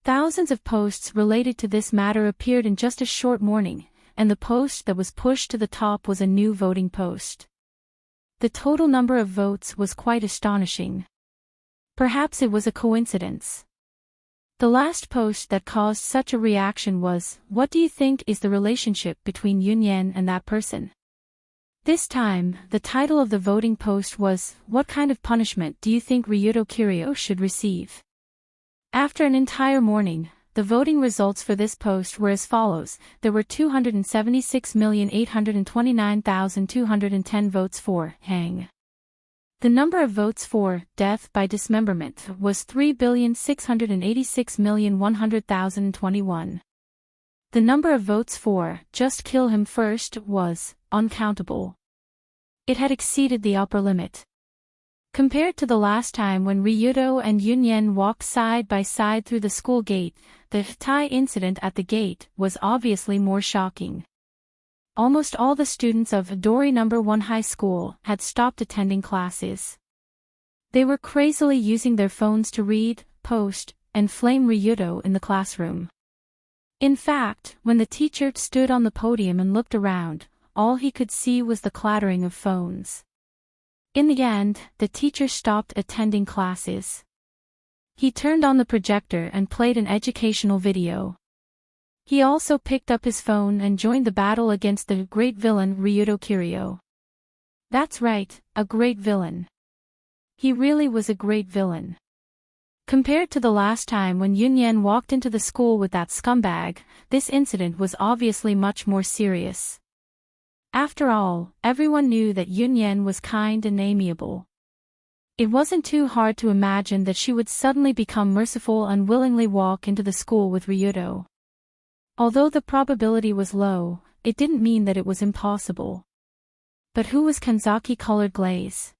Thousands of posts related to this matter appeared in just a short morning, and the post that was pushed to the top was a new voting post. The total number of votes was quite astonishing. Perhaps it was a coincidence. The last post that caused such a reaction was, "What do you think is the relationship between Yunyan and that person?" This time, the title of the voting post was, "What kind of punishment do you think Ryuto Kiryu should receive?" After an entire morning, the voting results for this post were as follows. There were 276,829,210 votes for hang. The number of votes for death by dismemberment was 3,686,100,021. The number of votes for just kill him first was uncountable. It had exceeded the upper limit. Compared to the last time when Ryuto and Yunyan walked side by side through the school gate, the tie incident at the gate was obviously more shocking. Almost all the students of Dori No. 1 high school had stopped attending classes. They were crazily using their phones to read, post, and flame Ryuto in the classroom. In fact, when the teacher stood on the podium and looked around, all he could see was the clattering of phones. In the end, the teacher stopped attending classes. He turned on the projector and played an educational video. He also picked up his phone and joined the battle against the great villain Ryuto Kiryu. That's right, a great villain. He really was a great villain. Compared to the last time when Yunyan walked into the school with that scumbag, this incident was obviously much more serious. After all, everyone knew that Yunyan was kind and amiable. It wasn't too hard to imagine that she would suddenly become merciful and willingly walk into the school with Ryuto. Although the probability was low, it didn't mean that it was impossible. But who was Kanzaki Colored Glaze?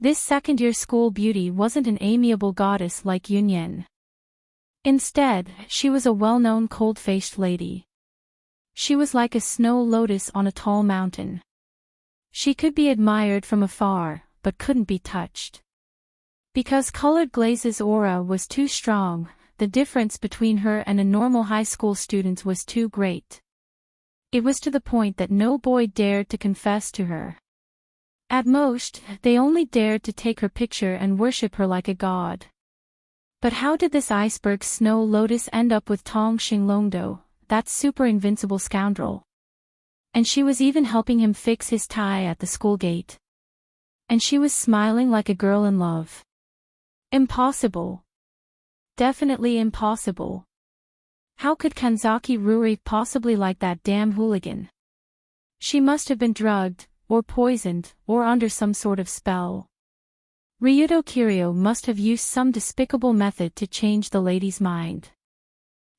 This second-year school beauty wasn't an amiable goddess like Yunyan. Instead, she was a well-known cold-faced lady. She was like a snow lotus on a tall mountain. She could be admired from afar, but couldn't be touched. Because Colored Glaze's aura was too strong, the difference between her and a normal high school student was too great. It was to the point that no boy dared to confess to her. At most, they only dared to take her picture and worship her like a god. But how did this iceberg snow lotus end up with Tong Xinglongdo, that super invincible scoundrel? And she was even helping him fix his tie at the school gate. And she was smiling like a girl in love. Impossible. Definitely impossible. How could Kanzaki Ruri possibly like that damn hooligan? She must have been drugged, or poisoned, or under some sort of spell. Ryuto Kiryu must have used some despicable method to change the lady's mind.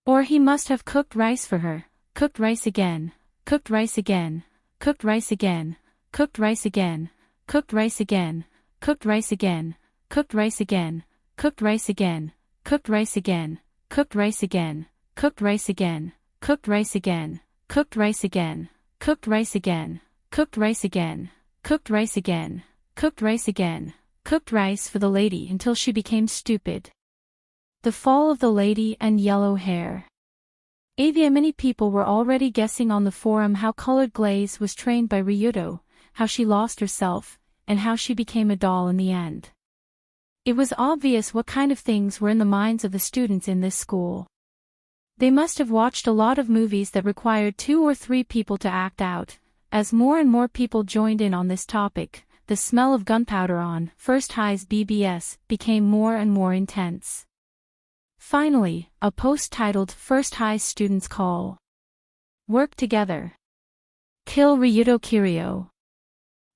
Or he must have cooked rice for her, cooked rice again, cooked rice again, cooked rice again, cooked rice again, cooked rice again, cooked rice again, cooked rice again, cooked rice again, cooked rice again, cooked rice again, cooked rice again, cooked rice again, cooked rice again, cooked rice again, cooked rice again, cooked rice again, cooked rice again, cooked rice for the lady until she became stupid. The Fall of the Lady and Yellow Hair. Many people were already guessing on the forum how Colored Glaze was trained by Ryuto, how she lost herself, and how she became a doll in the end. It was obvious what kind of things were in the minds of the students in this school. They must have watched a lot of movies that required 2 or 3 people to act out. As more and more people joined in on this topic, the smell of gunpowder on First High's BBS became more and more intense. Finally, a post titled First High Students Call. Work Together. Kill Ryuto Kiryu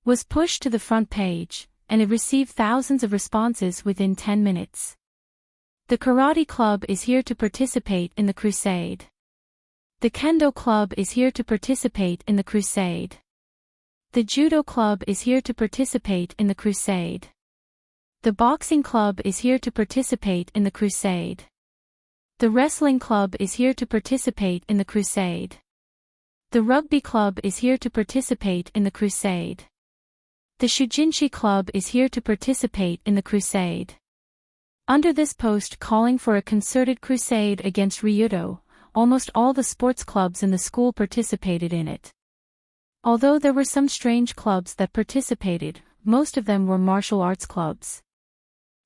was pushed to the front page, and it received thousands of responses within 10 minutes. The Karate Club is here to participate in the crusade. The Kendo Club is here to participate in the crusade. The Judo Club is here to participate in the crusade. The Boxing Club is here to participate in the crusade. The Wrestling Club is here to participate in the crusade. The Rugby Club is here to participate in the crusade. The Shujinshi Club is here to participate in the crusade. Under this post calling for a concerted crusade against Ryuto, almost all the sports clubs in the school participated in it. Although there were some strange clubs that participated, most of them were martial arts clubs.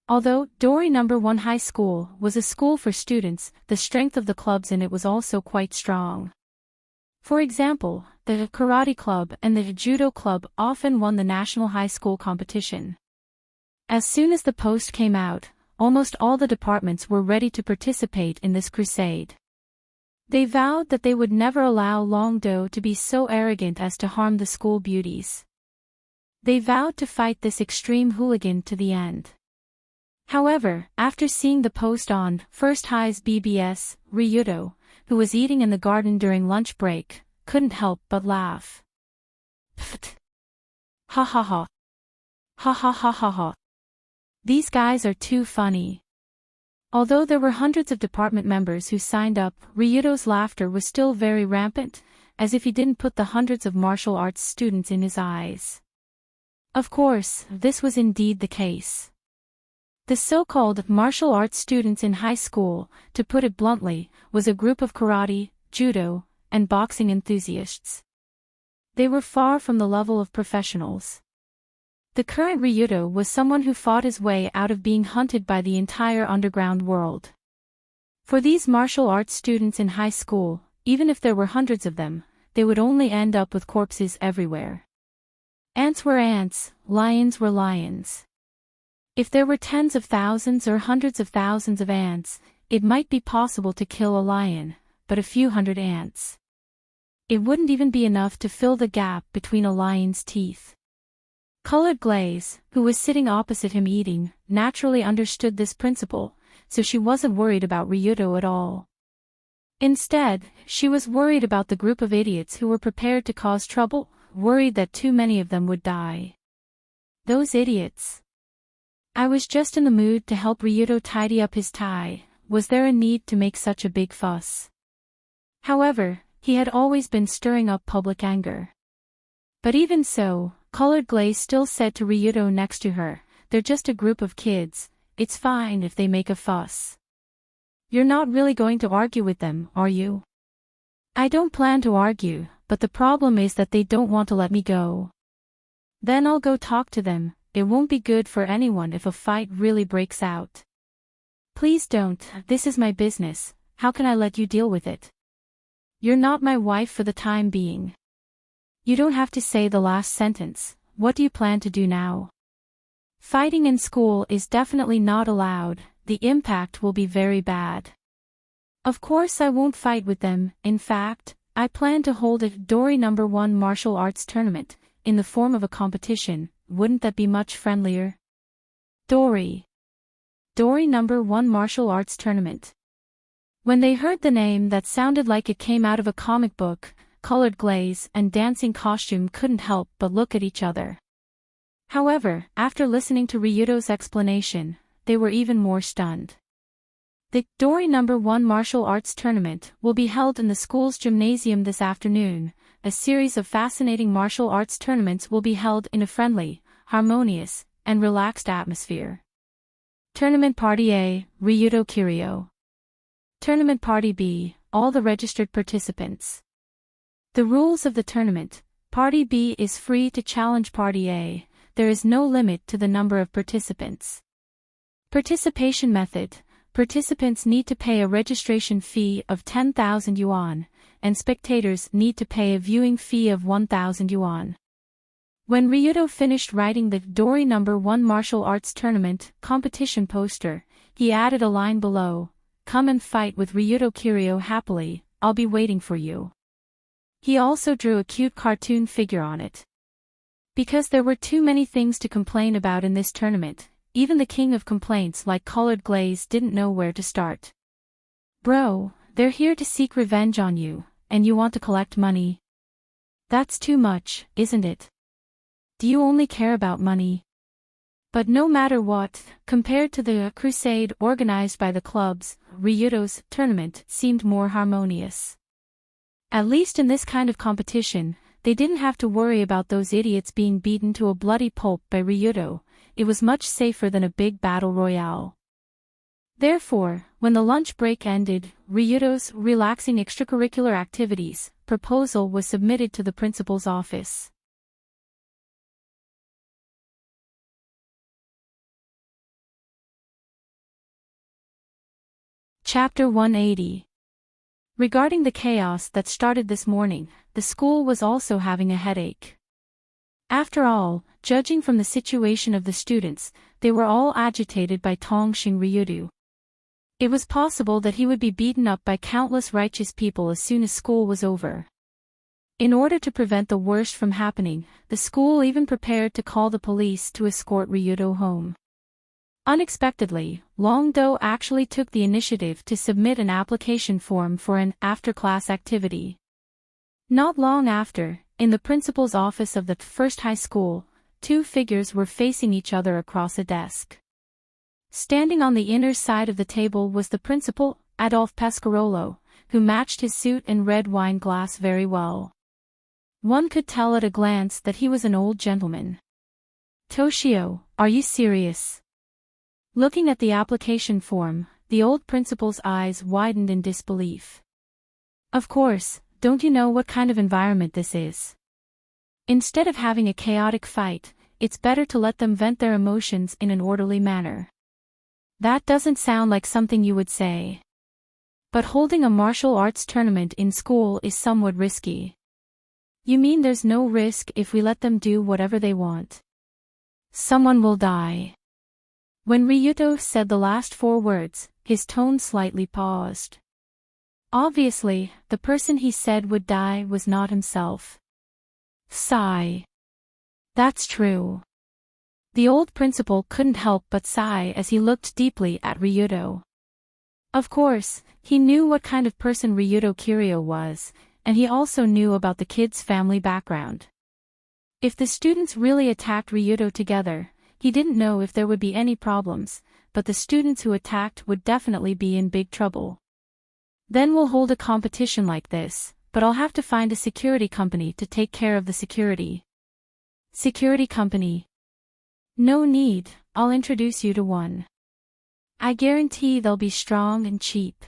Although Dory No. 1 High School was a school for students, the strength of the clubs in it was also quite strong. For example, the Karate Club and the Judo Club often won the national high school competition. As soon as the post came out, almost all the departments were ready to participate in this crusade. They vowed that they would never allow Long-do to be so arrogant as to harm the school beauties. They vowed to fight this extreme hooligan to the end. However, after seeing the post on First High's BBS, Ryuto, who was eating in the garden during lunch break, couldn't help but laugh. Pfft. Ha ha ha. Ha ha ha ha ha. These guys are too funny. Although there were hundreds of department members who signed up, Ryuto's laughter was still very rampant, as if he didn't put the hundreds of martial arts students in his eyes. Of course, this was indeed the case. The so-called martial arts students in high school, to put it bluntly, was a group of karate, judo, and boxing enthusiasts. They were far from the level of professionals. The current Ryuto was someone who fought his way out of being hunted by the entire underground world. For these martial arts students in high school, even if there were hundreds of them, they would only end up with corpses everywhere. Ants were ants, lions were lions. If there were tens of thousands or hundreds of thousands of ants, it might be possible to kill a lion, but a few hundred ants. It wouldn't even be enough to fill the gap between a lion's teeth. Colored Glaze, who was sitting opposite him eating, naturally understood this principle, so she wasn't worried about Ryuto at all. Instead, she was worried about the group of idiots who were prepared to cause trouble, worried that too many of them would die. Those idiots. I was just in the mood to help Ryuto tidy up his tie. Was there a need to make such a big fuss? However, he had always been stirring up public anger. But even so, Colored Glaze still said to Ryuto next to her, "They're just a group of kids, it's fine if they make a fuss. You're not really going to argue with them, are you?" "I don't plan to argue, but the problem is that they don't want to let me go." "Then I'll go talk to them. It won't be good for anyone if a fight really breaks out." "Please don't, this is my business, how can I let you deal with it? You're not my wife for the time being." "You don't have to say the last sentence, what do you plan to do now?" "Fighting in school is definitely not allowed, the impact will be very bad." "Of course I won't fight with them, in fact, I plan to hold a Dory No. 1 martial arts tournament, in the form of a competition. Wouldn't that be much friendlier?" Dory No. 1 Martial Arts Tournament. When they heard the name that sounded like it came out of a comic book, Colored Glaze and Dancing Costume couldn't help but look at each other. However, after listening to Ryudo's explanation, they were even more stunned. The Dory No. 1 Martial Arts Tournament will be held in the school's gymnasium this afternoon. A series of fascinating martial arts tournaments will be held in a friendly, harmonious, and relaxed atmosphere. Tournament Party A, Ryudo Kiryu. Tournament Party B, all the registered participants. The rules of the tournament: Party B is free to challenge Party A. There is no limit to the number of participants. Participation method: participants need to pay a registration fee of 10,000 yuan, and spectators need to pay a viewing fee of 1,000 yuan. When Ryudo finished writing the Dory No. 1 Martial Arts Tournament competition poster, he added a line below: "Come and fight with Ryudo Kiryu happily, I'll be waiting for you." He also drew a cute cartoon figure on it. Because there were too many things to complain about in this tournament, even the king of complaints like colored glaze didn't know where to start. "Bro, they're here to seek revenge on you, and you want to collect money? That's too much, isn't it? Do you only care about money?" But no matter what, compared to the crusade organized by the clubs, Ryudo's tournament seemed more harmonious. At least in this kind of competition, they didn't have to worry about those idiots being beaten to a bloody pulp by Ryudo. It was much safer than a big battle royale. Therefore, when the lunch break ended, Ryudo's relaxing extracurricular activities proposal was submitted to the principal's office. Chapter 180. Regarding the chaos that started this morning, the school was also having a headache. After all, judging from the situation of the students, they were all agitated by Tongxing Ryudo. It was possible that he would be beaten up by countless righteous people as soon as school was over. In order to prevent the worst from happening, the school even prepared to call the police to escort Ryudo home. Unexpectedly, Longdo actually took the initiative to submit an application form for an after-class activity. Not long after, in the principal's office of the first high school, two figures were facing each other across a desk. Standing on the inner side of the table was the principal, Adolphe Pescarolo, who matched his suit and red wine glass very well. One could tell at a glance that he was an old gentleman. "Toshio, are you serious?" Looking at the application form, the old principal's eyes widened in disbelief. "Of course, don't you know what kind of environment this is? Instead of having a chaotic fight, it's better to let them vent their emotions in an orderly manner." That doesn't sound like something you would say. But holding a martial arts tournament in school is somewhat risky. You mean there's no risk if we let them do whatever they want? Someone will die. When Ryudo said the last four words, his tone slightly paused. Obviously, the person he said would die was not himself. Sigh. That's true. The old principal couldn't help but sigh as he looked deeply at Ryudo. Of course, he knew what kind of person Ryudo Kiryu was, and he also knew about the kid's family background. If the students really attacked Ryudo together, he didn't know if there would be any problems, but the students who attacked would definitely be in big trouble. Then we'll hold a competition like this, but I'll have to find a security company to take care of the security. Security company? No need, I'll introduce you to one. I guarantee they'll be strong and cheap.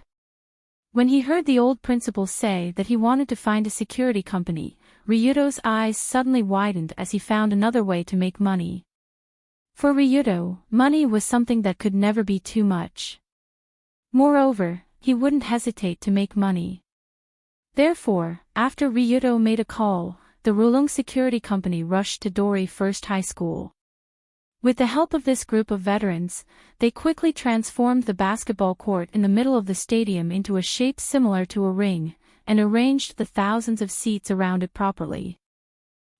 When he heard the old principal say that he wanted to find a security company, Ryudo's eyes suddenly widened as he found another way to make money. For Ryudo, money was something that could never be too much. Moreover, he wouldn't hesitate to make money. Therefore, after Ryudo made a call, the Rulung Security Company rushed to Dori First High School. With the help of this group of veterans, they quickly transformed the basketball court in the middle of the stadium into a shape similar to a ring, and arranged the thousands of seats around it properly.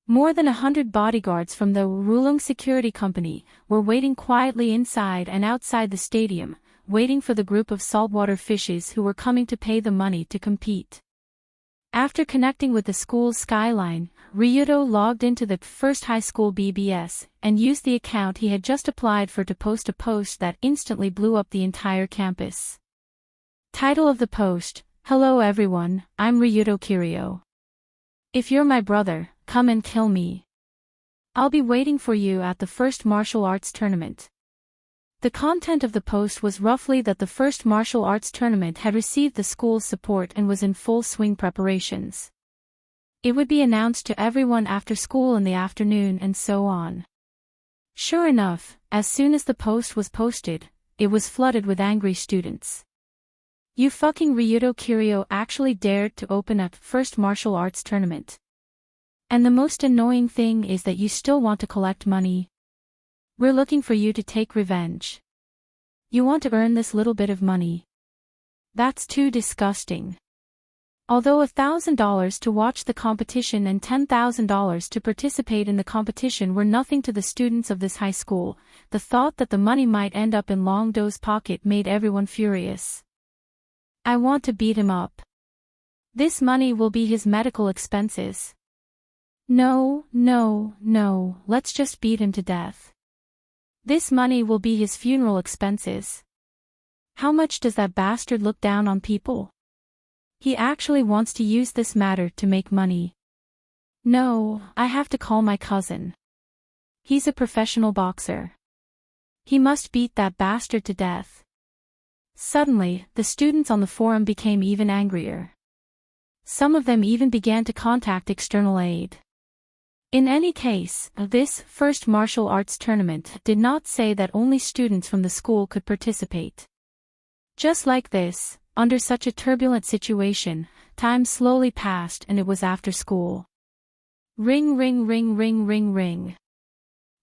More than 100 bodyguards from the Rulung Security Company were waiting quietly inside and outside the stadium, waiting for the group of saltwater fishes who were coming to pay the money to compete. After connecting with the school's skyline, Ryuto logged into the first high school BBS and used the account he had just applied for to post a post that instantly blew up the entire campus. Title of the post: Hello everyone, I'm Ryuto Kiryu. If you're my brother, come and kill me. I'll be waiting for you at the first martial arts tournament. The content of the post was roughly that the first martial arts tournament had received the school's support and was in full swing preparations. It would be announced to everyone after school in the afternoon and so on. Sure enough, as soon as the post was posted, it was flooded with angry students. You fucking Ryuto Kiryu actually dared to open a first martial arts tournament. And the most annoying thing is that you still want to collect money. We're looking for you to take revenge. You want to earn this little bit of money. That's too disgusting. Although $1,000 to watch the competition and $10,000 to participate in the competition were nothing to the students of this high school, the thought that the money might end up in Long Do's pocket made everyone furious. I want to beat him up. This money will be his medical expenses. No, let's just beat him to death. This money will be his funeral expenses. How much does that bastard look down on people? He actually wants to use this matter to make money. No, I have to call my cousin. He's a professional boxer. He must beat that bastard to death. Suddenly, the students on the forum became even angrier. Some of them even began to contact external aid. In any case, this first martial arts tournament did not say that only students from the school could participate. Just like this, under such a turbulent situation, time slowly passed and it was after school. Ring ring ring ring ring ring.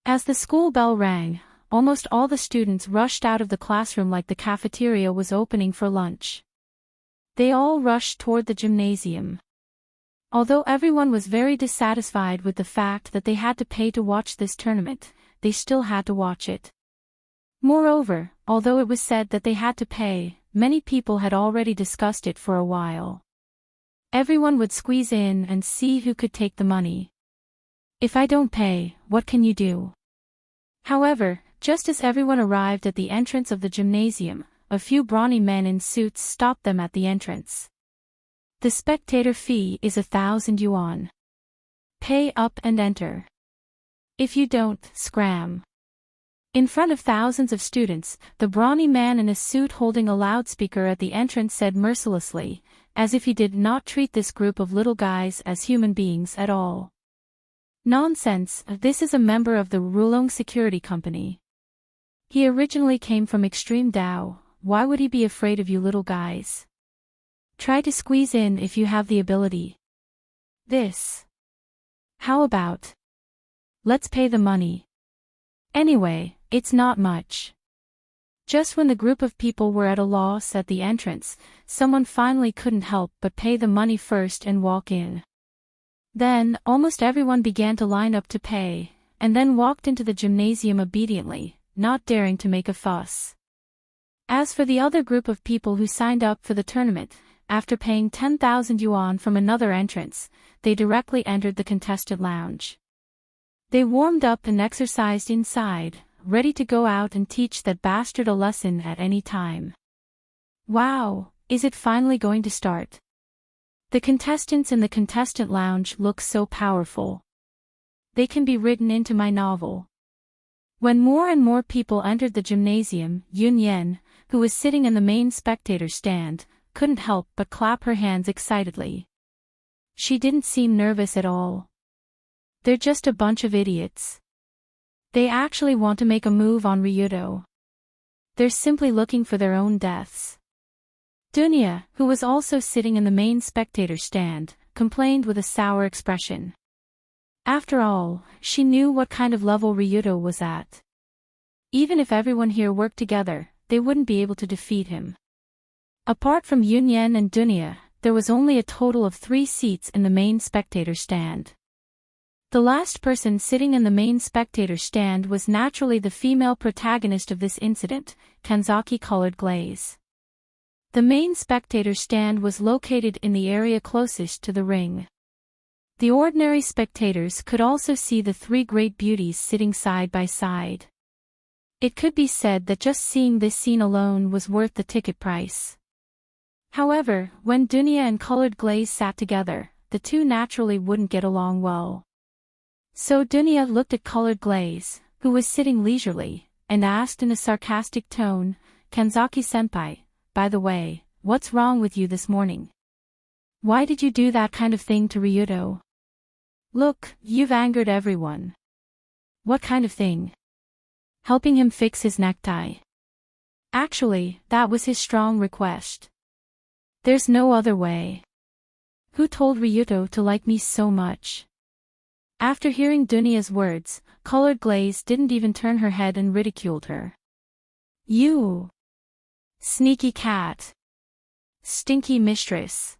As the school bell rang, almost all the students rushed out of the classroom like the cafeteria was opening for lunch. They all rushed toward the gymnasium. Although everyone was very dissatisfied with the fact that they had to pay to watch this tournament, they still had to watch it. Moreover, although it was said that they had to pay, many people had already discussed it for a while. Everyone would squeeze in and see who could take the money. If I don't pay, what can you do? However, just as everyone arrived at the entrance of the gymnasium, a few brawny men in suits stopped them at the entrance. The spectator fee is 1,000 yuan. Pay up and enter. If you don't, scram. In front of thousands of students, the brawny man in a suit holding a loudspeaker at the entrance said mercilessly, as if he did not treat this group of little guys as human beings at all. Nonsense, this is a member of the Rulong Security Company. He originally came from Extreme Dao, why would he be afraid of you little guys? Try to squeeze in if you have the ability. This. How about? Let's pay the money. Anyway, it's not much. Just when the group of people were at a loss at the entrance, someone finally couldn't help but pay the money first and walk in. Then, almost everyone began to line up to pay, and then walked into the gymnasium obediently, not daring to make a fuss. As for the other group of people who signed up for the tournament, after paying 10,000 yuan from another entrance, they directly entered the contestant lounge. They warmed up and exercised inside, ready to go out and teach that bastard a lesson at any time. Wow, is it finally going to start? The contestants in the contestant lounge look so powerful. They can be written into my novel. When more and more people entered the gymnasium, Yun Yen, who was sitting in the main spectator stand, couldn't help but clap her hands excitedly. She didn't seem nervous at all. They're just a bunch of idiots. They actually want to make a move on Ryuto. They're simply looking for their own deaths. Dunya, who was also sitting in the main spectator stand, complained with a sour expression. After all, she knew what kind of level Ryuto was at. Even if everyone here worked together, they wouldn't be able to defeat him. Apart from Yun Yen and Dunya, there was only a total of 3 seats in the main spectator stand. The last person sitting in the main spectator stand was naturally the female protagonist of this incident, Kanzaki Colored Glaze. The main spectator stand was located in the area closest to the ring. The ordinary spectators could also see the three great beauties sitting side by side. It could be said that just seeing this scene alone was worth the ticket price. However, when Dunya and Colored Glaze sat together, the two naturally wouldn't get along well. So Dunya looked at Colored Glaze, who was sitting leisurely, and asked in a sarcastic tone, "Kanzaki-senpai, by the way, what's wrong with you this morning? Why did you do that kind of thing to Ryuto? Look, you've angered everyone." "What kind of thing?" "Helping him fix his necktie. Actually, that was his strong request. There's no other way. Who told Ryuto to like me so much?" After hearing Dunya's words, Colored Glaze didn't even turn her head and ridiculed her. "You sneaky cat. Stinky mistress.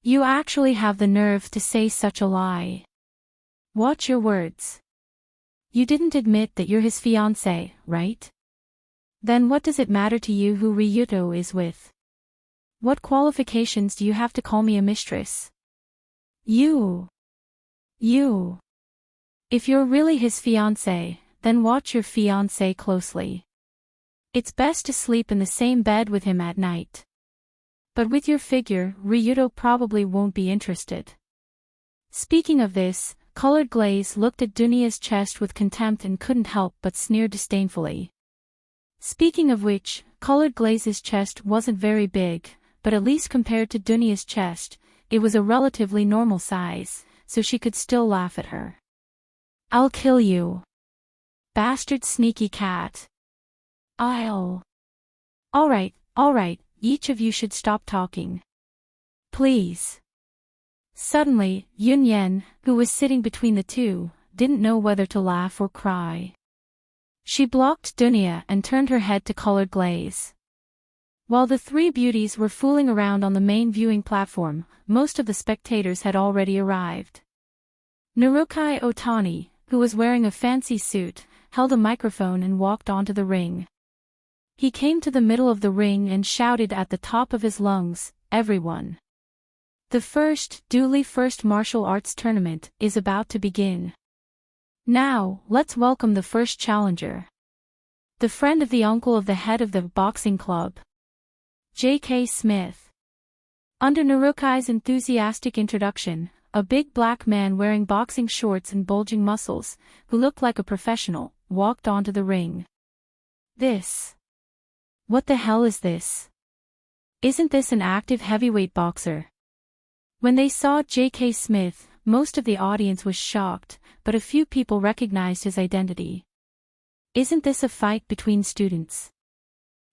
You actually have the nerve to say such a lie. Watch your words. You didn't admit that you're his fiancé, right? Then what does it matter to you who Ryuto is with? What qualifications do you have to call me a mistress? You. If you're really his fiancé, then watch your fiancé closely. It's best to sleep in the same bed with him at night. But with your figure, Ryuto probably won't be interested." Speaking of this, Colored Glaze looked at Dunya's chest with contempt and couldn't help but sneer disdainfully. Speaking of which, Colored Glaze's chest wasn't very big, but at least compared to Dunya's chest, it was a relatively normal size, so she could still laugh at her. "I'll kill you. Bastard sneaky cat. I'll..." Alright, each of you should stop talking. Please." Suddenly, Yun Yen, who was sitting between the two, didn't know whether to laugh or cry. She blocked Dunya and turned her head to Colored Glaze. While the three beauties were fooling around on the main viewing platform, most of the spectators had already arrived. Narukai Otani, who was wearing a fancy suit, held a microphone and walked onto the ring. He came to the middle of the ring and shouted at the top of his lungs, "Everyone! The first martial arts tournament is about to begin. Now, let's welcome the first challenger. The friend of the uncle of the head of the boxing club, J.K. Smith." Under Narukai's enthusiastic introduction, a big black man wearing boxing shorts and bulging muscles, who looked like a professional, walked onto the ring. What the hell is this? Isn't this an active heavyweight boxer? When they saw J.K. Smith, most of the audience was shocked, but a few people recognized his identity. Isn't this a fight between students?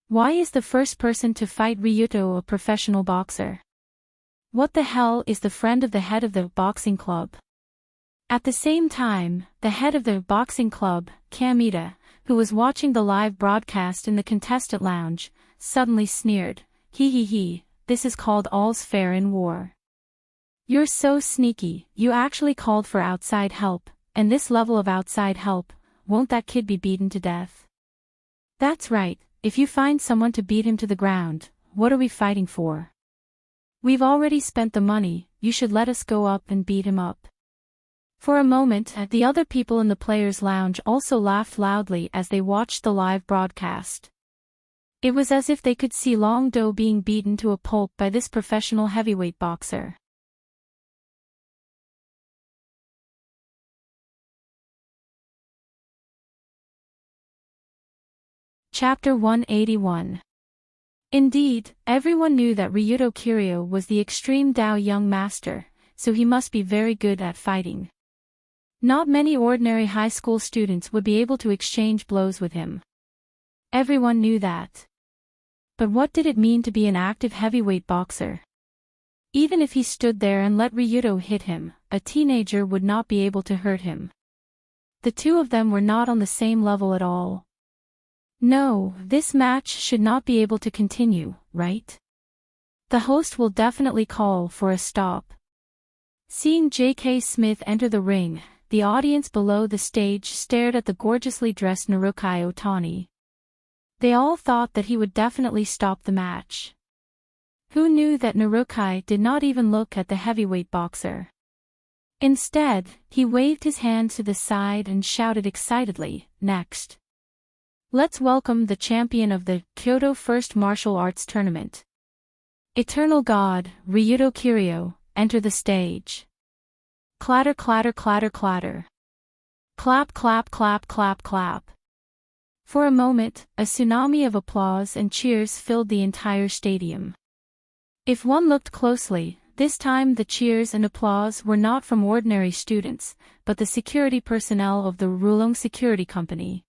Why is the first person to fight Ryuto a professional boxer? What the hell is the friend of the head of the boxing club? At the same time, the head of the boxing club, Kamita, who was watching the live broadcast in the contestant lounge, suddenly sneered, "He, this is called all's fair in war. You're so sneaky, you actually called for outside help, and this level of outside help, won't that kid be beaten to death? That's right, if you find someone to beat him to the ground, what are we fighting for? We've already spent the money, you should let us go up and beat him up." For a moment, the other people in the players' lounge also laughed loudly as they watched the live broadcast. It was as if they could see Long Do being beaten to a pulp by this professional heavyweight boxer. Chapter 181. Indeed, everyone knew that Ryuto Kiryu was the extreme Dao young master, so he must be very good at fighting. Not many ordinary high school students would be able to exchange blows with him. Everyone knew that. But what did it mean to be an active heavyweight boxer? Even if he stood there and let Ryuto hit him, a teenager would not be able to hurt him. The two of them were not on the same level at all. No, this match should not be able to continue, right? The host will definitely call for a stop. Seeing J.K. Smith enter the ring, the audience below the stage stared at the gorgeously dressed Narukai Otani. They all thought that he would definitely stop the match. Who knew that Narukai did not even look at the heavyweight boxer? Instead, he waved his hand to the side and shouted excitedly, "Next! Let's welcome the champion of the Kyoto First Martial Arts Tournament. Eternal God, Ryuto Kiryu, enter the stage." Clatter clatter clatter clatter. Clap clap clap clap clap. For a moment, a tsunami of applause and cheers filled the entire stadium. If one looked closely, this time the cheers and applause were not from ordinary students, but the security personnel of the Rulong Security Company.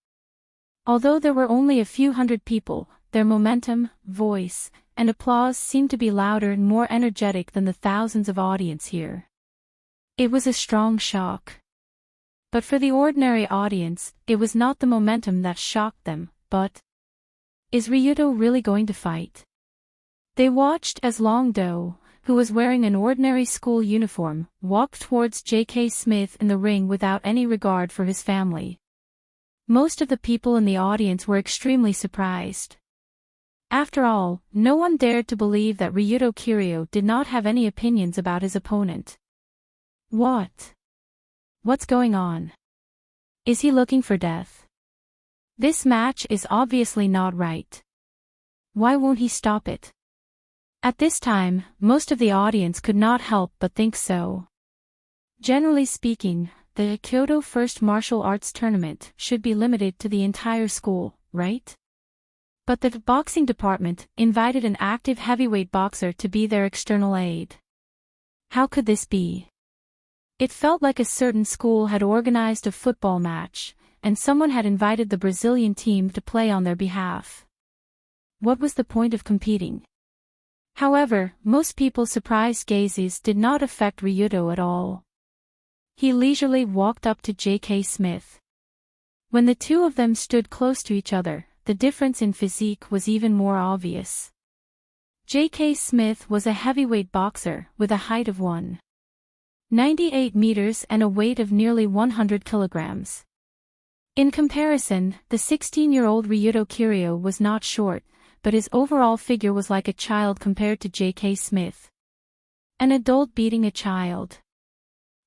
Although there were only a few hundred people, their momentum, voice, and applause seemed to be louder and more energetic than the thousands of audience here. It was a strong shock. But for the ordinary audience, it was not the momentum that shocked them, but, is Ryuto really going to fight? They watched as Long Do, who was wearing an ordinary school uniform, walked towards J.K. Smith in the ring without any regard for his family. Most of the people in the audience were extremely surprised. After all, no one dared to believe that Ryuto Kiryu did not have any opinions about his opponent. What's going on? Is he looking for death? This match is obviously not right. Why won't he stop it? At this time, most of the audience could not help but think so. Generally speaking, the Kyoto First Martial Arts Tournament should be limited to the entire school, right? But the boxing department invited an active heavyweight boxer to be their external aide. How could this be? It felt like a certain school had organized a football match, and someone had invited the Brazilian team to play on their behalf. What was the point of competing? However, most people's surprised gazes did not affect Ryuto at all. He leisurely walked up to J.K. Smith. When the two of them stood close to each other, the difference in physique was even more obvious. J.K. Smith was a heavyweight boxer with a height of 1.98 meters and a weight of nearly 100 kilograms. In comparison, the 16-year-old Ryuto Kiryu was not short, but his overall figure was like a child compared to J.K. Smith. An adult beating a child.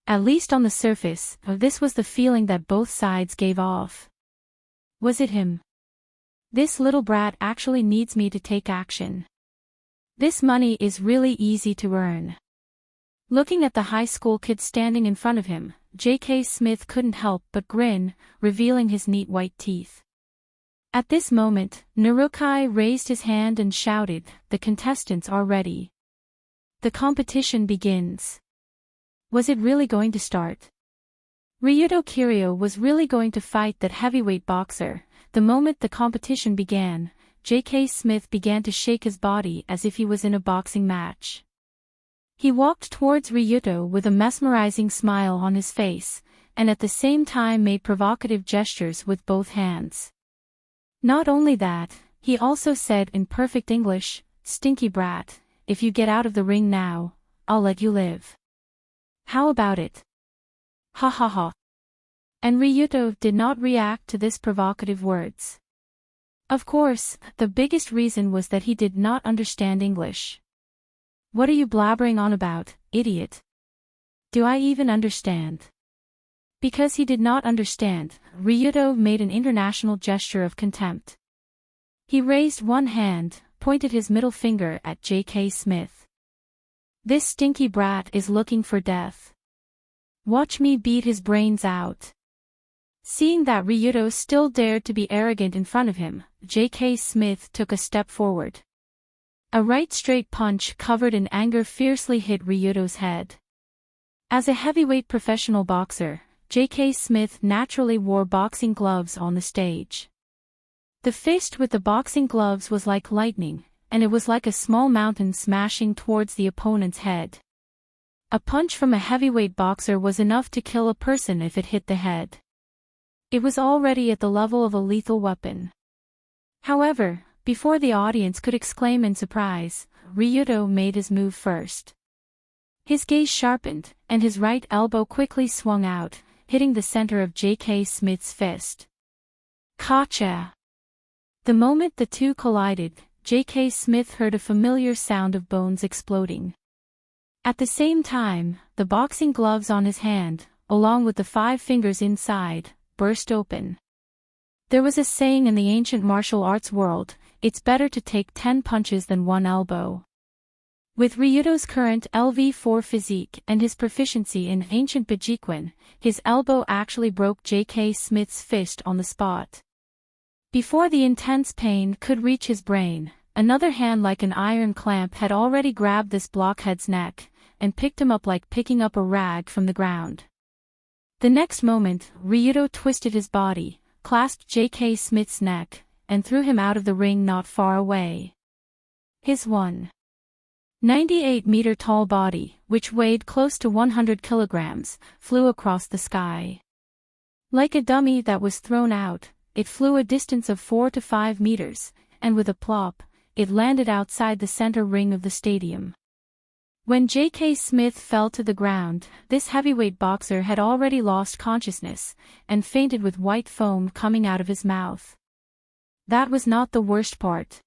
At least on the surface, this was the feeling that both sides gave off. Was it him? This little brat actually needs me to take action. This money is really easy to earn. Looking at the high school kid standing in front of him, J.K. Smith couldn't help but grin, revealing his neat white teeth. At this moment, Narukai raised his hand and shouted, "The contestants are ready. The competition begins." Was it really going to start? Ryuto Kiryu was really going to fight that heavyweight boxer. The moment the competition began, J.K. Smith began to shake his body as if he was in a boxing match. He walked towards Ryuto with a mesmerizing smile on his face, and at the same time made provocative gestures with both hands. Not only that, he also said in perfect English, "Stinky brat, if you get out of the ring now, I'll let you live. How about it? Ha ha ha." And Ryuto did not react to this provocative words. Of course, the biggest reason was that he did not understand English. "What are you blabbering on about, idiot? Do I even understand?" Because he did not understand, Ryuto made an international gesture of contempt. He raised one hand, pointed his middle finger at J.K. Smith. "This stinky brat is looking for death. Watch me beat his brains out." Seeing that Ryuto still dared to be arrogant in front of him, J.K. Smith took a step forward. A right straight punch covered in anger fiercely hit Ryuto's head. As a heavyweight professional boxer, J.K. Smith naturally wore boxing gloves on the stage. The fist with the boxing gloves was like lightning, and it was like a small mountain smashing towards the opponent's head. A punch from a heavyweight boxer was enough to kill a person if it hit the head. It was already at the level of a lethal weapon. However, before the audience could exclaim in surprise, Ryuto made his move first. His gaze sharpened, and his right elbow quickly swung out, hitting the center of J.K. Smith's fist. Gotcha! The moment the two collided, J.K. Smith heard a familiar sound of bones exploding. At the same time, the boxing gloves on his hand, along with the 5 fingers inside, burst open. There was a saying in the ancient martial arts world, it's better to take 10 punches than 1 elbow. With Ryuto's current LV4 physique and his proficiency in ancient Bajiquan, his elbow actually broke J.K. Smith's fist on the spot. Before the intense pain could reach his brain, another hand like an iron clamp had already grabbed this blockhead's neck, and picked him up like picking up a rag from the ground. The next moment, Ryuto twisted his body, clasped J.K. Smith's neck, and threw him out of the ring not far away. His 198-meter-tall body, which weighed close to 100 kilograms, flew across the sky. Like a dummy that was thrown out, it flew a distance of 4 to 5 meters, and with a plop, it landed outside the center ring of the stadium. When J.K. Smith fell to the ground, this heavyweight boxer had already lost consciousness, and fainted with white foam coming out of his mouth. That was not the worst part.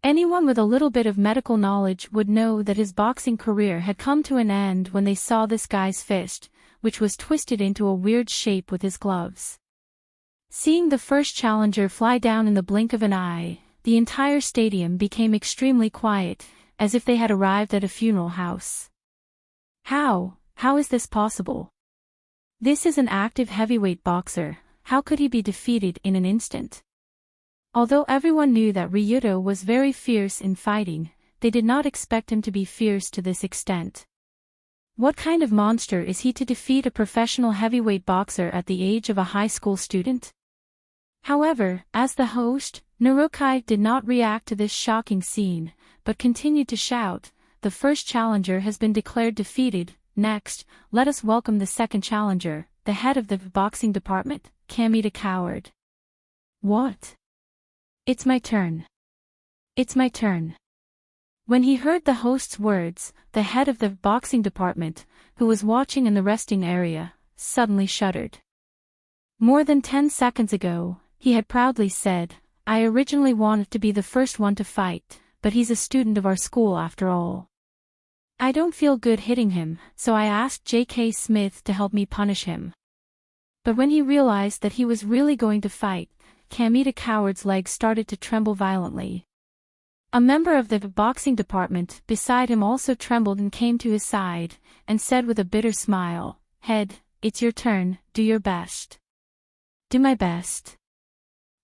Anyone with a little bit of medical knowledge would know that his boxing career had come to an end when they saw this guy's fist, which was twisted into a weird shape with his gloves. Seeing the first challenger fly down in the blink of an eye, the entire stadium became extremely quiet, as if they had arrived at a funeral house. How is this possible? This is an active heavyweight boxer, how could he be defeated in an instant? Although everyone knew that Ryuto was very fierce in fighting, they did not expect him to be fierce to this extent. What kind of monster is he to defeat a professional heavyweight boxer at the age of a high school student? However, as the host, Narukai did not react to this shocking scene, but continued to shout, "The first challenger has been declared defeated. Next, let us welcome the second challenger, the head of the boxing department, Kamita Coward." What? It's my turn. It's my turn. When he heard the host's words, the head of the boxing department, who was watching in the resting area, suddenly shuddered. More than 10 seconds ago, he had proudly said, "I originally wanted to be the first one to fight, but he's a student of our school after all. I don't feel good hitting him, so I asked J.K. Smith to help me punish him." But when he realized that he was really going to fight, Kamita Coward's legs started to tremble violently. A member of the boxing department beside him also trembled and came to his side, and said with a bitter smile, "Head, it's your turn, do your best." "Do my best?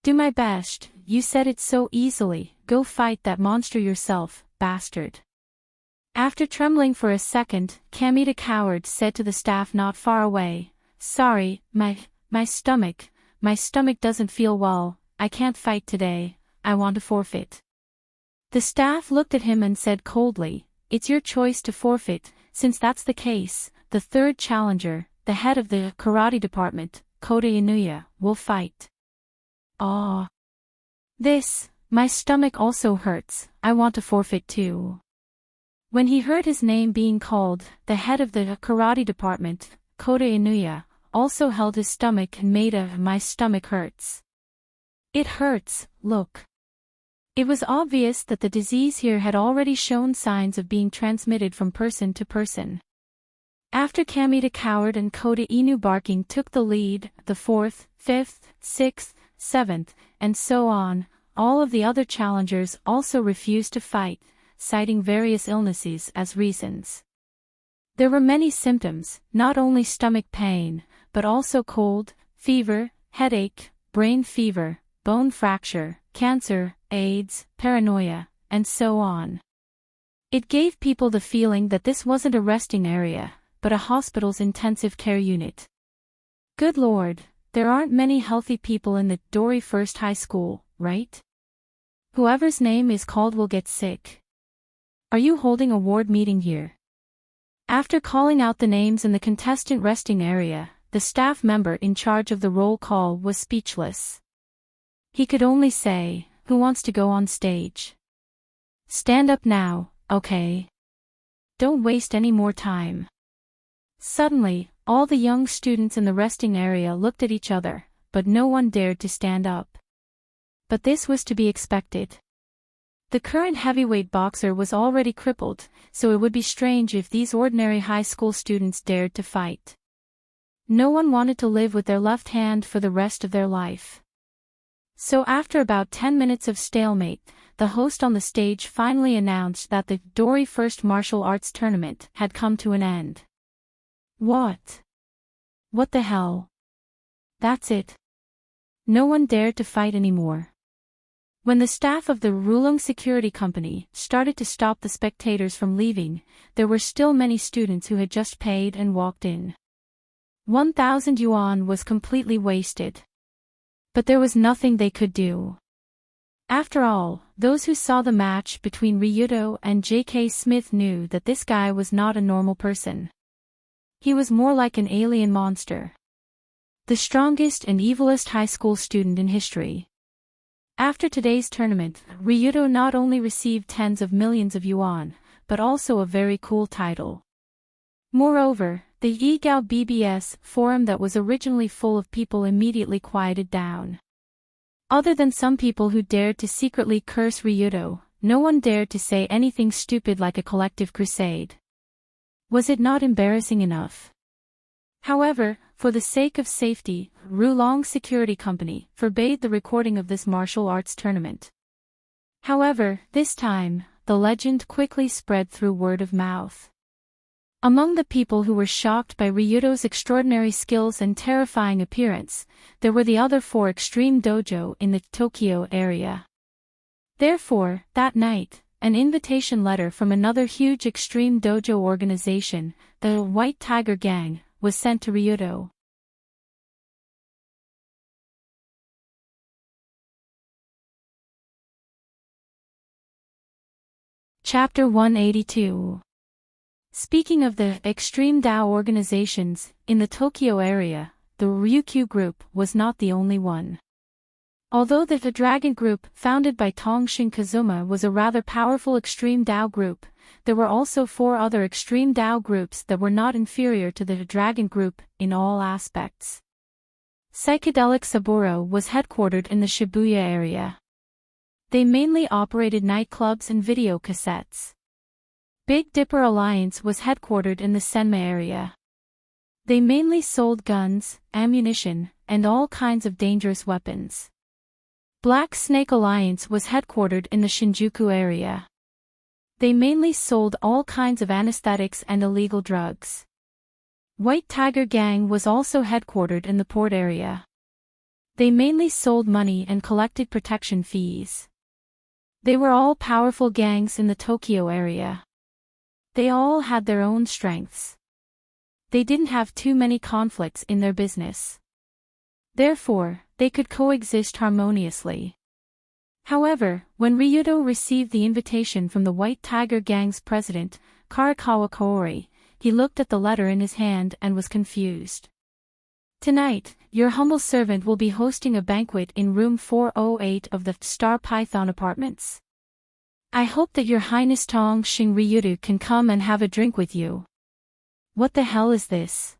Do my best, you said it so easily, go fight that monster yourself, bastard." After trembling for a second, Kamita Coward said to the staff not far away, "Sorry, my stomach doesn't feel well, I can't fight today, I want to forfeit." The staff looked at him and said coldly, "It's your choice to forfeit, since that's the case, the third challenger, the head of the karate department, Kota Inuya, will fight." "Ah. My stomach also hurts, I want to forfeit too." When he heard his name being called, the head of the karate department, Kota Inuya, also held his stomach and made a "my stomach hurts." "It hurts, look." It was obvious that the disease here had already shown signs of being transmitted from person to person. After Kamita Coward and Kota Inu barking took the lead, the 4th, 5th, 6th, 7th, and so on, all of the other challengers also refused to fight, citing various illnesses as reasons. There were many symptoms, not only stomach pain, but also cold, fever, headache, brain fever, bone fracture, cancer, AIDS, paranoia, and so on. It gave people the feeling that this wasn't a resting area, but a hospital's intensive care unit. Good Lord, there aren't many healthy people in the Dori First High School, right? Whoever's name is called will get sick. Are you holding a ward meeting here? After calling out the names in the contestant resting area, the staff member in charge of the roll call was speechless. He could only say, "Who wants to go on stage? Stand up now, okay? Don't waste any more time." Suddenly, all the young students in the resting area looked at each other, but no one dared to stand up. But this was to be expected. The current heavyweight boxer was already crippled, so it would be strange if these ordinary high school students dared to fight. No one wanted to live with their left hand for the rest of their life. So after about 10 minutes of stalemate, the host on the stage finally announced that the Dory First Martial Arts Tournament had come to an end. What? What the hell? That's it. No one dared to fight anymore. When the staff of the Rulung Security Company started to stop the spectators from leaving, there were still many students who had just paid and walked in. 1,000 yuan was completely wasted. But there was nothing they could do. After all, those who saw the match between Ryuto and J.K. Smith knew that this guy was not a normal person. He was more like an alien monster. The strongest and evilest high school student in history. After today's tournament, Ryuto not only received tens of millions of yuan, but also a very cool title. Moreover, the Yigao BBS forum that was originally full of people immediately quieted down. Other than some people who dared to secretly curse Ryuto, no one dared to say anything stupid like a collective crusade. Was it not embarrassing enough? However, for the sake of safety, Rulong Security Company forbade the recording of this martial arts tournament. However, this time, the legend quickly spread through word of mouth. Among the people who were shocked by Ryuto's extraordinary skills and terrifying appearance, there were the other 4 extreme dojo in the Tokyo area. Therefore, that night, an invitation letter from another huge extreme dojo organization, the White Tiger Gang, was sent to Ryuto. Chapter 182. Speaking of the extreme Dao organizations in the Tokyo area, the Ryukyu Group was not the only one. Although the Dragon Group, founded by Tongshin Kazuma, was a rather powerful extreme Dao group, there were also 4 other extreme Dao groups that were not inferior to the Dragon Group in all aspects. Psychedelic Saburo was headquartered in the Shibuya area. They mainly operated nightclubs and video cassettes. Big Dipper Alliance was headquartered in the Senma area. They mainly sold guns, ammunition, and all kinds of dangerous weapons. Black Snake Alliance was headquartered in the Shinjuku area. They mainly sold all kinds of anesthetics and illegal drugs. White Tiger Gang was also headquartered in the port area. They mainly sold money and collected protection fees. They were all powerful gangs in the Tokyo area. They all had their own strengths. They didn't have too many conflicts in their business. Therefore, they could coexist harmoniously. However, when Ryuto received the invitation from the White Tiger Gang's president, Karakawa Kaori, he looked at the letter in his hand and was confused. Tonight, your humble servant will be hosting a banquet in room 408 of the Star Python Apartments. I hope that your Highness Tong Xing Ryuto can come and have a drink with you. What the hell is this?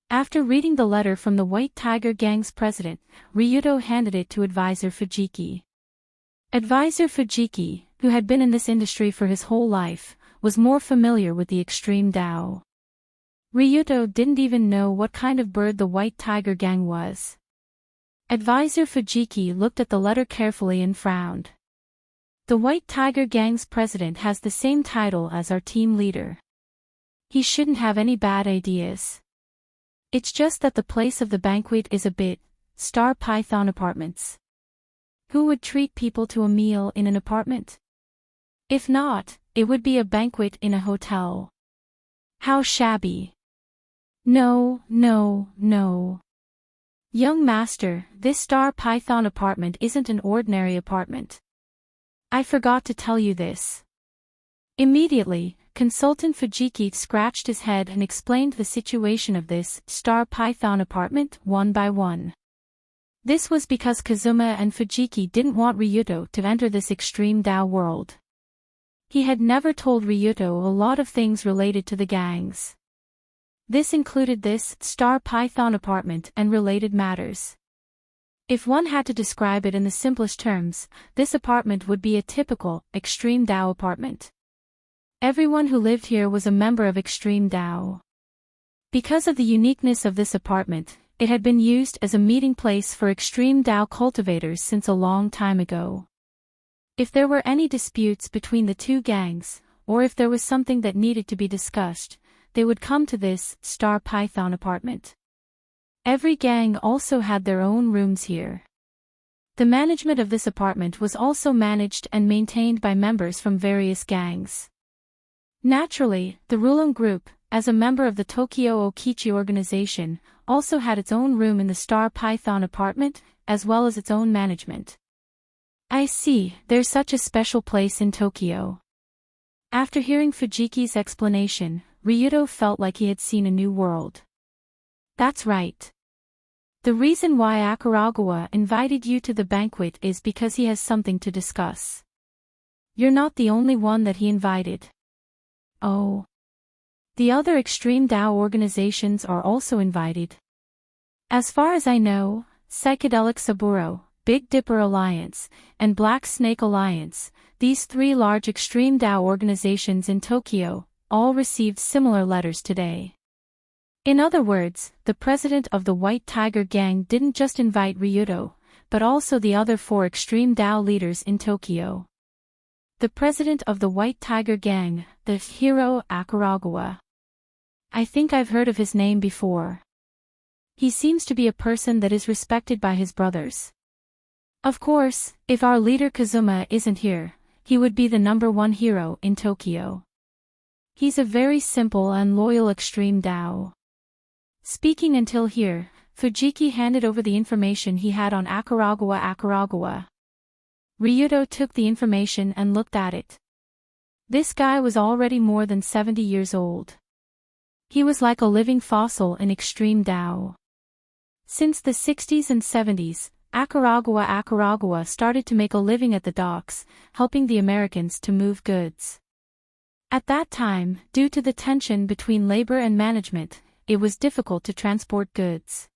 After reading the letter from the White Tiger Gang's president, Ryuto handed it to Advisor Fujiki. Advisor Fujiki, who had been in this industry for his whole life, was more familiar with the extreme Dao. Ryuto didn't even know what kind of bird the White Tiger Gang was. Advisor Fujiki looked at the letter carefully and frowned. The White Tiger Gang's president has the same title as our team leader. He shouldn't have any bad ideas. It's just that the place of the banquet is a bit, Star Python Apartments. Who would treat people to a meal in an apartment? If not, it would be a banquet in a hotel. How shabby. No, no, no. Young master, this Star Python apartment isn't an ordinary apartment. I forgot to tell you this. Immediately, Consultant Fujiki scratched his head and explained the situation of this Star Python apartment one by one. This was because Kazuma and Fujiki didn't want Ryuto to enter this extreme Dao world. He had never told Ryuto a lot of things related to the gangs. This included this Star Python apartment and related matters. If one had to describe it in the simplest terms, this apartment would be a typical, Extreme Dao apartment. Everyone who lived here was a member of Extreme Dao. Because of the uniqueness of this apartment, it had been used as a meeting place for Extreme Dao cultivators since a long time ago. If there were any disputes between the two gangs, or if there was something that needed to be discussed, they would come to this Star Python apartment. Every gang also had their own rooms here. The management of this apartment was also managed and maintained by members from various gangs. Naturally, the Rulon group, as a member of the Tokyo Okichi organization, also had its own room in the Star Python apartment, as well as its own management. I see, there's such a special place in Tokyo. After hearing Fujiki's explanation, Ryuto felt like he had seen a new world. That's right. The reason why Akuragawa invited you to the banquet is because he has something to discuss. You're not the only one that he invited. Oh. The other Extreme Dao organizations are also invited. As far as I know, Psychedelic Saburo, Big Dipper Alliance, and Black Snake Alliance, these three large Extreme Dao organizations in Tokyo, all received similar letters today. In other words, the president of the White Tiger Gang didn't just invite Ryuto, but also the other four Extreme Dao leaders in Tokyo. The president of the White Tiger Gang, the hero Akuragawa. I think I've heard of his name before. He seems to be a person that is respected by his brothers. Of course, if our leader Kazuma isn't here, he would be the #1 hero in Tokyo. He's a very simple and loyal Extreme Dao. Speaking until here, Fujiki handed over the information he had on Akuragawa. Ryuto took the information and looked at it. This guy was already more than 70 years old. He was like a living fossil in Extreme Dao. Since the 60s and 70s, Akuragawa started to make a living at the docks, helping the Americans to move goods. At that time, due to the tension between labor and management, it was difficult to transport goods.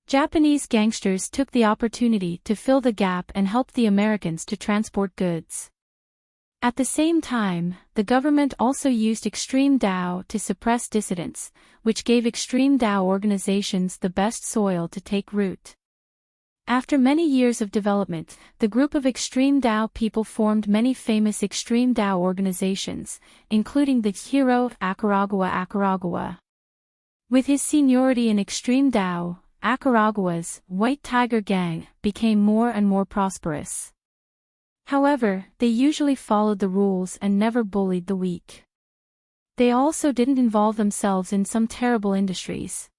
Japanese gangsters took the opportunity to fill the gap and helped the Americans to transport goods. At the same time, the government also used Extreme Dao to suppress dissidents, which gave Extreme Dao organizations the best soil to take root. After many years of development, the group of Extreme Dao people formed many famous Extreme Dao organizations, including the hero Akuragawa. With his seniority in Extreme Dao, Akuragawa's White Tiger Gang became more and more prosperous. However, they usually followed the rules and never bullied the weak. They also didn't involve themselves in some terrible industries.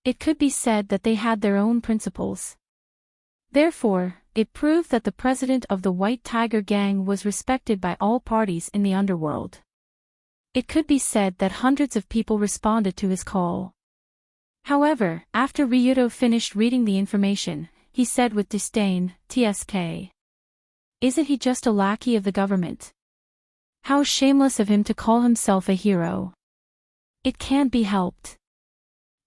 It could be said that they had their own principles. Therefore, it proved that the president of the White Tiger Gang was respected by all parties in the underworld. It could be said that hundreds of people responded to his call. However, after Ryuto finished reading the information, he said with disdain, "TSK. Isn't he just a lackey of the government? How shameless of him to call himself a hero. It can't be helped.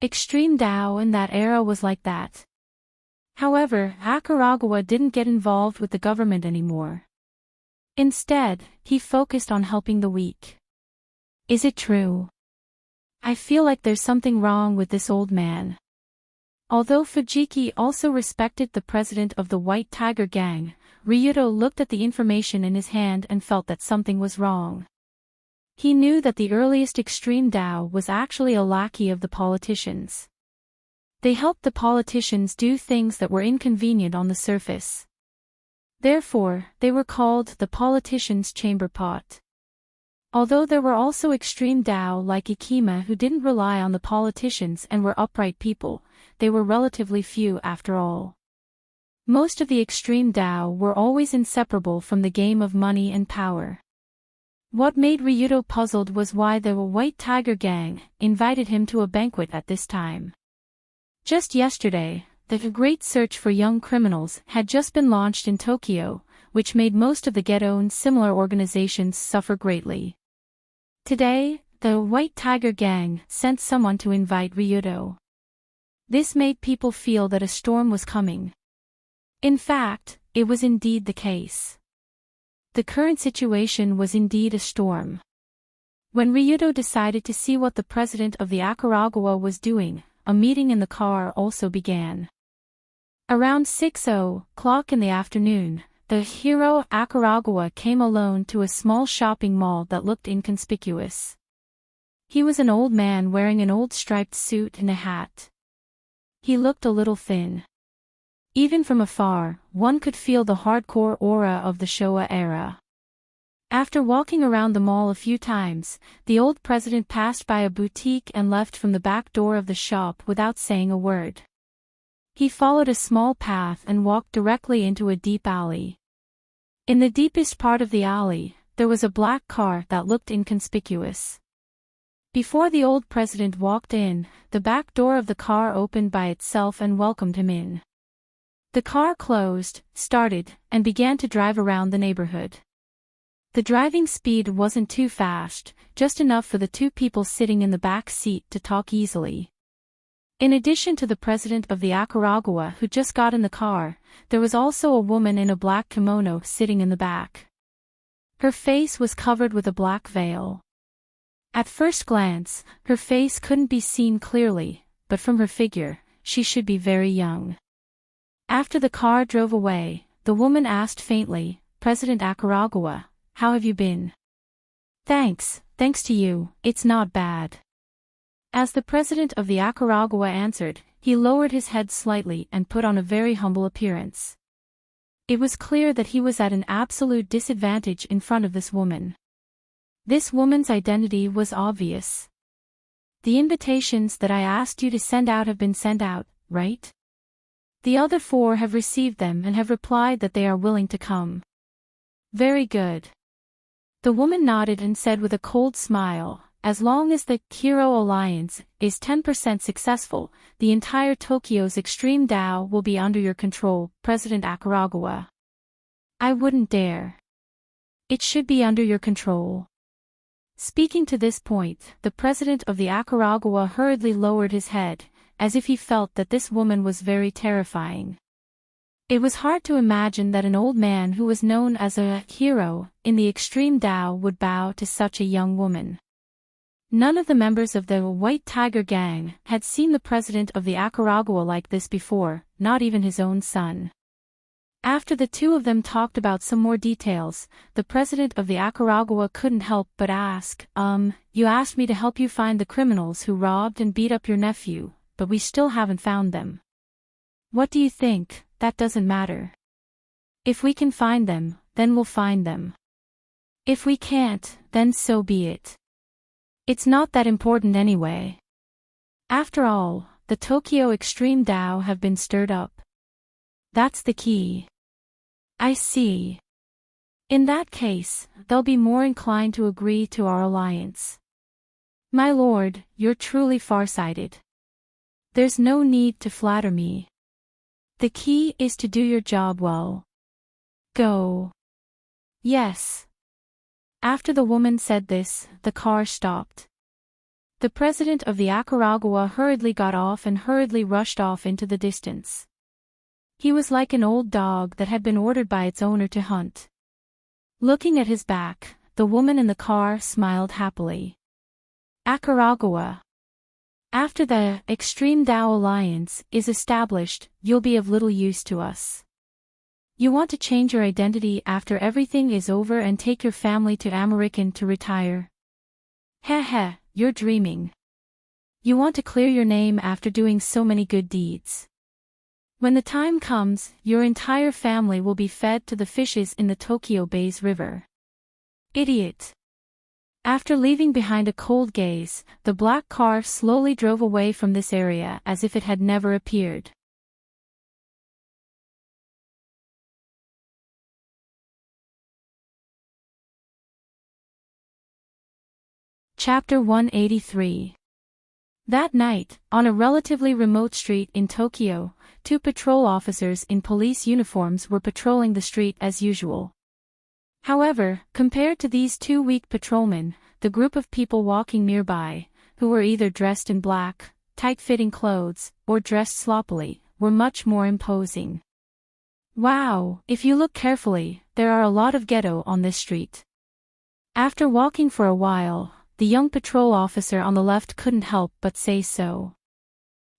Extreme Dao in that era was like that." However, Akuragawa didn't get involved with the government anymore. Instead, he focused on helping the weak. Is it true? I feel like there's something wrong with this old man. Although Fujiki also respected the president of the White Tiger Gang, Ryuto looked at the information in his hand and felt that something was wrong. He knew that the earliest Extreme Dao was actually a lackey of the politicians. They helped the politicians do things that were inconvenient on the surface. Therefore, they were called the politicians' chamber pot. Although there were also Extreme Dao like Ikima who didn't rely on the politicians and were upright people, they were relatively few after all. Most of the Extreme Dao were always inseparable from the game of money and power. What made Ryuto puzzled was why the White Tiger Gang invited him to a banquet at this time. Just yesterday, the great search for young criminals had just been launched in Tokyo, which made most of the ghetto and similar organizations suffer greatly. Today, the White Tiger Gang sent someone to invite Ryuto. This made people feel that a storm was coming. In fact, it was indeed the case. The current situation was indeed a storm. When Ryuto decided to see what the president of the Akuragawa was doing, a meeting in the car also began. Around 6:00 in the afternoon, the hero Akuragawa came alone to a small shopping mall that looked inconspicuous. He was an old man wearing an old striped suit and a hat. He looked a little thin. Even from afar, one could feel the hardcore aura of the Showa era. After walking around the mall a few times, the old president passed by a boutique and left from the back door of the shop without saying a word. He followed a small path and walked directly into a deep alley. In the deepest part of the alley, there was a black car that looked inconspicuous. Before the old president walked in, the back door of the car opened by itself and welcomed him in. The car closed, started, and began to drive around the neighborhood. The driving speed wasn't too fast, just enough for the two people sitting in the back seat to talk easily. In addition to the president of the Akuragawa who just got in the car, there was also a woman in a black kimono sitting in the back. Her face was covered with a black veil. At first glance, her face couldn't be seen clearly, but from her figure, she should be very young. After the car drove away, the woman asked faintly, "President Akuragawa, how have you been?" Thanks to you, it's not bad." As the president of the Akuragawa answered, he lowered his head slightly and put on a very humble appearance. It was clear that he was at an absolute disadvantage in front of this woman. This woman's identity was obvious. "The invitations that I asked you to send out have been sent out, right? The other 4 have received them and have replied that they are willing to come." "Very good." The woman nodded and said with a cold smile, "As long as the Hero Alliance is 10% successful, the entire Tokyo's extreme Tao will be under your control, President Akuragawa." "I wouldn't dare. It should be under your control." Speaking to this point, the president of the Akuragawa hurriedly lowered his head, as if he felt that this woman was very terrifying. It was hard to imagine that an old man who was known as a hero in the extreme Tao would bow to such a young woman. None of the members of the White Tiger Gang had seen the president of the Akuragawa like this before, not even his own son. After the two of them talked about some more details, the president of the Akuragawa couldn't help but ask, "You asked me to help you find the criminals who robbed and beat up your nephew, but we still haven't found them. What do you think? That doesn't matter. If we can find them, then we'll find them. If we can't, then so be it. It's not that important anyway. After all, the Tokyo Extreme Tao have been stirred up. That's the key." "I see. In that case, they'll be more inclined to agree to our alliance." "My lord, you're truly farsighted. There's no need to flatter me. The key is to do your job well. Go." "Yes." After the woman said this, the car stopped. The president of the Akuragawa hurriedly got off and hurriedly rushed off into the distance. He was like an old dog that had been ordered by its owner to hunt. Looking at his back, the woman in the car smiled happily. "Akuragawa. After the Extreme Tao Alliance is established, you'll be of little use to us. You want to change your identity after everything is over and take your family to American to retire? Heh, you're dreaming. You want to clear your name after doing so many good deeds. When the time comes, your entire family will be fed to the fishes in the Tokyo Bay's river. Idiot." After leaving behind a cold gaze, the black car slowly drove away from this area as if it had never appeared. Chapter 183. That night, on a relatively remote street in Tokyo, 2 patrol officers in police uniforms were patrolling the street as usual. However, compared to these 2 weak patrolmen, the group of people walking nearby, who were either dressed in black, tight-fitting clothes, or dressed sloppily, were much more imposing. Wow, if you look carefully, there are a lot of ghetto on this street. After walking for a while, the young patrol officer on the left couldn't help but say so.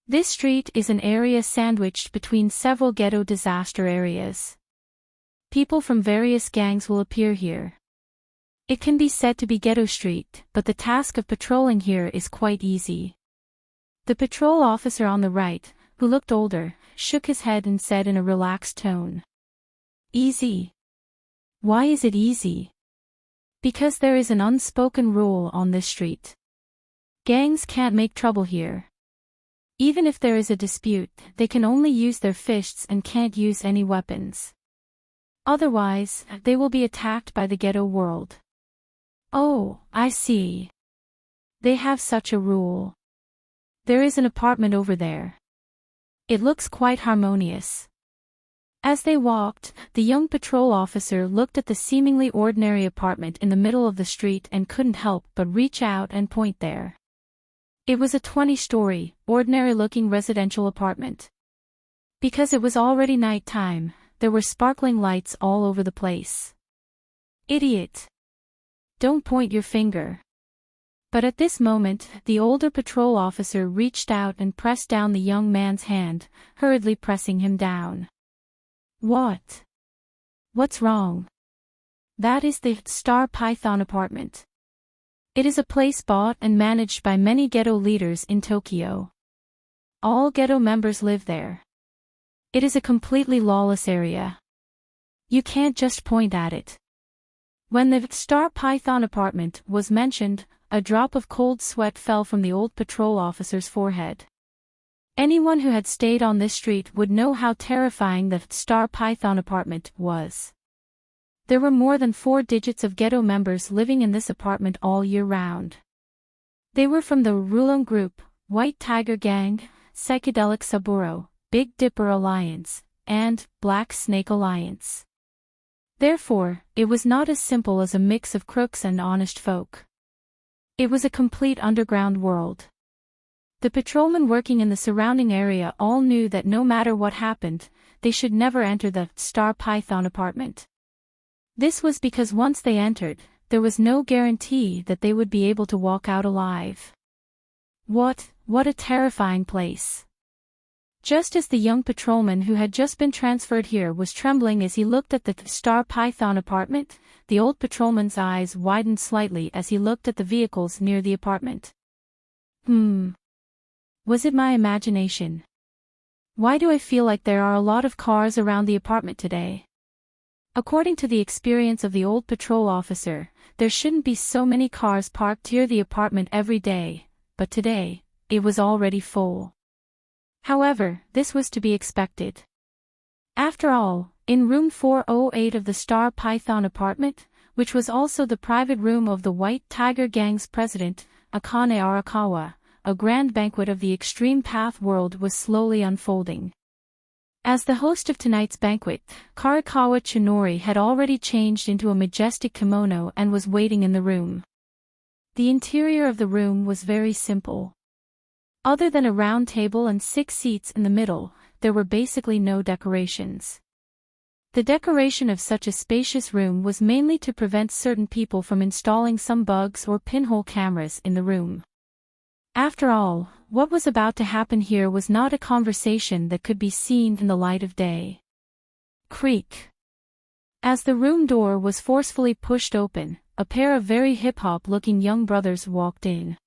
This street is an area sandwiched between several ghetto disaster areas. People from various gangs will appear here. It can be said to be Ghetto Street, but the task of patrolling here is quite easy. The patrol officer on the right, who looked older, shook his head and said in a relaxed tone. Easy. Why is it easy? Because there is an unspoken rule on this street. Gangs can't make trouble here. Even if there is a dispute, they can only use their fists and can't use any weapons. Otherwise, they will be attacked by the ghetto world. Oh, I see. They have such a rule. There is an apartment over there. It looks quite harmonious. As they walked, the young patrol officer looked at the seemingly ordinary apartment in the middle of the street and couldn't help but reach out and point there. It was a 20-story, ordinary-looking residential apartment. Because it was already nighttime, there were sparkling lights all over the place. Idiot! Don't point your finger. But at this moment, the older patrol officer reached out and pressed down the young man's hand, hurriedly pressing him down. What? What's wrong? That is the Star Python apartment. It is a place bought and managed by many ghetto leaders in Tokyo. All ghetto members live there. It is a completely lawless area. You can't just point at it. When the Star Python apartment was mentioned, a drop of cold sweat fell from the old patrol officer's forehead. Anyone who had stayed on this street would know how terrifying the Star Python apartment was. There were more than 4 digits of ghetto members living in this apartment all year round. They were from the Rulon Group, White Tiger Gang, Psychedelic Saburo, Big Dipper Alliance, and Black Snake Alliance. Therefore, it was not as simple as a mix of crooks and honest folk. It was a complete underground world. The patrolmen working in the surrounding area all knew that no matter what happened, they should never enter the Star Python apartment. This was because once they entered, there was no guarantee that they would be able to walk out alive. What a terrifying place. Just as the young patrolman who had just been transferred here was trembling as he looked at the Star Python apartment, the old patrolman's eyes widened slightly as he looked at the vehicles near the apartment. Was it my imagination? Why do I feel like there are a lot of cars around the apartment today? According to the experience of the old patrol officer, there shouldn't be so many cars parked near the apartment every day, but today, it was already full. However, this was to be expected. After all, in room 408 of the Star Python apartment, which was also the private room of the White Tiger Gang's president, Akane Arakawa, a grand banquet of the extreme path world was slowly unfolding. As the host of tonight's banquet, Karikawa Chinori had already changed into a majestic kimono and was waiting in the room. The interior of the room was very simple. Other than a round table and 6 seats in the middle, there were basically no decorations. The decoration of such a spacious room was mainly to prevent certain people from installing some bugs or pinhole cameras in the room. After all, what was about to happen here was not a conversation that could be seen in the light of day. Creak. As the room door was forcefully pushed open, a pair of very hip-hop-looking young brothers walked in.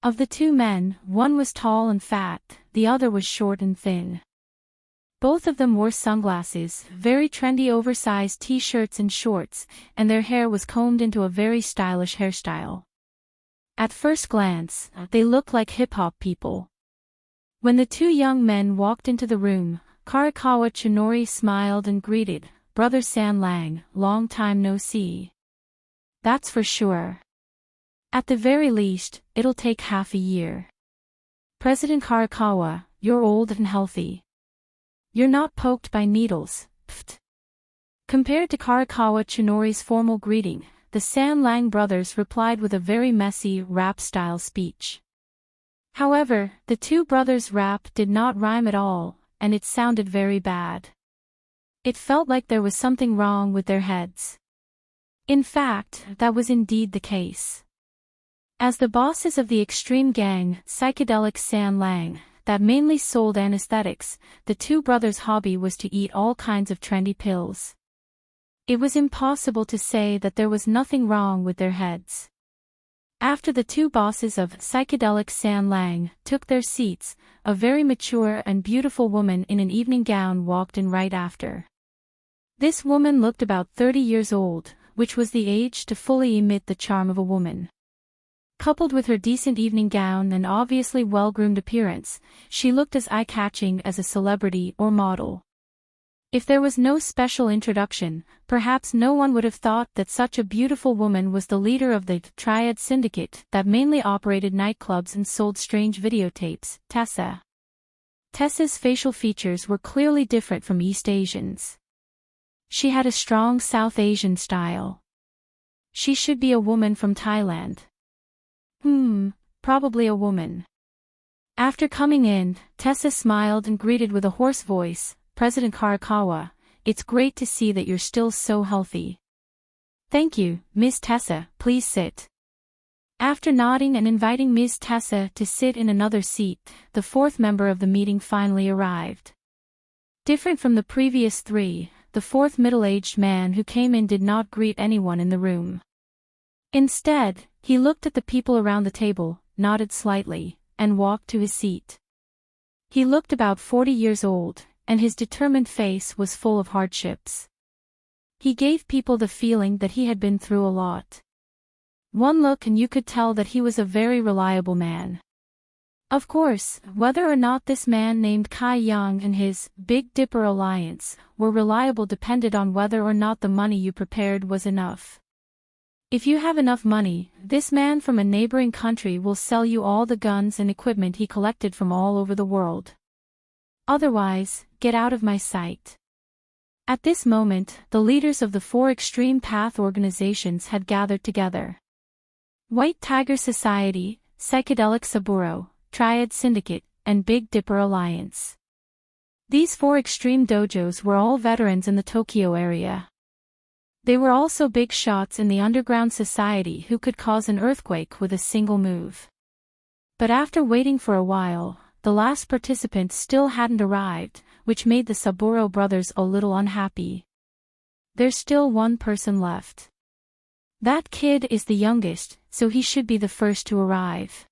Of the 2 men, one was tall and fat, the other was short and thin. Both of them wore sunglasses, very trendy oversized t-shirts and shorts, and their hair was combed into a very stylish hairstyle. At first glance, they looked like hip-hop people. When the 2 young men walked into the room, Karikawa Chinori smiled and greeted, "Brother San Lang, long time no see." "That's for sure. At the very least, it'll take half a year." "President Karikawa, you're old and healthy. You're not poked by needles, pft." Compared to Karikawa Chinori's formal greeting, the San Lang brothers replied with a very messy, rap-style speech. However, the 2 brothers' rap did not rhyme at all, and it sounded very bad. It felt like there was something wrong with their heads. In fact, that was indeed the case. As the bosses of the extreme gang, Psychedelic San Lang, that mainly sold anesthetics, the two brothers' hobby was to eat all kinds of trendy pills. It was impossible to say that there was nothing wrong with their heads. After the two bosses of Psychedelic San Lang took their seats, a very mature and beautiful woman in an evening gown walked in right after. This woman looked about 30 years old, which was the age to fully emit the charm of a woman. Coupled with her decent evening gown and obviously well-groomed appearance, she looked as eye-catching as a celebrity or model. If there was no special introduction, perhaps no one would have thought that such a beautiful woman was the leader of the Triad Syndicate that mainly operated nightclubs and sold strange videotapes, Tessa. Tessa's facial features were clearly different from East Asians. She had a strong South Asian style. She should be a woman from Thailand. Probably a woman. After coming in, Tessa smiled and greeted with a hoarse voice, "President Karakawa, it's great to see that you're still so healthy." "Thank you, Miss Tessa, please sit." After nodding and inviting Ms. Tessa to sit in another seat, the fourth member of the meeting finally arrived. Different from the previous three, the fourth middle-aged man who came in did not greet anyone in the room. Instead, he looked at the people around the table, nodded slightly, and walked to his seat. He looked about 40 years old, and his determined face was full of hardships. He gave people the feeling that he had been through a lot. One look and you could tell that he was a very reliable man. Of course, whether or not this man named Kai Young and his Big Dipper alliance were reliable depended on whether or not the money you prepared was enough. If you have enough money, this man from a neighboring country will sell you all the guns and equipment he collected from all over the world. Otherwise, get out of my sight. At this moment, the leaders of the four extreme path organizations had gathered together. White Tiger Society, Psychedelic Saburo, Triad Syndicate, and Big Dipper Alliance. These four extreme dojos were all veterans in the Tokyo area. They were also big shots in the underground society who could cause an earthquake with a single move. But after waiting for a while, the last participant still hadn't arrived, which made the Saburo brothers a little unhappy. There's still one person left. That kid is the youngest, so he should be the first to arrive.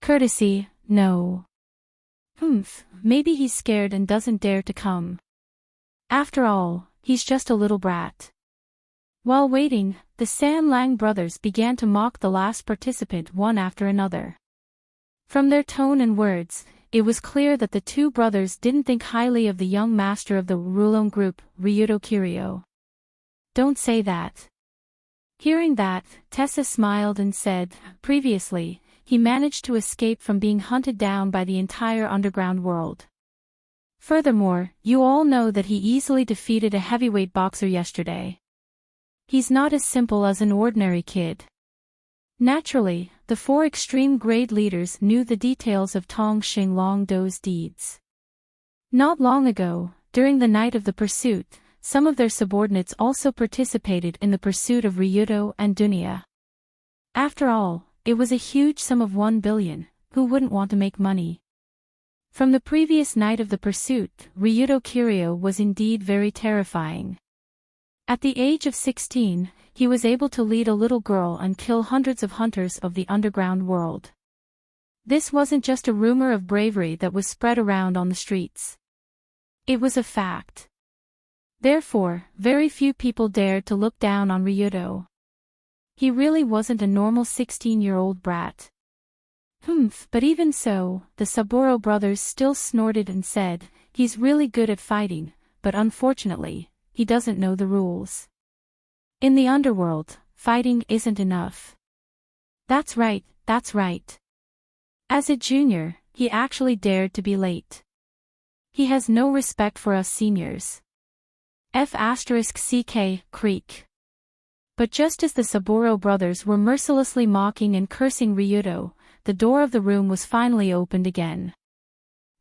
Courtesy, no. Maybe he's scared and doesn't dare to come. After all, he's just a little brat. While waiting, the San Lang brothers began to mock the last participant one after another. From their tone and words, it was clear that the two brothers didn't think highly of the young master of the Rulon group, Ryuto Kiryu. Don't say that. Hearing that, Tessa smiled and said, previously, he managed to escape from being hunted down by the entire underground world. Furthermore, you all know that he easily defeated a heavyweight boxer yesterday. He's not as simple as an ordinary kid. Naturally, the four extreme grade leaders knew the details of Tong Xing Long Do's deeds. Not long ago, during the night of the pursuit, some of their subordinates also participated in the pursuit of Ryuto and Dunya. After all, it was a huge sum of 1 billion, who wouldn't want to make money? From the previous night of the pursuit, Ryuto Kiryu was indeed very terrifying. At the age of 16, he was able to lead a little girl and kill hundreds of hunters of the underground world. This wasn't just a rumor of bravery that was spread around on the streets. It was a fact. Therefore, very few people dared to look down on Ryuto. He really wasn't a normal 16-year-old brat. But even so, the Saburo brothers still snorted and said, he's really good at fighting, but unfortunately, he doesn't know the rules. In the underworld, fighting isn't enough. That's right, that's right. As a junior, he actually dared to be late. He has no respect for us seniors. F***CK, creak. But just as the Saburo brothers were mercilessly mocking and cursing Ryuto, the door of the room was finally opened again.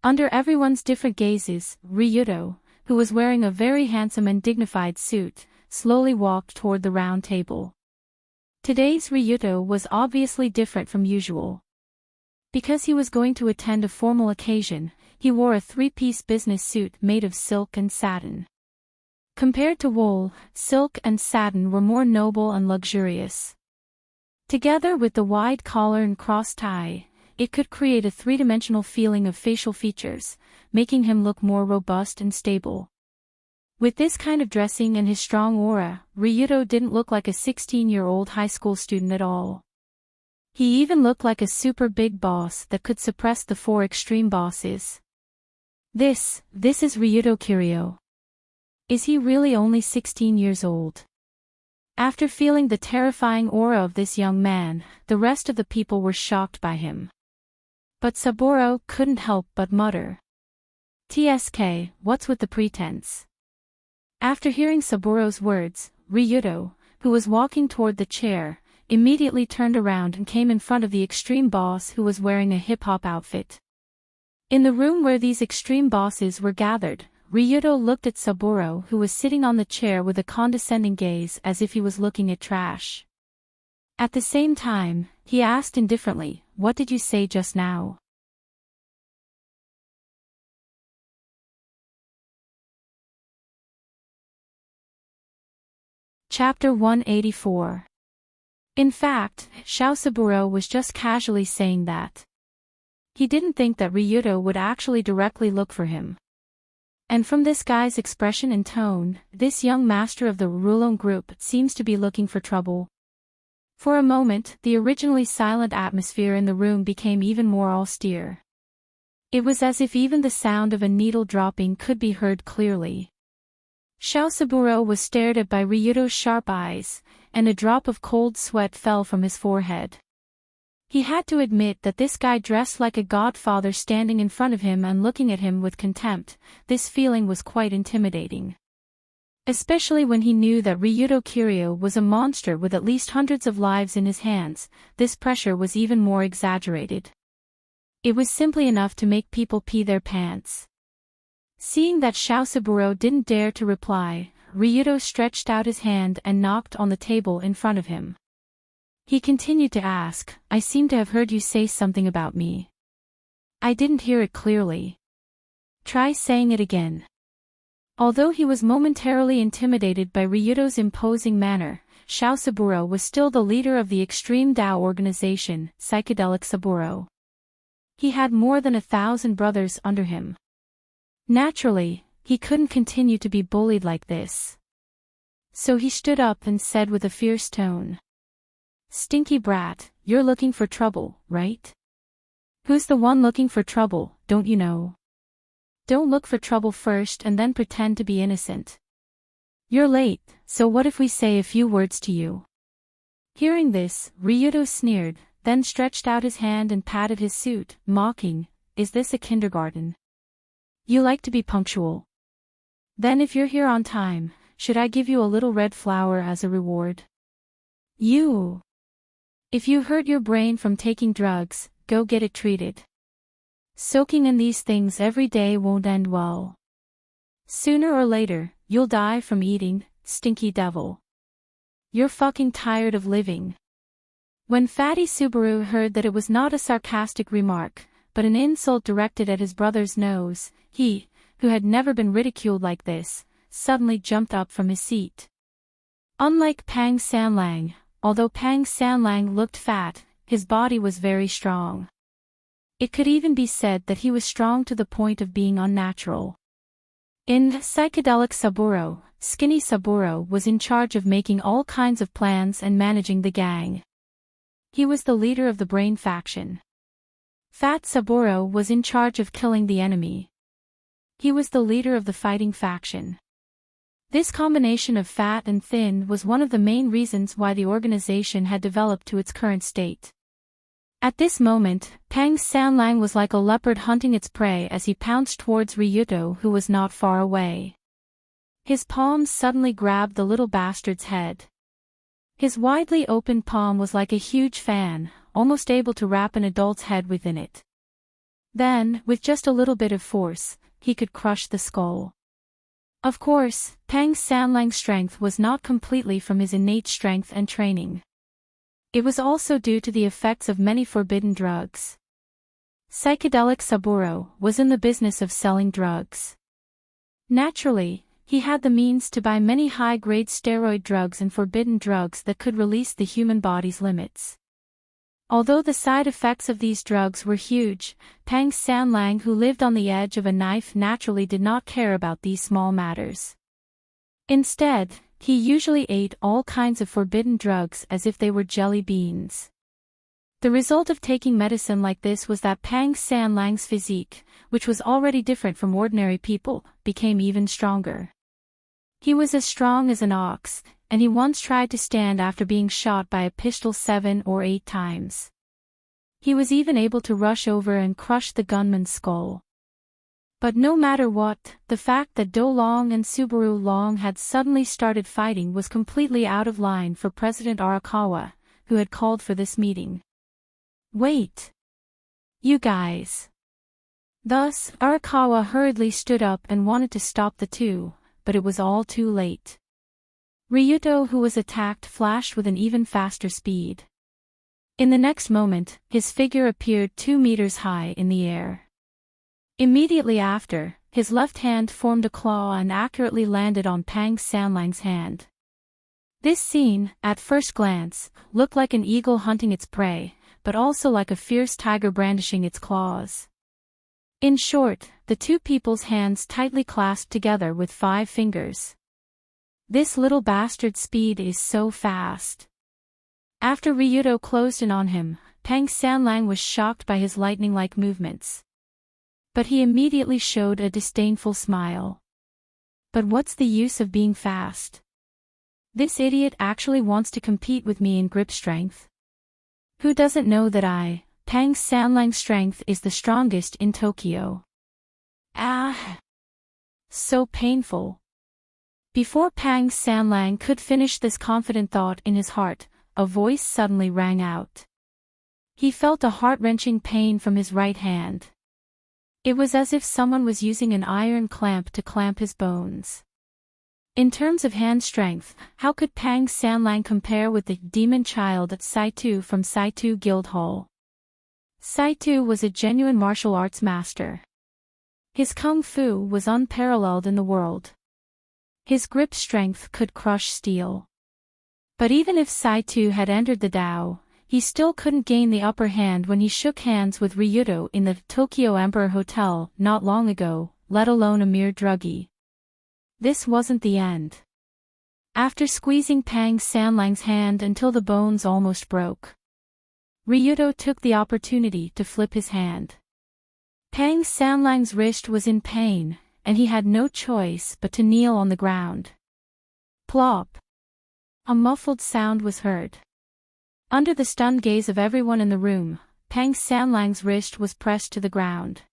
Under everyone's different gazes, Ryuto, who was wearing a very handsome and dignified suit, slowly walked toward the round table. Today's Ryuto was obviously different from usual. Because he was going to attend a formal occasion, he wore a three-piece business suit made of silk and satin. Compared to wool, silk and satin were more noble and luxurious. Together with the wide collar and cross tie, it could create a three-dimensional feeling of facial features, making him look more robust and stable. With this kind of dressing and his strong aura, Ryuto didn't look like a 16-year-old high school student at all. He even looked like a super big boss that could suppress the four extreme bosses. This is Ryuto Kiryu. Is he really only 16 years old? After feeling the terrifying aura of this young man, the rest of the people were shocked by him. But Saburo couldn't help but mutter. "TSK, what's with the pretense?" After hearing Saburo's words, Ryuto, who was walking toward the chair, immediately turned around and came in front of the extreme boss who was wearing a hip-hop outfit. In the room where these extreme bosses were gathered, Ryuto looked at Saburo who was sitting on the chair with a condescending gaze as if he was looking at trash. At the same time, he asked indifferently, "What did you say just now?" Chapter 184. In fact, Saburo was just casually saying that. He didn't think that Ryuto would actually directly look for him. And from this guy's expression and tone, this young master of the Rulon group seems to be looking for trouble. For a moment, the originally silent atmosphere in the room became even more austere. It was as if even the sound of a needle dropping could be heard clearly. Saburo was stared at by Ryuto's sharp eyes, and a drop of cold sweat fell from his forehead. He had to admit that this guy dressed like a godfather standing in front of him and looking at him with contempt. This feeling was quite intimidating. Especially when he knew that Ryuto Kiryu was a monster with at least hundreds of lives in his hands, this pressure was even more exaggerated. It was simply enough to make people pee their pants. Seeing that Saburo didn't dare to reply, Ryuto stretched out his hand and knocked on the table in front of him. He continued to ask, "I seem to have heard you say something about me. I didn't hear it clearly. Try saying it again." Although he was momentarily intimidated by Ryuto's imposing manner, Saburo was still the leader of the Extreme Tao organization, Psychedelic Saburo. He had more than 1,000 brothers under him. Naturally, he couldn't continue to be bullied like this. So he stood up and said with a fierce tone, "Stinky brat, you're looking for trouble, right? Who's the one looking for trouble, don't you know? Don't look for trouble first and then pretend to be innocent. You're late, so what if we say a few words to you?" Hearing this, Ryuto sneered, then stretched out his hand and patted his suit, mocking, "Is this a kindergarten? You like to be punctual. Then if you're here on time, should I give you a little red flower as a reward? If you hurt your brain from taking drugs, go get it treated. Soaking in these things every day won't end well. Sooner or later, you'll die from eating, stinky devil. You're fucking tired of living." When Fatty Subaru heard that it was not a sarcastic remark, but an insult directed at his brother's nose, he, who had never been ridiculed like this, suddenly jumped up from his seat. Unlike Pang Sanlang, although Pang Sanlang looked fat, his body was very strong. It could even be said that he was strong to the point of being unnatural. In Psychedelic Saburo, Skinny Saburo was in charge of making all kinds of plans and managing the gang. He was the leader of the Brain faction. Fat Saburo was in charge of killing the enemy. He was the leader of the Fighting faction. This combination of fat and thin was one of the main reasons why the organization had developed to its current state. At this moment, Pang Sanlang was like a leopard hunting its prey as he pounced towards Ryuto, who was not far away. His palms suddenly grabbed the little bastard's head. His widely open palm was like a huge fan, almost able to wrap an adult's head within it. Then, with just a little bit of force, he could crush the skull. Of course, Pang Sanlang's strength was not completely from his innate strength and training. It was also due to the effects of many forbidden drugs. Psychedelic Saburo was in the business of selling drugs. Naturally, he had the means to buy many high-grade steroid drugs and forbidden drugs that could release the human body's limits. Although the side effects of these drugs were huge, Pang Sanlang, who lived on the edge of a knife, naturally did not care about these small matters. Instead, he usually ate all kinds of forbidden drugs as if they were jelly beans. The result of taking medicine like this was that Pang Sanlang's physique, which was already different from ordinary people, became even stronger. He was as strong as an ox, and he once tried to stand after being shot by a pistol 7 or 8 times. He was even able to rush over and crush the gunman's skull. But no matter what, the fact that Do Long and Subaru Long had suddenly started fighting was completely out of line for President Arakawa, who had called for this meeting. Wait! You guys! Thus, Arakawa hurriedly stood up and wanted to stop the two, but it was all too late. Ryuto, who was attacked, flashed with an even faster speed. In the next moment, his figure appeared 2 meters high in the air. Immediately after, his left hand formed a claw and accurately landed on Pang Sanlang's hand. This scene, at first glance, looked like an eagle hunting its prey, but also like a fierce tiger brandishing its claws. In short, the two people's hands tightly clasped together with 5 fingers. This little bastard's speed is so fast. After Ryuto closed in on him, Pang Sanlang was shocked by his lightning-like movements. But he immediately showed a disdainful smile. But what's the use of being fast? This idiot actually wants to compete with me in grip strength. Who doesn't know that Pang Sanlang's strength is the strongest in Tokyo? Ah! So painful. Before Pang Sanlang could finish this confident thought in his heart, a voice suddenly rang out. He felt a heart-wrenching pain from his right hand. It was as if someone was using an iron clamp to clamp his bones. In terms of hand strength, how could Pang Sanlang compare with the demon child Saitu from Saitu Guildhall? Saitu was a genuine martial arts master. His kung fu was unparalleled in the world. His grip strength could crush steel. But even if Saitu had entered the Dao, he still couldn't gain the upper hand when he shook hands with Ryuto in the Tokyo Emperor Hotel not long ago, let alone a mere druggie. This wasn't the end. After squeezing Pang Sanlang's hand until the bones almost broke, Ryuto took the opportunity to flip his hand. Pang Sanlang's wrist was in pain, and he had no choice but to kneel on the ground. Plop! A muffled sound was heard. Under the stunned gaze of everyone in the room, Pang Sanlang's wrist was pressed to the ground.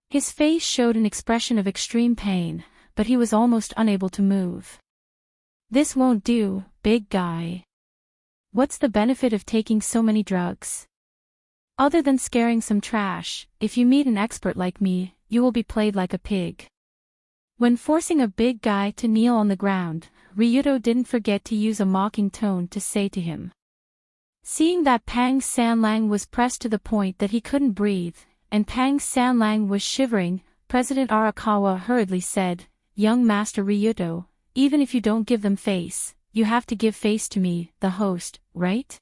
His face showed an expression of extreme pain, but he was almost unable to move. This won't do, big guy. What's the benefit of taking so many drugs? Other than scaring some trash, if you meet an expert like me, you will be played like a pig. When forcing a big guy to kneel on the ground, Ryuto didn't forget to use a mocking tone to say to him. Seeing that Pang Sanlang was pressed to the point that he couldn't breathe, and Pang Sanlang was shivering, President Arakawa hurriedly said, "Young Master Ryuto, even if you don't give them face, you have to give face to me, the host, right?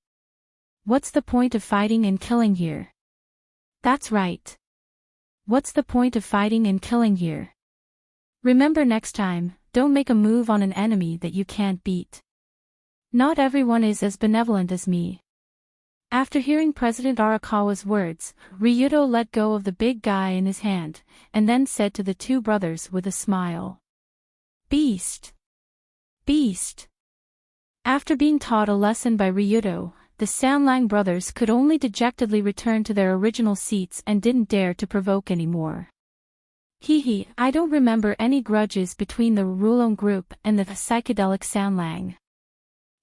What's the point of fighting and killing here?" That's right. What's the point of fighting and killing here? Remember next time, don't make a move on an enemy that you can't beat. Not everyone is as benevolent as me. After hearing President Arakawa's words, Ryuto let go of the big guy in his hand, and then said to the two brothers with a smile, "Beast! Beast!" After being taught a lesson by Ryuto, the Sanlang brothers could only dejectedly return to their original seats and didn't dare to provoke any more. I don't remember any grudges between the Rulong group and the psychedelic Sanlang.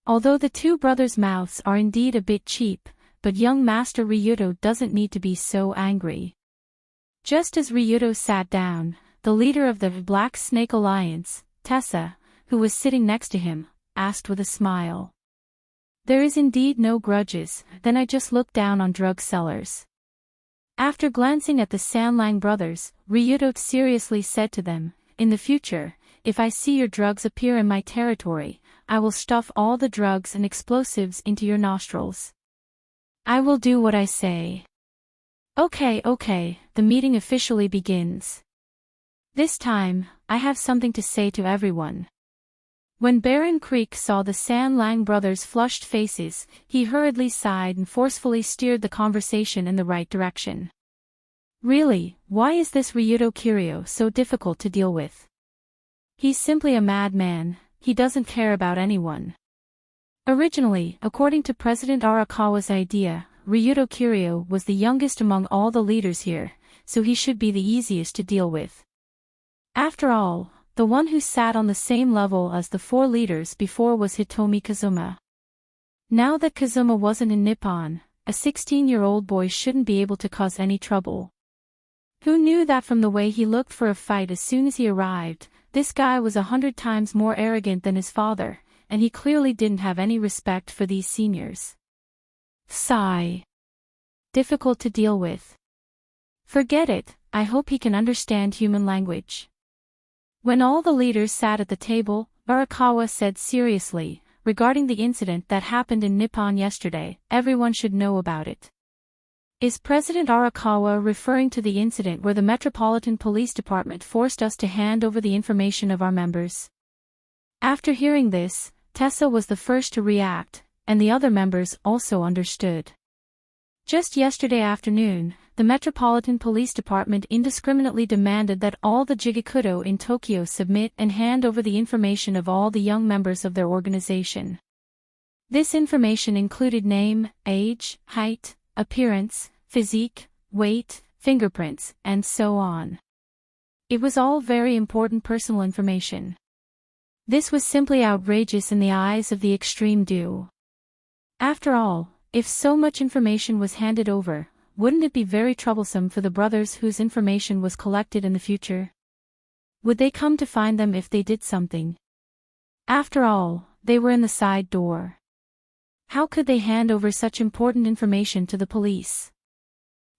Although the two brothers' mouths are indeed a bit cheap, but young Master Ryuto doesn't need to be so angry. Just as Ryuto sat down, the leader of the Black Snake Alliance, Tessa, who was sitting next to him, asked with a smile. There is indeed no grudges, then I just look down on drug sellers. After glancing at the Sanlang brothers, Ryuto seriously said to them, in the future, if I see your drugs appear in my territory, I will stuff all the drugs and explosives into your nostrils. I will do what I say. Okay, the meeting officially begins. This time, I have something to say to everyone. When Baron Creek saw the Sanlang brothers' flushed faces, he hurriedly sighed and forcefully steered the conversation in the right direction. Really, why is this Ryuto Kiryu so difficult to deal with? He's simply a madman, he doesn't care about anyone. Originally, according to President Arakawa's idea, Ryuto Kiryu was the youngest among all the leaders here, so he should be the easiest to deal with. After all, the one who sat on the same level as the 4 leaders before was Hitomi Kazuma. Now that Kazuma wasn't in Nippon, a 16-year-old boy shouldn't be able to cause any trouble. Who knew that from the way he looked for a fight as soon as he arrived, this guy was 100 times more arrogant than his father, and he clearly didn't have any respect for these seniors. Sigh. Difficult to deal with. Forget it, I hope he can understand human language. When all the leaders sat at the table, Arakawa said seriously, regarding the incident that happened in Nippon yesterday, everyone should know about it. Is President Arakawa referring to the incident where the Metropolitan Police Department forced us to hand over the information of our members? After hearing this, Tessa was the first to react, and the other members also understood. Just yesterday afternoon, the Metropolitan Police Department indiscriminately demanded that all the Jigikudo in Tokyo submit and hand over the information of all the young members of their organization. This information included name, age, height, appearance, physique, weight, fingerprints, and so on. It was all very important personal information. This was simply outrageous in the eyes of the extreme duo. After all, if so much information was handed over, wouldn't it be very troublesome for the brothers whose information was collected in the future? Would they come to find them if they did something? After all, they were in the side door. How could they hand over such important information to the police?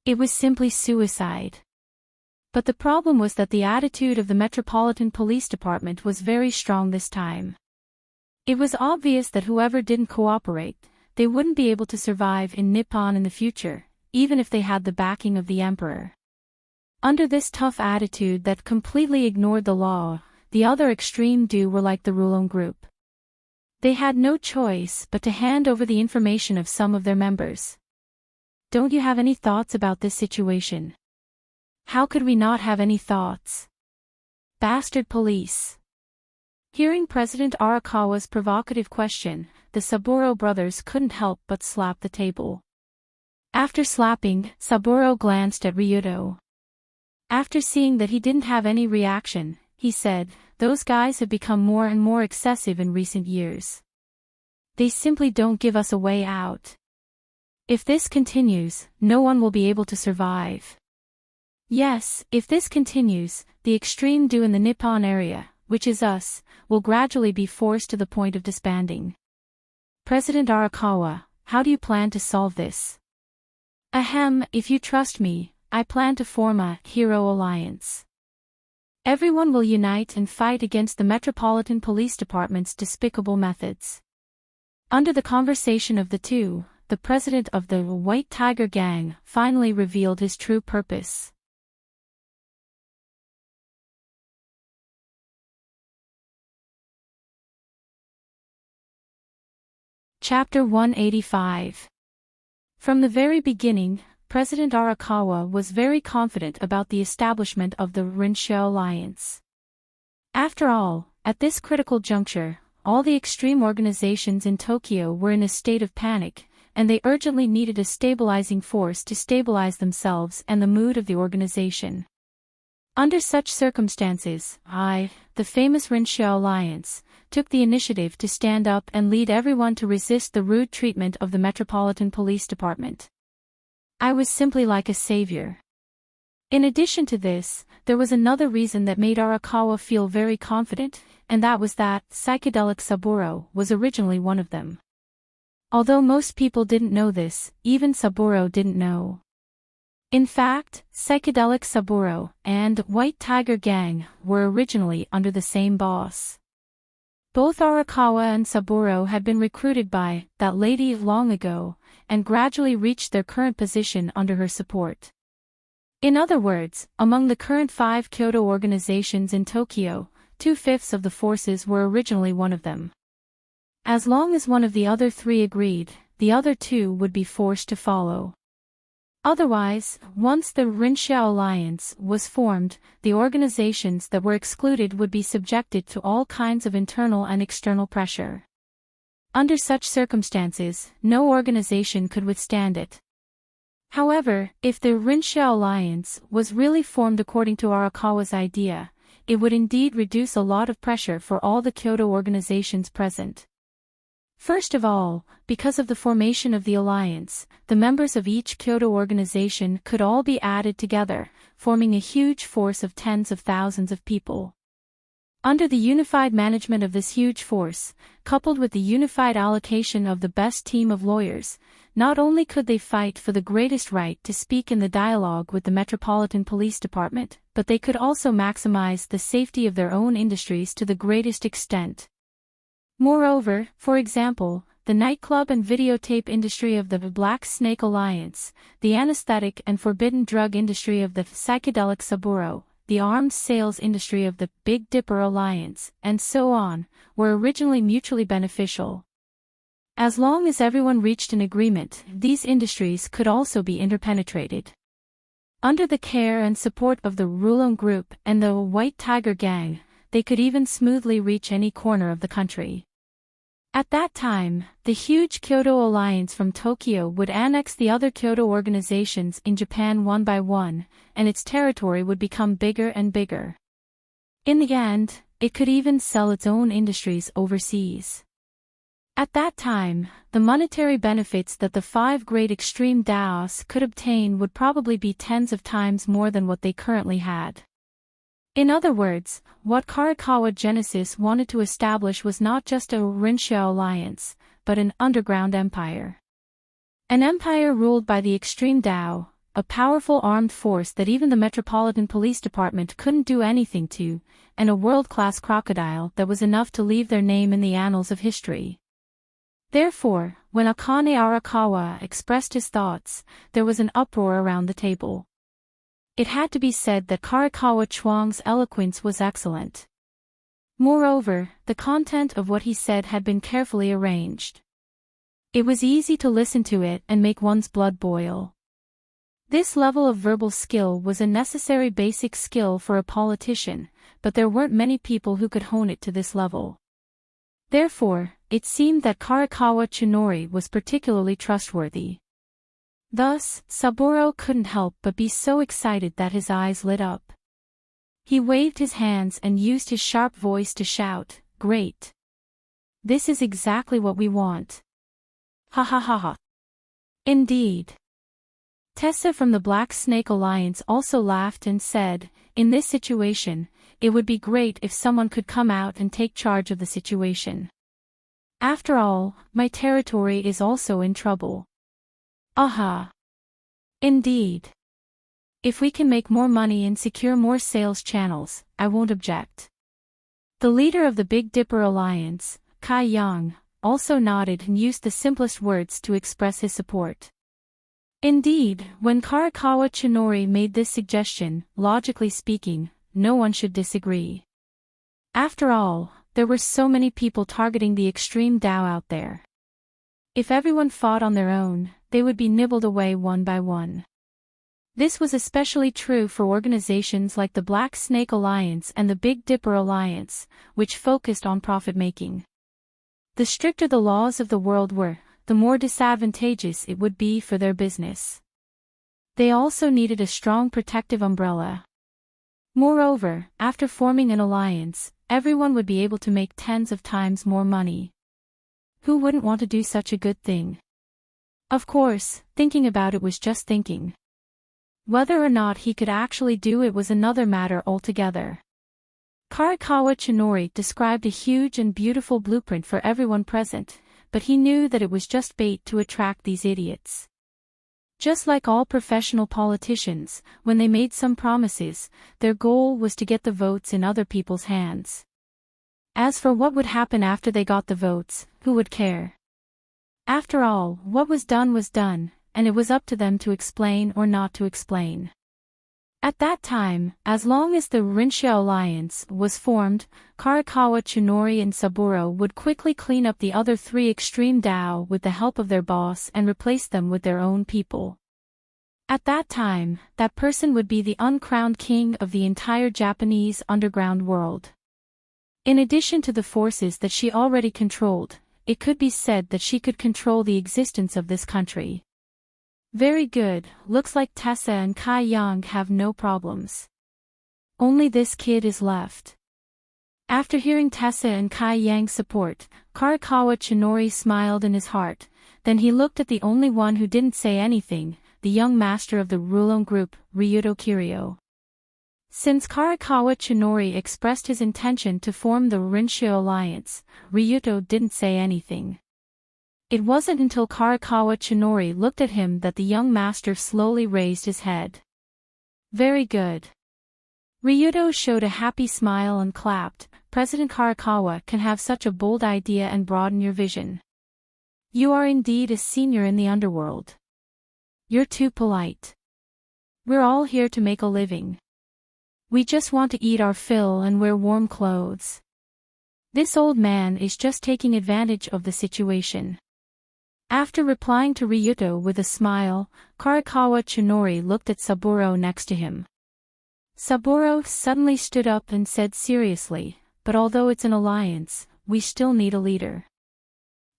It was simply suicide. But the problem was that the attitude of the Metropolitan Police Department was very strong this time. It was obvious that whoever didn't cooperate, they wouldn't be able to survive in Nippon in the future, even if they had the backing of the emperor. Under this tough attitude that completely ignored the law, the other extreme duo were like the Rulon group. They had no choice but to hand over the information of some of their members. Don't you have any thoughts about this situation? How could we not have any thoughts? Bastard police. Hearing President Arakawa's provocative question, the Saburo brothers couldn't help but slap the table. After slapping, Saburo glanced at Ryuto. After seeing that he didn't have any reaction, he said, "Those guys have become more and more excessive in recent years. They simply don't give us a way out. If this continues, no one will be able to survive. Yes, if this continues, the extreme duo in the Nippon area, which is us, will gradually be forced to the point of disbanding. President Arakawa, how do you plan to solve this?" "Ahem, if you trust me, I plan to form a hero alliance. Everyone will unite and fight against the Metropolitan Police Department's despicable methods." Under the conversation of the two, the president of the White Tiger Gang finally revealed his true purpose. Chapter 185. From the very beginning, President Arakawa was very confident about the establishment of the Rinshio Alliance. After all, at this critical juncture, all the extreme organizations in Tokyo were in a state of panic, and they urgently needed a stabilizing force to stabilize themselves and the mood of the organization. Under such circumstances, the famous Rinshio Alliance, took the initiative to stand up and lead everyone to resist the rude treatment of the Metropolitan Police Department. I was simply like a savior. In addition to this, there was another reason that made Arakawa feel very confident, and that was that psychedelic Saburo was originally one of them. Although most people didn't know this, even Saburo didn't know. In fact, psychedelic Saburo and White Tiger Gang were originally under the same boss. Both Arakawa and Saburo had been recruited by that lady long ago, and gradually reached their current position under her support. In other words, among the current 5 Kyoto organizations in Tokyo, 2/5 of the forces were originally one of them. As long as one of the other 3 agreed, the other 2 would be forced to follow. Otherwise, once the Rinshia alliance was formed, the organizations that were excluded would be subjected to all kinds of internal and external pressure. Under such circumstances, no organization could withstand it. However, if the Rinshia alliance was really formed according to Arakawa's idea, it would indeed reduce a lot of pressure for all the Kyoto organizations present. First of all, because of the formation of the alliance, the members of each Kyoto organization could all be added together, forming a huge force of tens of thousands of people. Under the unified management of this huge force, coupled with the unified allocation of the best team of lawyers, not only could they fight for the greatest right to speak in the dialogue with the Metropolitan Police Department, but they could also maximize the safety of their own industries to the greatest extent. Moreover, for example, the nightclub and videotape industry of the Black Snake Alliance, the anesthetic and forbidden drug industry of the psychedelic Saburo, the arms sales industry of the Big Dipper Alliance, and so on, were originally mutually beneficial. As long as everyone reached an agreement, these industries could also be interpenetrated. Under the care and support of the Rulon Group and the White Tiger Gang, they could even smoothly reach any corner of the country. At that time, the huge Kyoto alliance from Tokyo would annex the other Kyoto organizations in Japan one by one, and its territory would become bigger and bigger. In the end, it could even sell its own industries overseas. At that time, the monetary benefits that the 5 great extreme DAOs could obtain would probably be tens of times more than what they currently had. In other words, what Karakawa Genesis wanted to establish was not just a Rinshia alliance, but an underground empire. An empire ruled by the Extreme Dao, a powerful armed force that even the Metropolitan Police Department couldn't do anything to, and a world-class crocodile that was enough to leave their name in the annals of history. Therefore, when Akane Arakawa expressed his thoughts, there was an uproar around the table. It had to be said that Karakawa Chuang's eloquence was excellent. Moreover, the content of what he said had been carefully arranged. It was easy to listen to it and make one's blood boil. This level of verbal skill was a necessary basic skill for a politician, but there weren't many people who could hone it to this level. Therefore, it seemed that Karakawa Tsunori was particularly trustworthy. Thus, Saburo couldn't help but be so excited that his eyes lit up. He waved his hands and used his sharp voice to shout, "Great! This is exactly what we want. Ha ha ha ha." Indeed. Tessa from the Black Snake Alliance also laughed and said, "In this situation, it would be great if someone could come out and take charge of the situation. After all, my territory is also in trouble." Aha! Indeed. If we can make more money and secure more sales channels, I won't object. The leader of the Big Dipper Alliance, Kai Yang, also nodded and used the simplest words to express his support. Indeed, when Karakawa Tsunori made this suggestion, logically speaking, no one should disagree. After all, there were so many people targeting the Extreme Dao out there. If everyone fought on their own, they would be nibbled away one by one. This was especially true for organizations like the Black Snake Alliance and the Big Dipper Alliance, which focused on profit-making. The stricter the laws of the world were, the more disadvantageous it would be for their business. They also needed a strong protective umbrella. Moreover, after forming an alliance, everyone would be able to make tens of times more money. Who wouldn't want to do such a good thing? Of course, thinking about it was just thinking. Whether or not he could actually do it was another matter altogether. Karakawa Chinori described a huge and beautiful blueprint for everyone present, but he knew that it was just bait to attract these idiots. Just like all professional politicians, when they made some promises, their goal was to get the votes in other people's hands. As for what would happen after they got the votes, who would care? After all, what was done, and it was up to them to explain or not to explain. At that time, as long as the Rinsha alliance was formed, Karakawa Chinori and Saburo would quickly clean up the other three extreme Dao with the help of their boss and replace them with their own people. At that time, that person would be the uncrowned king of the entire Japanese underground world. In addition to the forces that she already controlled, it could be said that she could control the existence of this country. Very good, looks like Tessa and Kai Yang have no problems. Only this kid is left. After hearing Tessa and Kai Yang's support, Karakawa Chinori smiled in his heart, then he looked at the only one who didn't say anything, the young master of the Rulon group, Ryuto Kiryu. Since Karakawa Chinori expressed his intention to form the Rinsha alliance, Ryuto didn't say anything. It wasn't until Karakawa Chinori looked at him that the young master slowly raised his head. Very good. Ryuto showed a happy smile and clapped. President Karakawa can have such a bold idea and broaden your vision. You are indeed a senior in the underworld. You're too polite. We're all here to make a living. We just want to eat our fill and wear warm clothes. This old man is just taking advantage of the situation. After replying to Ryuto with a smile, Karakawa Chinori looked at Saburo next to him. Saburo suddenly stood up and said seriously, but although it's an alliance, we still need a leader.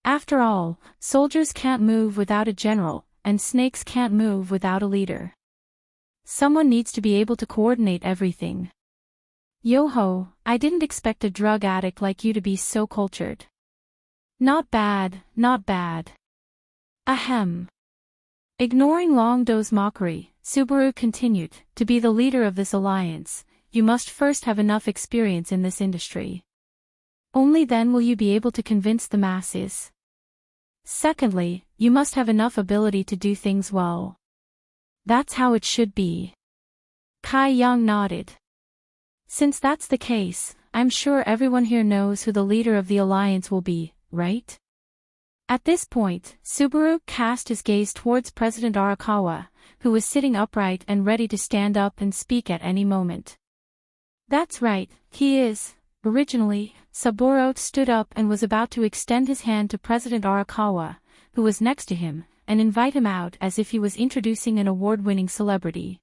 After all, soldiers can't move without a general, and snakes can't move without a leader. Someone needs to be able to coordinate everything. Yo-ho, I didn't expect a drug addict like you to be so cultured. Not bad, not bad. Ahem. Ignoring Longdo's mockery, Subaru continued, to be the leader of this alliance, you must first have enough experience in this industry. Only then will you be able to convince the masses. Secondly, you must have enough ability to do things well. That's how it should be. Kai Yang nodded. Since that's the case, I'm sure everyone here knows who the leader of the alliance will be, right? At this point, Subaru cast his gaze towards President Arakawa, who was sitting upright and ready to stand up and speak at any moment. That's right, he is. Originally, Saburo stood up and was about to extend his hand to President Arakawa, who was next to him, and invite him out as if he was introducing an award-winning celebrity.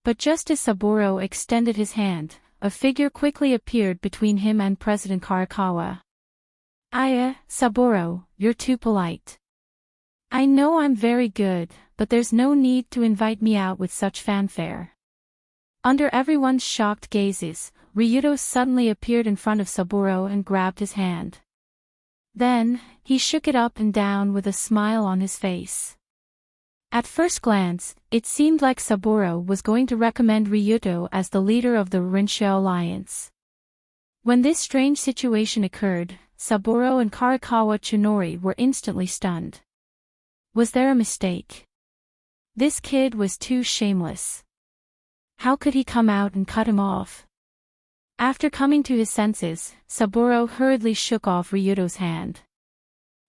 But just as Saburo extended his hand, a figure quickly appeared between him and President Karakawa. Saburo, you're too polite. I know I'm very good, but there's no need to invite me out with such fanfare. Under everyone's shocked gazes, Ryuto suddenly appeared in front of Saburo and grabbed his hand. Then, he shook it up and down with a smile on his face. At first glance, it seemed like Saburo was going to recommend Ryuto as the leader of the Rinsha alliance. When this strange situation occurred, Saburo and Karakawa Chinori were instantly stunned. Was there a mistake? This kid was too shameless. How could he come out and cut him off? After coming to his senses, Saburo hurriedly shook off Ryuto's hand.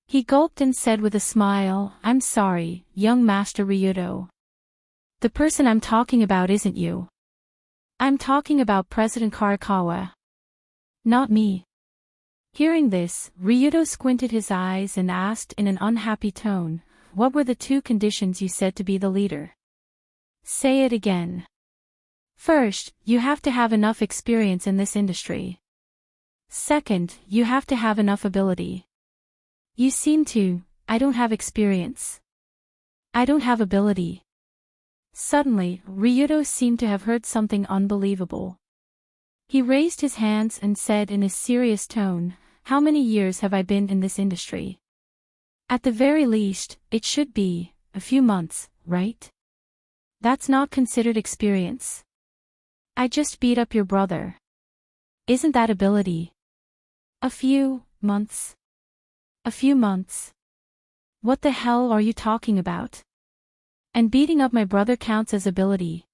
He gulped and said with a smile, I'm sorry, young Master Ryuto. The person I'm talking about isn't you. I'm talking about President Karakawa. Not me. Hearing this, Ryuto squinted his eyes and asked in an unhappy tone, what were the two conditions you said to be the leader? Say it again. First, you have to have enough experience in this industry. Second, you have to have enough ability. You seem to, I don't have experience. I don't have ability. Suddenly, Ryuto seemed to have heard something unbelievable. He raised his hands and said in a serious tone, how many years have I been in this industry? At the very least, it should be a few months, right? That's not considered experience. I just beat up your brother. Isn't that ability? A few months. A few months. What the hell are you talking about? And beating up my brother counts as ability.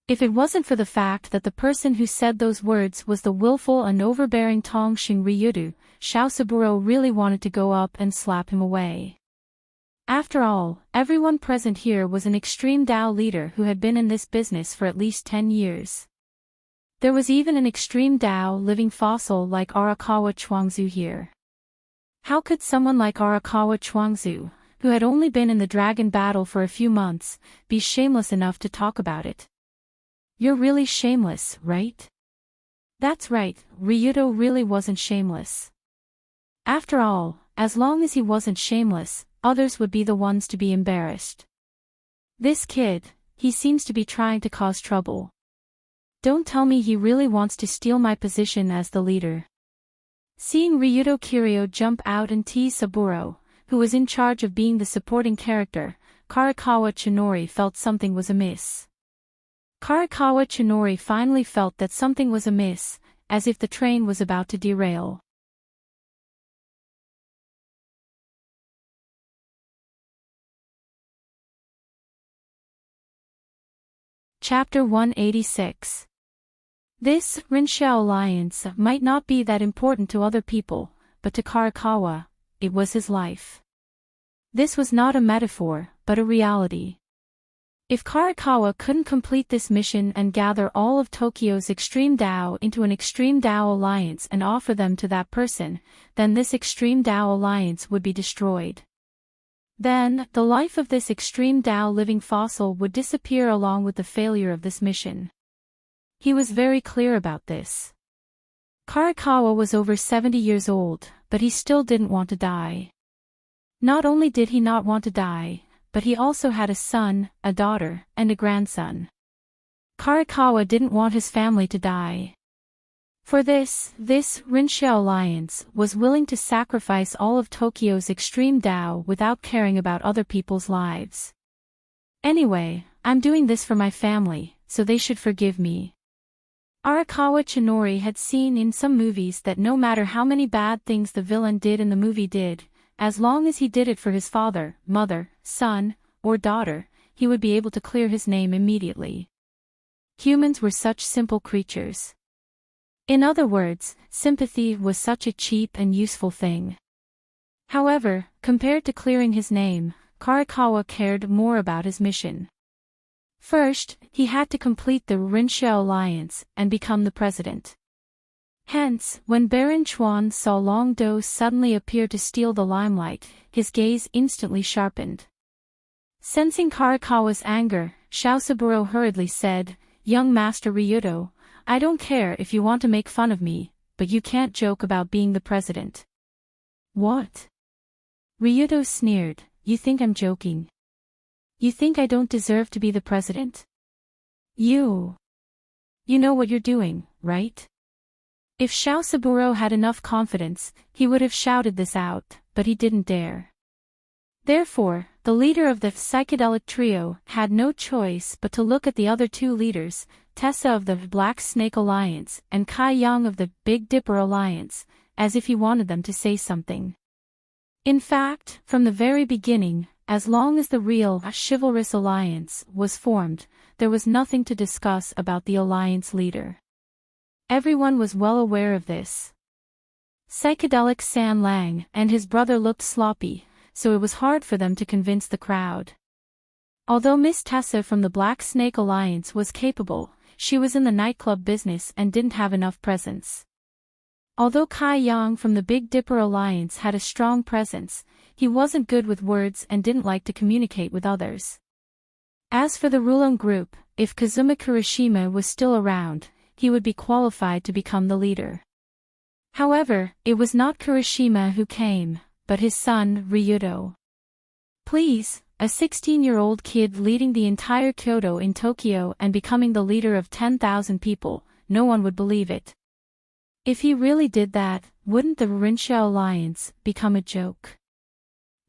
If it wasn't for the fact that the person who said those words was the willful and overbearing Tongxing Ryudu, Xiao Saburo really wanted to go up and slap him away. After all, everyone present here was an extreme Dao leader who had been in this business for at least 10 years. There was even an extreme Dao living fossil like Arakawa Chuangzu here. How could someone like Arakawa Chuangzu, who had only been in the dragon battle for a few months, be shameless enough to talk about it? You're really shameless, right? That's right, Ryudo really wasn't shameless. After all, as long as he wasn't shameless, others would be the ones to be embarrassed. This kid, he seems to be trying to cause trouble. Don't tell me he really wants to steal my position as the leader. Seeing Ryudo Kiryu jump out and tease Saburo, who was in charge of being the supporting character, Karakawa Chinori felt something was amiss. Karakawa Chinori finally felt that something was amiss, as if the train was about to derail. Chapter 186. This Rinshao alliance might not be that important to other people, but to Karakawa, it was his life. This was not a metaphor, but a reality. If Karakawa couldn't complete this mission and gather all of Tokyo's extreme Dao into an extreme Dao alliance and offer them to that person, then this extreme Dao alliance would be destroyed. Then, the life of this extreme Dao living fossil would disappear along with the failure of this mission. He was very clear about this. Karakawa was over 70 years old, but he still didn't want to die. Not only did he not want to die, but he also had a son, a daughter, and a grandson. Karakawa didn't want his family to die. For this Rinshao alliance was willing to sacrifice all of Tokyo's extreme Dao without caring about other people's lives. Anyway, I'm doing this for my family, so they should forgive me. Arakawa Chinori had seen in some movies that no matter how many bad things the villain did in the movie did, as long as he did it for his father, mother, son, or daughter, he would be able to clear his name immediately. Humans were such simple creatures. In other words, sympathy was such a cheap and useful thing. However, compared to clearing his name, Karakawa cared more about his mission. First, he had to complete the Rinshao alliance and become the president. Hence, when Baron Chuan saw Long Do suddenly appear to steal the limelight, his gaze instantly sharpened. Sensing Karakawa's anger, Xiao Saburo hurriedly said, "Young Master Ryudo, I don't care if you want to make fun of me, but you can't joke about being the president." "What?" Ryudo sneered, "You think I'm joking? You think I don't deserve to be the president? You know what you're doing, right?" If Xiao Saburo had enough confidence, he would have shouted this out, but he didn't dare. Therefore, the leader of the psychedelic trio had no choice but to look at the other two leaders, Tessa of the Black Snake Alliance and Kai Yang of the Big Dipper Alliance, as if he wanted them to say something. In fact, from the very beginning, as long as the real chivalrous alliance was formed, there was nothing to discuss about the alliance leader. Everyone was well aware of this. Psychedelic San Lang and his brother looked sloppy, so it was hard for them to convince the crowd. Although Miss Tessa from the Black Snake Alliance was capable, she was in the nightclub business and didn't have enough presence. Although Kai Yang from the Big Dipper Alliance had a strong presence, he wasn't good with words and didn't like to communicate with others. As for the Rulon group, if Kazuma Kirishima was still around, he would be qualified to become the leader. However, it was not Kirishima who came, but his son, Ryudo. Please, a 16-year-old kid leading the entire Kyoto in Tokyo and becoming the leader of 10,000 people, no one would believe it. If he really did that, wouldn't the Rinshao alliance become a joke?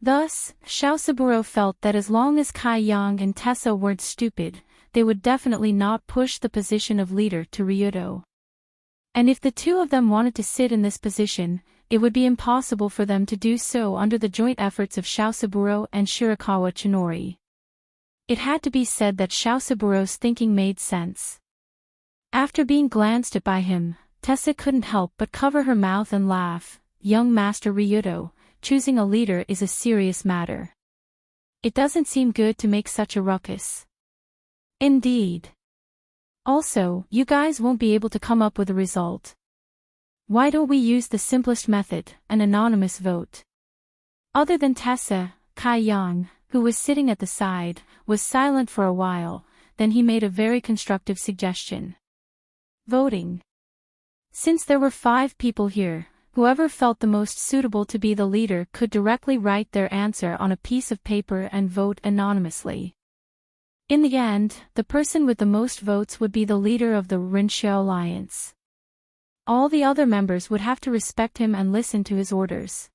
Thus, Xiaosaburo felt that as long as Kai Yang and Tessa weren't stupid, they would definitely not push the position of leader to Ryudo. And if the two of them wanted to sit in this position, it would be impossible for them to do so under the joint efforts of Xiaosaburo and Shirakawa Chinori. It had to be said that Xiaosaburo's thinking made sense. After being glanced at by him, Tessa couldn't help but cover her mouth and laugh. Young Master Ryudo, choosing a leader is a serious matter. It doesn't seem good to make such a ruckus. Indeed. Also, you guys won't be able to come up with a result. Why don't we use the simplest method, an anonymous vote? Other than Tessa, Kai Yang, who was sitting at the side, was silent for a while, then he made a very constructive suggestion. Voting. Since there were 5 people here, whoever felt the most suitable to be the leader could directly write their answer on a piece of paper and vote anonymously. In the end, the person with the most votes would be the leader of the Rinshio Alliance. All the other members would have to respect him and listen to his orders.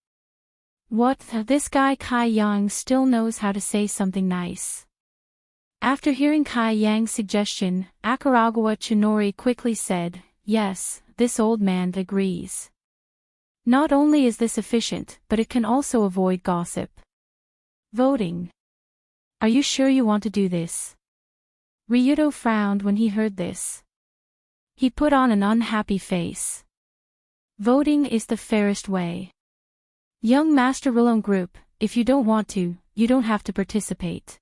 What, this guy Kai Yang still knows how to say something nice. After hearing Kai Yang's suggestion, Akaragawa Chinori quickly said, yes, this old man agrees. Not only is this efficient, but it can also avoid gossip. Voting. Are you sure you want to do this? Ryudo frowned when he heard this. He put on an unhappy face. Voting is the fairest way. Young Master Rilon Group, if you don't want to, you don't have to participate.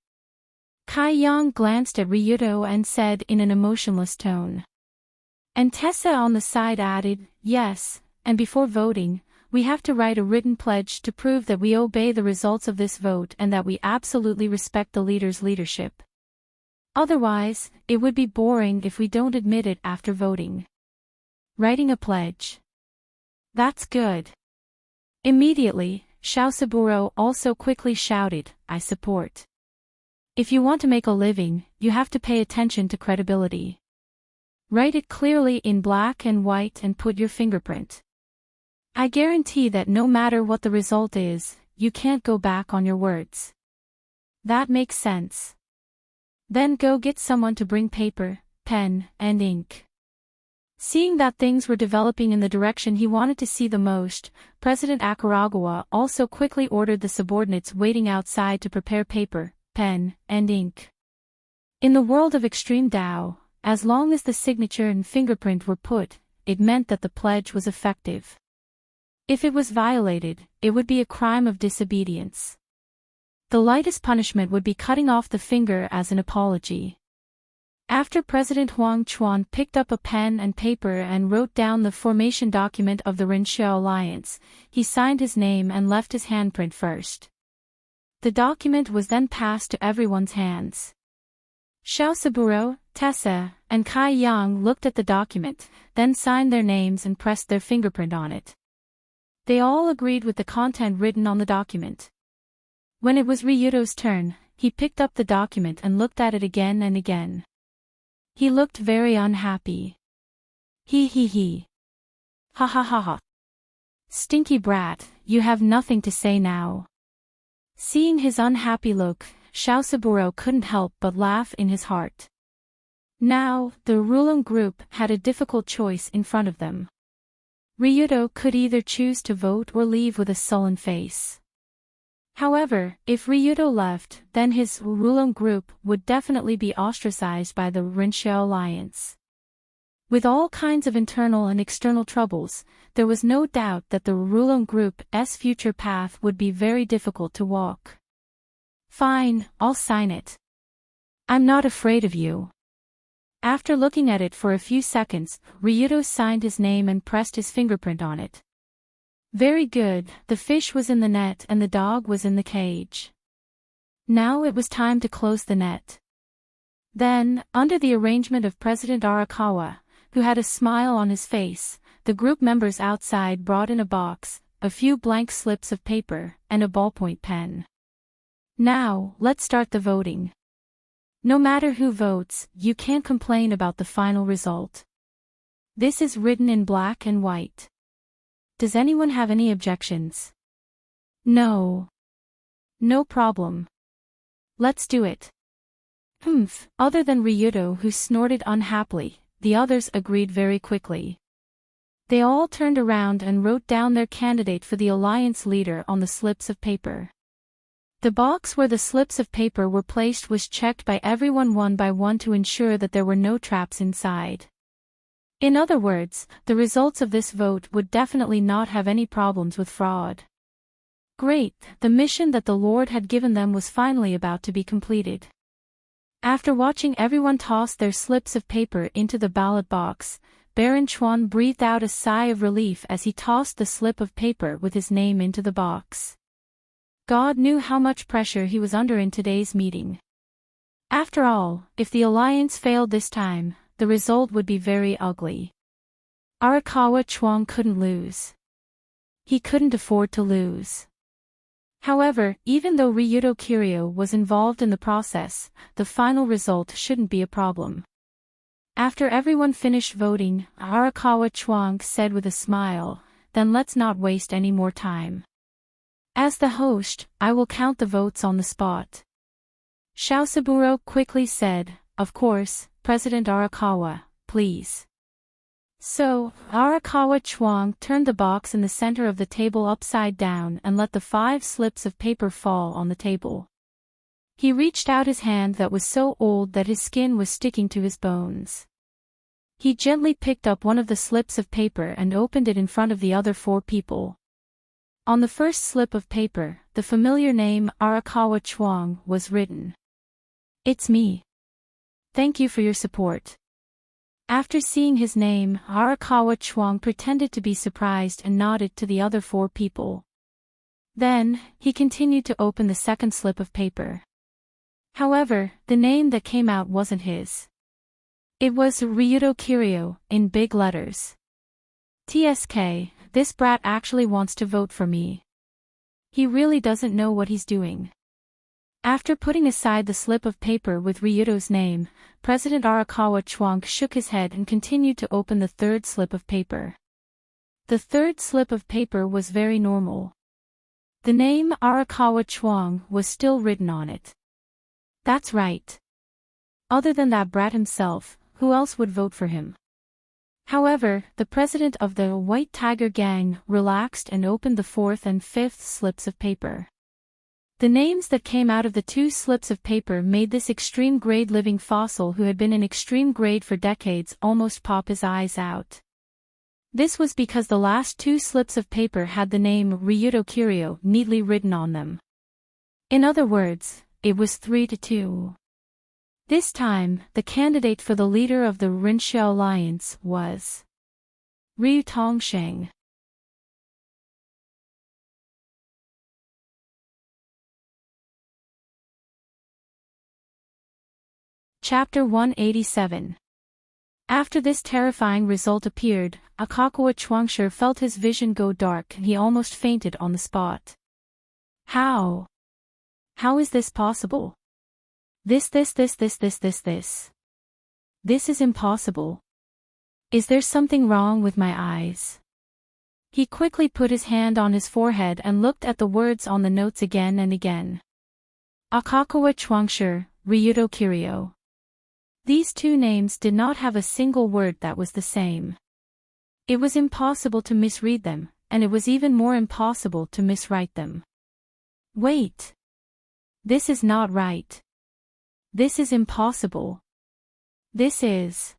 Kai Yang glanced at Ryudo and said in an emotionless tone. And Tessa on the side added, yes, and before voting, we have to write a written pledge to prove that we obey the results of this vote and that we absolutely respect the leader's leadership. Otherwise, it would be boring if we don't admit it after voting. Writing a pledge. That's good. Immediately, Xiaosaburo also quickly shouted, I support. If you want to make a living, you have to pay attention to credibility. Write it clearly in black and white and put your fingerprint. I guarantee that no matter what the result is, you can't go back on your words. That makes sense. Then go get someone to bring paper, pen, and ink. Seeing that things were developing in the direction he wanted to see the most, President Akaragawa also quickly ordered the subordinates waiting outside to prepare paper, pen, and ink. In the world of extreme Tao, as long as the signature and fingerprint were put, it meant that the pledge was effective. If it was violated, it would be a crime of disobedience. The lightest punishment would be cutting off the finger as an apology. After President Huang Chuan picked up a pen and paper and wrote down the formation document of the Rinshio Alliance, he signed his name and left his handprint first. The document was then passed to everyone's hands. Xiaosaburo, Tessa, and Kai Yang looked at the document, then signed their names and pressed their fingerprint on it. They all agreed with the content written on the document. When it was Ryudo's turn, he picked up the document and looked at it again and again. He looked very unhappy. He. Ha ha ha ha. Stinky brat, you have nothing to say now. Seeing his unhappy look, Xiaosaburo couldn't help but laugh in his heart. Now, the Rulon group had a difficult choice in front of them. Ryudo could either choose to vote or leave with a sullen face. However, if Ryudo left, then his Rulon group would definitely be ostracized by the Rinshio Alliance. With all kinds of internal and external troubles, there was no doubt that the Rulon group's future path would be very difficult to walk. Fine, I'll sign it. I'm not afraid of you. After looking at it for a few seconds, Ryudo signed his name and pressed his fingerprint on it. Very good, the fish was in the net and the dog was in the cage. Now it was time to close the net. Then, under the arrangement of President Arakawa, who had a smile on his face, the group members outside brought in a box, a few blank slips of paper, and a ballpoint pen. Now, let's start the voting. No matter who votes, you can't complain about the final result. This is written in black and white. Does anyone have any objections? No. No problem. Let's do it. Humph, other than Ryudo, who snorted unhappily, the others agreed very quickly. They all turned around and wrote down their candidate for the alliance leader on the slips of paper. The box where the slips of paper were placed was checked by everyone one by one to ensure that there were no traps inside. In other words, the results of this vote would definitely not have any problems with fraud. Great, the mission that the Lord had given them was finally about to be completed. After watching everyone toss their slips of paper into the ballot box, Baron Chuan breathed out a sigh of relief as he tossed the slip of paper with his name into the box. God knew how much pressure he was under in today's meeting. After all, if the alliance failed this time, the result would be very ugly. Arakawa Chuang couldn't lose. He couldn't afford to lose. However, even though Ryudo Kiryu was involved in the process, the final result shouldn't be a problem. After everyone finished voting, Arakawa Chuang said with a smile, "Then let's not waste any more time. As the host, I will count the votes on the spot." Shaosaburo quickly said, "Of course, President Arakawa, please." So, Arakawa Chuang turned the box in the center of the table upside down and let the 5 slips of paper fall on the table. He reached out his hand that was so old that his skin was sticking to his bones. He gently picked up one of the slips of paper and opened it in front of the other 4 people. On the first slip of paper, the familiar name Arakawa Chuang was written. "It's me. Thank you for your support." After seeing his name, Arakawa Chuang pretended to be surprised and nodded to the other 4 people. Then, he continued to open the second slip of paper. However, the name that came out wasn't his. It was Ryudo Kiryu, in big letters. TSK, this brat actually wants to vote for me. He really doesn't know what he's doing. After putting aside the slip of paper with Ryudo's name, President Arakawa Chuang shook his head and continued to open the third slip of paper. The third slip of paper was very normal. The name Arakawa Chuang was still written on it. That's right. Other than that brat himself, who else would vote for him? However, the president of the White Tiger Gang relaxed and opened the 4th and 5th slips of paper. The names that came out of the 2 slips of paper made this extreme-grade living fossil who had been in extreme grade for decades almost pop his eyes out. This was because the last 2 slips of paper had the name Ryudo Kiryu neatly written on them. In other words, it was 3-2. This time, the candidate for the leader of the Rinxia Alliance was Ryu Tongsheng. Chapter 187. After this terrifying result appeared, Akakawa Chuangshi felt his vision go dark and he almost fainted on the spot. How? How is this possible? This is impossible. Is there something wrong with my eyes? He quickly put his hand on his forehead and looked at the words on the notes again and again. Akakawa Chuangshi, Ryudo Kiryu. These 2 names did not have a single word that was the same. It was impossible to misread them, and it was even more impossible to miswrite them. Wait. This is not right. This is impossible. This is...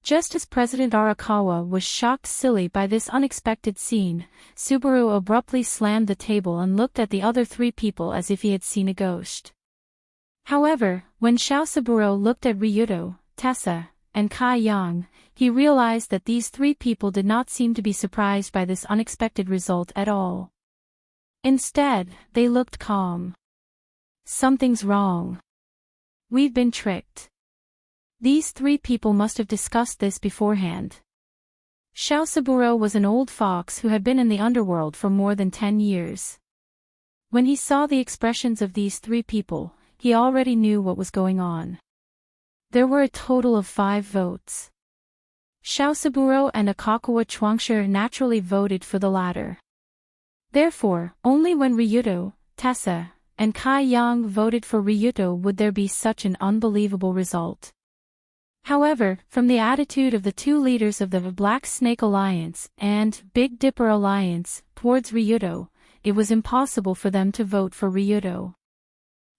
Just as President Arakawa was shocked silly by this unexpected scene, Subaru abruptly slammed the table and looked at the other 3 people as if he had seen a ghost. However, when Shaosaburo looked at Ryudo, Tessa, and Kai Yang, he realized that these 3 people did not seem to be surprised by this unexpected result at all. Instead, they looked calm. Something's wrong. We've been tricked. These 3 people must have discussed this beforehand. Shaosaburo was an old fox who had been in the underworld for more than 10 years. When he saw the expressions of these 3 people, he already knew what was going on. There were a total of 5 votes. Shaosaburo and Akakawa Chuangshi naturally voted for the latter. Therefore, only when Ryudo, Tessa, and Kai Yang voted for Ryuto, would there be such an unbelievable result? However, from the attitude of the two leaders of the Black Snake Alliance and Big Dipper Alliance towards Ryuto, it was impossible for them to vote for Ryuto.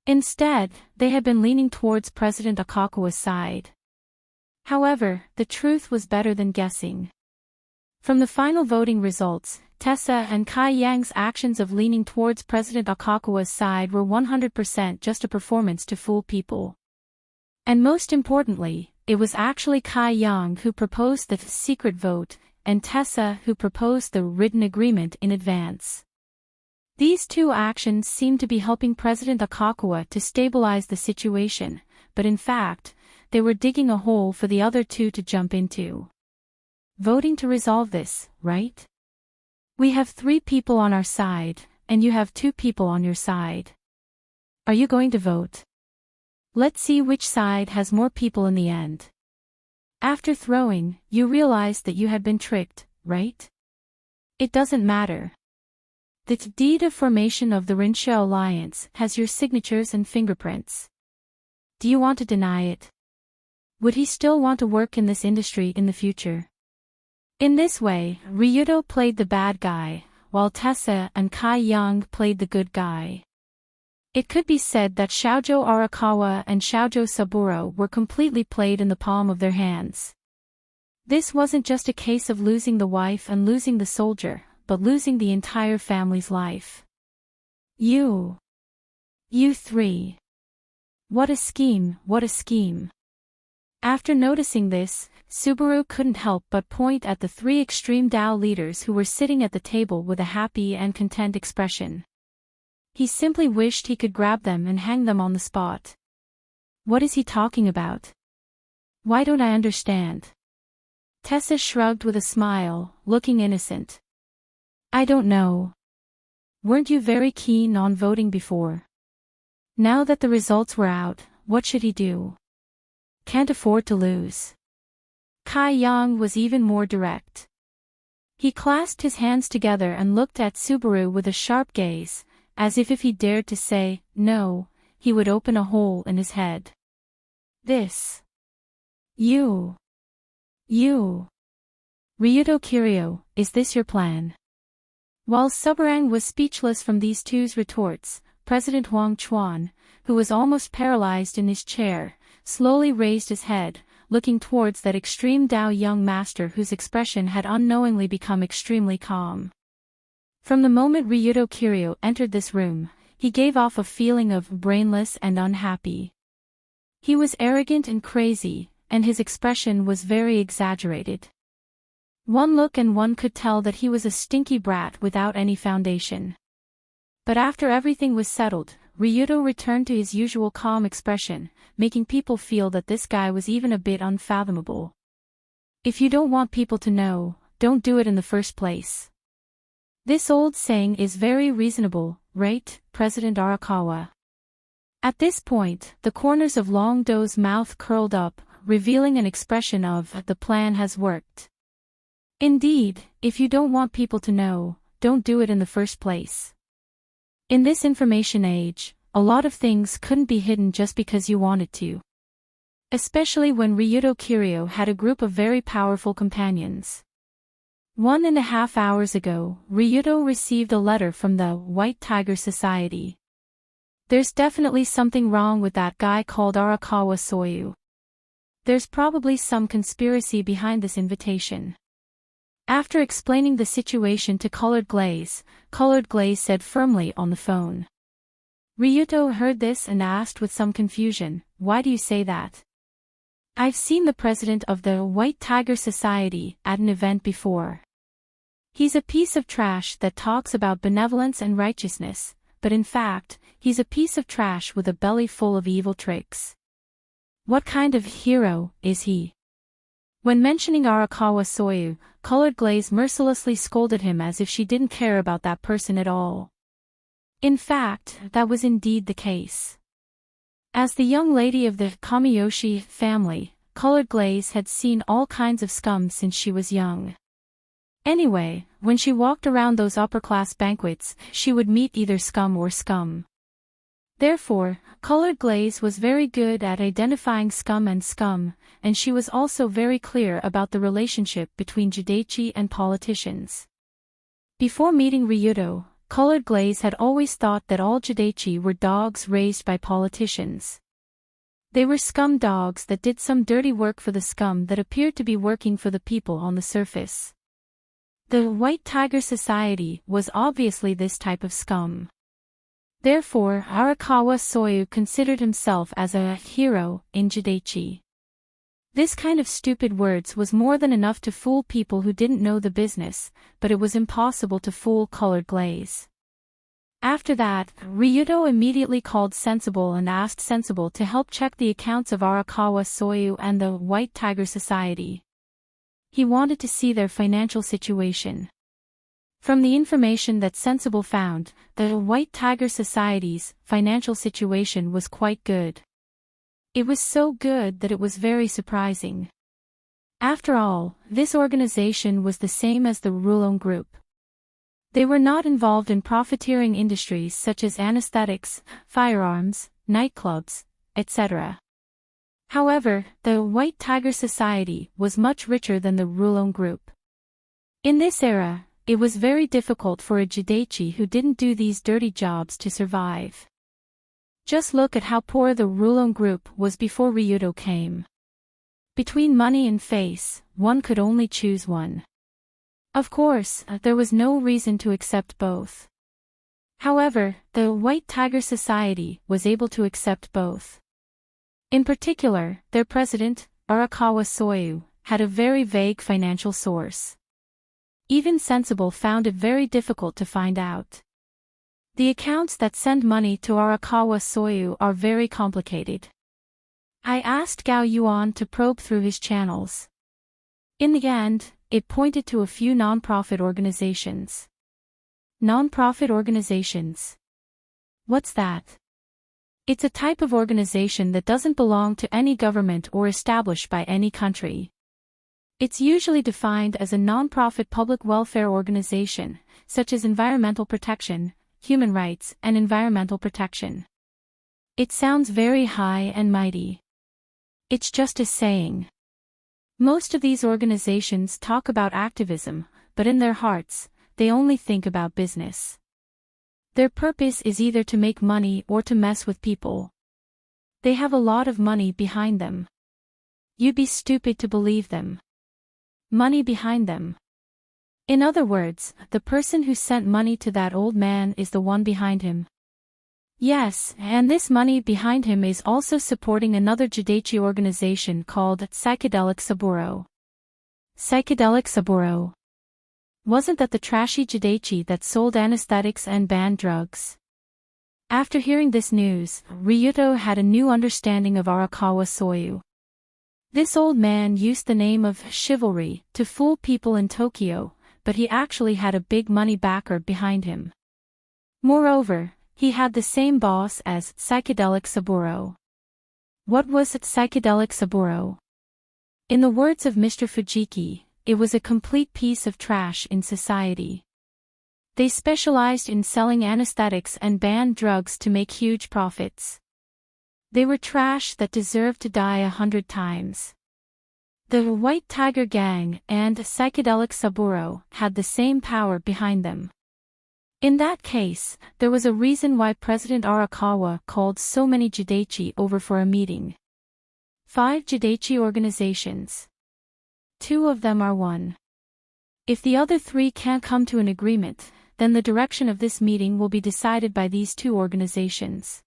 Instead, they had been leaning towards President Akakua's side. However, the truth was better than guessing. From the final voting results, Tessa and Kai Yang's actions of leaning towards President Akakua's side were 100% just a performance to fool people. And most importantly, it was actually Kai Yang who proposed the secret vote, and Tessa who proposed the written agreement in advance. These two actions seemed to be helping President Akakua to stabilize the situation, but in fact, they were digging a hole for the other two to jump into. Voting to resolve this, right? We have 3 people on our side, and you have 2 people on your side. Are you going to vote? Let's see which side has more people in the end. After throwing, you realized that you had been tricked, right? It doesn't matter. The deed of formation of the Rinsha Alliance has your signatures and fingerprints. Do you want to deny it? Would he still want to work in this industry in the future? In this way, Ryuto played the bad guy, while Tessa and Kai Yang played the good guy. It could be said that Shoujo Arakawa and Shoujo Saburo were completely played in the palm of their hands. This wasn't just a case of losing the wife and losing the soldier, but losing the entire family's life. You 3. What a scheme, what a scheme. After noticing this, Subaru couldn't help but point at the 3 extreme Dao leaders who were sitting at the table with a happy and content expression. He simply wished he could grab them and hang them on the spot. What is he talking about? Why don't I understand? Tessa shrugged with a smile, looking innocent. I don't know. Weren't you very keen on voting before? Now that the results were out, what should he do? Can't afford to lose. Kai Yang was even more direct. He clasped his hands together and looked at Subaru with a sharp gaze, as if he dared to say, no, he would open a hole in his head. This. You. Ryuto Kiryu, is this your plan? While Subarang was speechless from these two's retorts, President Huang Chuan, who was almost paralyzed in his chair, slowly raised his head, looking towards that extreme Dao young master whose expression had unknowingly become extremely calm. From the moment Ryuto Kiryu entered this room, he gave off a feeling of brainless and unhappy. He was arrogant and crazy, and his expression was very exaggerated. One look and one could tell that he was a stinky brat without any foundation. But after everything was settled, Ryuto returned to his usual calm expression, making people feel that this guy was even a bit unfathomable. If you don't want people to know, don't do it in the first place. This old saying is very reasonable, right, President Arakawa? At this point, the corners of Long Do's mouth curled up, revealing an expression of, the plan has worked. Indeed, if you don't want people to know, don't do it in the first place. In this information age, a lot of things couldn't be hidden just because you wanted to. Especially when Ryuto Kiryu had a group of very powerful companions. 1.5 hours ago, Ryuto received a letter from the White Tiger Society. There's definitely something wrong with that guy called Arakawa Soyu. There's probably some conspiracy behind this invitation. After explaining the situation to Colored Glaze said firmly on the phone. Ryuto heard this and asked with some confusion, why do you say that? I've seen the president of the White Tiger Society at an event before. He's a piece of trash that talks about benevolence and righteousness, but in fact, he's a piece of trash with a belly full of evil tricks. What kind of hero is he? When mentioning Arakawa Soyu, Colored Glaze mercilessly scolded him as if she didn't care about that person at all. In fact, that was indeed the case. As the young lady of the Kamiyoshi family, Colored Glaze had seen all kinds of scum since she was young. Anyway, when she walked around those upper-class banquets, she would meet either scum or scum. Therefore, Colored Glaze was very good at identifying scum, and she was also very clear about the relationship between Jidaichi and politicians. Before meeting Ryudo, Colored Glaze had always thought that all Jidaichi were dogs raised by politicians. They were scum dogs that did some dirty work for the scum that appeared to be working for the people on the surface. The White Tiger Society was obviously this type of scum. Therefore, Arakawa Soyu considered himself as a hero in Jidaichi. This kind of stupid words was more than enough to fool people who didn't know the business, but it was impossible to fool Colored Glaze. After that, Ryudo immediately called Sensible and asked Sensible to help check the accounts of Arakawa Soyu and the White Tiger Society. He wanted to see their financial situation. From the information that Sensible found, the White Tiger Society's financial situation was quite good. It was so good that it was very surprising. After all, this organization was the same as the Rulon Group. They were not involved in profiteering industries such as anesthetics, firearms, nightclubs, etc. However, the White Tiger Society was much richer than the Rulon Group. In this era, it was very difficult for a Jidaichi who didn't do these dirty jobs to survive. Just look at how poor the Rulon Group was before Ryudo came. Between money and face, one could only choose one. Of course, there was no reason to accept both. However, the White Tiger Society was able to accept both. In particular, their president, Arakawa Soyu, had a very vague financial source. Even Sensible found it very difficult to find out. The accounts that send money to Arakawa Soyu are very complicated. I asked Gao Yuan to probe through his channels. In the end, it pointed to a few non-profit organizations. Non-profit organizations. What's that? It's a type of organization that doesn't belong to any government or established by any country. It's usually defined as a non-profit public welfare organization, such as environmental protection, human rights, and environmental protection. It sounds very high and mighty. It's just a saying. Most of these organizations talk about activism, but in their hearts, they only think about business. Their purpose is either to make money or to mess with people. They have a lot of money behind them. You'd be stupid to believe them. Money behind them. In other words, the person who sent money to that old man is the one behind him. Yes, and this money behind him is also supporting another Jidaichi organization called Psychedelic Saburo. Psychedelic Saburo. Wasn't that the trashy Jidaichi that sold anesthetics and banned drugs? After hearing this news, Ryudo had a new understanding of Arakawa Soyu. This old man used the name of chivalry to fool people in Tokyo, but he actually had a big money backer behind him. Moreover, he had the same boss as Psychedelic Saburo. What was Psychedelic Saburo? In the words of Mr. Fujiki, it was a complete piece of trash in society. They specialized in selling anesthetics and banned drugs to make huge profits. They were trash that deserved to die 100 times. The White Tiger Gang and Psychedelic Saburo had the same power behind them. In that case, there was a reason why President Arakawa called so many Jidaichi over for a meeting. 5 Jidaichi organizations. 2 of them are one. If the other 3 can't come to an agreement, then the direction of this meeting will be decided by these 2 organizations.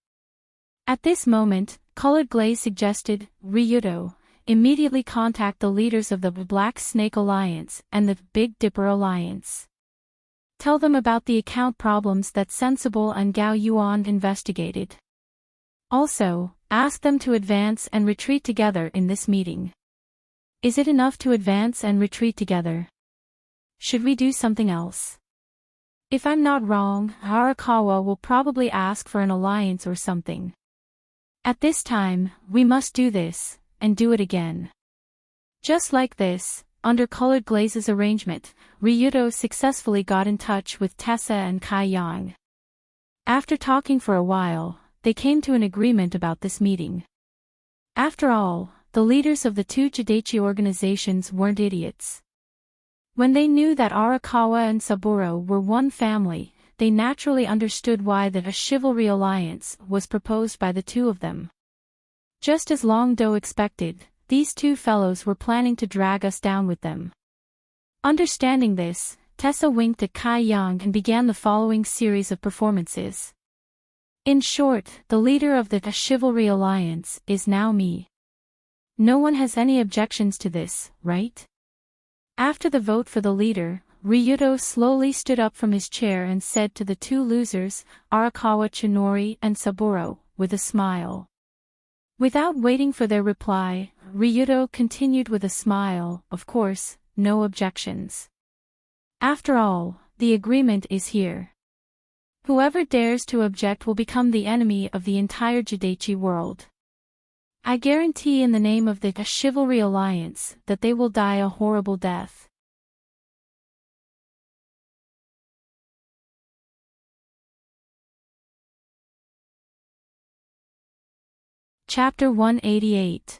At this moment, Colored Glaze suggested, Ryudo, immediately contact the leaders of the Black Snake Alliance and the Big Dipper Alliance. Tell them about the account problems that Sensible and Gao Yuan investigated. Also, ask them to advance and retreat together in this meeting. Is it enough to advance and retreat together? Should we do something else? If I'm not wrong, Arakawa will probably ask for an alliance or something. At this time, we must do this, and do it again. Just like this, under Colored Glaze's arrangement, Ryudo successfully got in touch with Tessa and Kai Yang. After talking for a while, they came to an agreement about this meeting. After all, the leaders of the two Jidaichi organizations weren't idiots. When they knew that Arakawa and Saburo were one family, they naturally understood why a chivalry alliance was proposed by the two of them. Just as Long Do expected, these two fellows were planning to drag us down with them. Understanding this, Tessa winked at Kai Yang and began the following series of performances. In short, the leader of the chivalry alliance is now me. No one has any objections to this, right? After the vote for the leader, Ryuto slowly stood up from his chair and said to the two losers, Arakawa Chinori and Saburo, with a smile. Without waiting for their reply, Ryuto continued with a smile, of course, no objections. After all, the agreement is here. Whoever dares to object will become the enemy of the entire Jidaichi world. I guarantee in the name of the Chivalry Alliance that they will die a horrible death. Chapter 188.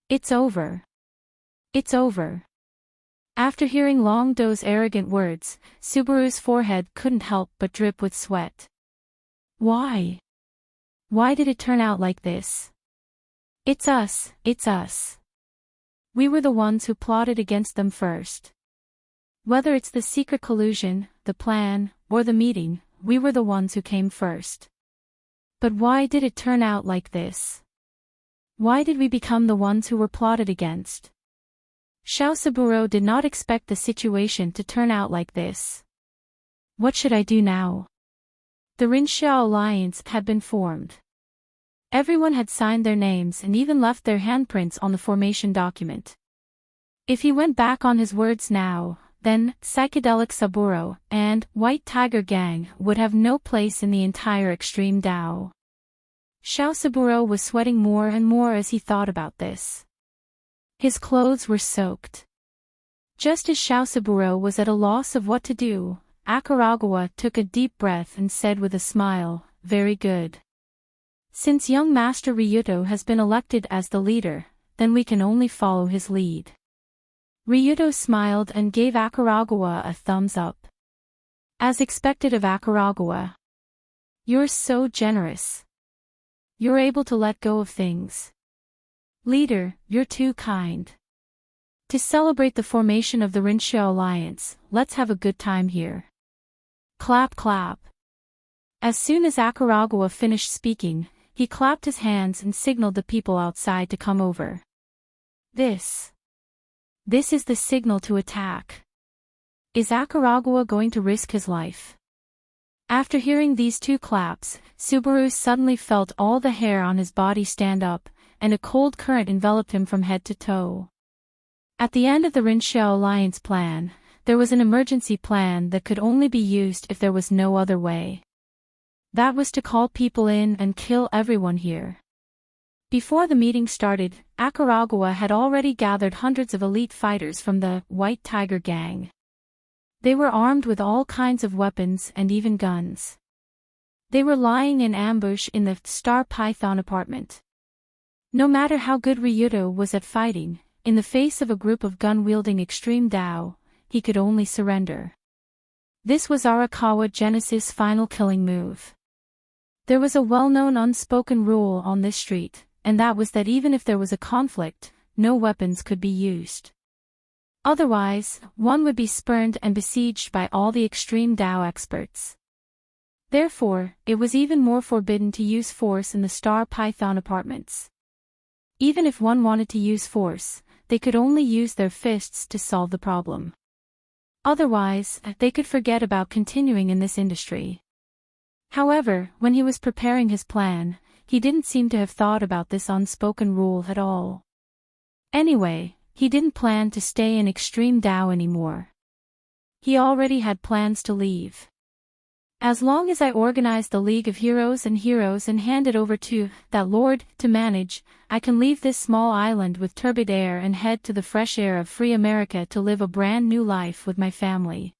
It's over. It's over. After hearing Long Do's arrogant words, Subaru's forehead couldn't help but drip with sweat. Why? Why did it turn out like this? It's us, it's us. We were the ones who plotted against them first. Whether it's the secret collusion, the plan, or the meeting, we were the ones who came first. But why did it turn out like this? Why did we become the ones who were plotted against? Shao Saburo did not expect the situation to turn out like this. What should I do now? The Rinshao Alliance had been formed. Everyone had signed their names and even left their handprints on the formation document. If he went back on his words now, then Psychedelic Saburo and White Tiger Gang would have no place in the entire Extreme Dao. Shao Saburo was sweating more and more as he thought about this. His clothes were soaked. Just as Shao Saburo was at a loss of what to do, Akaragawa took a deep breath and said with a smile, "Very good. Since young Master Ryuto has been elected as the leader, then we can only follow his lead." Ryuto smiled and gave Akaragawa a thumbs up. As expected of Akaragawa. You're so generous. You're able to let go of things. Leader, you're too kind. To celebrate the formation of the Rinshao Alliance, let's have a good time here. Clap clap. As soon as Akaragawa finished speaking, he clapped his hands and signaled the people outside to come over. This is the signal to attack. Is Akaragawa going to risk his life? After hearing these two claps, Subaru suddenly felt all the hair on his body stand up, and a cold current enveloped him from head to toe. At the end of the Rinshao Alliance plan, there was an emergency plan that could only be used if there was no other way. That was to call people in and kill everyone here. Before the meeting started, Akaragawa had already gathered hundreds of elite fighters from the White Tiger Gang. They were armed with all kinds of weapons and even guns. They were lying in ambush in the Star Python apartment. No matter how good Ryuto was at fighting, in the face of a group of gun-wielding Extreme Dao, he could only surrender. This was Arakawa Genesis' final killing move. There was a well-known unspoken rule on this street, and that was that even if there was a conflict, no weapons could be used. Otherwise, one would be spurned and besieged by all the Extreme Dao experts. Therefore, it was even more forbidden to use force in the Star Python apartments. Even if one wanted to use force, they could only use their fists to solve the problem. Otherwise, they could forget about continuing in this industry. However, when he was preparing his plan, he didn't seem to have thought about this unspoken rule at all. Anyway, he didn't plan to stay in Extreme Dao anymore. He already had plans to leave. As long as I organize the League of Heroes and hand it over to that lord to manage, I can leave this small island with turbid air and head to the fresh air of free America to live a brand new life with my family.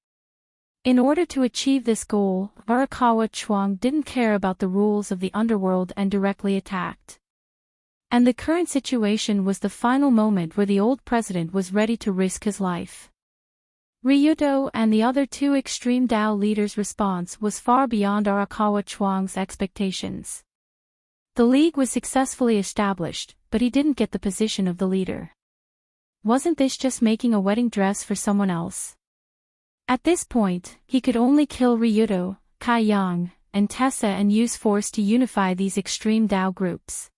In order to achieve this goal, Arakawa Chuang didn't care about the rules of the underworld and directly attacked. And the current situation was the final moment where the old president was ready to risk his life. Ryudo and the other two extreme Dao leaders' response was far beyond Arakawa Chuang's expectations. The league was successfully established, but he didn't get the position of the leader. Wasn't this just making a wedding dress for someone else? At this point, he could only kill Ryudo, Kai Yang, and Tessa and use force to unify these extreme Dao groups.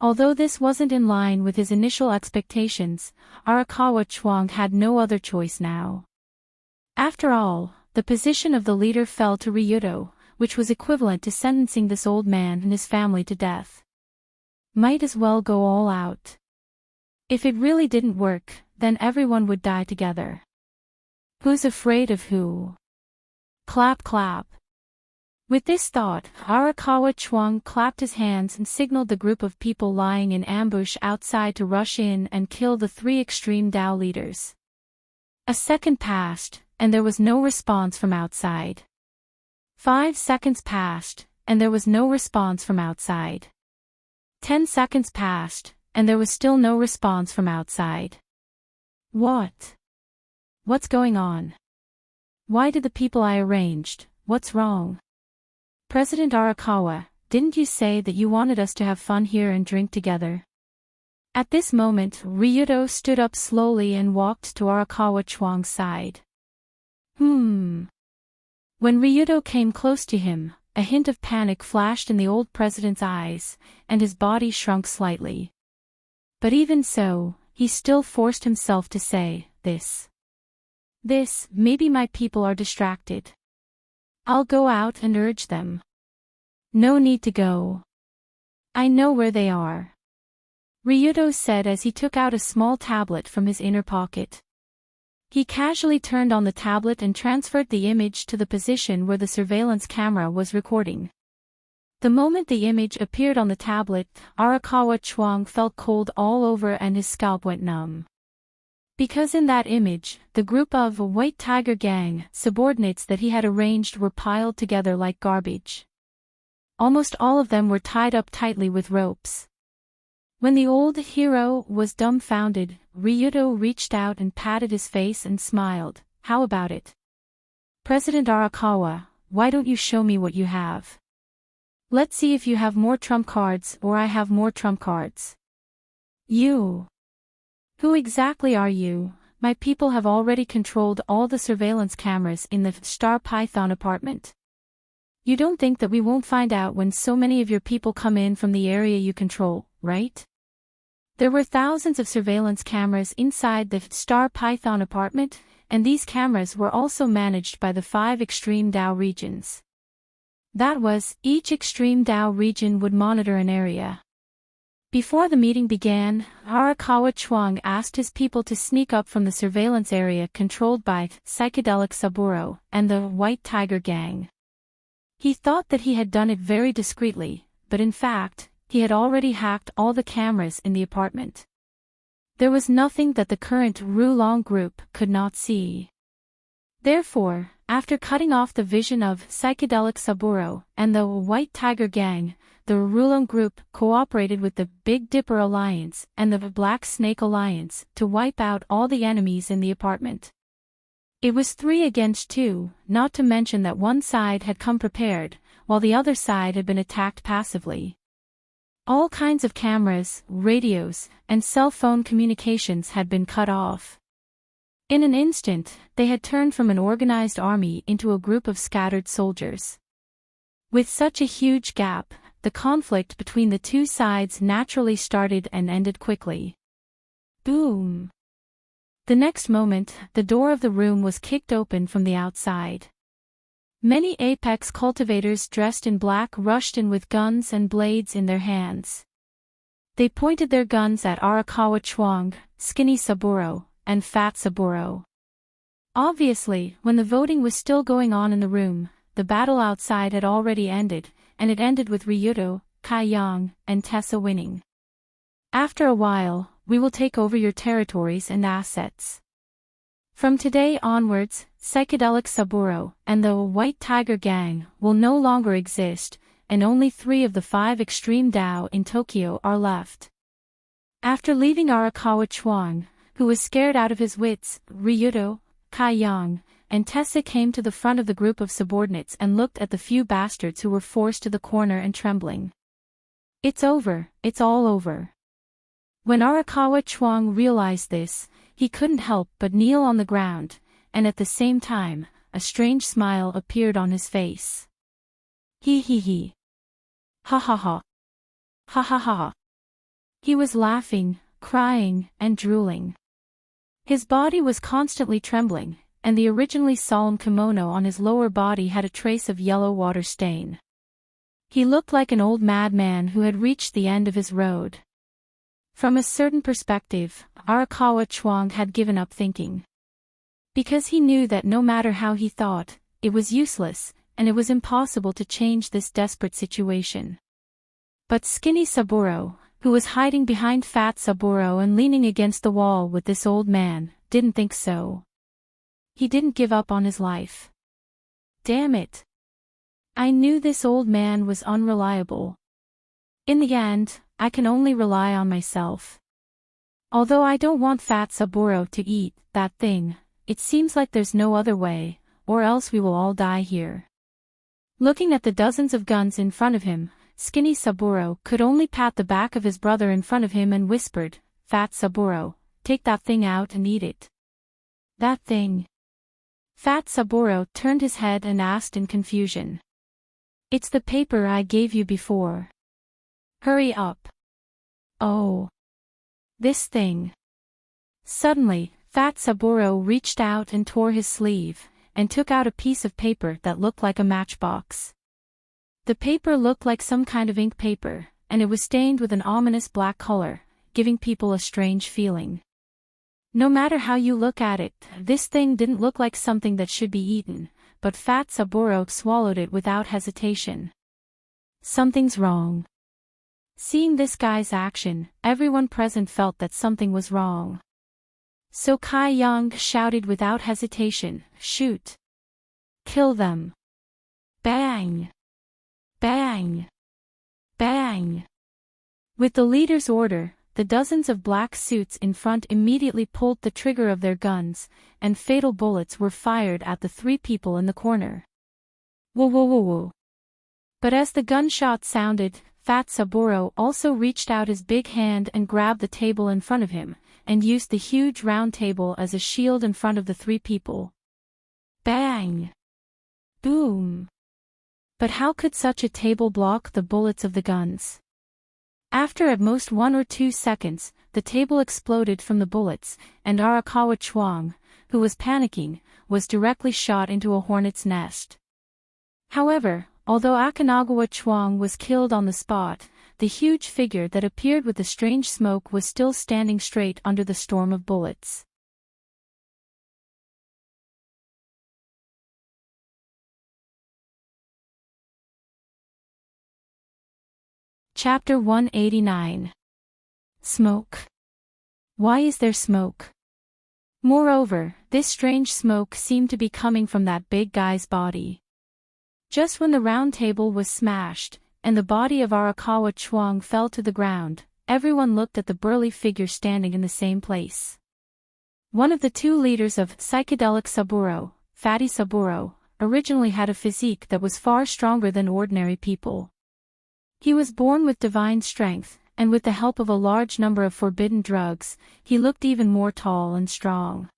Although this wasn't in line with his initial expectations, Arakawa Chuang had no other choice now. After all, the position of the leader fell to Ryudo, which was equivalent to sentencing this old man and his family to death. Might as well go all out. If it really didn't work, then everyone would die together. Who's afraid of who? Clap clap. With this thought, Arakawa Chuang clapped his hands and signaled the group of people lying in ambush outside to rush in and kill the three extreme Dao leaders. A second passed, and there was no response from outside. 5 seconds passed, and there was no response from outside. 10 seconds passed, and there was still no response from outside. What? What's going on? Why did the people I arranged, what's wrong? President Arakawa, didn't you say that you wanted us to have fun here and drink together? At this moment, Ryudo stood up slowly and walked to Arakawa Chuang's side. When Ryudo came close to him, a hint of panic flashed in the old president's eyes, and his body shrunk slightly. But even so, he still forced himself to say, maybe my people are distracted. I'll go out and urge them. No need to go. I know where they are. Ryudo said as he took out a small tablet from his inner pocket. He casually turned on the tablet and transferred the image to the position where the surveillance camera was recording. The moment the image appeared on the tablet, Arakawa Chuang felt cold all over and his scalp went numb. Because in that image, the group of White Tiger Gang subordinates that he had arranged were piled together like garbage. Almost all of them were tied up tightly with ropes. When the old hero was dumbfounded, Ryudo reached out and patted his face and smiled. How about it? President Arakawa, why don't you show me what you have? Let's see if you have more trump cards or I have more trump cards. You. Who exactly are you? My people have already controlled all the surveillance cameras in the Star Python apartment. You don't think that we won't find out when so many of your people come in from the area you control, right? There were thousands of surveillance cameras inside the Star Python apartment, and these cameras were also managed by the 5 extreme Dao regions. That was, each extreme Dao region would monitor an area. Before the meeting began, Arakawa Chuang asked his people to sneak up from the surveillance area controlled by Psychedelic Saburo and the White Tiger Gang. He thought that he had done it very discreetly, but in fact, he had already hacked all the cameras in the apartment. There was nothing that the current Rulong group could not see. Therefore, after cutting off the vision of Psychedelic Saburo and the White Tiger Gang, the Rulong group cooperated with the Big Dipper Alliance and the Black Snake Alliance to wipe out all the enemies in the apartment. It was 3 against 2, not to mention that one side had come prepared, while the other side had been attacked passively. All kinds of cameras, radios, and cell phone communications had been cut off. In an instant, they had turned from an organized army into a group of scattered soldiers. With such a huge gap, the conflict between the two sides naturally started and ended quickly. Boom! The next moment, the door of the room was kicked open from the outside. Many apex cultivators dressed in black rushed in with guns and blades in their hands. They pointed their guns at Arakawa Chuang, Skinny Saburo, and Fat Saburo. Obviously, when the voting was still going on in the room, the battle outside had already ended, and it ended with Ryudo, Kai Yang, and Tessa winning. After a while, we will take over your territories and assets. From today onwards, Psychedelic Saburo, and the White Tiger Gang will no longer exist, and only 3 of the 5 extreme Dao in Tokyo are left. After leaving Arakawa Chuang, who was scared out of his wits, Ryuto, Kai Yang, and Tessa came to the front of the group of subordinates and looked at the few bastards who were forced to the corner and trembling. It's over, it's all over. When Arakawa Chuang realized this, he couldn't help but kneel on the ground, and at the same time, a strange smile appeared on his face. He. Ha ha ha. Ha ha ha. He was laughing, crying, and drooling. His body was constantly trembling, and the originally solemn kimono on his lower body had a trace of yellow water stain. He looked like an old madman who had reached the end of his road. From a certain perspective, Arakawa Chuang had given up thinking. Because he knew that no matter how he thought, it was useless, and it was impossible to change this desperate situation. But Skinny Saburo, who was hiding behind Fat Saburo and leaning against the wall with this old man, didn't think so. He didn't give up on his life. Damn it. I knew this old man was unreliable. In the end, I can only rely on myself. Although I don't want Fat Saburo to eat that thing, it seems like there's no other way, or else we will all die here. Looking at the dozens of guns in front of him, Skinny Saburo could only pat the back of his brother in front of him and whispered, "Fat Saburo, take that thing out and eat it." That thing. Fat Saburo turned his head and asked in confusion. "It's the paper I gave you before. Hurry up." "Oh. This thing." Suddenly, Fat Saburo reached out and tore his sleeve, and took out a piece of paper that looked like a matchbox. The paper looked like some kind of ink paper, and it was stained with an ominous black color, giving people a strange feeling. No matter how you look at it, this thing didn't look like something that should be eaten, but Fat Saburo swallowed it without hesitation. Something's wrong. Seeing this guy's action, everyone present felt that something was wrong. So Kai Yang shouted without hesitation, "Shoot! Kill them!" Bang! Bang! Bang! With the leader's order, the dozens of black suits in front immediately pulled the trigger of their guns, and fatal bullets were fired at the 3 people in the corner. Whoa whoa whoa whoa! But as the gunshot sounded, Fat Saburo also reached out his big hand and grabbed the table in front of him, and used the huge round table as a shield in front of the 3 people. Bang! Boom! But how could such a table block the bullets of the guns? After at most 1 or 2 seconds, the table exploded from the bullets, and Arakawa Chuang, who was panicking, was directly shot into a hornet's nest. However, although Akanagawa Chuang was killed on the spot, the huge figure that appeared with the strange smoke was still standing straight under the storm of bullets. Chapter 189. Smoke. Why is there smoke? Moreover, this strange smoke seemed to be coming from that big guy's body. Just when the round table was smashed, and the body of Arakawa Chuang fell to the ground, everyone looked at the burly figure standing in the same place. One of the 2 leaders of Psychedelic Saburo, Fatty Saburo, originally had a physique that was far stronger than ordinary people. He was born with divine strength, and with the help of a large number of forbidden drugs, he looked even more tall and strong.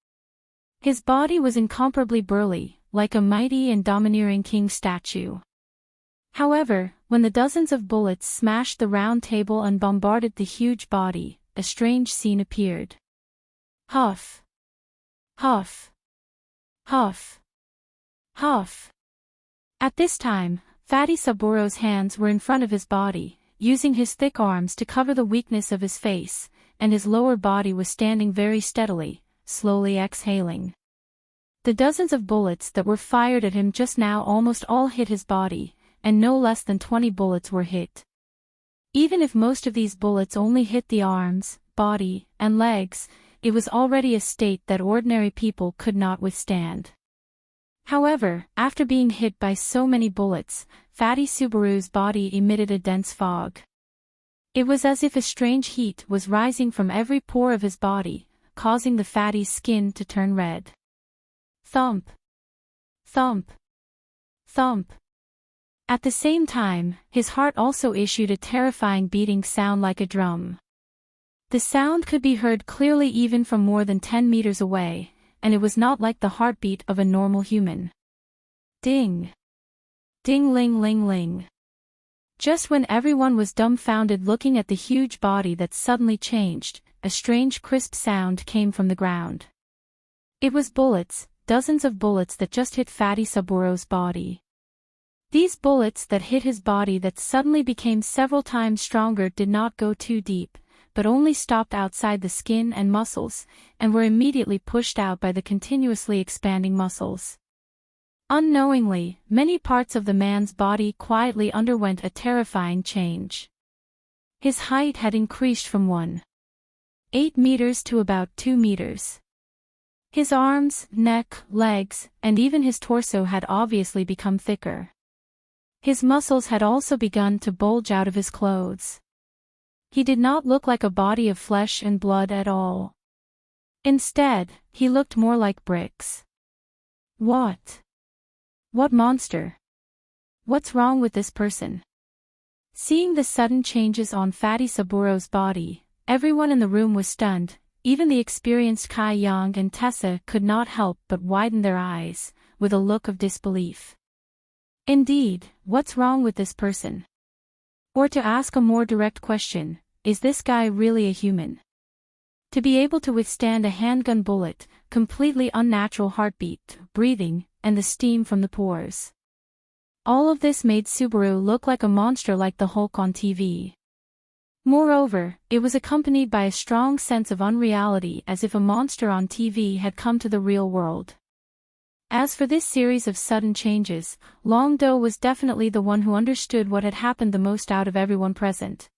His body was incomparably burly, like a mighty and domineering king statue. However, when the dozens of bullets smashed the round table and bombarded the huge body, a strange scene appeared. Huff! Huff! Huff! Huff! At this time, Fatty Saburo's hands were in front of his body, using his thick arms to cover the weakness of his face, and his lower body was standing very steadily, slowly exhaling. The dozens of bullets that were fired at him just now almost all hit his body, and no less than 20 bullets were hit. Even if most of these bullets only hit the arms, body, and legs, it was already a state that ordinary people could not withstand. However, after being hit by so many bullets, Fatty Subaru's body emitted a dense fog. It was as if a strange heat was rising from every pore of his body, causing the fatty's skin to turn red. Thump. Thump. Thump. At the same time, his heart also issued a terrifying beating sound like a drum. The sound could be heard clearly even from more than 10 meters away, and it was not like the heartbeat of a normal human. Ding. Ding-ling-ling-ling. Just when everyone was dumbfounded looking at the huge body that suddenly changed, a strange crisp sound came from the ground. It was bullets, dozens of bullets that just hit Fatty Subaru's body. These bullets that hit his body that suddenly became several times stronger did not go too deep, but only stopped outside the skin and muscles, and were immediately pushed out by the continuously expanding muscles. Unknowingly, many parts of the man's body quietly underwent a terrifying change. His height had increased from 1.8 meters to about 2 meters. His arms, neck, legs, and even his torso had obviously become thicker. His muscles had also begun to bulge out of his clothes. He did not look like a body of flesh and blood at all. Instead, he looked more like bricks. What monster? What's wrong with this person? Seeing the sudden changes on Fatty Subaru's body, everyone in the room was stunned. Even the experienced Kai Yang and Tessa could not help but widen their eyes, with a look of disbelief. Indeed, what's wrong with this person? Or to ask a more direct question, is this guy really a human? To be able to withstand a handgun bullet, completely unnatural heartbeat, breathing, and the steam from the pores. All of this made Subaru look like a monster like the Hulk on TV. Moreover, it was accompanied by a strong sense of unreality as if a monster on TV had come to the real world. As for this series of sudden changes, Long Do was definitely the one who understood what had happened the most out of everyone present.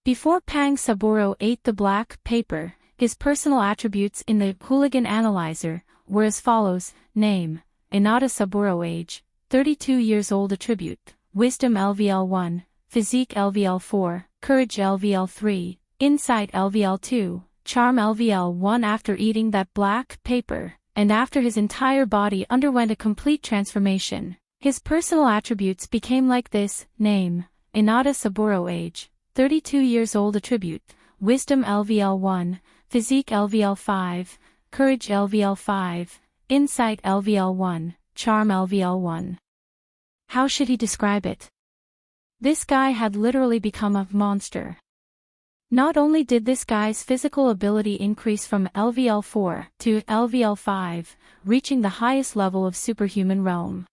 Before Pang Saburo ate the black paper, his personal attributes in the Hooligan Analyzer were as follows: Name, Inada Saburo. Age, 32 years old. Attribute, Wisdom LVL 1, Physique LVL 4, Courage LVL 3, Insight LVL 2, Charm LVL 1. After eating that black paper, and after his entire body underwent a complete transformation, his personal attributes became like this: Name, Inada Saburo. Age, 32 years old. Attribute, Wisdom LVL 1, Physique LVL 5, Courage LVL 5, Insight LVL 1, Charm LVL 1. How should he describe it? This guy had literally become a monster. Not only did this guy's physical ability increase from LVL 4 to LVL 5, reaching the highest level of superhuman realm.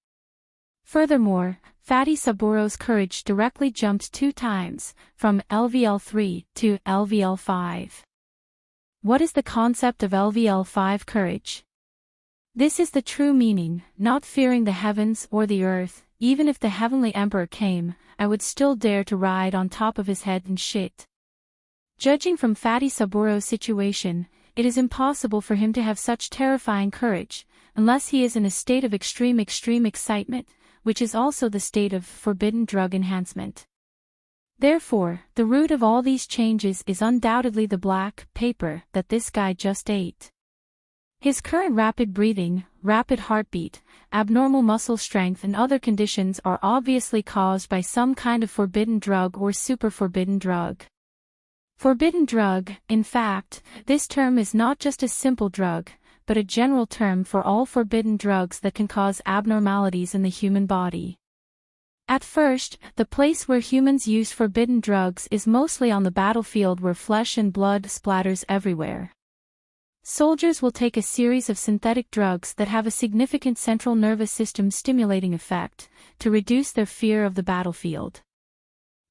Furthermore, Fatty Subaru's courage directly jumped 2 times, from LVL 3 to LVL 5. What is the concept of LVL 5 courage? This is the true meaning: not fearing the heavens or the earth. Even if the heavenly emperor came, I would still dare to ride on top of his head and shit. Judging from Fatty Subaru's situation, it is impossible for him to have such terrifying courage, unless he is in a state of extreme excitement, which is also the state of forbidden drug enhancement. Therefore, the root of all these changes is undoubtedly the black paper that this guy just ate. His current rapid breathing, rapid heartbeat, abnormal muscle strength and other conditions are obviously caused by some kind of forbidden drug or super forbidden drug. Forbidden drug, in fact, this term is not just a simple drug, but a general term for all forbidden drugs that can cause abnormalities in the human body. At first, the place where humans use forbidden drugs is mostly on the battlefield where flesh and blood splatters everywhere. Soldiers will take a series of synthetic drugs that have a significant central nervous system stimulating effect, to reduce their fear of the battlefield.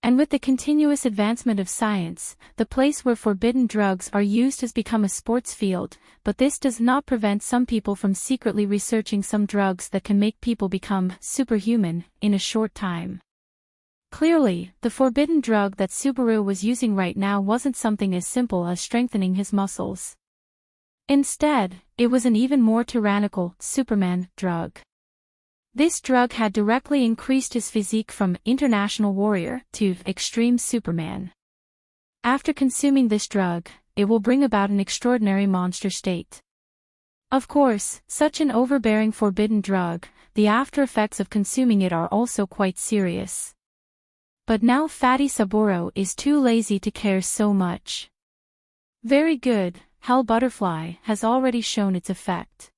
And with the continuous advancement of science, the place where forbidden drugs are used has become a sports field, but this does not prevent some people from secretly researching some drugs that can make people become superhuman in a short time. Clearly, the forbidden drug that Subaru was using right now wasn't something as simple as strengthening his muscles. Instead, it was an even more tyrannical Superman drug. This drug had directly increased his physique from international warrior to extreme Superman. After consuming this drug, it will bring about an extraordinary monster state. Of course, such an overbearing forbidden drug, the after effects of consuming it are also quite serious. But now Fatty Saburo is too lazy to care so much. Very good, Hell Butterfly has already shown its effect.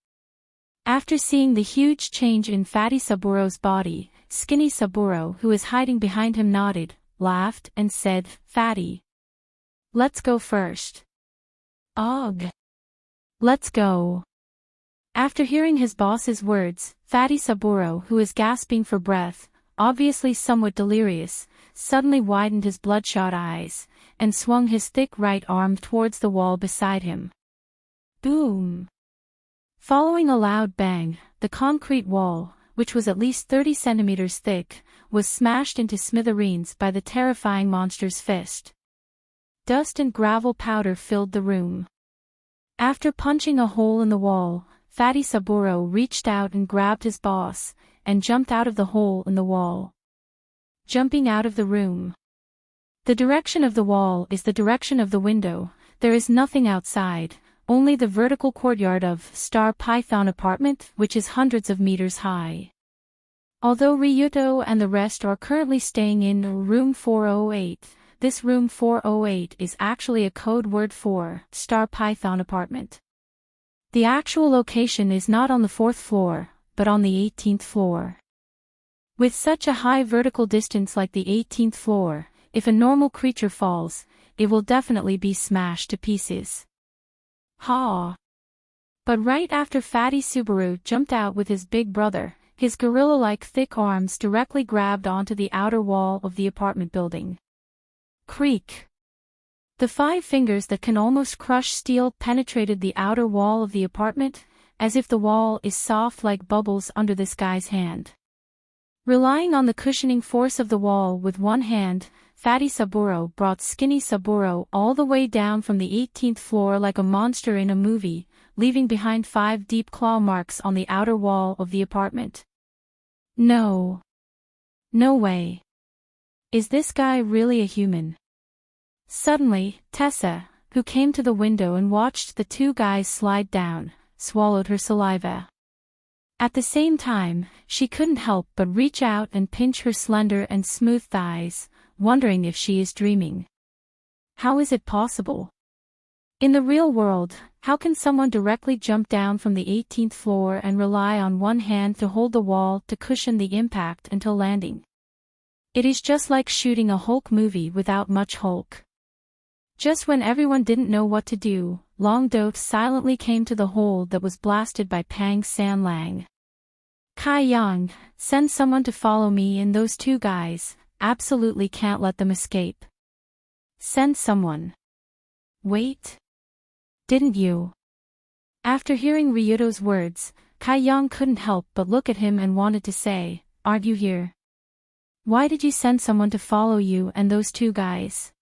After seeing the huge change in Fatty Saburo's body, Skinny Saburo, who is hiding behind him, nodded, laughed, and said, "Fatty, let's go first." "Ugh. Let's go." After hearing his boss's words, Fatty Saburo, who is gasping for breath, obviously somewhat delirious, suddenly widened his bloodshot eyes, and swung his thick right arm towards the wall beside him. Boom! Following a loud bang, the concrete wall, which was at least 30 centimeters thick, was smashed into smithereens by the terrifying monster's fist. Dust and gravel powder filled the room. After punching a hole in the wall, Fatty Saburo reached out and grabbed his boss, and jumped out of the hole in the wall. Jumping out of the room. The direction of the wall is the direction of the window, there is nothing outside, only the vertical courtyard of Star Python apartment, which is hundreds of meters high. Although Ryuto and the rest are currently staying in room 408, this room 408 is actually a code word for Star Python apartment. The actual location is not on the 4th floor, but on the 18th floor. With such a high vertical distance like the 18th floor, if a normal creature falls, it will definitely be smashed to pieces. Ha! But right after Fatty Subaru jumped out with his big brother, his gorilla-like thick arms directly grabbed onto the outer wall of the apartment building. Creak! The 5 fingers that can almost crush steel penetrated the outer wall of the apartment, as if the wall is soft like bubbles under this guy's hand. Relying on the cushioning force of the wall with one hand, Fatty Saburo brought Skinny Saburo all the way down from the 18th floor like a monster in a movie, leaving behind 5 deep claw marks on the outer wall of the apartment. No. No way. Is this guy really a human? Suddenly, Tessa, who came to the window and watched the 2 guys slide down, swallowed her saliva. At the same time, she couldn't help but reach out and pinch her slender and smooth thighs, wondering if she is dreaming. How is it possible? In the real world, how can someone directly jump down from the 18th floor and rely on one hand to hold the wall to cushion the impact until landing? It is just like shooting a Hulk movie without much Hulk. Just when everyone didn't know what to do, Long Do silently came to the hole that was blasted by Pang San Lang. Kai Yang, send someone to follow me and those 2 guys, absolutely can't let them escape. Send someone. Wait. Didn't you? After hearing Ryuto's words, Kai Yang couldn't help but look at him and wanted to say, "Aren't you here? Why did you send someone to follow you and those 2 guys?"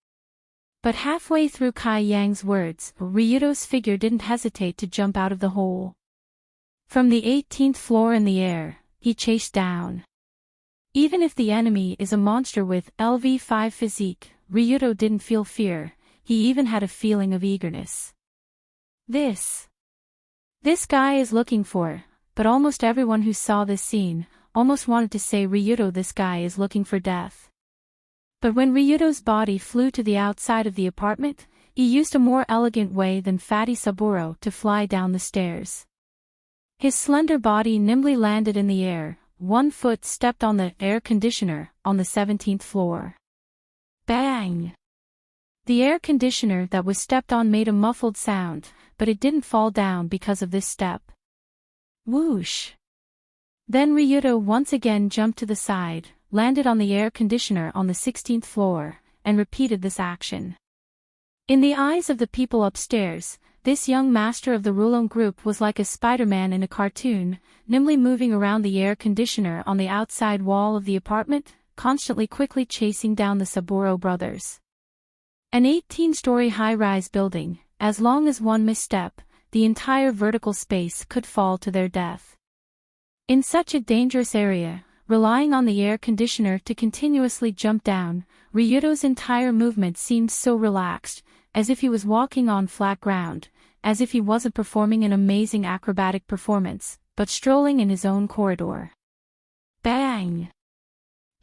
But halfway through Kai Yang's words, Ryuto's figure didn't hesitate to jump out of the hole. From the 18th floor in the air, he chased down. Even if the enemy is a monster with LV5 physique, Ryuto didn't feel fear, he even had a feeling of eagerness. This guy is looking for, but almost everyone who saw this scene, almost wanted to say Ryuto, this guy is looking for death. But when Ryuto's body flew to the outside of the apartment, he used a more elegant way than Fatty Saburo to fly down the stairs. His slender body nimbly landed in the air, 1 foot stepped on the air conditioner on the 17th floor. Bang! The air conditioner that was stepped on made a muffled sound, but it didn't fall down because of this step. Whoosh! Then Ryuto once again jumped to the side, landed on the air conditioner on the 16th floor, and repeated this action. In the eyes of the people upstairs, this young master of the Rulon group was like a Spider-Man in a cartoon, nimbly moving around the air conditioner on the outside wall of the apartment, constantly quickly chasing down the Saburo brothers. An 18-story high-rise building, as long as one misstep, the entire vertical space could fall to their death. In such a dangerous area, relying on the air conditioner to continuously jump down, Ryuto's entire movement seemed so relaxed, as if he was walking on flat ground, as if he wasn't performing an amazing acrobatic performance, but strolling in his own corridor. Bang!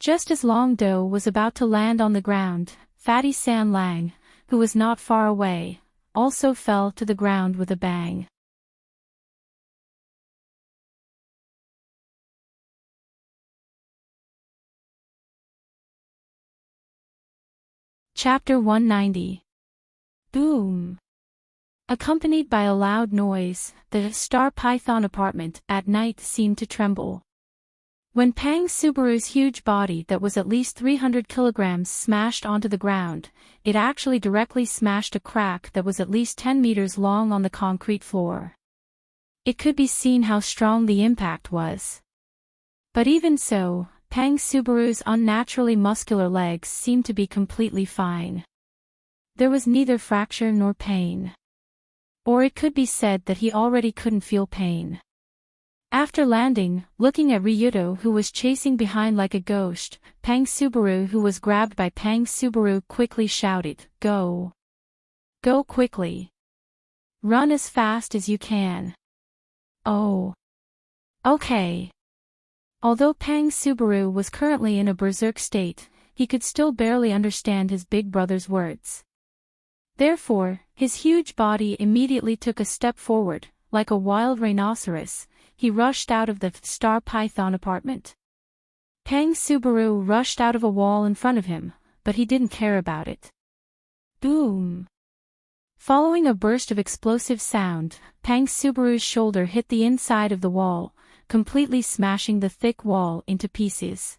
Just as Long Do was about to land on the ground, Fatty San Lang, who was not far away, also fell to the ground with a bang. Chapter 190. Boom! Accompanied by a loud noise, the Star Python apartment at night seemed to tremble. When Pang Subaru's huge body that was at least 300 kilograms smashed onto the ground, it actually directly smashed a crack that was at least 10 meters long on the concrete floor. It could be seen how strong the impact was. But even so, Pang Subaru's unnaturally muscular legs seemed to be completely fine. There was neither fracture nor pain. Or it could be said that he already couldn't feel pain. After landing, looking at Ryuto who was chasing behind like a ghost, Pang Subaru who was grabbed by Pang Subaru quickly shouted, "Go! Go quickly! Run as fast as you can!" Oh! Okay! Although Pang Subaru was currently in a berserk state, he could still barely understand his big brother's words. Therefore, his huge body immediately took a step forward, like a wild rhinoceros. He rushed out of the Star Python apartment. Pang Subaru rushed out of a wall in front of him, but he didn't care about it. Boom! Following a burst of explosive sound, Pang Subaru's shoulder hit the inside of the wall, completely smashing the thick wall into pieces.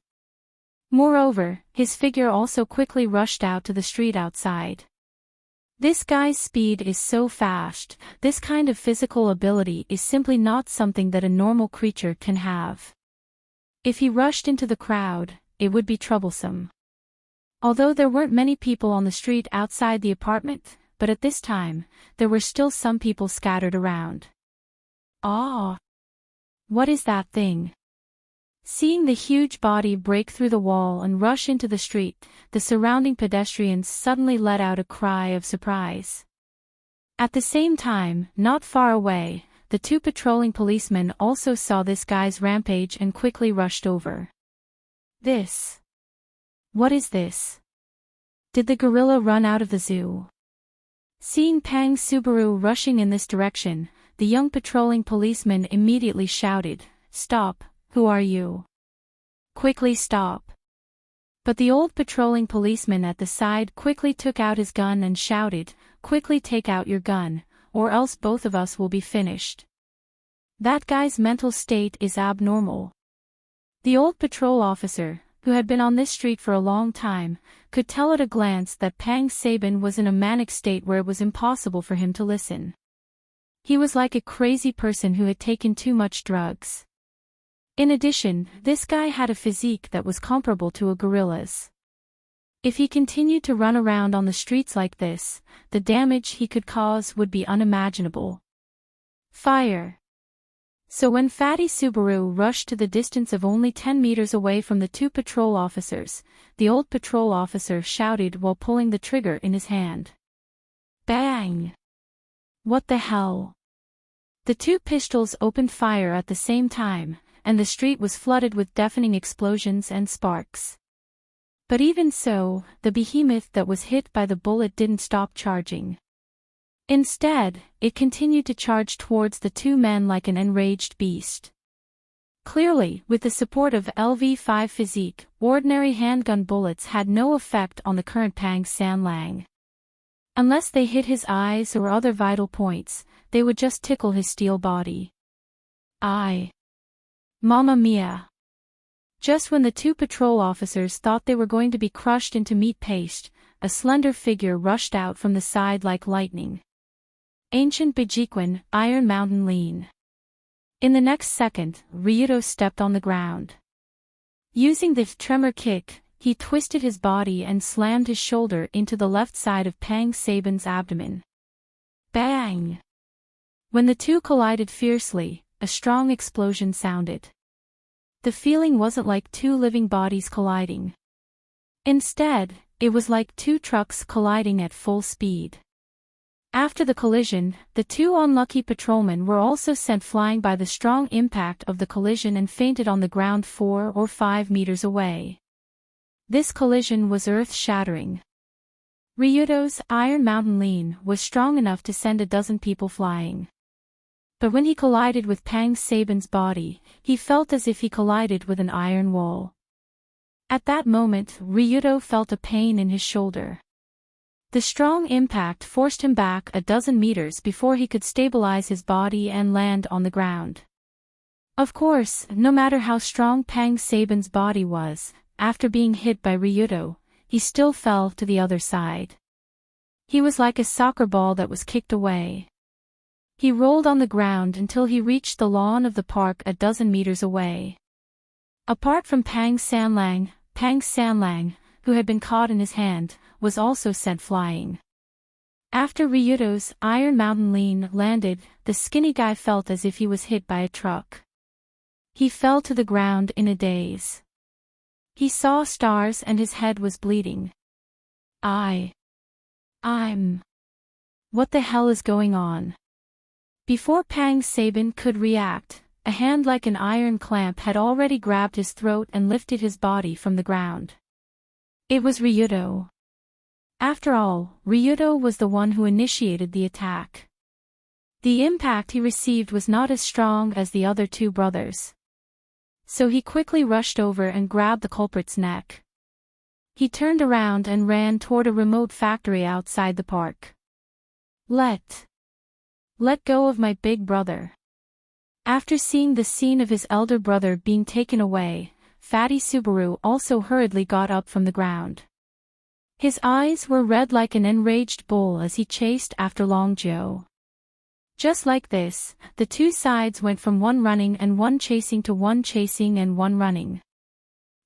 Moreover, his figure also quickly rushed out to the street outside. This guy's speed is so fast, this kind of physical ability is simply not something that a normal creature can have. If he rushed into the crowd, it would be troublesome. Although there weren't many people on the street outside the apartment, but at this time, there were still some people scattered around. Ah! What is that thing? Seeing the huge body break through the wall and rush into the street, the surrounding pedestrians suddenly let out a cry of surprise. At the same time, not far away, the two patrolling policemen also saw this guy's rampage and quickly rushed over. This. What is this? Did the gorilla run out of the zoo? Seeing Pang Subaru rushing in this direction, the young patrolling policeman immediately shouted, "Stop, who are you? Quickly stop." But the old patrolling policeman at the side quickly took out his gun and shouted, "Quickly take out your gun, or else both of us will be finished." That guy's mental state is abnormal. The old patrol officer, who had been on this street for a long time, could tell at a glance that Pang Sabin was in a manic state where it was impossible for him to listen. He was like a crazy person who had taken too much drugs. In addition, this guy had a physique that was comparable to a gorilla's. If he continued to run around on the streets like this, the damage he could cause would be unimaginable. Fire! So when Fatty Subaru rushed to the distance of only 10 meters away from the two patrol officers, the old patrol officer shouted while pulling the trigger in his hand. Bang! What the hell? The two pistols opened fire at the same time, and the street was flooded with deafening explosions and sparks. But even so, the behemoth that was hit by the bullet didn't stop charging. Instead, it continued to charge towards the two men like an enraged beast. Clearly, with the support of LV-5 physique, ordinary handgun bullets had no effect on the current Pang San Lang. Unless they hit his eyes or other vital points, they would just tickle his steel body. Mamma mia! Just when the two patrol officers thought they were going to be crushed into meat paste, a slender figure rushed out from the side like lightning. Ancient Bejiquin, Iron Mountain Lean. In the next second, Ryuto stepped on the ground. Using the tremor kick, he twisted his body and slammed his shoulder into the left side of Pang Sabin's abdomen. Bang! When the two collided fiercely, a strong explosion sounded. The feeling wasn't like two living bodies colliding. Instead, it was like two trucks colliding at full speed. After the collision, the two unlucky patrolmen were also sent flying by the strong impact of the collision and fainted on the ground 4 or 5 meters away. This collision was earth-shattering. Ryudo's Iron Mountain Lean was strong enough to send a dozen people flying. But when he collided with Pang Sabin's body, he felt as if he collided with an iron wall. At that moment, Ryudo felt a pain in his shoulder. The strong impact forced him back a dozen meters before he could stabilize his body and land on the ground. Of course, no matter how strong Pang Sabin's body was, after being hit by Ryudo, he still fell to the other side. He was like a soccer ball that was kicked away. He rolled on the ground until he reached the lawn of the park a dozen meters away. Apart from Pang Sanlang, who had been caught in his hand, was also sent flying. After Ryudo's Iron Mountain Lean landed, the skinny guy felt as if he was hit by a truck. He fell to the ground in a daze. He saw stars and his head was bleeding. What the hell is going on? Before Pang Sabin could react, a hand like an iron clamp had already grabbed his throat and lifted his body from the ground. It was Ryudo. After all, Ryudo was the one who initiated the attack. The impact he received was not as strong as the other two brothers. So he quickly rushed over and grabbed the culprit's neck. He turned around and ran toward a remote factory outside the park. Let go of my big brother. After seeing the scene of his elder brother being taken away, Fatty Subaru also hurriedly got up from the ground. His eyes were red like an enraged bull as he chased after Long Joe. Just like this, the two sides went from one running and one chasing to one chasing and one running.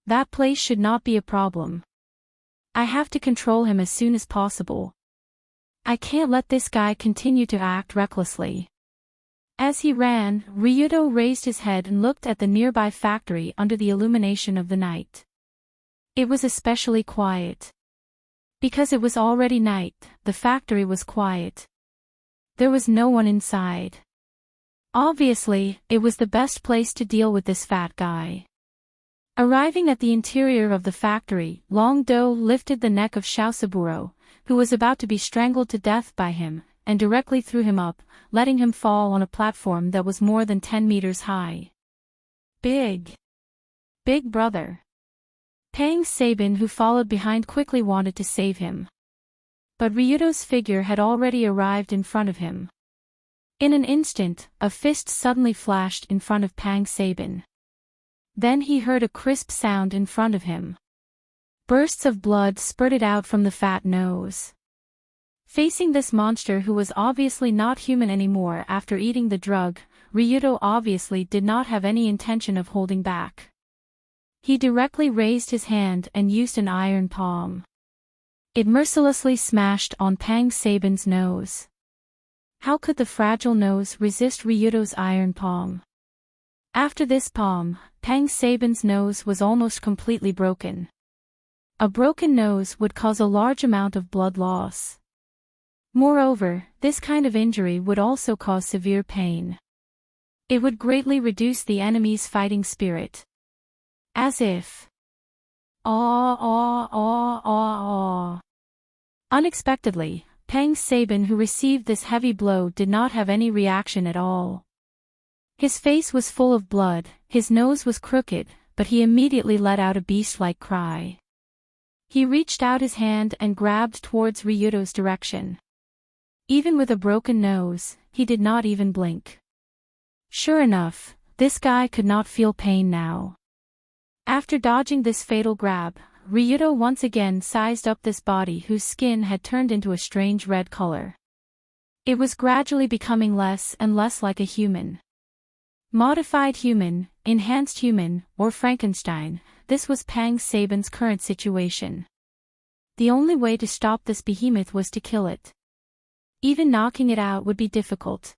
That place should not be a problem. I have to control him as soon as possible. I can't let this guy continue to act recklessly. As he ran, Ryudo raised his head and looked at the nearby factory under the illumination of the night. It was especially quiet. Because it was already night, the factory was quiet. There was no one inside. Obviously, it was the best place to deal with this fat guy. Arriving at the interior of the factory, Long Do lifted the neck of Shaosaburo, who was about to be strangled to death by him, and directly threw him up, letting him fall on a platform that was more than 10 meters high. Big brother. Pang Sabin, who followed behind, quickly wanted to save him. But Ryudo's figure had already arrived in front of him. In an instant, a fist suddenly flashed in front of Pang Sabin. Then he heard a crisp sound in front of him. Bursts of blood spurted out from the fat nose. Facing this monster who was obviously not human anymore after eating the drug, Ryudo obviously did not have any intention of holding back. He directly raised his hand and used an iron palm. It mercilessly smashed on Pang Sabin's nose. How could the fragile nose resist Ryudo's iron palm? After this palm, Pang Sabin's nose was almost completely broken. A broken nose would cause a large amount of blood loss. Moreover, this kind of injury would also cause severe pain. It would greatly reduce the enemy's fighting spirit. As if... Unexpectedly, Pang Sabin, who received this heavy blow, did not have any reaction at all. His face was full of blood, his nose was crooked, but he immediately let out a beast-like cry. He reached out his hand and grabbed towards Ryudo's direction. Even with a broken nose, he did not even blink. Sure enough, this guy could not feel pain now. After dodging this fatal grab, Ryudo once again sized up this body whose skin had turned into a strange red color. It was gradually becoming less and less like a human. Modified human, enhanced human, or Frankenstein, this was Pang Sabin's current situation. The only way to stop this behemoth was to kill it. Even knocking it out would be difficult.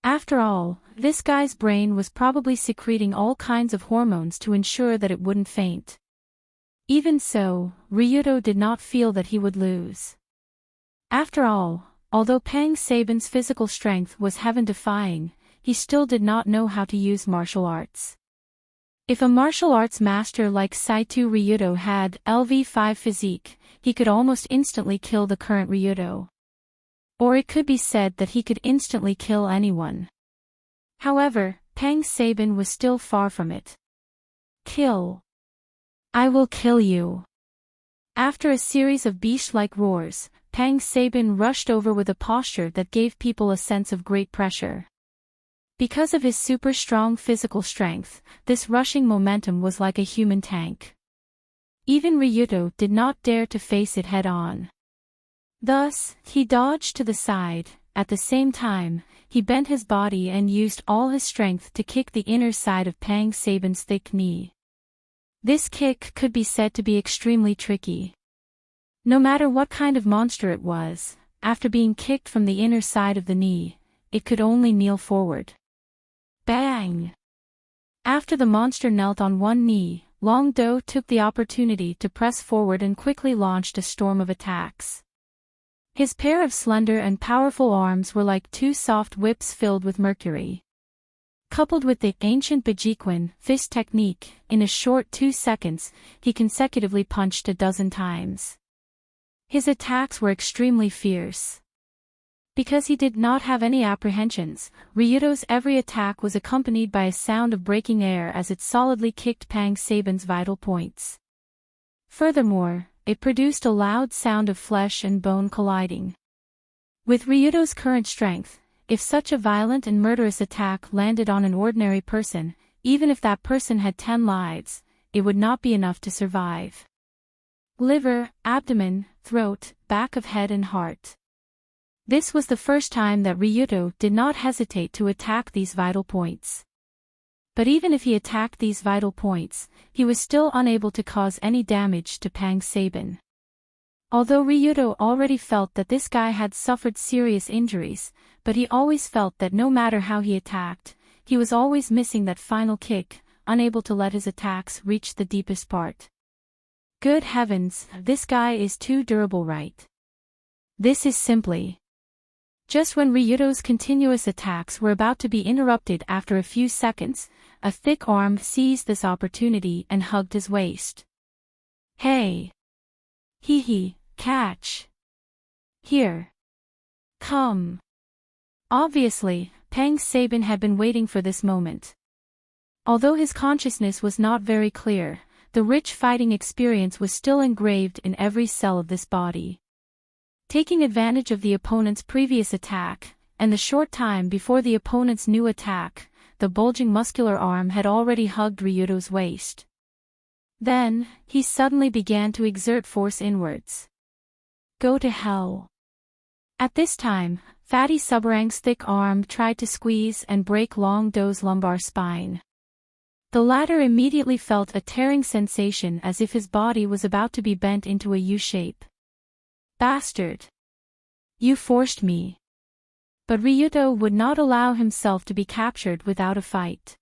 After all, this guy's brain was probably secreting all kinds of hormones to ensure that it wouldn't faint. Even so, Ryuto did not feel that he would lose. After all, although Pang Sabin's physical strength was heaven-defying, he still did not know how to use martial arts. If a martial arts master like Saito Ryuto had LV5 physique, he could almost instantly kill the current Ryuto. Or it could be said that he could instantly kill anyone. However, Pang Sabin was still far from it. Kill. I will kill you. After a series of beast-like roars, Pang Sabin rushed over with a posture that gave people a sense of great pressure. Because of his super strong physical strength, this rushing momentum was like a human tank. Even Ryuto did not dare to face it head-on. Thus, he dodged to the side. At the same time, he bent his body and used all his strength to kick the inner side of Pang Sabin's thick knee. This kick could be said to be extremely tricky. No matter what kind of monster it was, after being kicked from the inner side of the knee, it could only kneel forward. Bang! After the monster knelt on one knee, Long Do took the opportunity to press forward and quickly launched a storm of attacks. His pair of slender and powerful arms were like two soft whips filled with mercury. Coupled with the ancient Bajiquan fist technique, in a short 2 seconds, he consecutively punched a dozen times. His attacks were extremely fierce. Because he did not have any apprehensions, Ryuto's every attack was accompanied by a sound of breaking air as it solidly kicked Pang Sabin's vital points. Furthermore, it produced a loud sound of flesh and bone colliding. With Ryuto's current strength, if such a violent and murderous attack landed on an ordinary person, even if that person had 10 lives, it would not be enough to survive. Liver, abdomen, throat, back of head and heart. This was the first time that Ryuto did not hesitate to attack these vital points. But even if he attacked these vital points, he was still unable to cause any damage to Pang Sabin. Although Ryuto already felt that this guy had suffered serious injuries, but he always felt that no matter how he attacked, he was always missing that final kick, unable to let his attacks reach the deepest part. Good heavens, this guy is too durable, right? This is simply... Just when Ryuto's continuous attacks were about to be interrupted after a few seconds, a thick arm seized this opportunity and hugged his waist. Hey! Hee, catch! Here! Come! Obviously, Pang Sabin had been waiting for this moment. Although his consciousness was not very clear, the rich fighting experience was still engraved in every cell of this body. Taking advantage of the opponent's previous attack, and the short time before the opponent's new attack, the bulging muscular arm had already hugged Ryuto's waist. Then, he suddenly began to exert force inwards. Go to hell. At this time, Fatty Subarang's thick arm tried to squeeze and break Long Do's lumbar spine. The latter immediately felt a tearing sensation as if his body was about to be bent into a U-shape. Bastard! You forced me. But Ryuto would not allow himself to be captured without a fight.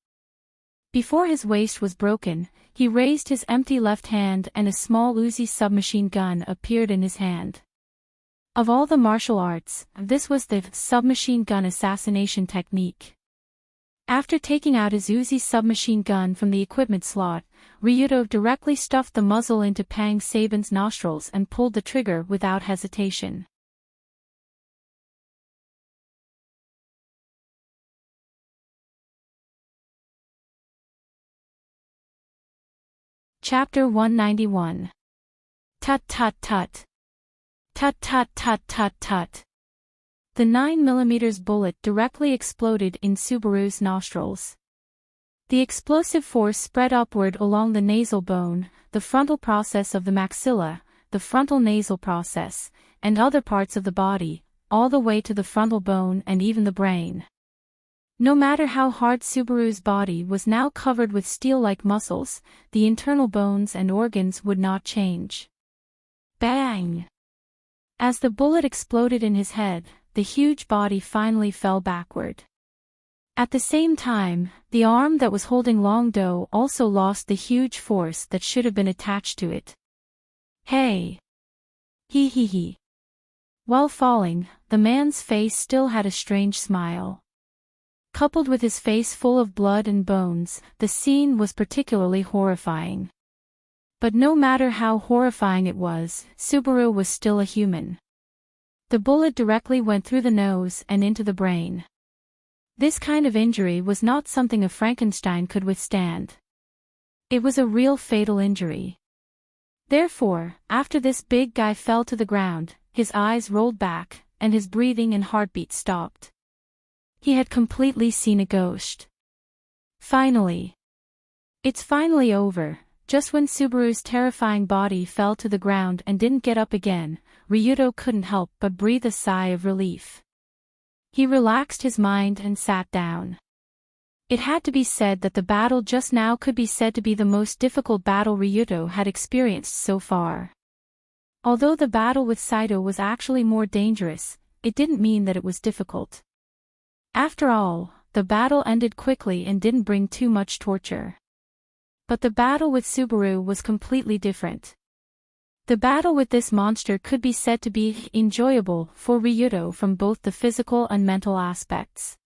Before his waist was broken, he raised his empty left hand and a small Uzi submachine gun appeared in his hand. Of all the martial arts, this was the submachine gun assassination technique. After taking out his Uzi submachine gun from the equipment slot, Ryuto directly stuffed the muzzle into Pang Sabin's nostrils and pulled the trigger without hesitation. Chapter 191. Tut tut tut. Tut tut tut tut tut. The 9mm bullet directly exploded in Subaru's nostrils. The explosive force spread upward along the nasal bone, the frontal process of the maxilla, the frontal nasal process, and other parts of the body, all the way to the frontal bone and even the brain. No matter how hard Subaru's body was now covered with steel-like muscles, the internal bones and organs would not change. Bang! As the bullet exploded in his head, the huge body finally fell backward. At the same time, the arm that was holding Long Do also lost the huge force that should have been attached to it. Hey! He he he. While falling, the man's face still had a strange smile. Coupled with his face full of blood and bones, the scene was particularly horrifying. But no matter how horrifying it was, Subaru was still a human. The bullet directly went through the nose and into the brain. This kind of injury was not something a Frankenstein could withstand. It was a real fatal injury. Therefore, after this big guy fell to the ground, his eyes rolled back, and his breathing and heartbeat stopped. He had completely seen a ghost. Finally. It's finally over. Just when Subaru's terrifying body fell to the ground and didn't get up again, Ryuto couldn't help but breathe a sigh of relief. He relaxed his mind and sat down. It had to be said that the battle just now could be said to be the most difficult battle Ryuto had experienced so far. Although the battle with Saito was actually more dangerous, it didn't mean that it was difficult. After all, the battle ended quickly and didn't bring too much torture. But the battle with Subaru was completely different. The battle with this monster could be said to be enjoyable for Ryuto from both the physical and mental aspects.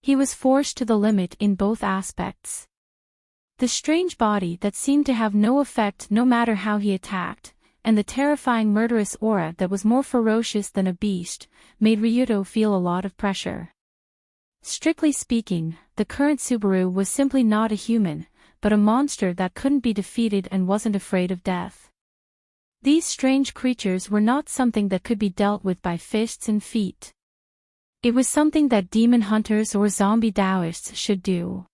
He was forced to the limit in both aspects. The strange body that seemed to have no effect no matter how he attacked, and the terrifying murderous aura that was more ferocious than a beast, made Ryuto feel a lot of pressure. Strictly speaking, the current Subaru was simply not a human, but a monster that couldn't be defeated and wasn't afraid of death. These strange creatures were not something that could be dealt with by fists and feet. It was something that demon hunters or zombie Taoists should do.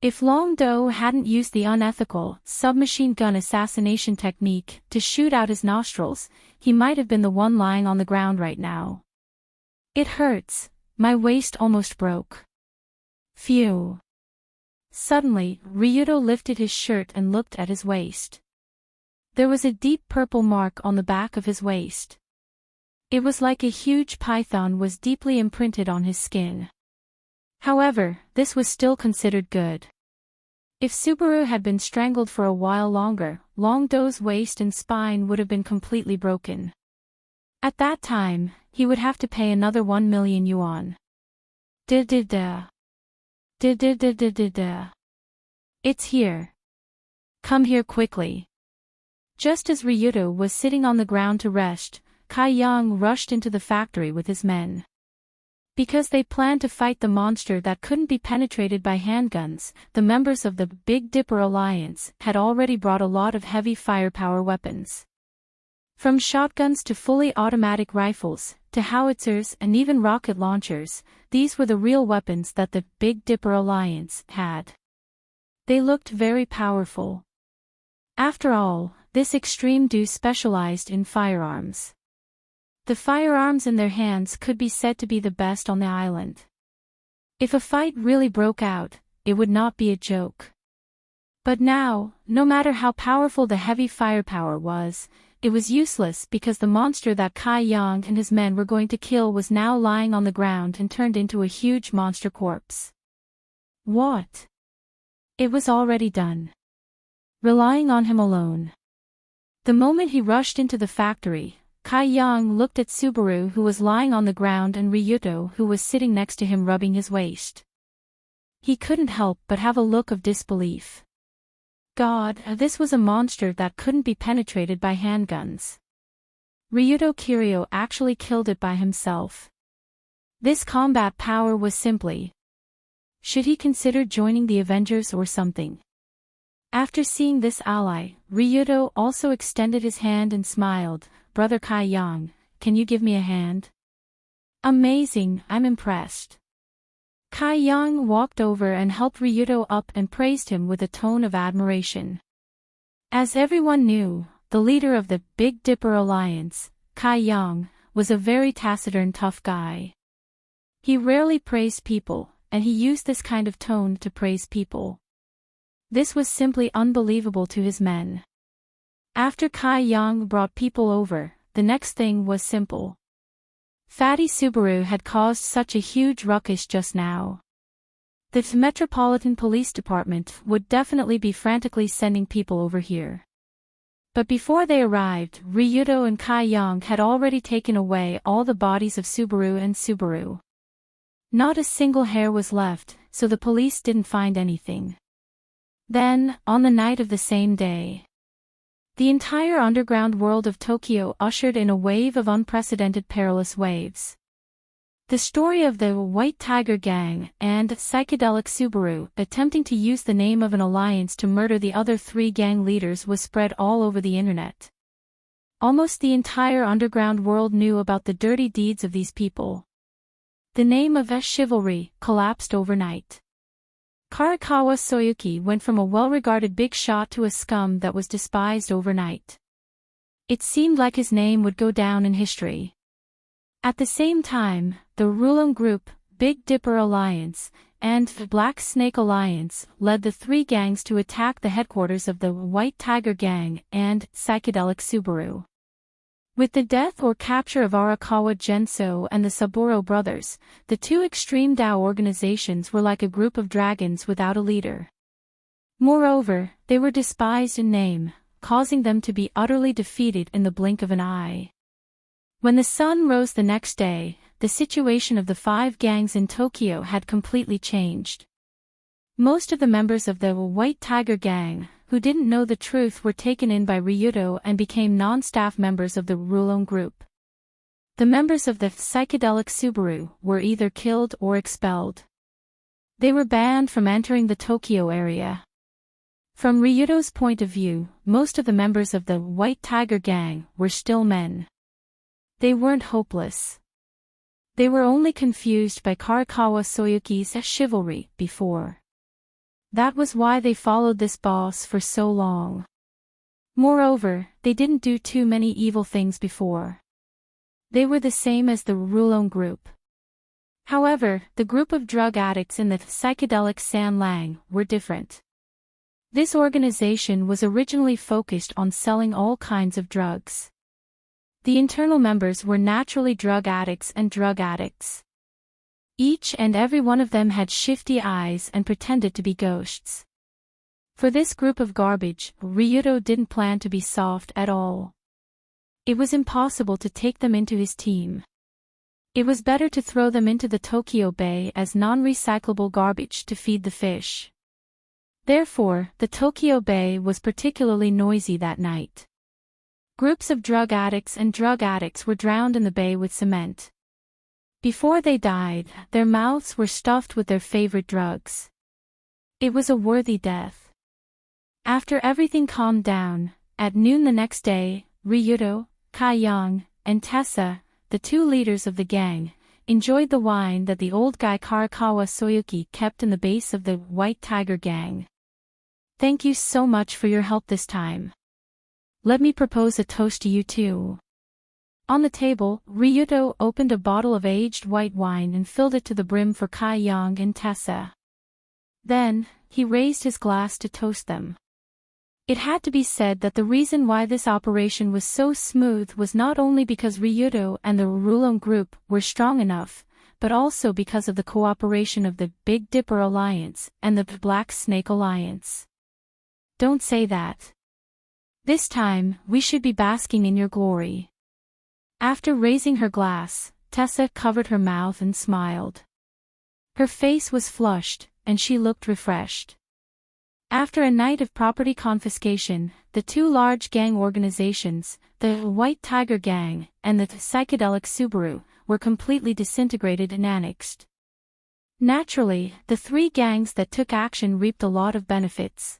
If Long Do hadn't used the unethical submachine gun assassination technique to shoot out his nostrils, he might have been the one lying on the ground right now. It hurts. My waist almost broke. Phew. Suddenly, Ryuto lifted his shirt and looked at his waist. There was a deep purple mark on the back of his waist. It was like a huge python was deeply imprinted on his skin. However, this was still considered good. If Subaru had been strangled for a while longer, Long Do's waist and spine would have been completely broken. At that time, he would have to pay another 1 million yuan. Da-da-da. Da-da-da-da-da-da. It's here. Come here quickly. Just as Ryuto was sitting on the ground to rest, Kai Yang rushed into the factory with his men. Because they planned to fight the monster that couldn't be penetrated by handguns, the members of the Big Dipper Alliance had already brought a lot of heavy firepower weapons. From shotguns to fully automatic rifles, to howitzers and even rocket launchers, these were the real weapons that the Big Dipper Alliance had. They looked very powerful. After all, this extreme do specialized in firearms. The firearms in their hands could be said to be the best on the island. If a fight really broke out, it would not be a joke. But now, no matter how powerful the heavy firepower was, it was useless because the monster that Kai Yang and his men were going to kill was now lying on the ground and turned into a huge monster corpse. What? It was already done. Relying on him alone. The moment he rushed into the factory, Kai Yang looked at Subaru who was lying on the ground and Ryuto who was sitting next to him rubbing his waist. He couldn't help but have a look of disbelief. God, this was a monster that couldn't be penetrated by handguns. Ryuto Kiryu actually killed it by himself. This combat power was simply... Should he consider joining the Avengers or something? After seeing this ally, Ryuto also extended his hand and smiled. Brother Kai Yang, can you give me a hand? Amazing, I'm impressed. Kai Yang walked over and helped Ryuto up and praised him with a tone of admiration. As everyone knew, the leader of the Big Dipper Alliance, Kai Yang, was a very taciturn tough guy. He rarely praised people, and he used this kind of tone to praise people. This was simply unbelievable to his men. After Kai Yang brought people over, the next thing was simple. Fatty Subaru had caused such a huge ruckus just now. The Metropolitan Police Department would definitely be frantically sending people over here. But before they arrived, Ryuto and Kai-young had already taken away all the bodies of Subaru and Subaru. Not a single hair was left, so the police didn't find anything. Then, on the night of the same day, the entire underground world of Tokyo ushered in a wave of unprecedented perilous waves. The story of the White Tiger Gang and Psychedelic Subaru attempting to use the name of an alliance to murder the other 3 gang leaders was spread all over the internet. Almost the entire underground world knew about the dirty deeds of these people. The name of chivalry collapsed overnight. Karakawa Soyuki went from a well-regarded big shot to a scum that was despised overnight. It seemed like his name would go down in history. At the same time, the Rulon Group, Big Dipper Alliance, and the Black Snake Alliance led the 3 gangs to attack the headquarters of the White Tiger Gang and Psychedelic Subaru. With the death or capture of Arakawa Genso and the Saburo brothers, the 2 extreme Dao organizations were like a group of dragons without a leader. Moreover, they were despised in name, causing them to be utterly defeated in the blink of an eye. When the sun rose the next day, the situation of the 5 gangs in Tokyo had completely changed. Most of the members of the White Tiger Gang, who didn't know the truth, were taken in by Ryuto and became non-staff members of the Rulon Group. The members of the Psychedelic Subaru were either killed or expelled. They were banned from entering the Tokyo area. From Ryuto's point of view, most of the members of the White Tiger Gang were still men. They weren't hopeless. They were only confused by Karakawa Soyuki's chivalry before. That was why they followed this boss for so long. Moreover, they didn't do too many evil things before. They were the same as the Rulon Group. However, the group of drug addicts in the Psychedelic San Lang were different. This organization was originally focused on selling all kinds of drugs. The internal members were naturally drug addicts and drug addicts. Each and every one of them had shifty eyes and pretended to be ghosts. For this group of garbage, Ryuto didn't plan to be soft at all. It was impossible to take them into his team. It was better to throw them into the Tokyo Bay as non-recyclable garbage to feed the fish. Therefore, the Tokyo Bay was particularly noisy that night. Groups of drug addicts and drug addicts were drowned in the bay with cement. Before they died, their mouths were stuffed with their favorite drugs. It was a worthy death. After everything calmed down, at noon the next day, Ryuto, Kai-young, and Tessa, the 2 leaders of the gang, enjoyed the wine that the old guy Karakawa Soyuki kept in the base of the White Tiger Gang. Thank you so much for your help this time. Let me propose a toast to you too. On the table, Ryuto opened a bottle of aged white wine and filled it to the brim for Kai-young and Tessa. Then, he raised his glass to toast them. It had to be said that the reason why this operation was so smooth was not only because Ryuto and the Rulon Group were strong enough, but also because of the cooperation of the Big Dipper Alliance and the Black Snake Alliance. Don't say that. This time, we should be basking in your glory. After raising her glass, Tessa covered her mouth and smiled. Her face was flushed, and she looked refreshed. After a night of property confiscation, the 2 large gang organizations, the White Tiger Gang and the Psychedelic Subaru, were completely disintegrated and annexed. Naturally, the 3 gangs that took action reaped a lot of benefits.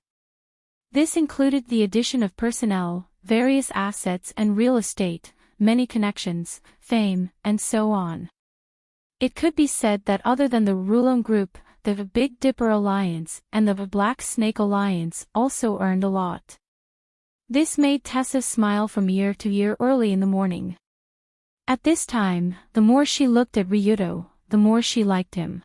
This included the addition of personnel, various assets and real estate, many connections, fame, and so on. It could be said that other than the Rulon Group, the Big Dipper Alliance and the Black Snake Alliance also earned a lot. This made Tessa smile from ear to ear early in the morning. At this time, the more she looked at Ryuto, the more she liked him.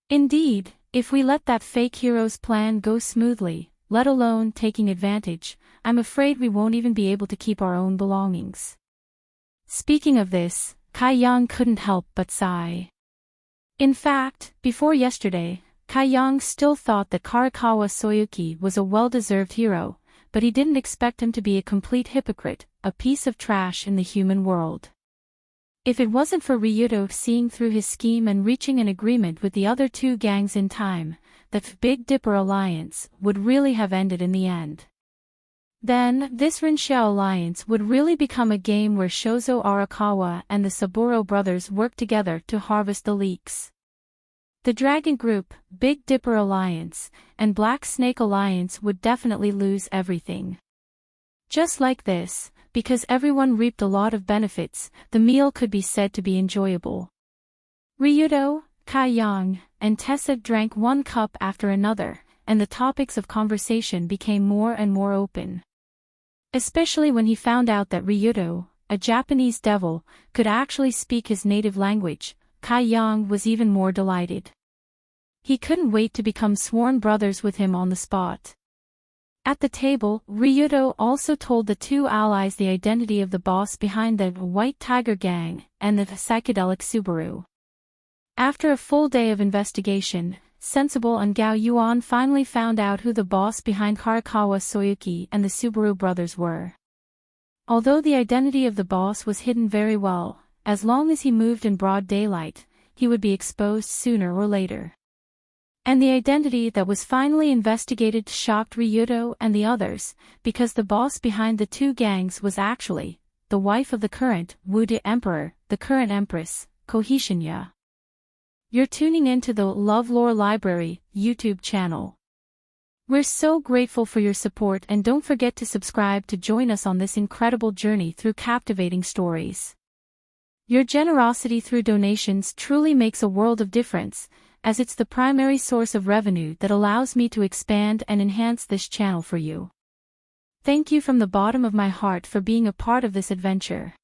Indeed, if we let that fake hero's plan go smoothly, let alone taking advantage, I'm afraid we won't even be able to keep our own belongings. Speaking of this, Kai-young couldn't help but sigh. In fact, before yesterday, Kaiyang still thought that Karakawa Soyuki was a well-deserved hero, but he didn't expect him to be a complete hypocrite, a piece of trash in the human world. If it wasn't for Ryuto seeing through his scheme and reaching an agreement with the other two gangs in time, the Big Dipper alliance would really have ended in the end. Then, this Rinshia alliance would really become a game where Shozo Arakawa and the Saburo brothers work together to harvest the leeks. The Dragon Group, Big Dipper Alliance, and Black Snake Alliance would definitely lose everything. Just like this, because everyone reaped a lot of benefits, the meal could be said to be enjoyable. Ryuto, Kaiyang, and Tessa drank one cup after another, and the topics of conversation became more and more open. Especially when he found out that Ryuto, a Japanese devil, could actually speak his native language, Kaiyang was even more delighted. He couldn't wait to become sworn brothers with him on the spot. At the table, Ryuto also told the two allies the identity of the boss behind the White Tiger Gang and the psychedelic Subaru. After a full day of investigation, Sensible and Gao Yuan finally found out who the boss behind Karakawa Soyuki and the Subaru brothers were. Although the identity of the boss was hidden very well, as long as he moved in broad daylight, he would be exposed sooner or later. And the identity that was finally investigated shocked Ryuto and the others, because the boss behind the two gangs was actually the wife of the current Wude Emperor, the current Empress, Kohishenya. You're tuning into the LoveLore Library YouTube channel. We're so grateful for your support, and don't forget to subscribe to join us on this incredible journey through captivating stories. Your generosity through donations truly makes a world of difference, as it's the primary source of revenue that allows me to expand and enhance this channel for you. Thank you from the bottom of my heart for being a part of this adventure.